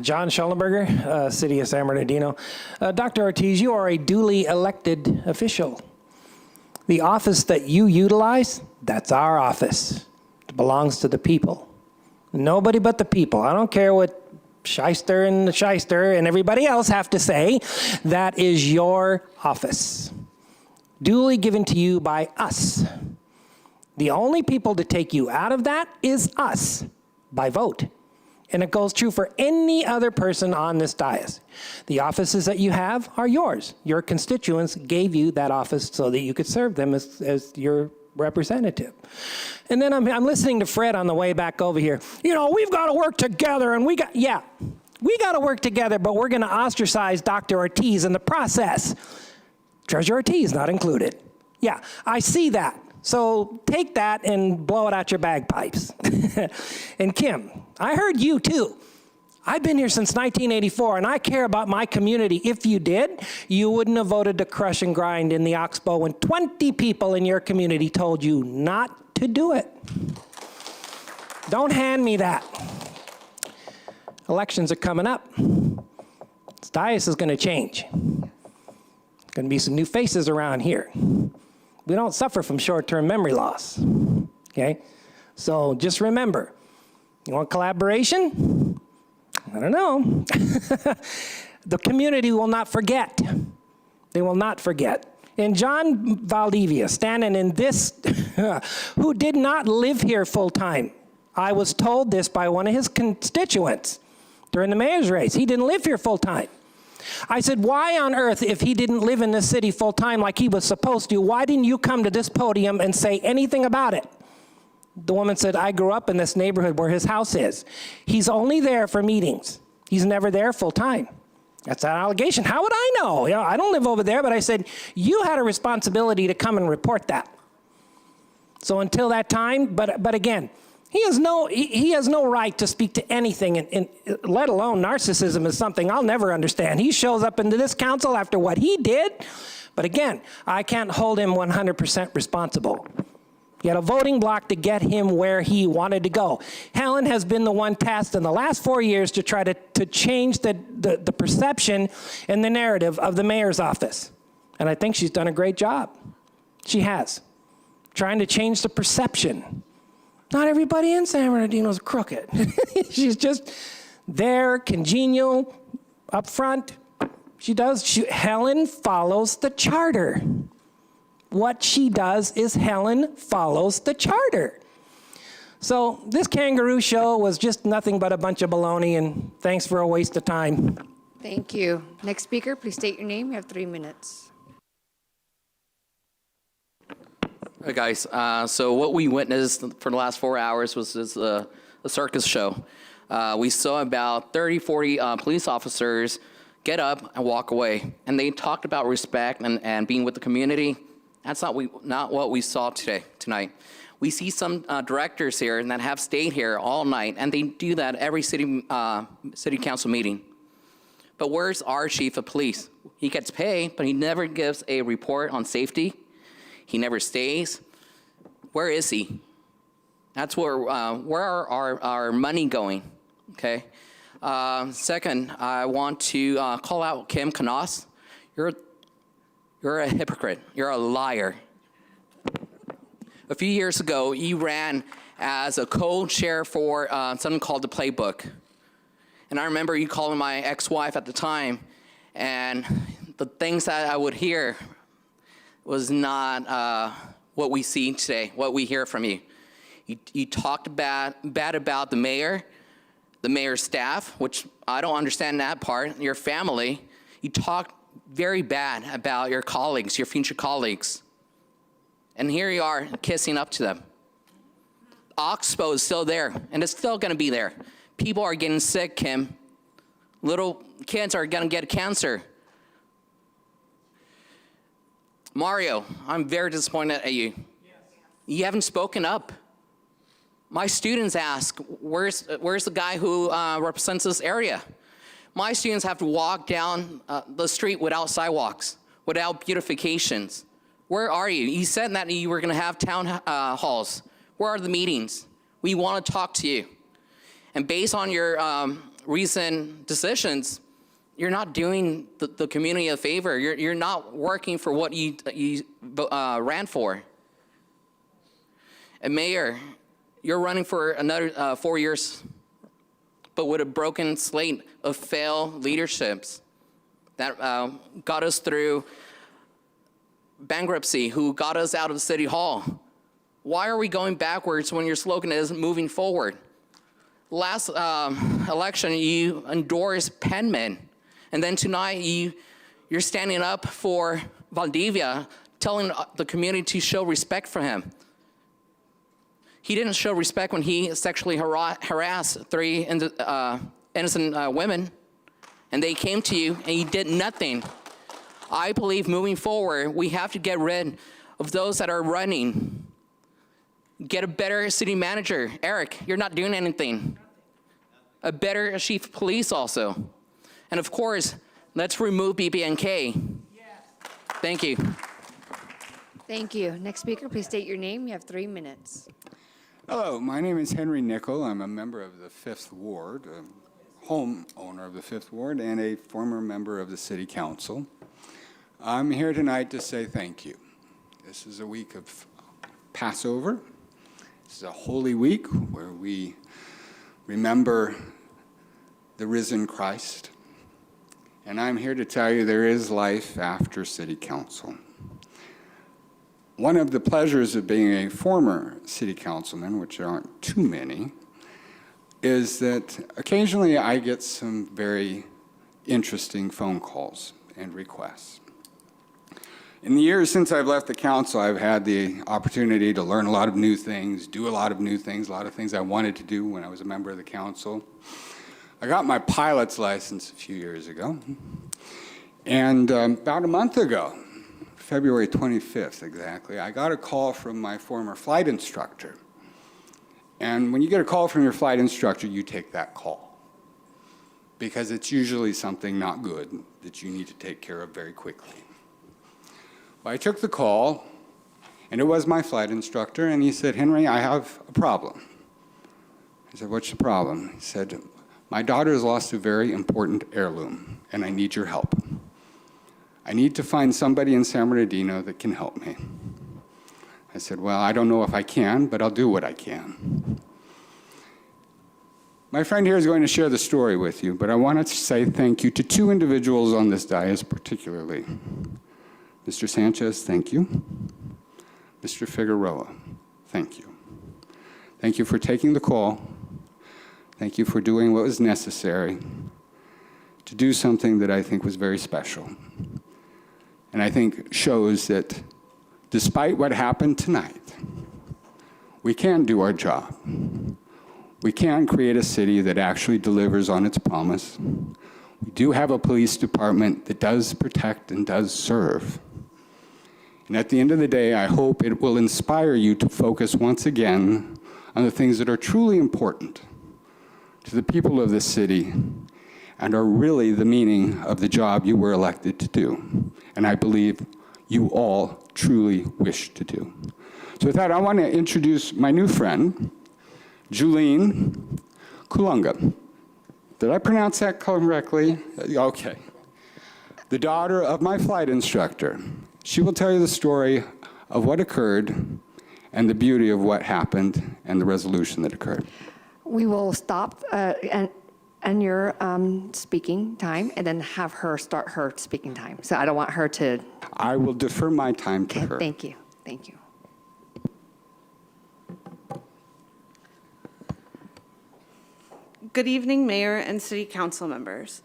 John Schellenberger, City of San Bernardino. Dr. Ortiz, you are a duly elected official. The office that you utilize, that's our office. It belongs to the people. Nobody but the people. I don't care what Shyster and the Shyster and everybody else have to say. That is your office. Duly given to you by us. The only people to take you out of that is us, by vote. And it goes true for any other person on this dais. The offices that you have are yours. Your constituents gave you that office so that you could serve them as your representative. And then I'm listening to Fred on the way back over here. You know, we've got to work together, and we got to work together, but we're going to ostracize Dr. Ortiz in the process. Treasurer Ortiz not included. Yeah, I see that. So take that and blow it out your bagpipes. And Kim, I heard you too. I've been here since 1984, and I care about my community. If you did, you wouldn't have voted to crush and grind in the Oxbow when 20 people in your community told you not to do it. Don't hand me that. Elections are coming up. This dais is going to change. There's going to be some new faces around here. We don't suffer from short-term memory loss, okay? So just remember, you want collaboration? I don't know. The community will not forget. They will not forget. And John Valdivia, standing in this, who did not live here full-time. I was told this by one of his constituents during the mayor's race. He didn't live here full-time. I said, why on earth, if he didn't live in this city full-time like he was supposed to, why didn't you come to this podium and say anything about it? The woman said, I grew up in this neighborhood where his house is. He's only there for meetings. He's never there full-time. That's an allegation. How would I know? You know, I don't live over there, but I said, you had a responsibility to come and report that. So until that time, but again, he has no right to speak to anything, and let alone narcissism is something I'll never understand. He shows up into this council after what he did, but again, I can't hold him 100% responsible. He had a voting block to get him where he wanted to go. Helen has been the one tasked in the last 4 years to try to change the perception and the narrative of the mayor's office. And I think she's done a great job. She has. Trying to change the perception. Not everybody in San Bernardino is crooked. She's just there, congenial, up front. Helen follows the charter. what she does is Helen follows the charter. So this kangaroo show was just nothing but a bunch of baloney, and thanks for a waste of time. Thank you. Next speaker, please state your name. You have 3 minutes. Hey guys, so what we witnessed for the last 4 hours was this, a circus show. We saw about 30, 40 police officers get up and walk away. And they talked about respect and being with the community. That's not what we saw tonight. We see some directors here that have stayed here all night, and they do that every city council meeting. But where's our chief of police? He gets paid, but he never gives a report on safety. He never stays. Where is he? That's where are our money going, okay? Second, I want to call out Kim Knaus. You're a hypocrite. You're a liar. A few years ago, you ran as a co-chair for something called the Playbook. And I remember you calling my ex-wife at the time, and the things that I would hear was not what we see today, what we hear from you. You talked bad about the mayor's staff, which I don't understand that part, your family. You talked very bad about your colleagues, your future colleagues. And here you are kissing up to them. Oxbow is still there, and it's still gonna be there. People are getting sick, Kim. Little kids are gonna get cancer. Mario, I'm very disappointed at you. You haven't spoken up. My students ask, where's the guy who represents this area? My students have to walk down the street without sidewalks, without beautifications. Where are you? You said that you were gonna have town halls. Where are the meetings? We wanna talk to you. And based on your recent decisions, you're not doing the community a favor. You're not working for what you ran for. And Mayor, you're running for another 4 years, but with a broken slate of failed leaderships that got us through bankruptcy, who got us out of City Hall. Why are we going backwards when your slogan is moving forward? Last election, you endorsed penmen. And then tonight, you're standing up for Valdivia, telling the community to show respect for him. He didn't show respect when he sexually harassed 3 innocent women, and they came to you, and you did nothing. I believe moving forward, we have to get rid of those that are running. Get a better city manager. Eric, you're not doing anything. A better chief of police also. And of course, let's remove BB&K. Thank you. Thank you. Next speaker, please state your name. You have 3 minutes. Hello, my name is Henry Nickel. I'm a member of the 5th Ward, a homeowner of the 5th Ward, and a former member of the City Council. I'm here tonight to say thank you. This is a week of Passover. This is a holy week where we remember the risen Christ. And I'm here to tell you there is life after City Council. One of the pleasures of being a former city councilman, which aren't too many, is that occasionally I get some very interesting phone calls and requests. In the years since I've left the council, I've had the opportunity to learn a lot of new things, do a lot of new things, a lot of things I wanted to do when I was a member of the council. I got my pilot's license a few years ago, and about a month ago, February 25th exactly, I got a call from my former flight instructor. And when you get a call from your flight instructor, you take that call, because it's usually something not good that you need to take care of very quickly. Well, I took the call, and it was my flight instructor, and he said, "Henry, I have a problem." I said, "What's the problem?" He said, "My daughter has lost a very important heirloom, and I need your help. I need to find somebody in San Bernardino that can help me." I said, "Well, I don't know if I can, but I'll do what I can." My friend here is going to share the story with you, but I wanted to say thank you to 2 individuals on this dais particularly. Mr. Sanchez, thank you. Mr. Figueroa, thank you. Thank you for taking the call. Thank you for doing what was necessary to do something that I think was very special. And I think shows that despite what happened tonight, we can do our job. We can create a city that actually delivers on its promise. We do have a police department that does protect and does serve. And at the end of the day, I hope it will inspire you to focus once again on the things that are truly important to the people of this city and are really the meaning of the job you were elected to do. And I believe you all truly wish to do. So with that, I want to introduce my new friend, Julene Kulunga. Did I pronounce that correctly? Okay. The daughter of my flight instructor. She will tell you the story of what occurred and the beauty of what happened and the resolution that occurred. We will stop and your speaking time, and then have her start her speaking time. So I don't want her to... I will defer my time to her. Thank you. Thank you. Good evening, Mayor and City Council members.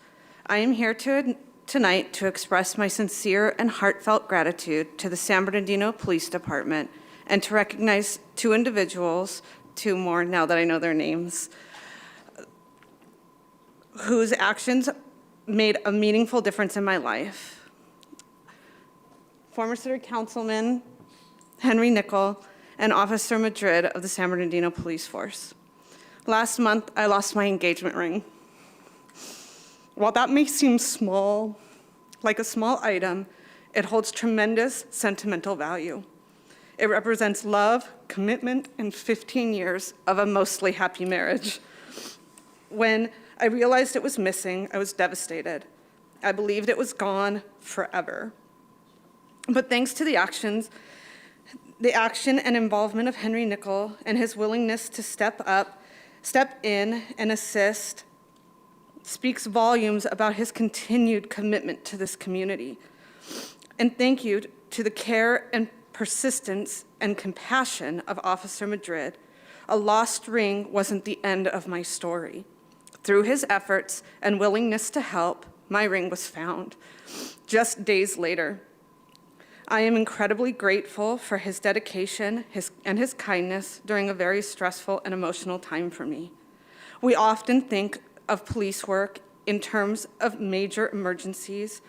I am here tonight to express my sincere and heartfelt gratitude to the San Bernardino Police Department and to recognize two individuals, two more now that I know their names, whose actions made a meaningful difference in my life. Former City Councilman Henry Nickel and Officer Madrid of the San Bernardino Police Force. Last month, I lost my engagement ring. While that may seem small, like a small item, it holds tremendous sentimental value. It represents love, commitment, and 15 years of a mostly happy marriage. When I realized it was missing, I was devastated. I believed it was gone forever. But thanks to the action and involvement of Henry Nickel and his willingness to step in and assist, speaks volumes about his continued commitment to this community. And thank you to the care and persistence and compassion of Officer Madrid. A lost ring wasn't the end of my story. Through his efforts and willingness to help, my ring was found just days later. I am incredibly grateful for his dedication and his kindness during a very stressful and emotional time for me. We often think of police work in terms of major emergencies.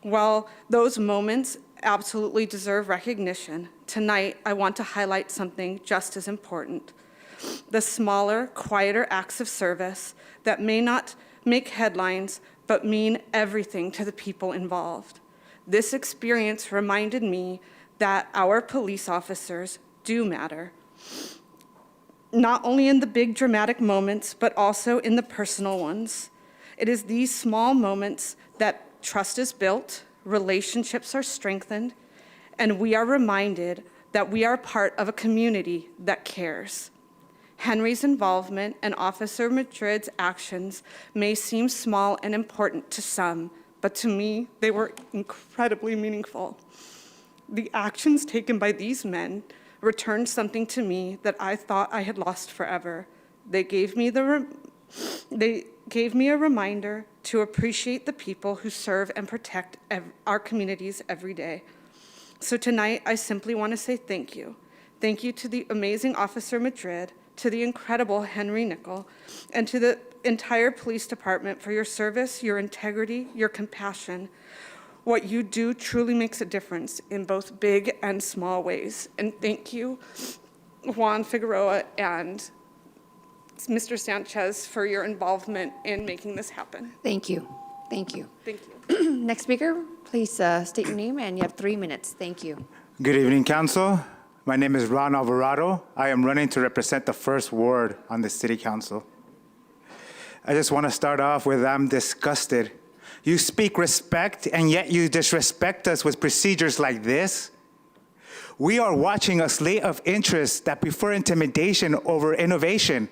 While those moments absolutely deserve recognition, tonight I want to highlight something just as important: the smaller, quieter acts of service that may not make headlines, but mean everything to the people involved. This experience reminded me that our police officers do matter, not only in the big dramatic moments, but also in the personal ones. It is these small moments that trust is built, relationships are strengthened, and we are reminded that we are part of a community that cares. Henry's involvement and Officer Madrid's actions may seem small and important to some, but to me, they were incredibly meaningful. The actions taken by these men returned something to me that I thought I had lost forever. They gave me a reminder to appreciate the people who serve and protect our communities every day. So tonight, I simply want to say thank you. Thank you to the amazing Officer Madrid, to the incredible Henry Nickel, and to the entire police department for your service, your integrity, your compassion. What you do truly makes a difference in both big and small ways. And thank you, Juan Figueroa and Mr. Sanchez, for your involvement in making this happen. Thank you. Thank you. Thank you. Next speaker, please state your name, and you have 3 minutes. Thank you. Good evening, Council. My name is Ron Alvarado. I am running to represent the 1st Ward on the City Council. I just want to start off with I'm disgusted. You speak respect, and yet you disrespect us with procedures like this? We are watching a slate of interests that prefer intimidation over innovation.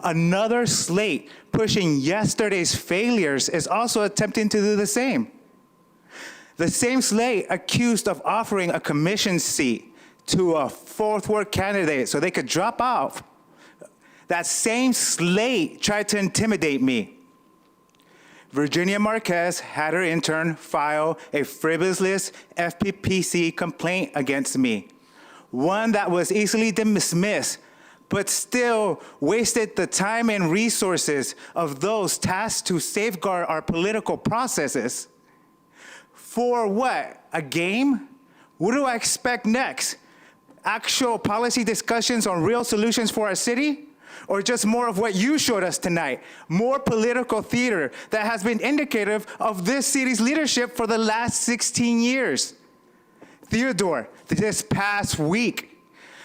Another slate pushing yesterday's failures is also attempting to do the same. The same slate accused of offering a commission seat to a fourth ward candidate so they could drop off. That same slate tried to intimidate me. Virginia Marquez had her intern file a frivolous FPPC complaint against me, one that was easily dismissed, but still wasted the time and resources of those tasked to safeguard our political processes. For what? A game? What do I expect next? Actual policy discussions on real solutions for our city? Or just more of what you showed us tonight? More political theater that has been indicative of this city's leadership for the last 16 years. Theodore, this past week,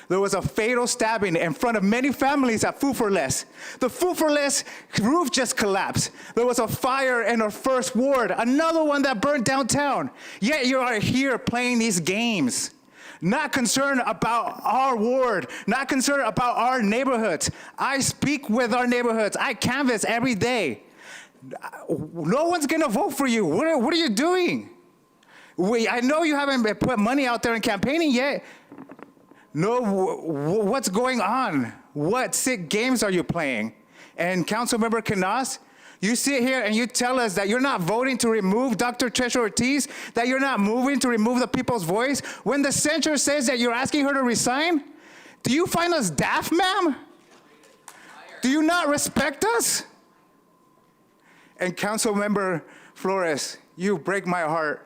there was a fatal stabbing in front of many families at Food for Less. The Food for Less roof just collapsed. There was a fire in our first ward, another one that burned downtown. Yet you are here playing these games. Not concerned about our ward, not concerned about our neighborhoods. I speak with our neighborhoods. I canvass every day. No one's gonna vote for you. What are you doing? I know you haven't put money out there in campaigning yet. No, what's going on? What sick games are you playing? And Councilmember Canas, you sit here and you tell us that you're not voting to remove Dr. Tresha Ortiz, that you're not moving to remove the people's voice, when the censure says that you're asking her to resign? Do you find us daft, ma'am? Do you not respect us? And Councilmember Flores, you break my heart.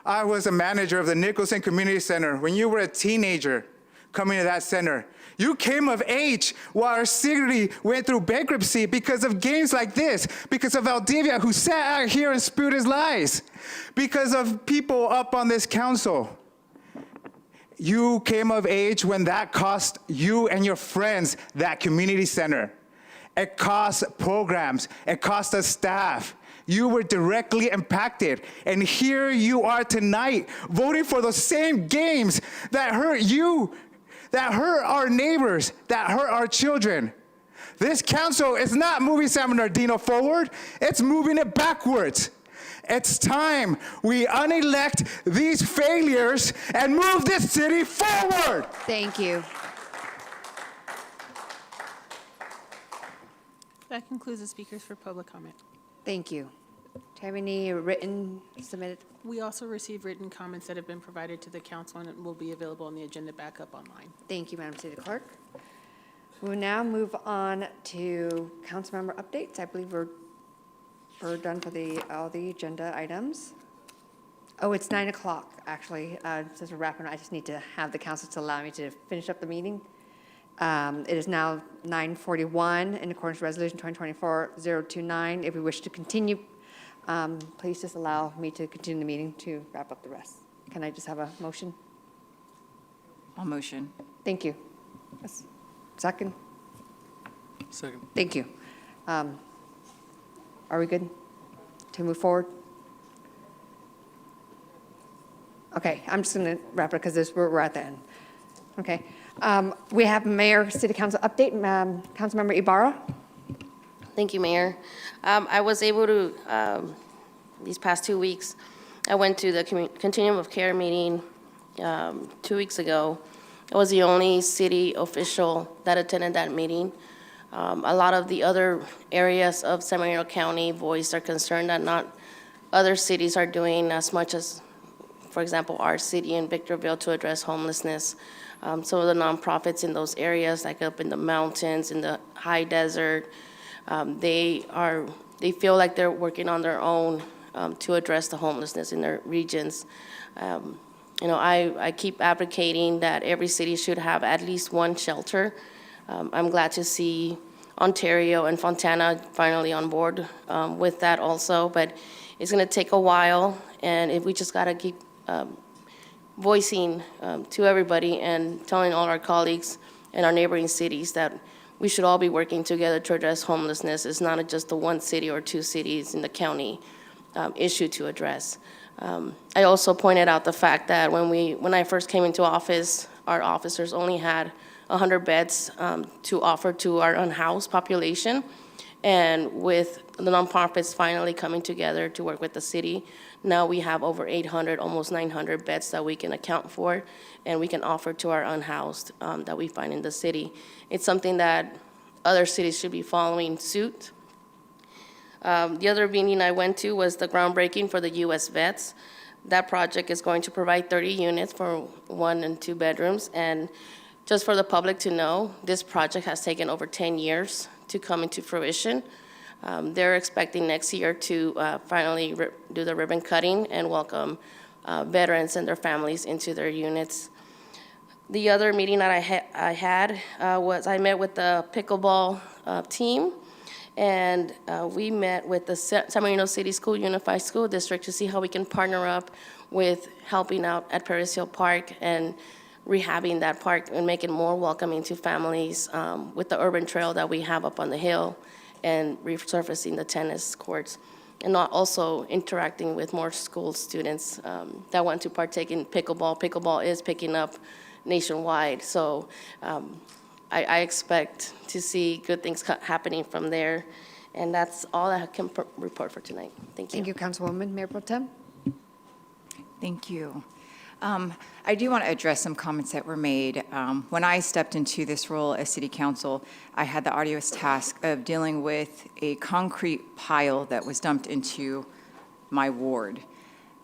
I was a manager of the Nicholson Community Center when you were a teenager coming to that center. You came of age while our city went through bankruptcy because of games like this, because of Valdivia who sat out here and spewed his lies, because of people up on this council. You came of age when that cost you and your friends that community center. It cost programs, it cost us staff. You were directly impacted. And here you are tonight voting for the same games that hurt you, that hurt our neighbors, that hurt our children. This council is not moving San Bernardino forward, it's moving it backwards. It's time we unelect these failures and move this city forward. Thank you. That concludes the speakers for public comment. Thank you. Do you have any written submitted? We also received written comments that have been provided to the council and will be available on the agenda backup online. Thank you, Madam City Clerk. We will now move on to council member updates. I believe we're done for all the agenda items. Oh, it's 9 o'clock, actually. Since we're wrapping up, I just need to have the council to allow me to finish up the meeting. It is now 9:41 in accordance with Resolution 2024-029. If we wish to continue, please just allow me to continue the meeting to wrap up the rest. Can I just have a motion? I'll motion. Thank you. Yes. Second? Second. Thank you. Are we good to move forward? Okay, I'm just going to wrap it because we're at the end. Okay. We have Mayor City Council update. Councilmember Ibarra. Thank you, Mayor. I was able to, these past 2 weeks, I went to the Continuum of Care meeting 2 weeks ago. I was the only city official that attended that meeting. A lot of the other areas of San Bernardino County voiced their concern that not other cities are doing as much as, for example, our city in Victorville to address homelessness. Some of the nonprofits in those areas, like up in the mountains, in the high desert, they feel like they're working on their own to address the homelessness in their regions. I keep advocating that every city should have at least one shelter. I'm glad to see Ontario and Fontana finally on board with that also, but it's going to take a while, and if we just got to keep voicing to everybody and telling all our colleagues in our neighboring cities that we should all be working together to address homelessness. It's not just the one city or two cities in the county issue to address. I also pointed out the fact that when I first came into office, our officers only had 100 beds to offer to our unhoused population. And with the nonprofits finally coming together to work with the city, Now we have over 800, almost 900 beds that we can account for, and we can offer to our unhoused that we find in the city. It's something that other cities should be following suit. The other meeting I went to was the groundbreaking for the U.S. vets. That project is going to provide 30 units for 1 and 2 bedrooms. And just for the public to know, this project has taken over 10 years to come into fruition. They're expecting next year to finally do the ribbon cutting and welcome veterans and their families into their units. The other meeting that I had was I met with the pickleball team. And we met with the San Bernardino City School Unified School District to see how we can partner up with helping out at Paris Hill Park and rehabbing that park and make it more welcoming to families with the urban trail that we have up on the hill and resurfacing the tennis courts, and not also interacting with more school students that want to partake in pickleball. Pickleball is picking up nationwide, so I expect to see good things happening from there, and that's all I can report for tonight. Thank you. Thank you, Councilwoman. Mayor Pro Tem? Thank you. I do want to address some comments that were made. When I stepped into this role as City Council, I had the arduous task of dealing with a concrete pile that was dumped into my ward.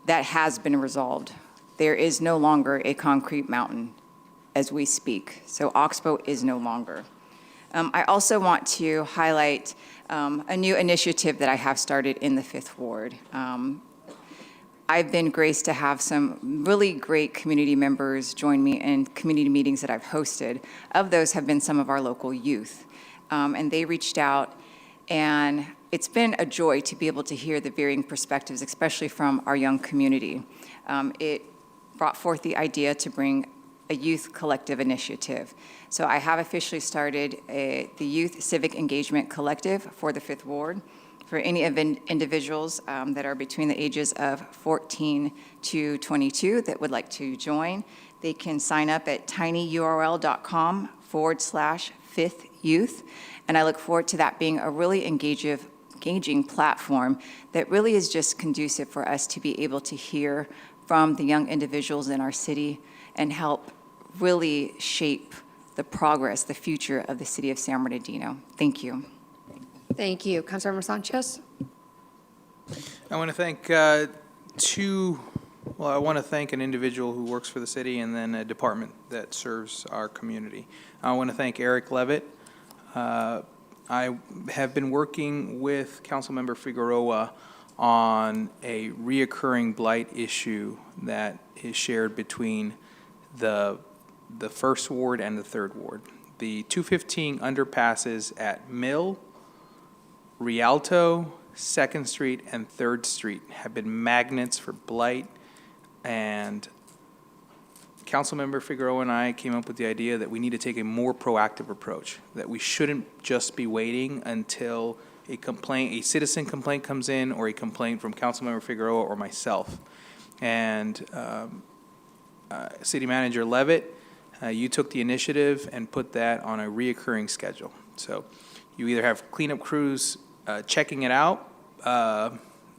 That has been resolved. There is no longer a concrete mountain as we speak, so Oxbow is no longer. I also want to highlight a new initiative that I have started in the 5th Ward. I've been graced to have some really great community members join me in community meetings that I've hosted. Of those have been some of our local youth. And they reached out, and it's been a joy to be able to hear the varying perspectives, especially from our young community. It brought forth the idea to bring a youth collective initiative. So I have officially started the Youth Civic Engagement Collective for the 5th Ward. For any individuals that are between the ages of 14 to 22 that would like to join, they can sign up at tinyurl.com/5th-youth. And I look forward to that being a really engaging platform that really is just conducive for us to be able to hear from the young individuals in our city and help really shape the progress, the future of the city of San Bernardino. Thank you. Thank you. Councilmember Sanchez? I want to thank I want to thank an individual who works for the city and then a department that serves our community. I want to thank Eric Levitt. I have been working with Councilmember Figueroa on a reoccurring blight issue that is shared between the 1st Ward and the 3rd Ward. The 215 underpasses at Mill, Rialto, 2nd Street, and 3rd Street have been magnets for blight, and Councilmember Figueroa and I came up with the idea that we need to take a more proactive approach, that we shouldn't just be waiting until a citizen complaint comes in or a complaint from Councilmember Figueroa or myself. And City Manager Levitt, you took the initiative and put that on a reoccurring schedule. So you either have cleanup crews checking it out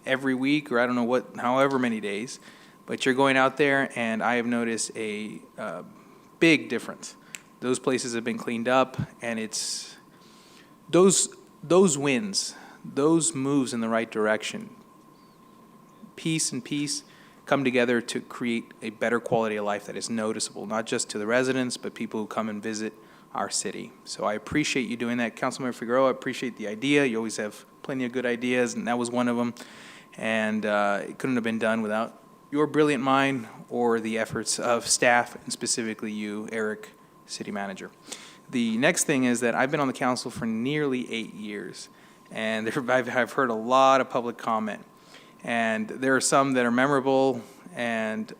every week, or I don't know however many days, but you're going out there, and I have noticed a big difference. Those places have been cleaned up, and it's those wins, those moves in the right direction. Peace and peace come together to create a better quality of life that is noticeable, not just to the residents, but people who come and visit our city. So I appreciate you doing that, Councilmember Figueroa. I appreciate the idea. You always have plenty of good ideas, and that was one of them. And it couldn't have been done without your brilliant mind or the efforts of staff, and specifically you, Eric, City Manager. The next thing is that I've been on the council for nearly 8 years, and I've heard a lot of public comment. And there are some that are memorable and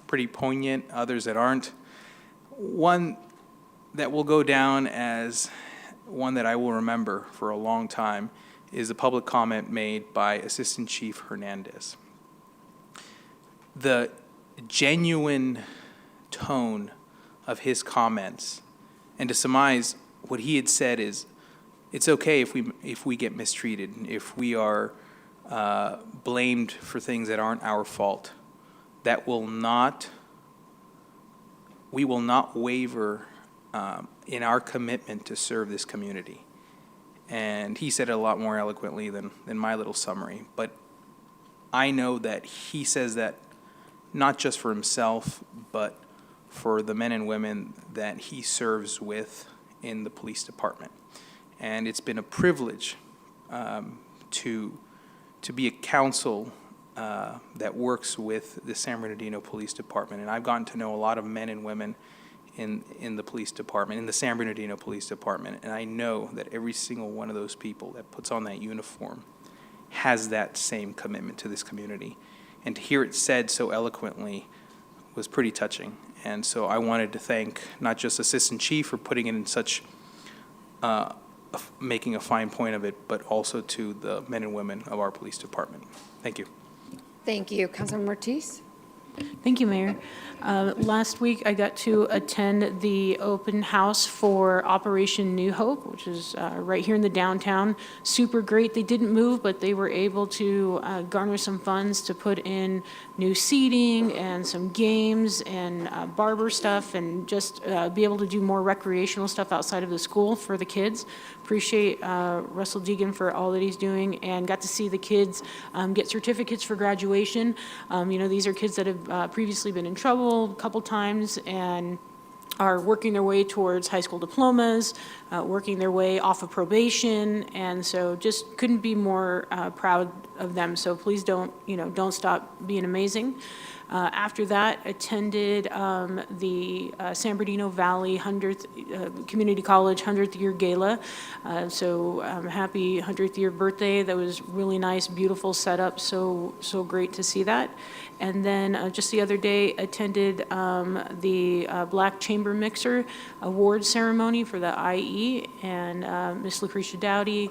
pretty poignant, others that aren't. One that will go down as one that I will remember for a long time is a public comment made by Assistant Chief Hernandez. The genuine tone of his comments, and to surmise what he had said is, it's okay if we get mistreated, if we are blamed for things that aren't our fault. We will not waver in our commitment to serve this community. And he said it a lot more eloquently than my little summary. But I know that he says that not just for himself, but for the men and women that he serves with in the police department. And it's been a privilege to be a counsel that works with the San Bernardino Police Department. And I've gotten to know a lot of men and women in the police department, in the San Bernardino Police Department. And I know that every single one of those people that puts on that uniform has that same commitment to this community. And to hear it said so eloquently was pretty touching. And so I wanted to thank not just Assistant Chief for putting it in such, making a fine point of it, but also to the men and women of our police department. Thank you. Thank you. Councilmember Ortiz? Thank you, Mayor. Last week, I got to attend the open house for Operation New Hope, which is right here in the downtown. Super great. They didn't move, but they were able to garner some funds to put in new seating and some games and barber stuff, and just be able to do more recreational stuff outside of the school for the kids. Appreciate Russell Deegan for all that he's doing, and got to see the kids get certificates for graduation. These are kids that have previously been in trouble a couple times and are working their way towards high school diplomas, working their way off of probation, and so just couldn't be more proud of them. So please don't stop being amazing. After that, attended the San Bernardino Valley 100th Community College 100th year gala. Happy 100th year birthday. That was really nice, beautiful setup. So great to see that. And then just the other day, attended the Black Chamber Mixer award ceremony for the IE, and Miss Lucretia Dowdy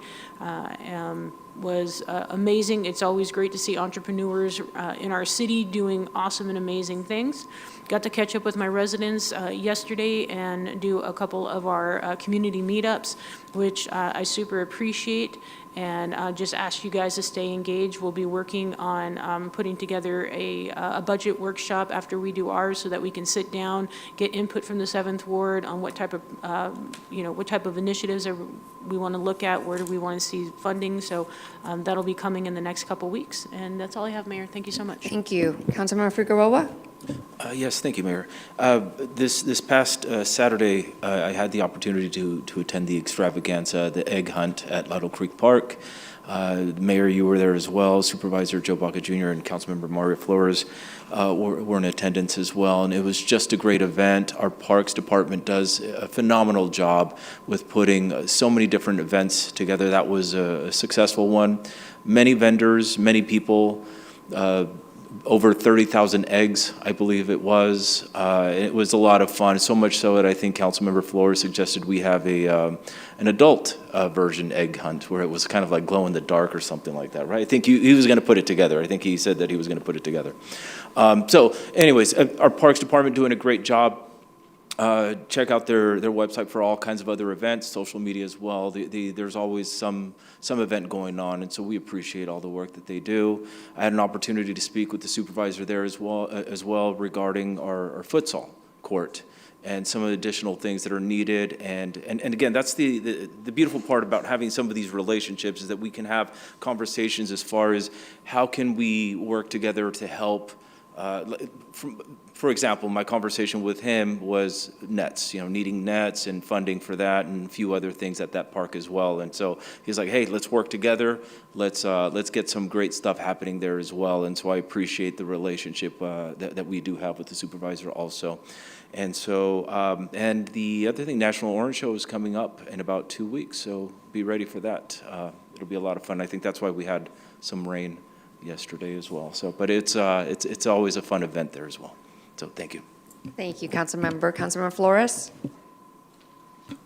was amazing. It's always great to see entrepreneurs in our city doing awesome and amazing things. Got to catch up with my residents yesterday and do a couple of our community meetups, which I super appreciate, and just ask you guys to stay engaged. We'll be working on putting together a budget workshop after we do ours, so that we can sit down, get input from the 7th Ward on what type of initiatives we want to look at, where do we want to see funding. So that'll be coming in the next couple weeks. And that's all I have, Mayor. Thank you so much. Thank you. Councilmember Figueroa? Yes, thank you, Mayor. This past Saturday, I had the opportunity to attend the extravaganza, the egg hunt at Little Creek Park. Mayor, you were there as well. Supervisor Joe Baca Jr. and Councilmember Mario Flores were in attendance as well, and it was just a great event. Our Parks Department does a phenomenal job with putting so many different events together. That was a successful one. Many vendors, many people, over 30,000 eggs, I believe it was. It was a lot of fun, so much so that I think Councilmember Flores suggested we have an adult version egg hunt, where it was kind of like glow in the dark or something like that, right? I think he was going to put it together. I think he said that he was going to put it together. So anyways, our Parks Department doing a great job. Check out their website for all kinds of other events, social media as well. There's always some event going on, and so we appreciate all the work that they do. I had an opportunity to speak with the supervisor there as well regarding our futsal court and some of the additional things that are needed. And again, that's the beautiful part about having some of these relationships, is that we can have conversations as far as how can we work together to help. For example, my conversation with him was nets, needing nets and funding for that, and a few other things at that park as well. And so he's like, hey, let's work together. Let's get some great stuff happening there as well. And so I appreciate the relationship that we do have with the supervisor also. And so, and the other thing, National Orange Show is coming up in about 2 weeks, so be ready for that. It'll be a lot of fun. I think that's why we had some rain yesterday as well. So, but it's always a fun event there as well. So thank you. Thank you, Councilmember Flores?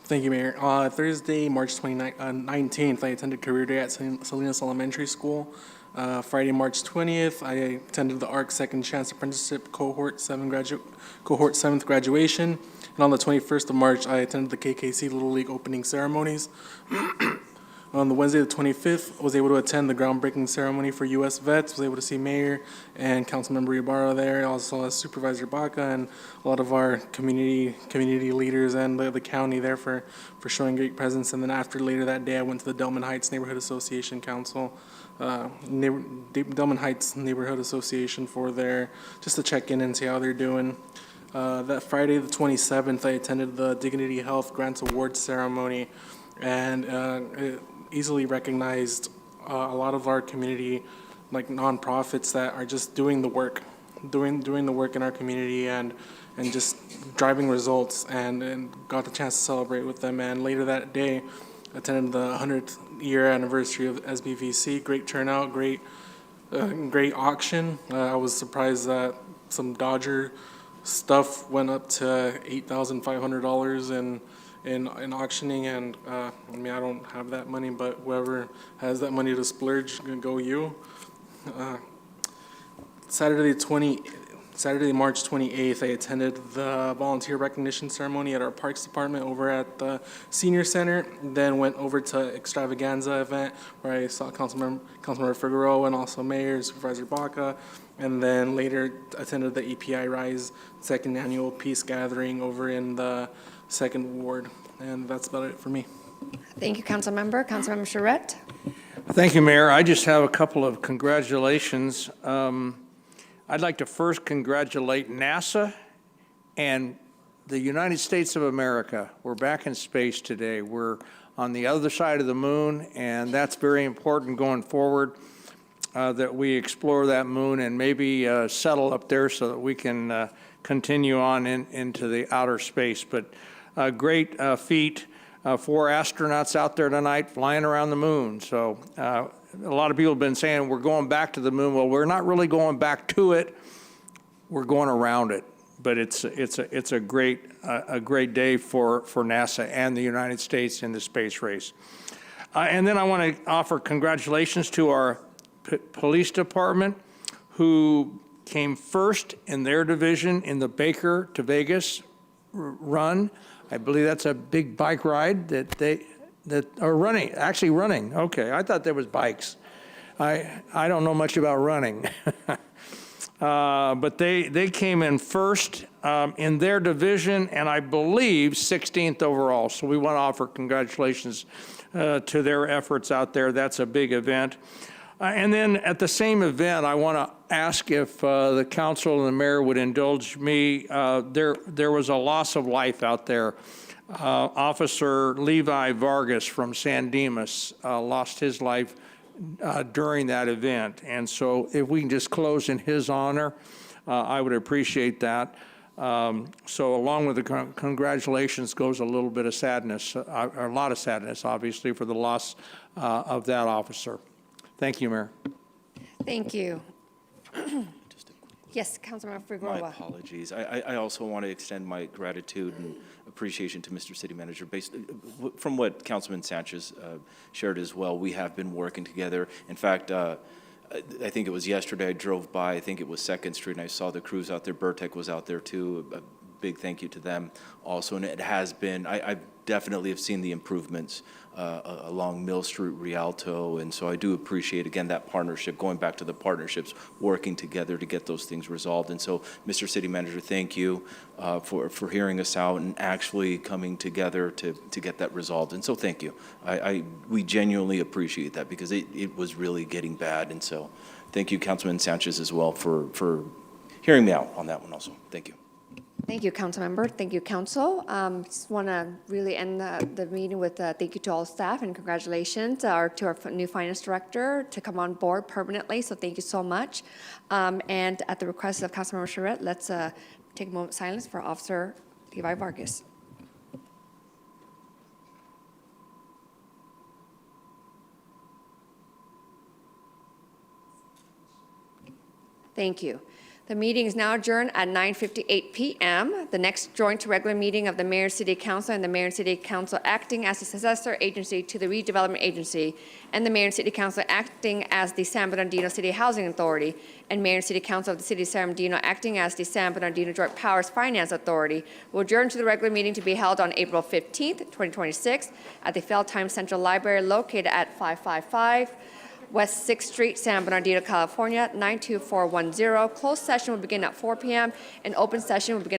Thank you, Mayor. Thursday, March 19th, I attended Career Day at Salinas Elementary School. Friday, March 20th, I attended the ARC Second Chance Apprenticeship Cohort 7th graduation. And on the 21st of March, I attended the KKC Little League opening ceremonies. On the Wednesday, the 25th, I was able to attend the groundbreaking ceremony for U.S. vets. Was able to see Mayor and Councilmember Ibarra there, also Supervisor Baca, and a lot of our community leaders and the county there for showing great presence. And then later that day, I went to the Delman Heights Neighborhood Association Council, Delman Heights Neighborhood Association for their, just to check in and see how they're doing. That Friday, the 27th, I attended the Dignity Health Grants Awards ceremony, and it easily recognized a lot of our community, like nonprofits that are just doing the work in our community and just driving results, and got the chance to celebrate with them. And later that day, attended the 100th year anniversary of SBVC. Great turnout, great auction. I was surprised that some Dodger stuff went up to $8,500 in auctioning, and I mean, I don't have that money, but whoever has that money to splurge, go you. Saturday, March 28th, I attended the volunteer recognition ceremony at our Parks Department over at the Senior Center. Then went over to Extravaganza event where I saw Councilmember Figueroa and also Mayor, Supervisor Baca. And then later attended the EPI Rise second annual peace gathering over in the second ward. And that's about it for me. Thank you, Councilmember. Councilmember Charette. Thank you, Mayor. I just have a couple of congratulations. I'd like to first congratulate NASA and the United States of America. We're back in space today. We're on the other side of the moon, and that's very important going forward, that we explore that moon and maybe settle up there so that we can continue on into the outer space. But a great feat. 4 astronauts out there tonight flying around the moon. So a lot of people have been saying we're going back to the moon. Well, we're not really going back to it. We're going around it. But it's a great day for NASA and the United States in the space race. And then I want to offer congratulations to our police department, who came first in their division in the Baker to Vegas run. I believe that's a big bike ride that are running, actually running. Okay, I thought there was bikes. I don't know much about running. But they came in first in their division, and I believe 16th overall. So we want to offer congratulations to their efforts out there. That's a big event. And then at the same event, I want to ask if the council and the mayor would indulge me. There was a loss of life out there. Officer Levi Vargas from San Dimas lost his life during that event. And so if we can just close in his honor, I would appreciate that. So along with the congratulations goes a little bit of sadness, a lot of sadness, obviously, for the loss of that officer. Thank you, Mayor. Thank you. Yes, Councilmember Figueroa. My apologies. I also want to extend my gratitude and appreciation to Mr. City Manager. Based from what Councilman Sanchez shared as well, we have been working together. In fact, I think it was yesterday I drove by, I think it was 2nd Street, and I saw the crews out there. Burtek was out there too. A big thank you to them also. And it has been, I definitely have seen the improvements along Mill Street, Rialto, and so I do appreciate, again, that partnership, going back to the partnerships, working together to get those things resolved. And so, Mr. City Manager, thank you for hearing us out and actually coming together to get that resolved. And so thank you. We genuinely appreciate that, because it was really getting bad. And so thank you, Councilman Sanchez, as well, for hearing me out on that one also. Thank you. Thank you, Councilmember. Thank you, Council. Just want to really end the meeting with thank you to all staff and congratulations to our new finance director to come on board permanently. So thank you so much. And at the request of Councilmember Charette, let's take a moment of silence for Officer Levi Vargas. Thank you. The meeting is now adjourned at 9:58 p.m. The next joint regular meeting of the Mayor and City Council and the Mayor and City Council acting as the successor agency to the Redevelopment Agency and the Mayor and City Council acting as the San Bernardino City Housing Authority and Mayor and City Council of the City of San Bernardino acting as the San Bernardino Joint Powers Finance Authority will adjourn to the regular meeting to be held on April 15th, 2026 at the Feldheim Central Library located at 555 West 6th Street, San Bernardino, California, 92410. Closed session will begin at 4 p.m. and open session will begin